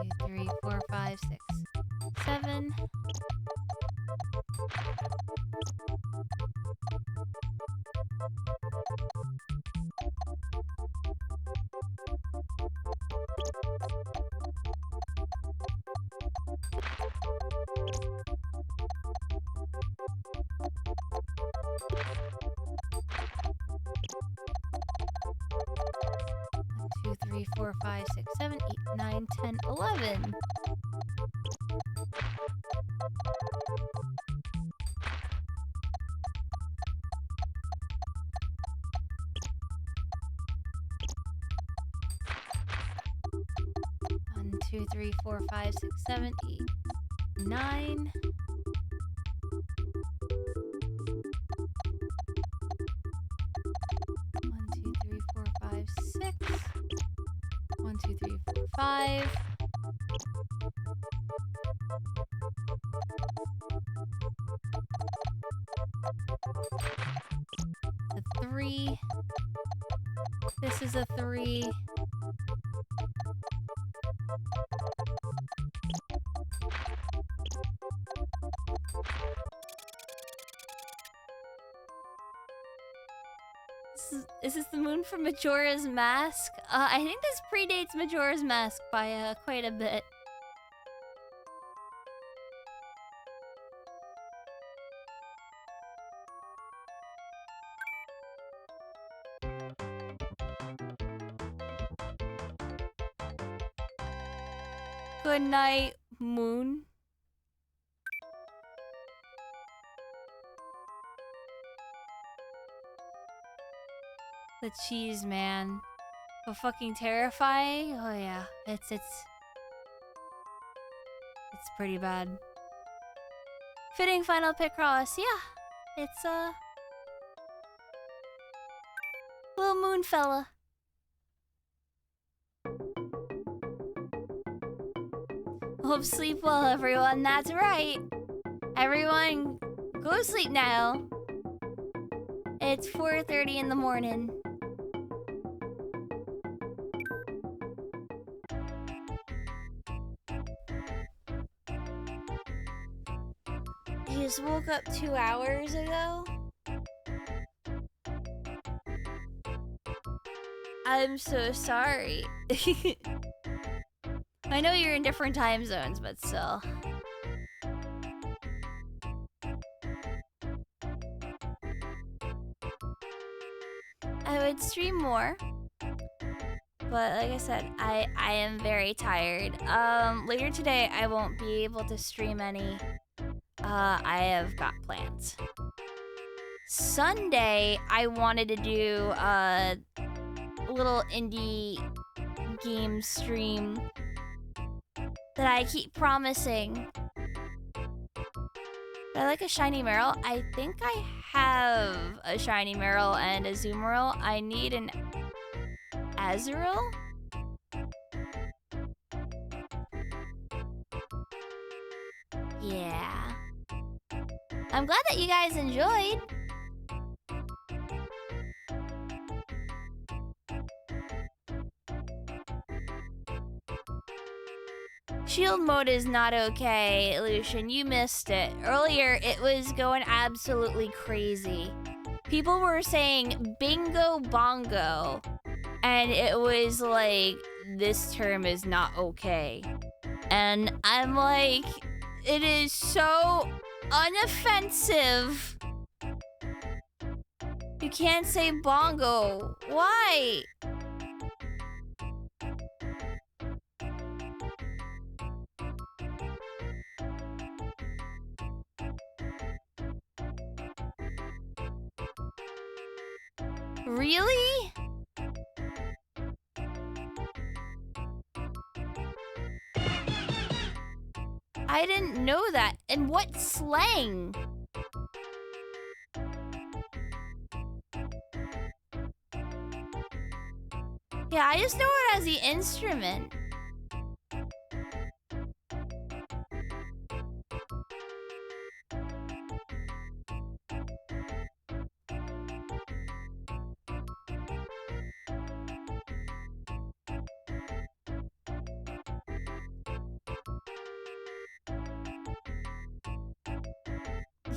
2, 3, 4, 5, 6, 7. 2, 3, 4, 5, 6, 7, 8, 9, 10, 11. One, 2, 3, 4, 5, 6, 7, 8, 9. 1, 2, 3, 4, 5, 6. 1, 2, 3, 4, 5. A 3. This is a 3. Is this the moon from Majora's Mask? I think this predates Majora's Mask by quite a bit. Good night, moon. The cheese man. So fucking terrifying. Oh yeah, it's pretty bad. Fitting final Picross. Yeah, it's little moon fella. Hope sleep well, everyone. That's right. Everyone, go to sleep now. It's 4:30 in the morning. He just woke up 2 hours ago. I'm so sorry. I know you're in different time zones, but still. I would stream more. But like I said, I am very tired. Later today I won't be able to stream any. I have got plans. Sunday I wanted to do a little indie game stream that I keep promising. But I like a shiny Meryl. I think I have a shiny Meryl and a Zoomerl. I need an Azurill? Yeah. I'm glad that you guys enjoyed. Shield mode is not okay, Lucian. You missed it. Earlier, it was going absolutely crazy. People were saying bingo bongo. And it was like, this term is not okay. And I'm like, it is so unoffensive. You can't say bongo. Why? Really? I didn't know that. And what slang? Yeah, I just know it as the instrument.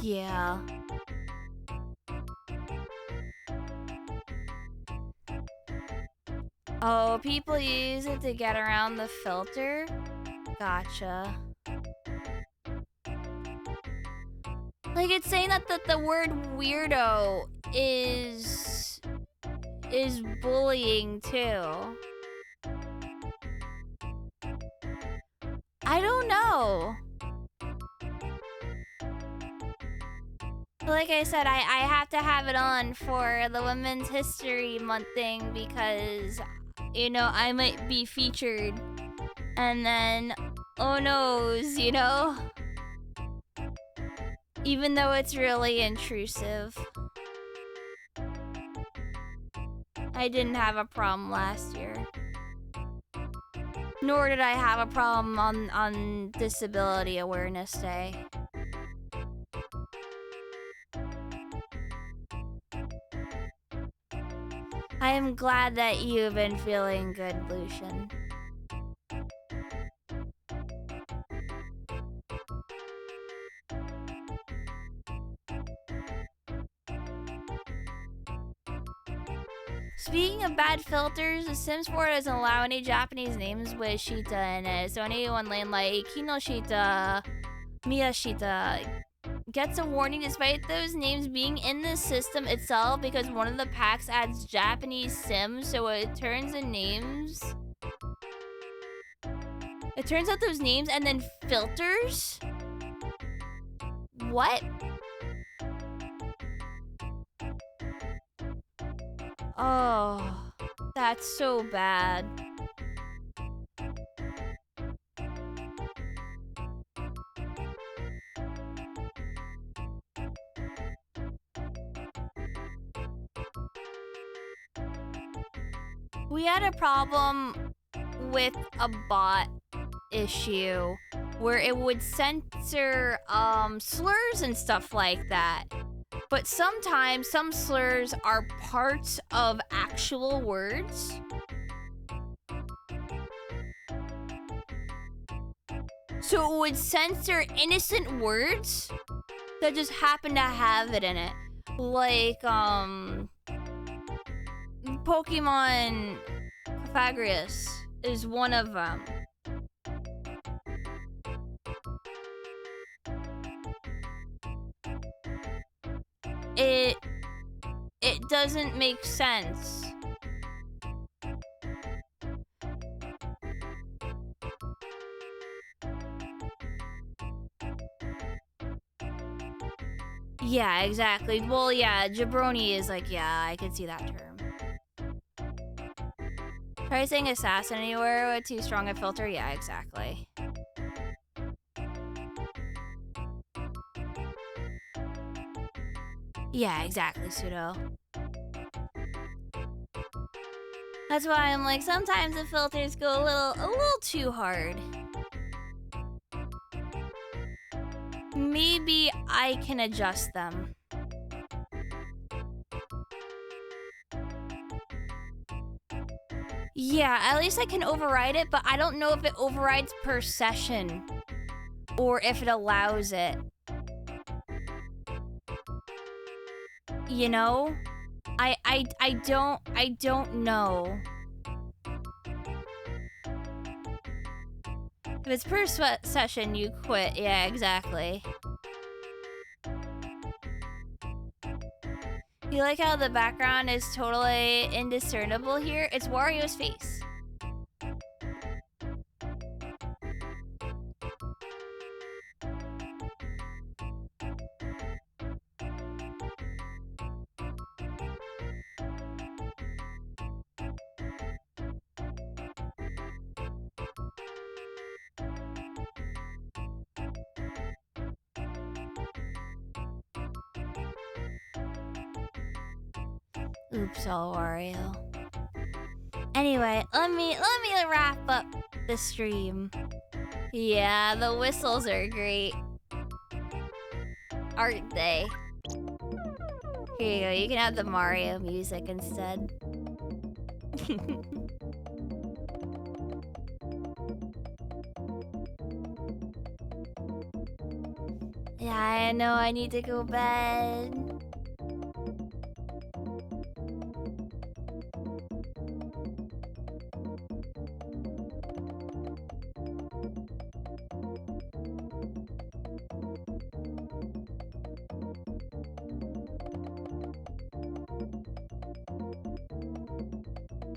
Yeah. Oh, people use it to get around the filter? Gotcha. Like, it's saying that the word weirdo is bullying too. I don't know. Like I said, I have to have it on for the Women's History Month thing because, you know, I might be featured. And then, oh noes, you know? Even though it's really intrusive. I didn't have a problem last year. Nor did I have a problem on Disability Awareness Day. I am glad that you've been feeling good, Lucian. Speaking of bad filters, The Sims 4 doesn't allow any Japanese names with Shita in it, so anyone like Kinoshita, Miyashita gets a warning despite those names being in the system itself because one of the packs adds Japanese Sims, so it turns out those names and then filters? What? Oh, that's so bad. We had a problem with a bot issue where it would censor slurs and stuff like that. But sometimes some slurs are parts of actual words. So it would censor innocent words that just happen to have it in it. Like, Pokémon Pythagoras is one of them. It doesn't make sense. Yeah, exactly. Well, yeah, jabroni is like, yeah, I could see that term. Try saying assassin anywhere with too strong a filter? Yeah, exactly. Yeah, exactly, Pseudo. That's why I'm like, sometimes the filters go a little too hard. Maybe I can adjust them. Yeah, at least I can override it, but I don't know if it overrides per session or if it allows it. You know? I don't know. If it's per session, you quit. Yeah, exactly. You like how the background is totally indiscernible here? It's Wario's face. Oops, all Wario. Anyway, let me wrap up the stream. Yeah, the whistles are great. Aren't they? Here you go, you can have the Mario music instead. Yeah, I know I need to go bed.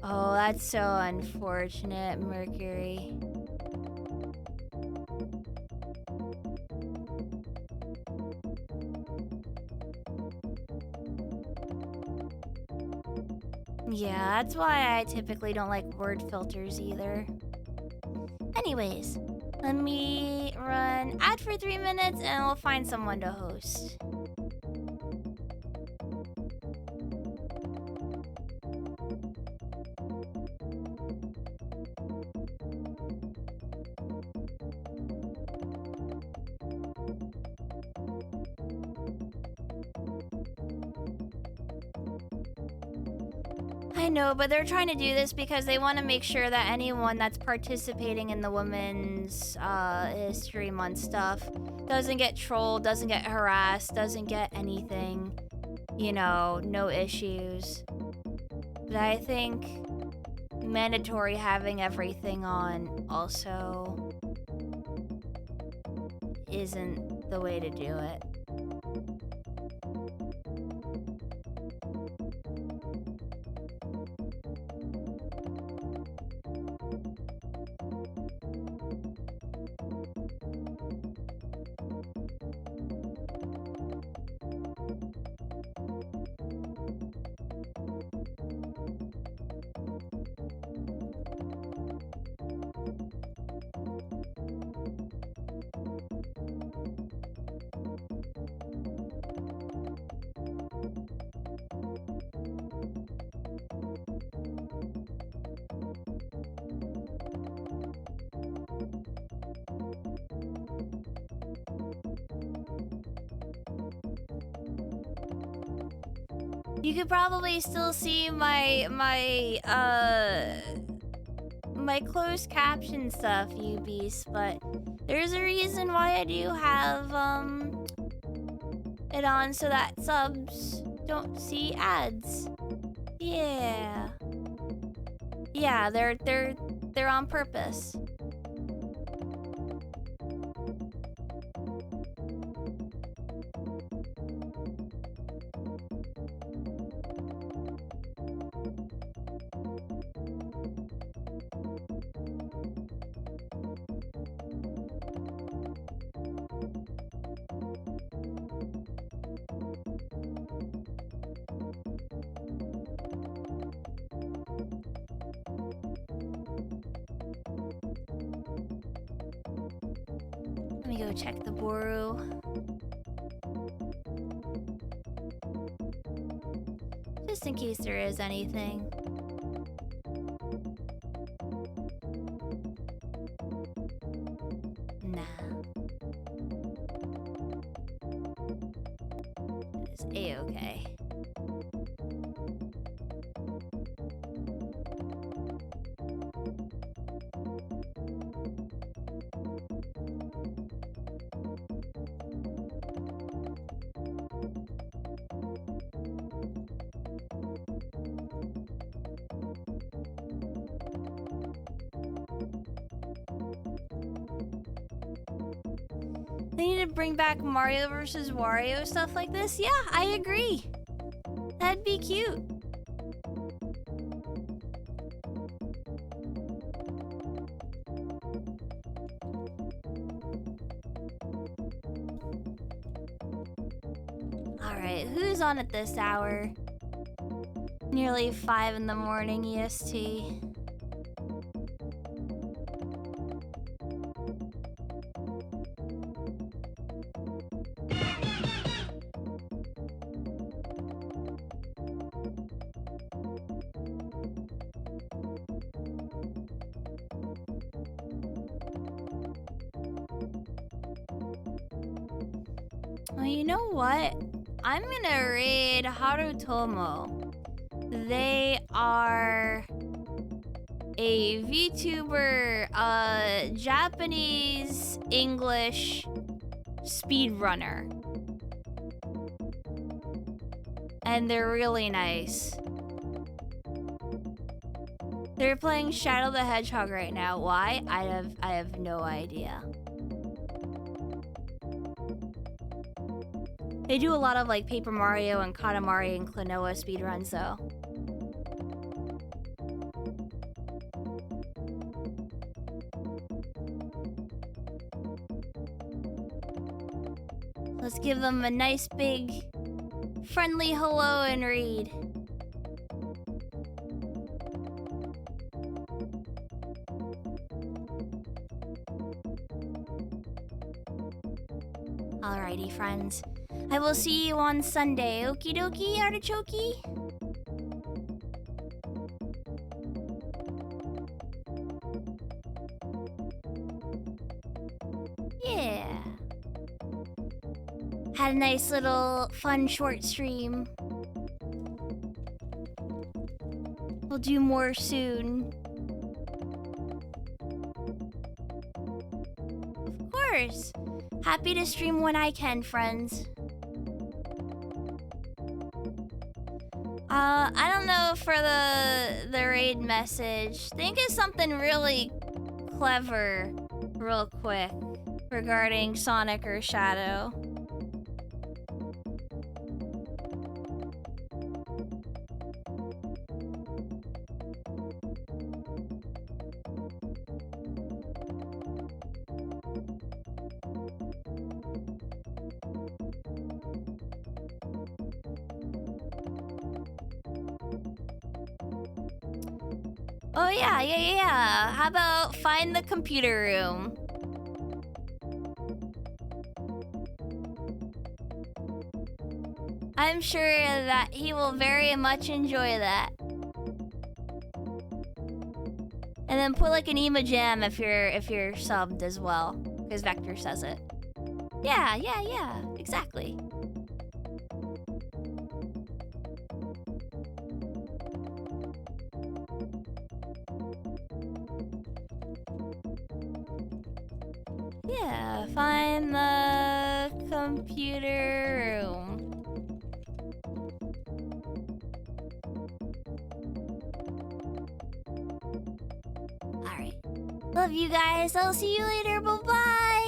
Oh, that's so unfortunate, Mercury. Yeah, that's why I typically don't like word filters either. Anyways, let me run ad for 3 minutes and we'll find someone to host. I know, but they're trying to do this because they want to make sure that anyone that's participating in the Women's History Month stuff doesn't get trolled, doesn't get harassed, doesn't get anything. You know, no issues. But I think mandatory having everything on also isn't the way to do it. You could probably still see my closed caption stuff, you beast, but there's a reason why I do have it on so that subs don't see ads. Yeah. Yeah, they're on purpose. Let me go check the Boru. Just in case there is anything. Nah. It's A-okay. They need to bring back Mario vs. Wario stuff like this. Yeah, I agree. That'd be cute. Alright, who's on at this hour? Nearly 5 in the morning EST. Well, you know what? I'm gonna raid Harutomo. They are a VTuber, Japanese English speedrunner. And they're really nice. They're playing Shadow the Hedgehog right now. Why? I have no idea. They do a lot of like Paper Mario and Katamari and Klonoa speedruns though. Let's give them a nice big friendly hello and read. Alrighty, friends. I will see you on Sunday. Okie dokie, artichoke? Yeah. Had a nice little fun short stream. We'll do more soon. Of course. Happy to stream when I can, friends. I don't know for the raid message. Think of something really clever real quick regarding Sonic or Shadow. Oh yeah. How about find the computer room? I'm sure that he will very much enjoy that. And then put like an emo jam if you're subbed as well, because Vector says it. Yeah, exactly. Yeah, find the computer room. Alright. Love you guys. I'll see you later. Bye-bye.